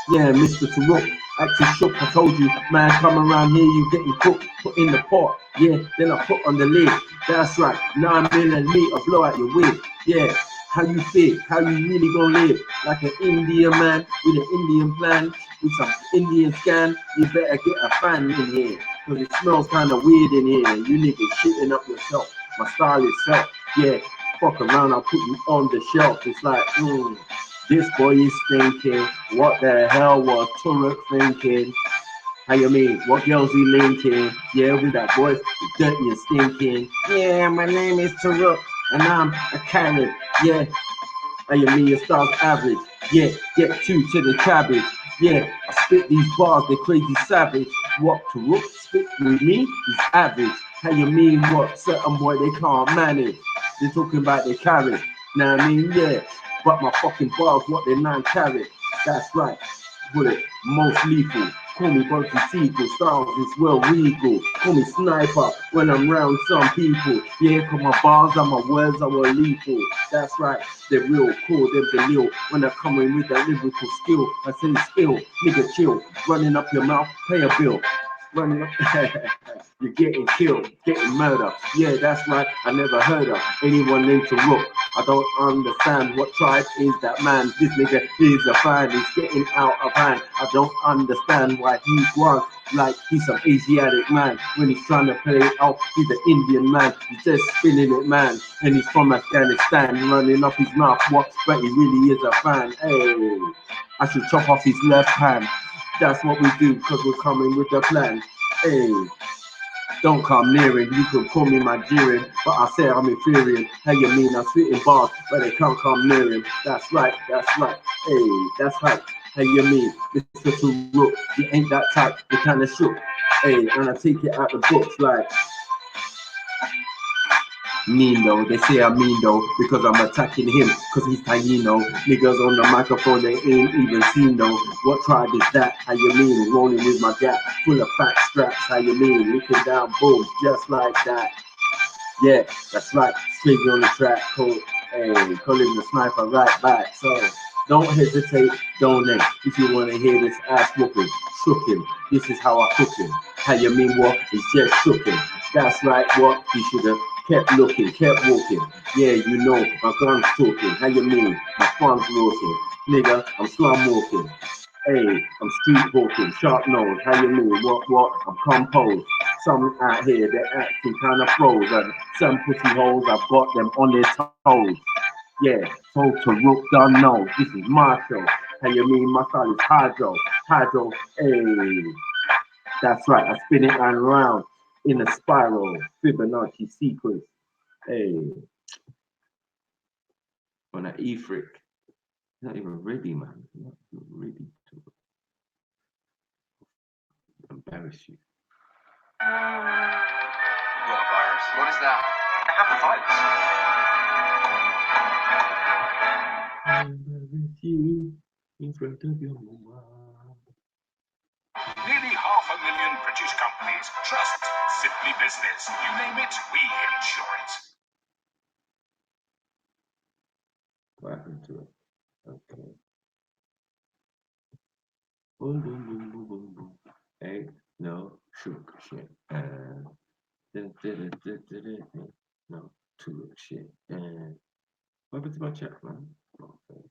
Yeah, Mr. Tarok, acting shook. I told you, man, come around here, you getting cooked, put in the pot. Yeah, then I put on the lid. That's right, 9 millimeter blow out your wig. Yeah, How you fit? How you really gonna live? Like an Indian man with an Indian plan, with some Indian scan. You better get a fan in here, cause it smells kind of weird in here. You niggas shitting up yourself. My style is self. Yeah, fuck around, I'll put you on the shelf. It's like, this boy is thinking, what the hell was Turek thinking? How you mean? What girls he linking? Yeah, with that voice, dirty and stinking. Yeah, my name is Turek, and I'm a carrot. Yeah, how you mean? Your style's average. Yeah, get two to the cabbage. Yeah, I spit these bars, they're crazy savage. What Turek spit with me is average. How you mean? What certain boy they can't manage? They're talking about their carrot. Now I mean, yeah, but my fucking bars, what they 9 carat. That's right. Bullet, most lethal. Call me Bugsy Sequel, styles is well regal. Call me Sniper when I'm round some people. Yeah, cause my bars and my words are well lethal. That's right, they're real cool, they're the lil. When I come in with that lyrical skill, I say spill, nigga chill. Running up your mouth, pay a bill. Running up, you're getting killed, getting murdered. Yeah, that's right, I never heard of anyone named Turek. I don't understand what tribe is that man. This nigga is a fan, he's getting out of hand. I don't understand why he was like he's some Asiatic man. When he's trying to play it out, he's an Indian man. He's just spinning it, man. And he's from Afghanistan, running up his mouth, what? But he really is a fan. Hey, I should chop off his left hand. That's what we do, cause we're coming with the plan. Hey. Don't come near him, you can call me Nigerian, but I say I'm inferior. How you mean I'm spitting bars, but they can't come near him. That's right, hey, that's right. How you mean, Mr. Turek, you ain't that type, you kinda shook. Hey, and I take it out the books like, mean though, they say I'm mean though, because I'm attacking him, cause he's Taino. Niggas on the microphone, they ain't even seen though. What tribe is that? How you mean? Rolling with my gap, full of fat straps. How you mean? Looking down, boom, just like that. Yeah, that's right, straight on the track, cool. Hey, calling the sniper right back. So don't hesitate, donate if you wanna hear this ass whooping. Shook him, this is how I cook him. How you mean what? It's just shook him. That's right, what? You should've kept looking, kept walking. Yeah, you know, my gun's talking. How you mean? My fun's walking. Nigga, I'm slum walking. Hey, I'm street walking, sharp nose. How you mean? What? I'm composed. Some out here, they're acting kind of froze. And some pussy holes, I've got them on their toes. Yeah, so Turek don't know. This is my show. How you mean? My style is hydro. Hydro, hey. That's right, I spin it around in a spiral. Fibonacci sequence. Hey, on an E-frick. Not even ready, man. Not ready to embarrass you. What a virus. What is that? I have a virus. Embarrass you in front of your mama. Nearly 500,000 British companies trust Simply Business. You name it, we insure it. What happened to it? Okay. Boom, boom, boom, boom, boom, boom. Hey, no, shook shit. No, too shit. And what happened to my chat, man? Okay.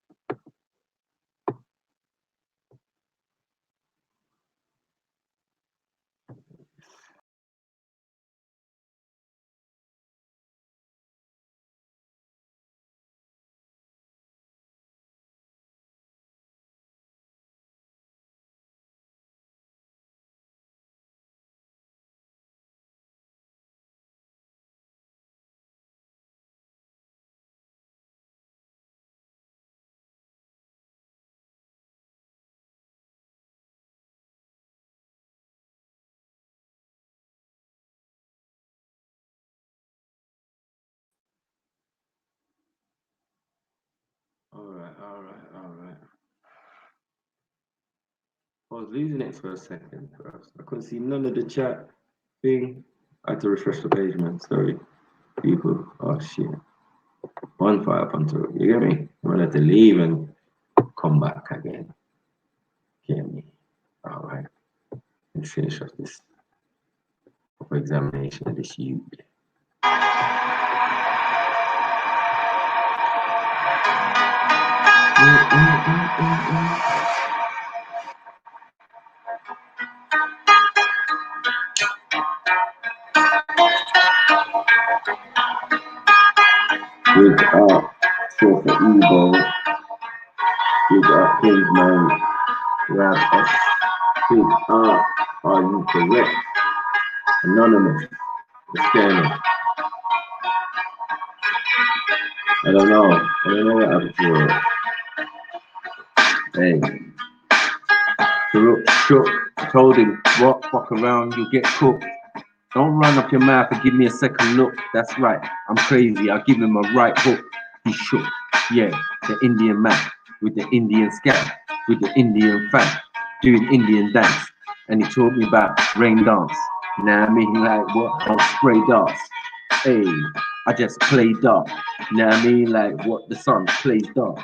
All right. I was losing it for a second. I couldn't see none of the chat thing. I had to refresh the page, man. Sorry, people. Oh shit. One fire up onto it. You get me? I'm gonna have to leave and come back again. Get me? All right. And finish off this examination of this youth. Big up, short for evil. Big up, Kingsman. Grab us. Big up. Are you correct? Anonymous. What's going on? I don't know. I don't know what happened to it. Hey. Look, shook. I told him, what? Fuck around, you'll get cooked. Don't run up your mouth and give me a second look. That's right. I'm crazy. I'll give him a right hook. He shook. Yeah, the Indian man with the Indian scat, with the Indian fan, doing Indian dance. And he taught me about rain dance. You know what I mean? Like what? Don't spray darts. Hey, I just play dark. You know what I mean? Like what the sun plays dark.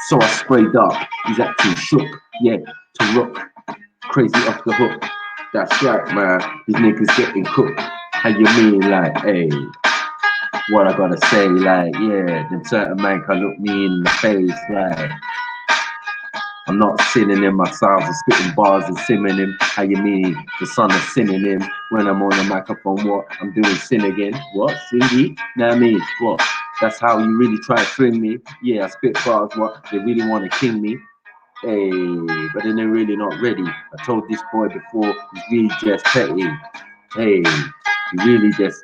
So I spray dark. He's acting shook. Yeah, to rock. Crazy off the hook. That's right, man. These niggas getting cooked. How you mean, like, hey, what I gotta say, like, yeah, them certain man can look me in the face, like, I'm not sinning in my sounds and spitting bars and simming him. How you mean, the son of sinning him? When I'm on the microphone, what? I'm doing sin again. What? Singy? Know what I mean? What? That's how you really try to fling me? Yeah, I spit bars, what? They really want to king me. Hey, but then they're really not ready. I told this boy before, he's really just petty. Hey, he really just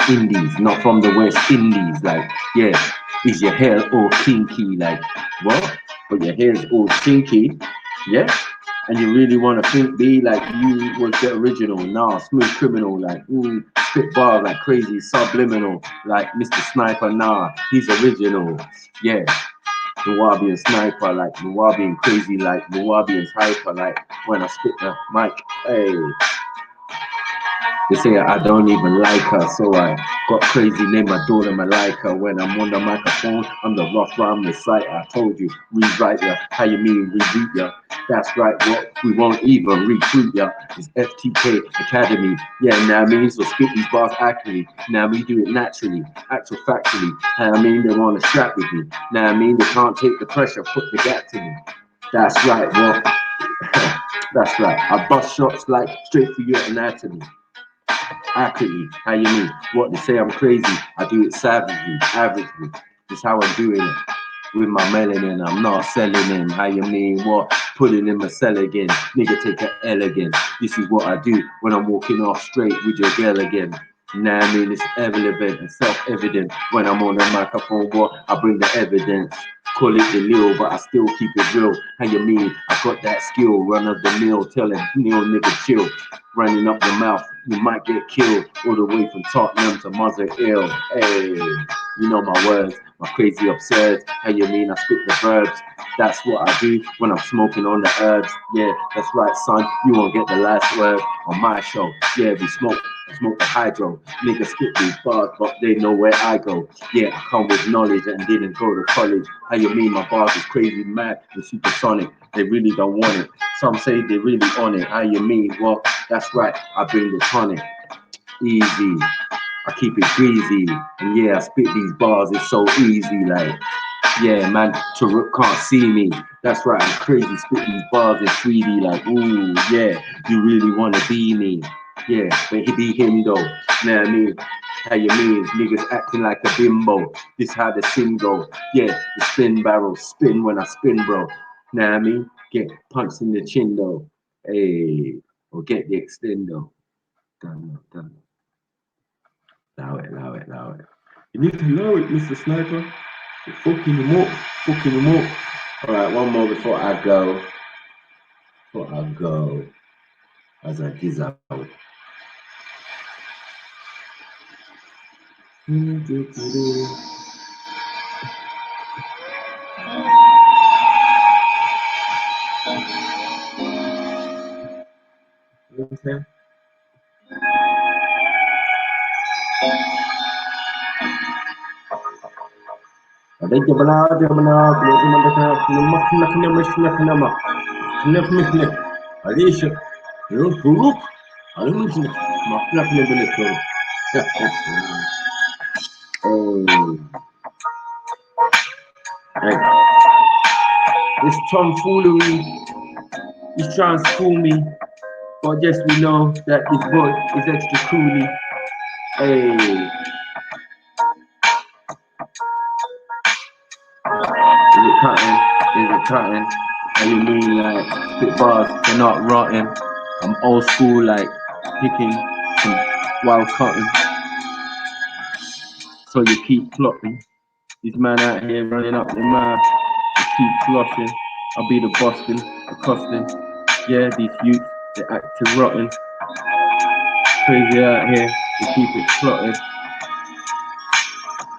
Indies, not from the West Indies. Like, yeah, is your hair all kinky? Like, what? But your hair's all kinky, yeah? And you really want to be like you was the original? Nah, smooth criminal, like, spit bars like crazy, subliminal, like Mr. Sniper, nah, he's original, yeah. Nawabian sniper, like Nawabian crazy, like Nawabian hyper, like when I spit the mic, hey. They say I don't even like her, so I got crazy name my daughter Malika. When I'm on the microphone, I'm the rough rhyme reciter. I told you, rewrite ya. How you mean reboot ya? That's right, what? We won't even recruit ya. It's FTK Academy. Yeah, now I mean, so spit these bars accurately. Now we do it naturally, actual factually. How I mean, they want to strap with me. Now I mean, they can't take the pressure, put the gap to me. That's right, what? That's right. I bust shots like straight for your anatomy. Accurately, how you mean? What they say I'm crazy, I do it savagely, averagely. This how I'm doing it. With my melanin, I'm not selling him. How you mean? What? Putting in my cell again. Nigga take an L again. This is what I do when I'm walking off straight with your girl again. Now I mean, it's irrelevant and self-evident. When I'm on the microphone, what? I bring the evidence. Call it the lil, but I still keep it real. How you mean? I got that skill, run of the mill, telling Neil nigga chill. Running up your mouth, you might get killed. All the way from Tottenham to Mother Ill. Hey, you know my words, my crazy absurd. How you mean? I spit the verbs. That's what I do when I'm smoking on the herbs. Yeah, that's right, son. You won't get the last word on my show. Yeah, we smoke the hydro. Niggas spit these bars, but they know where I go. Yeah, I come with knowledge and didn't go to college. How you mean? My bars is crazy, mad, and supersonic. They really don't want it. Some say they really on it. How you mean? Well, that's right. I bring the tonic. Easy. I keep it greasy. And yeah, I spit these bars. It's so easy. Like, yeah, man, Taruk can't see me. That's right. I'm crazy. Spit these bars in 3D. Like, ooh, yeah. You really want to be me. Yeah, but he be him though. Know what I mean? How you mean? Niggas acting like a bimbo. This how the sin go. Yeah, the spin barrel spin when I spin, bro. Know what I mean? Get punched in the chin though. Hey, or get the extendo. Done. Allow it. You need to know it, Mr. Sniper. You're fucking him up. Alright, one more before I go. As I giz out. Okay. Hey. This tomfoolery is trying to fool me, but just we know that this boy is extra coolie. Hey. Is it cutting? Is it cutting? How you mean like spit bars, they're not rotten. I'm old school like picking some wild cotton. So you keep plotting. These man out here running up their mouth. They keep flossing. I'll be the Boston, accosting. Yeah, these youths, they're acting rotten. Crazy out here, they keep it plotted.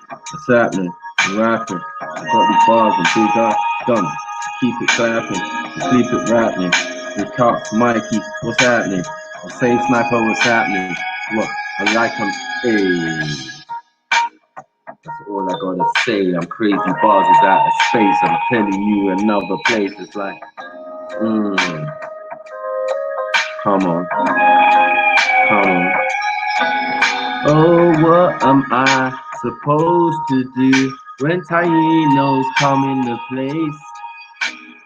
What's happening? I'm rapping. I got these bars and big ass guns. Keep it clapping, keep it rapping. We talk to Mikey, what's happening? I say sniper, what's happening? What? I like him. Hey. That's all I gotta say. I'm crazy, bars is out of space. I'm telling you another place. It's like, come on, come on. Oh, what am I supposed to do when Tainos come into place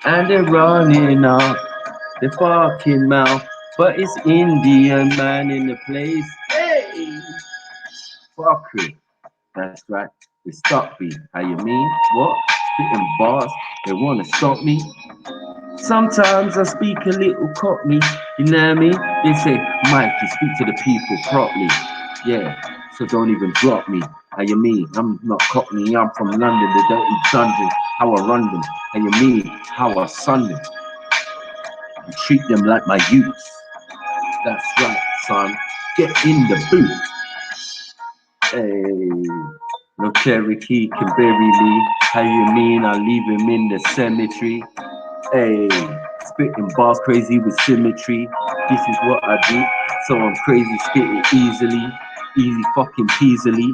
and they're running up the fucking mouth, but it's Indian man in the place. Hey, fuck it. That's right. They stop me. How you mean? What? Spitting bars? They wanna stop me? Sometimes I speak a little cockney. You know what I mean? They say, Mike, you speak to the people properly. Yeah, so don't even drop me. How you mean? I'm not cockney. I'm from London, the dirty dungeon. How I run them. How you mean? How I sun them. And treat them like my youths. That's right, son. Get in the boot. Hey. No Cherokee can bury me. How you mean? I leave him in the cemetery. Hey, spitting bars crazy with symmetry. This is what I do. So I'm crazy, spitting easily. Easy fucking peasily.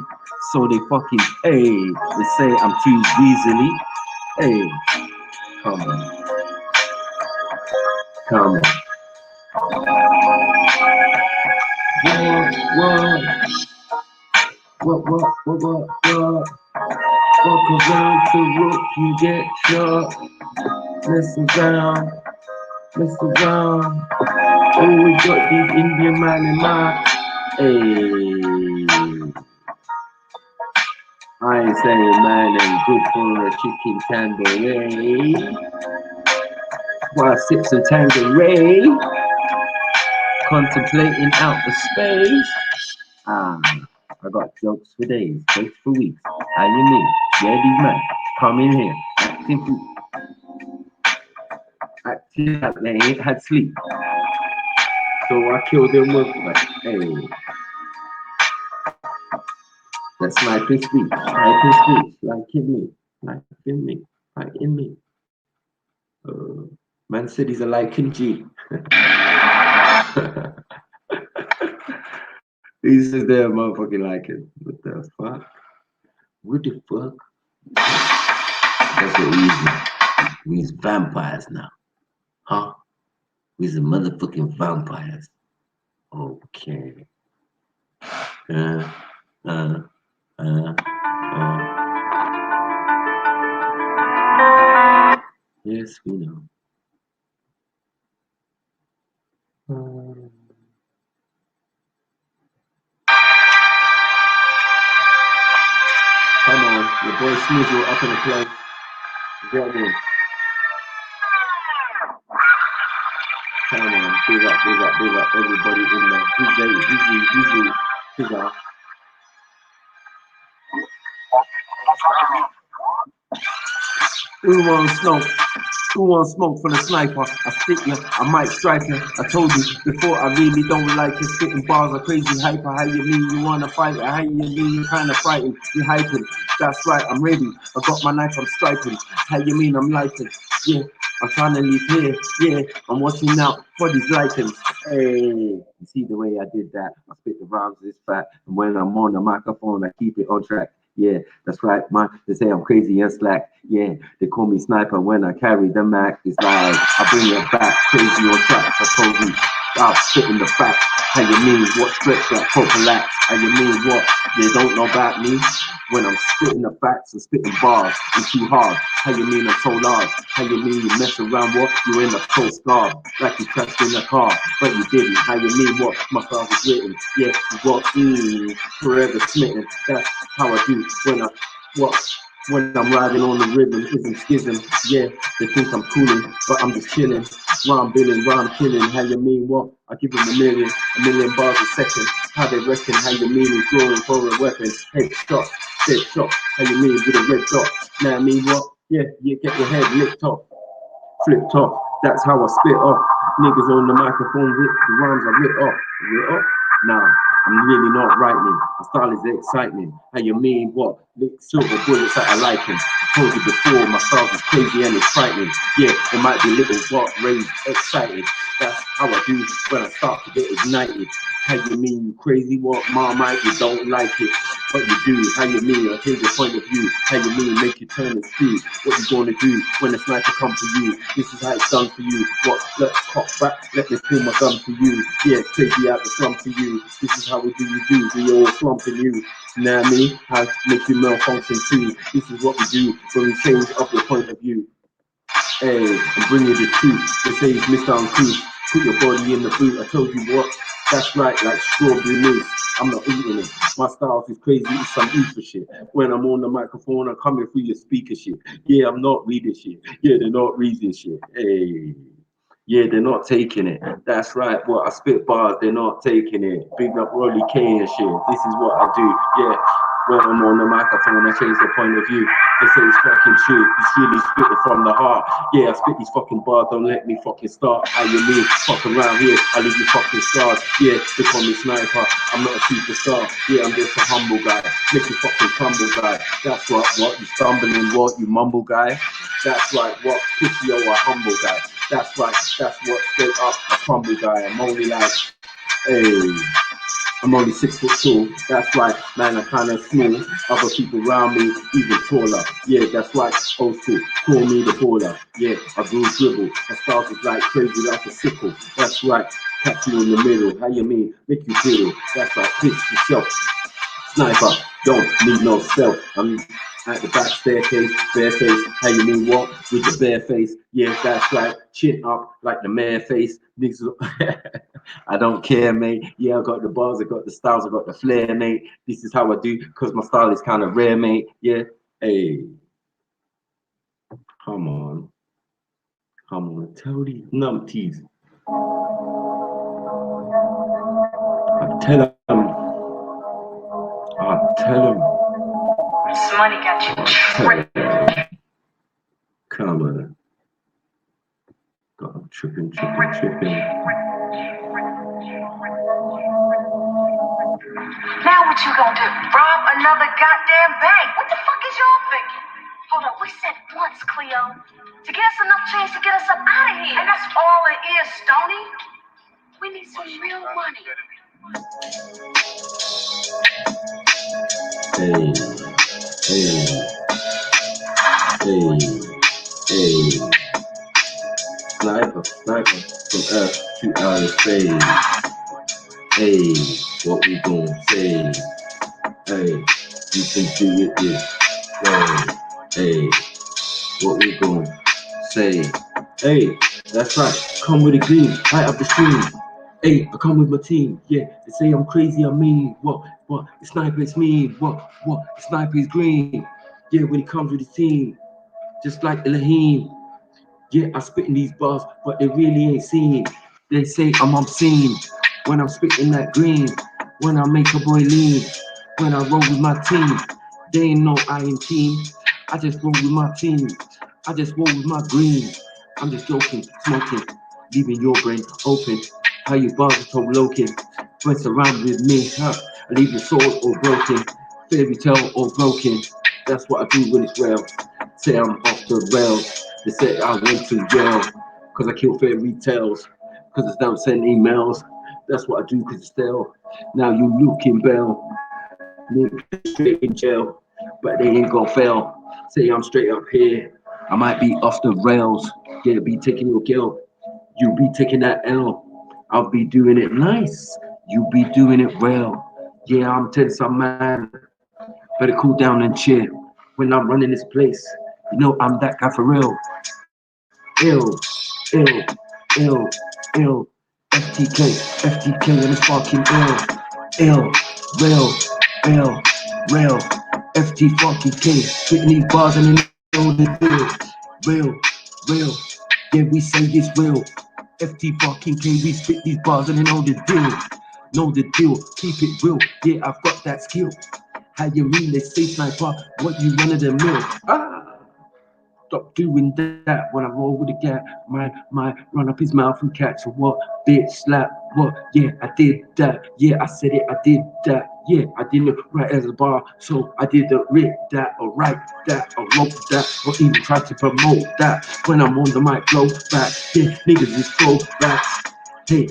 So they fucking, hey, they say I'm too weaselly. Hey, come on. Come on. What? Walk around to rook, you get shot. Mess around. Oh, we got these Indian man in my. Hey. I ain't saying man ain't good for a chicken tandoori. While I sip some tandoori, contemplating outer space. I got jokes for days, jokes for weeks. How you mean? Yeah, these men come in here, acting like they ain't had sleep. So I killed them with like, hey. That's sniping speech, like in me. Man said he's a liking G. He says they're motherfucking liking. What the fuck? What the fuck? That's what we is. We's vampires now. Huh? We's the motherfucking vampires. Okay. Yes, we know. Come on, your boy Snizzle up in the place. Get in. Come on, big up, everybody in there. Who's there? Who's out? Who wants smoke? Who wants smoke from the sniper? I stick you, I might strike you. I told you before, I really don't like it. Spitting bars are crazy hyper. How you mean you wanna fight it? How you mean you kinda frightened? You hyping? That's right, I'm ready. I got my knife, I'm striking. How you mean I'm liking? Yeah, I'm trying to leave here. Yeah, I'm watching out for these likings. Hey, you see the way I did that? I spit the rhymes this fat, and when I'm on the microphone, I keep it on track. Yeah, that's right, man. They say I'm crazy and slack. Yeah, they call me sniper when I carry the Mac. It's like I bring it back, crazy on track. I told you, I'm spitting the facts. How you mean what stretch like prophylax? How you mean what they don't know about me? When I'm spitting the facts and spitting bars, I'm too hard. How you mean I'm so large? How you mean you mess around what? You end up so scarred, like you crashed in a car, but you didn't. How you mean what? My style was written. Yeah, what? Forever smitten. That's how I do when I what? When I'm riding on the rhythm, isn't schism. Yeah, they think I'm cooling, but I'm just chilling. Rhyme billing, rhyme killing. How you mean what? I give them a million bars a second. How they reckon? How you mean is drawing for a weapon? Head shot, dead shot. How you mean with a red dot? Now I mean what? Yeah, you get your head licked off, flipped off. That's how I spit off. Niggas on the microphone with the rhymes I rip off. Rip off? Nah, I'm really not writing. My style is exciting. How you mean what? Lick silver bullets that I like him. I told you before, my style is crazy and it's frightening. Yeah, it might be little what raised, excited. That's how I do when I start to get ignited. How you mean you crazy what? Marmite, you don't like it, but you do. How you mean I change your point of view? How you mean make you turn and spew? What you gonna do when the sniper come for you? This is how it's done for you. What? Let's cock back, let me pull my gun for you. Yeah, crazy out the slum for you. This is how we do. We all slumping you. You know what I mean? How make you malfunction too. This is what we do when we change up your point of view. Hey, I'm bringing the truth. They say it's Mr. Uncouth. Put your body in the boot. I told you what. That's right, like strawberry mousse. I'm not eating it. My style is crazy. It's some ether shit. When I'm on the microphone, I'm coming through your speaker shit. Yeah, I'm not reading shit. Yeah, they're not reading shit. Hey. Yeah, they're not taking it. That's right. Well, I spit bars, they're not taking it. Big up Rolly K and shit. This is what I do. Yeah. When I'm on the microphone, I change the point of view. They say it's fucking true. It's really spitting from the heart. Yeah, I spit these fucking bars. Don't let me fucking start. How you mean? Fuck around here. I leave you fucking scars. Yeah, they call me sniper. I'm not a superstar. Yeah, I'm just a humble guy. Make you fucking crumble guy. That's what you stumbling, what you mumble guy. That's right, what pussy or a humble guy. That's right, that's what straight up a crumble guy. I'm only like, hey. I'm only 6 foot tall, that's right, man, I'm kinda small. Other people around me even taller. Yeah, that's right, old school, call me the baller. Yeah, I grew dribble, I started like crazy like a sickle. That's right, catch you in the middle. How you mean? Make you feel. That's right, piss yourself. Sniper, don't need no stealth. I'm at the back staircase, bare face. How you mean what? With the bare face. Yeah, that's right. Chin up like the mayor face. Niggas, I don't care, mate. Yeah, I got the bars, I got the styles, I got the flair, mate. This is how I do, because my style is kind of rare, mate. Yeah, hey. Come on. Tell these numpties. Tell them. This money got you tripping. Come on. God, tripping. Now what you gonna do? Rob another goddamn bank? What the fuck is y'all thinking? Hold on, we said once, Cleo, to get us enough change to get us up out of here. And that's all it is, Stoney. We need some real money. Hey. Sniper from Earth to outer space. Hey, what we gonna say? Hey, you can do it this way. Hey, what we gonna say? Hey, that's right. Come with the green, light up the stream. Hey, I come with my team. Yeah, they say I'm crazy. I mean, what? The sniper is mean. What? The sniper is green. Yeah, when he comes with his team, just like Elohim. Yeah, I spit in these bars, but they really ain't seen. They say I'm obscene when I'm spitting that green. When I make a boy lean, when I roll with my team. They ain't no I in team. I just roll with my team. I just roll with my green. I'm just joking, smoking, leaving your brain open. How you bars are so loking. Mess around with me, huh? I leave your soul all broken. Fairy tale all broken. That's what I do when it's real. Say I'm off the rails. They said I went to jail because I kill fairy tales. Because it's down send emails. That's what I do because it's stale. Now you looking bell. Nigga straight in jail. But they ain't gonna fail. Say I'm straight up here. I might be off the rails. Yeah, be taking your girl. You be taking that L. I'll be doing it nice. You be doing it well. Yeah, I'm tense, I'm mad. Better cool down and chill. When I'm running this place, you know I'm that guy for real. Ill, ill, ill, ill. FTK, and it's fucking ill, real, real. FT fucking K, spitting these bars and they know the deal. Real, yeah, we say this real. FT fucking K, we spit these bars and they know the deal. Keep it real, yeah, I've got that skill. How you mean they say sniper, what you run of the mill? Stop doing that when I roll with the gap. My run up his mouth and catch a what? Bitch slap. What? Yeah, I did that. Yeah, I said it. I did that. Yeah, I didn't write as a bar, so I didn't read that or write that or wrote that or even try to promote that. When I'm on the mic, blow back. Yeah, niggas is throw back. Hey,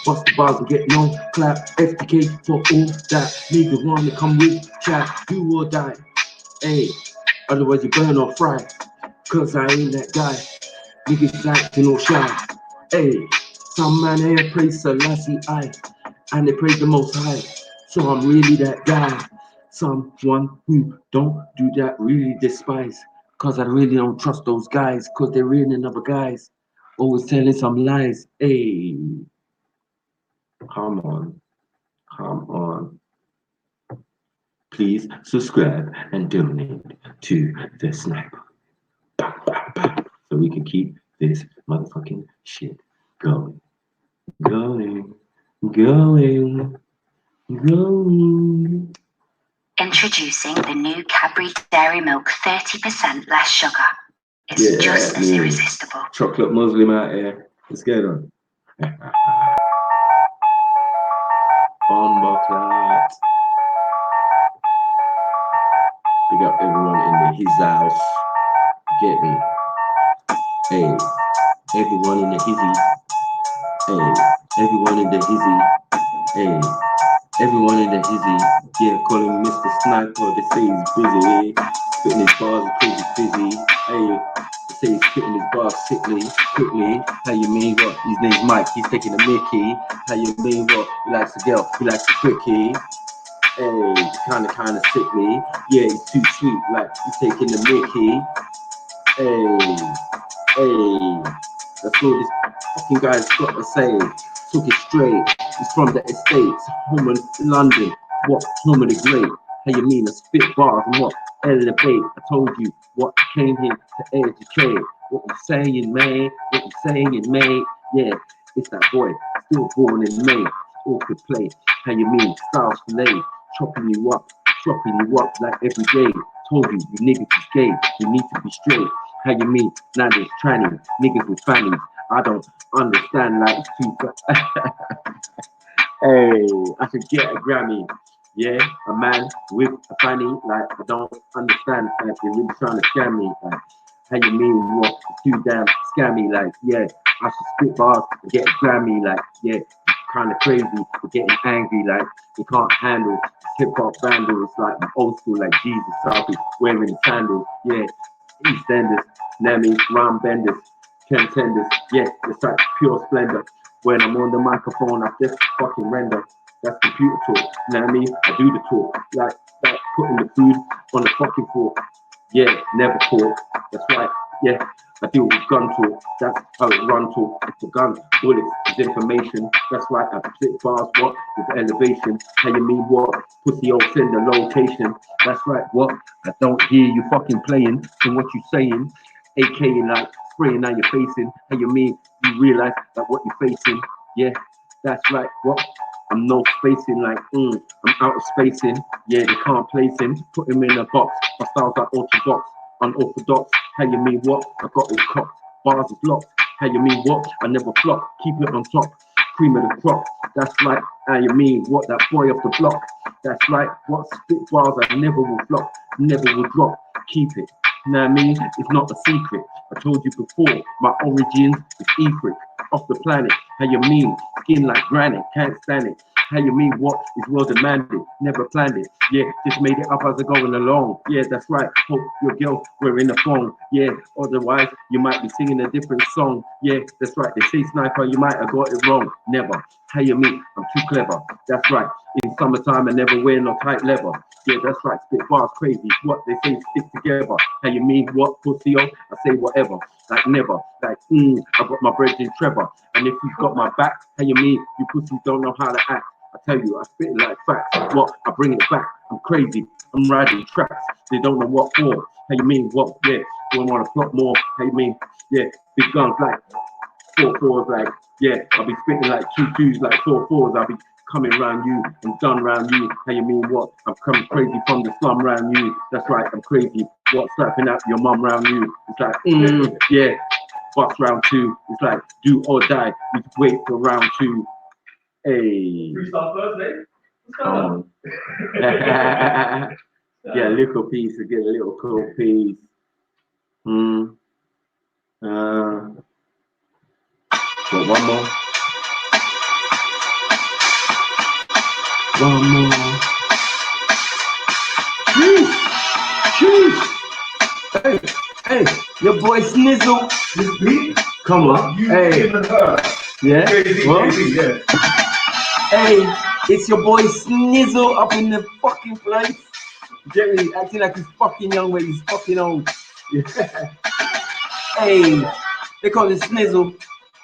bust the bars and get no clap. FTK for all that. Niggas wanna come with chat. Do or die. Hey. Otherwise you burn or fry, cause I ain't that guy. Niggas acting all shy. Hey, some man here praise Selassie I, and they praise the Most High. So I'm really that guy. Someone who don't do that really despise. Cause I really don't trust those guys, cause they're really another guys. Always telling some lies. Hey, come on. Please subscribe and donate to the sniper. So we can keep this motherfucking shit going. Introducing the new Cadbury Dairy Milk 30% less sugar. It's just as irresistible. Chocolate Muslim out here. Let's get on. Bonboclat. Big up everyone in his house. Get me. Hey, everyone in the hizzy. Hey, everyone in the hizzy. Hey, everyone in the hizzy. Yeah, calling me Mr. Sniper. They say he's busy. Spitting his bars crazy busy. Hey, they say he's spitting his bars sickly, quickly. How you mean what? His name's Mike. He's taking a Mickey. How you mean what? He likes a girl. He likes a quickie. Hey, kinda sickly. Yeah, he's too sweet. Like he's taking the Mickey. Hey, that's all this fucking guy's got to say. Took it straight. He's from the estates, home in London. What? Home of the great. How you mean? I spit bars and what? Elevate. I told you what I came here to educate. What you saying, man? What you saying, mate? Yeah, it's that boy, still born in May. Awkward play. How you mean? Styles fillet. Chopping you up like every day. Told you, you niggas is gay. You need to be straight. How you mean? Now there's trannies, niggas with fannies. I don't understand like it's too Hey, I should get a Grammy. Yeah, a man with a fanny. Like, I don't understand. Like, you're really trying to scam me. Like, how you mean what? It's too damn scammy. Like, yeah, I should spit bars and get a Grammy. Like, yeah, kind of crazy. We're getting angry. Like, you can't handle hip hop vandals. Like, old school, like Jesus. I'll be wearing sandals. Yeah, EastEnders, Nami, rhyme benders, contenders. Yeah, it's like pure splendor. When I'm on the microphone, I just fucking render. That's computer talk. Know what I mean? I do the talk. Like putting the food on the fucking fork. Yeah, never talk. That's right. Yeah, I deal with gun talk. That's how it run talk. It's a gun. Bullets is information. That's right. I spit bars. What? With elevation. How you mean what? Pussy all send the location. That's right. What? I don't hear you fucking playing. So what you saying? AK like spraying on your facing. How you mean? You realize that what you're facing? Yeah, that's right. What? I'm no spacing like, I'm out of spacing. Yeah, they can't place him. Put him in a box. My styles are orthodox, unorthodox. How you mean what? I got it cocked. Bars is locked. How you mean what? I never flop. Keep it on top. Cream of the crop. That's right. How you mean what? That boy off the block. That's right. What? Spit bars I never will flop. Never will drop. Keep it. You know what I mean? It's not a secret. I told you before, my origins is Efric, off the planet. How you mean? Skin like granite, can't stand it. How you mean what is well demanded? Never planned it. Yeah, just made it up as I'm going along. Yeah, that's right. Hope your girl we're in the phone. Yeah, otherwise you might be singing a different song. Yeah, that's right. They say sniper, you might have got it wrong. Never. How you mean? I'm too clever. That's right. In summertime, I never wear no tight leather. Yeah, that's right. Spit bars crazy. What they say, stick together. How you mean what, pussy? I say whatever. Like never. Like, I got my bread in Trevor. And if you got my back, how you mean? You pussies don't know how to act. I tell you, I spit it like facts. What? I bring it back. I'm crazy. I'm riding tracks. They don't know what for. How you mean what? Yeah. Don't want to plot more. How you mean? Yeah. Big guns like 4-4s like, yeah. I'll be spitting like 2-2s like 4-4s. I'll be coming round you and done round you. How you mean what? I'm coming crazy from the slum round you. That's right, I'm crazy. What? Slapping out your mum round you. It's like, yeah. Bust round 2. It's like, do or die. We wait for round 2. Hey. Freestyle Thursday? Come on. Get a little piece to get a little cool piece. But one more. One more. Jeez. Hey, your boy Snizzle. This beat? Come on. You Hey. even her. Yeah? Crazy, What? crazy, yeah. Hey, it's your boy Snizzle up in the fucking place. Jerry acting like he's fucking young when he's fucking old. Yeah. Hey, they call it Snizzle.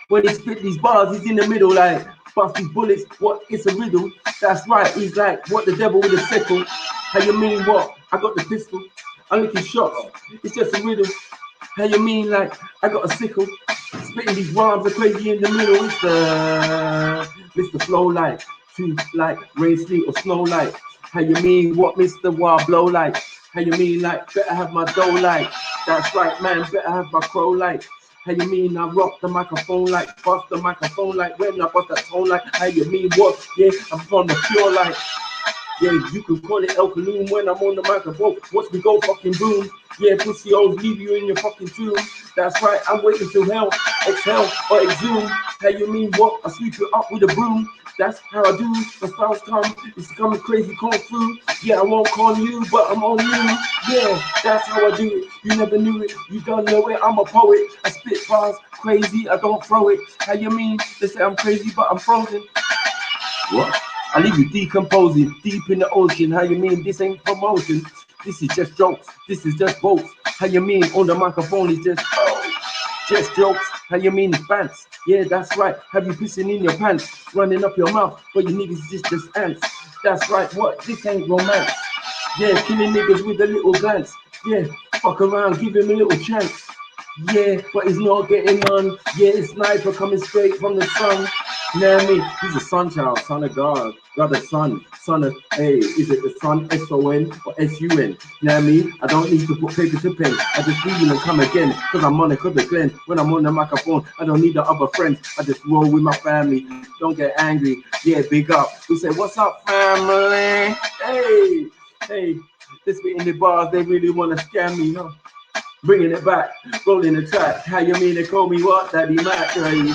When he spit these bars, he's in the middle like bust these bullets. What? It's a riddle. That's right. He's like, what the devil with a sickle? How you mean what? I got the pistol. I'm licking shots. It's just a riddle. How you mean like I got a sickle? Spitting these rhymes are crazy in the middle. It's the Mr. Flow like to like rain, sleet or snow like. How you mean what, Mr. Wild Blow like? How you mean like better have my dough like? That's right, man. Better have my crow like. How you mean I rock the microphone like, bust the microphone like, when I bust that tone like, how you mean what? Yeah, I'm from the pure like, yeah, you can call it El Kaloon when I'm on the microphone. Watch me go fucking boom. Yeah, pussy O's leave you in your fucking tomb. That's right, I'm waiting till hell, exhale or exhume. How you mean what? I sweep you up with a broom. That's how I do. The styles come, it's coming crazy, kung fu. Yeah, I won't call you, but I'm on you. Yeah, that's how I do it. You never knew it, you don't know it. I'm a poet. I spit bars crazy, I don't throw it. How you mean? They say I'm crazy, but I'm frozen. What? I leave you decomposing deep in the ocean. How you mean this ain't promotion? This is just jokes. This is just bolts. How you mean on the microphone is just jokes? How you mean fans? Yeah, that's right. Have you pissing in your pants, running up your mouth? But you niggas is just ants. That's right. What? This ain't romance. Yeah, killing niggas with a little glance. Yeah, fuck around, give him a little chance. Yeah, but he's not getting on. Yeah, it's sniper coming straight from the sun. You know what I mean? He's a son child, son of God, brother, son of, hey, is it the son, S-O-N or S-U-N? You know what I mean? I don't need to put paper to pen. I just read and come again, because I'm Monica the Glen. When I'm on the microphone, I don't need the other friends. I just roll with my family. Don't get angry. Yeah, big up. We say, what's up, family? Hey, this bit in the bars, they really want to scam me, huh? Bringing it back, rolling the track. How you mean they call me what? Daddy Mac, Daddy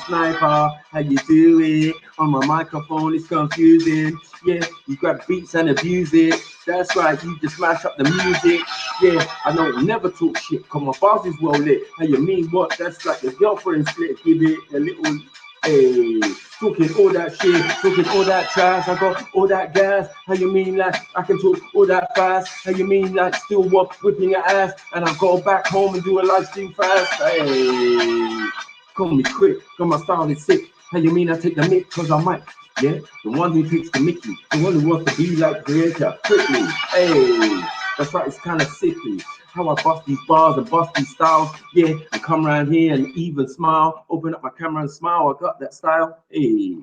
Sniper. How you do it? On my microphone, it's confusing. Yeah, you grab beats and abuse it. That's right, you just smash up the music. Yeah, I don't never talk shit, cause my bars is well lit. How you mean what? That's like the girlfriend split. Give it a little, hey, talking all that shit, talking all that trash. I got all that gas. How you mean like I can talk all that fast? How you mean like still whipping your ass? And I go back home and do a live stream fast. Hey, call me quick, cause my style is sick. How you mean I take the mic? Cause I might. Yeah, the one who takes the Mickey, the one who wants to be like creator quickly. Hey, that's right, it's kind of sickly. How I bust these bars and bust these styles. Yeah, and come around here and even smile. Open up my camera and smile. I got that style. Hey,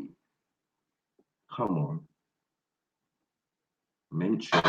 come on. Mention.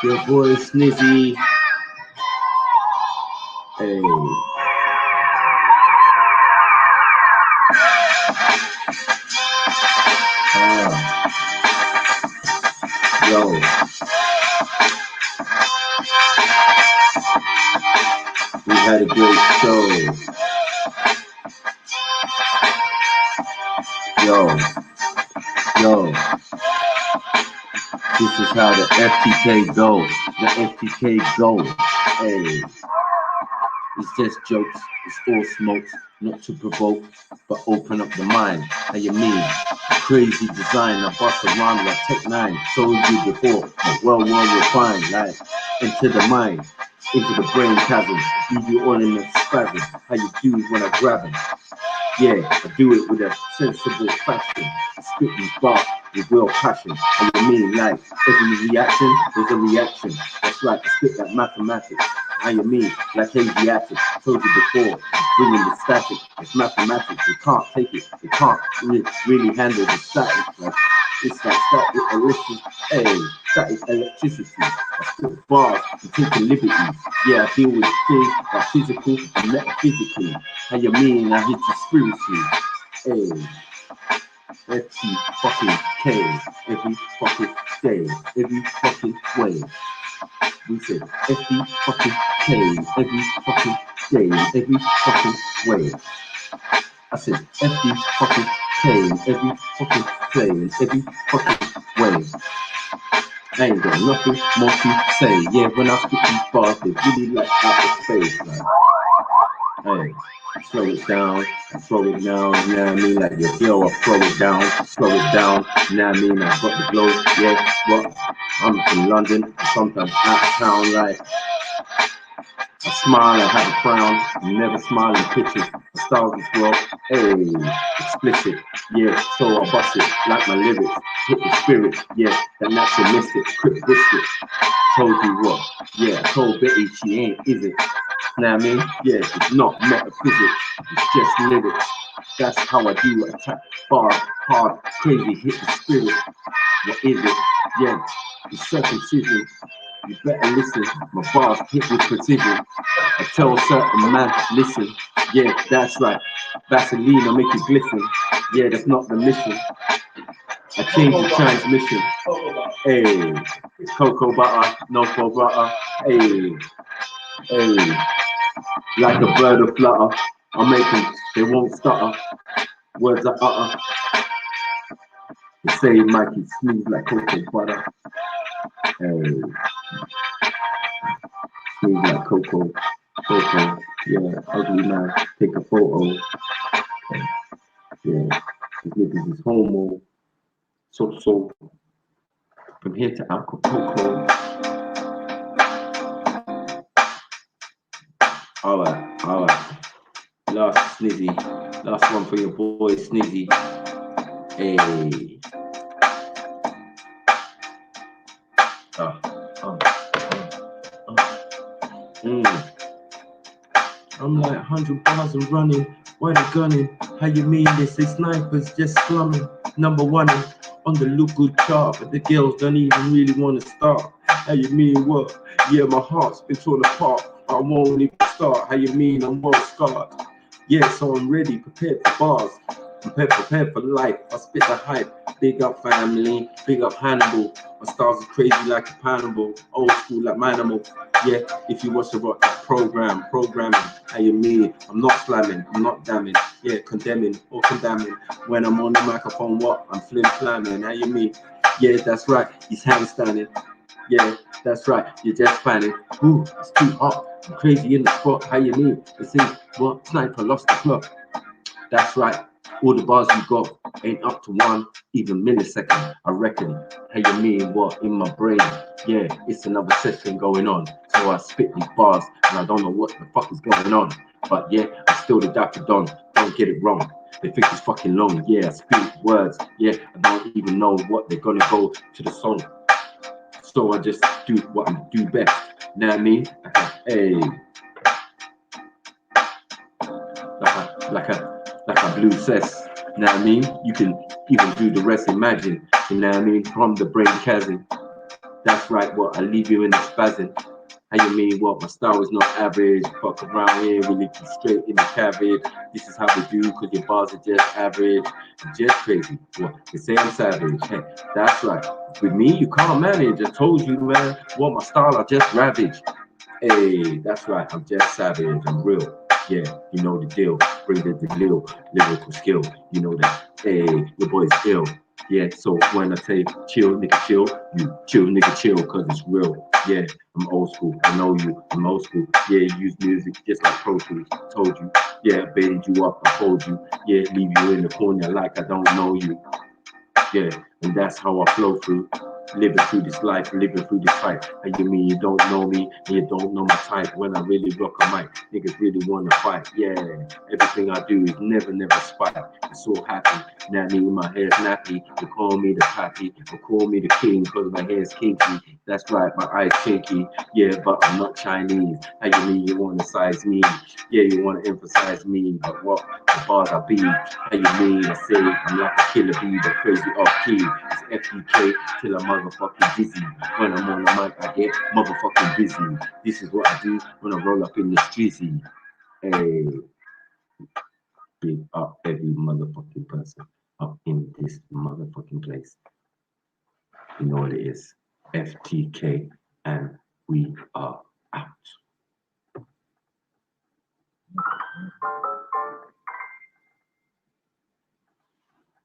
Your boy Snizzy. Hey. Yo. We had a great show. Yo. This is how the FTK go. The FTK go. Hey. It's just jokes. It's all smokes. Not to provoke, but open up the mind. How you mean? Crazy design. I bust around like Tech 9. Told you before, but well refined. Like into the mind, into the brain chasm. Leave you all in a spasm. How you do when I grab it? Yeah, I do it with a sensible fashion. Spit these bars with real passion. How you mean? Like every reaction, there's a reaction. That's right, I spit like mathematics. How you mean? Like Asiatic. Told you before, bringing the static. It's mathematics. They can't take it. They can't really handle the static. Like, it's like static electricity. Hey, static electricity. I spit bars and taking liberties. Yeah, I deal with things like physical and metaphysically. How you mean? I hit you spiritually. Hey. FT fucking K. Every fucking day. Every fucking way. We said FT fucking K. Every fucking day. Every fucking way. I said FT fucking K. Every fucking day. Every fucking way. I ain't got nothing more to say. Yeah, when I spit these bars, they really like out of space. Like, hey. Slow it down, throw it down, you know what I mean? Like your flow, I throw it down, slow it down, you know what I mean? I got the glow, yeah, what? I'm from London, sometimes out of town, like I smile, I have a frown, I'm never smiling pictures, the styles as well, hey, explicit, yeah, so I bust it, like my lyrics, hit the spirit, yeah, that natural mystic, quick biscuit, told you what, yeah, I told Betty she ain't, is it? Know what I mean? Yeah, it's not metaphysics, it's just lyrics. That's how I do attack bars, hard, crazy, hit the spirit. What is it? Yeah, it's circumcision. You better listen, my bars hit with precision. I tell certain man, listen, yeah, that's right. Vaseline, I make you glisten. Yeah, that's not the mission. I change the transmission. Hey, cocoa butter, no butter. Hey. Like a bird of flutter, I make them, they won't stutter. Words I utter. They say Mikey smooth like cocoa butter. Hey. Smooth like cocoa. Yeah, ugly man, take a photo. Yeah, this niggas is homo. So, from here to Acapulco. Alright. Last Snizzy. Last one for your boy Snizzy. Hey. I'm like 100 bars and running. Why they gunning? How you mean this? They snipers just slumming. Number one on the look good chart, but the girls don't even really want to start. How you mean what? Yeah, my heart's been torn apart. I won't even start. How you mean I'm well scarred? Yeah, so I'm ready, prepared for bars. Prepared for life. I spit the hype. Big up family, big up Hannibal. My stars are crazy like a Hannibal. Old school like Manimal. Yeah, if you watch the programming, how you mean? I'm not slamming, I'm not damning. Yeah, condemning or condemning. When I'm on the microphone, what? I'm flim-flamming. How you mean? Yeah, that's right. He's handstanding. Yeah, that's right. You're just fanning. Ooh, it's too hot. I'm crazy in the spot. How you mean? You see, what? Sniper lost the plot. That's right. All the bars you got ain't up to one, even millisecond, I reckon. How you mean what? In my brain. Yeah, it's another session going on. So I spit these bars and I don't know what the fuck is going on. But yeah, I'm still the Dapper Don. Don't get it wrong. They think it's fucking long. Yeah, I speak words. Yeah, I don't even know what they're gonna go to the song. So I just do what I do best. Know what I mean? Hey. Like a blue cess, you know what I mean? You can even do the rest, imagine, you know what I mean? From the brain chasm, That's right, what I leave you in the spasm. How you mean what? My style is not average. Fuck around here, we leave you straight in the cabbage. This is how we do, cause your bars are just average. Just crazy. What? They say I'm savage. Hey, that's right. With me, you can't manage. I told you, man. What my style, I just ravage. Hey, that's right. I'm just savage. I'm real. Yeah, you know the deal. Bring the lyrical skill. You know that. Hey, your boy's ill. Yeah, so when I say chill, nigga, chill, you chill, nigga, chill, cause it's real. Yeah, I'm old school. I know you. I'm old school. Yeah, use music just like Pro Tools. Told you. Yeah, baited you up. I told you. Yeah, leave you in the corner like I don't know you. Yeah, and that's how I flow through. Living through this life, living through this fight. And you mean you don't know me and you don't know my type? When I really rock a mic, niggas really wanna fight. Yeah, everything I do is never spite. It's so happy. Now me, my hair's nappy. They call me the pappy. They call me the king because my hair's kinky. That's right, my eyes kinky. Yeah, but I'm not Chinese. How you mean you wanna size me? Yeah, you wanna emphasize me, but what the bars I be? How you mean I say I'm like a killer bee, but crazy off key. It's FUK till I'm motherfucking dizzy. When I'm on the mic, I get motherfucking busy. This is what I do when I roll up in the strizzy. Hey, big up every motherfucking person up in this motherfucking place. You know what it is. FTK, and we are out.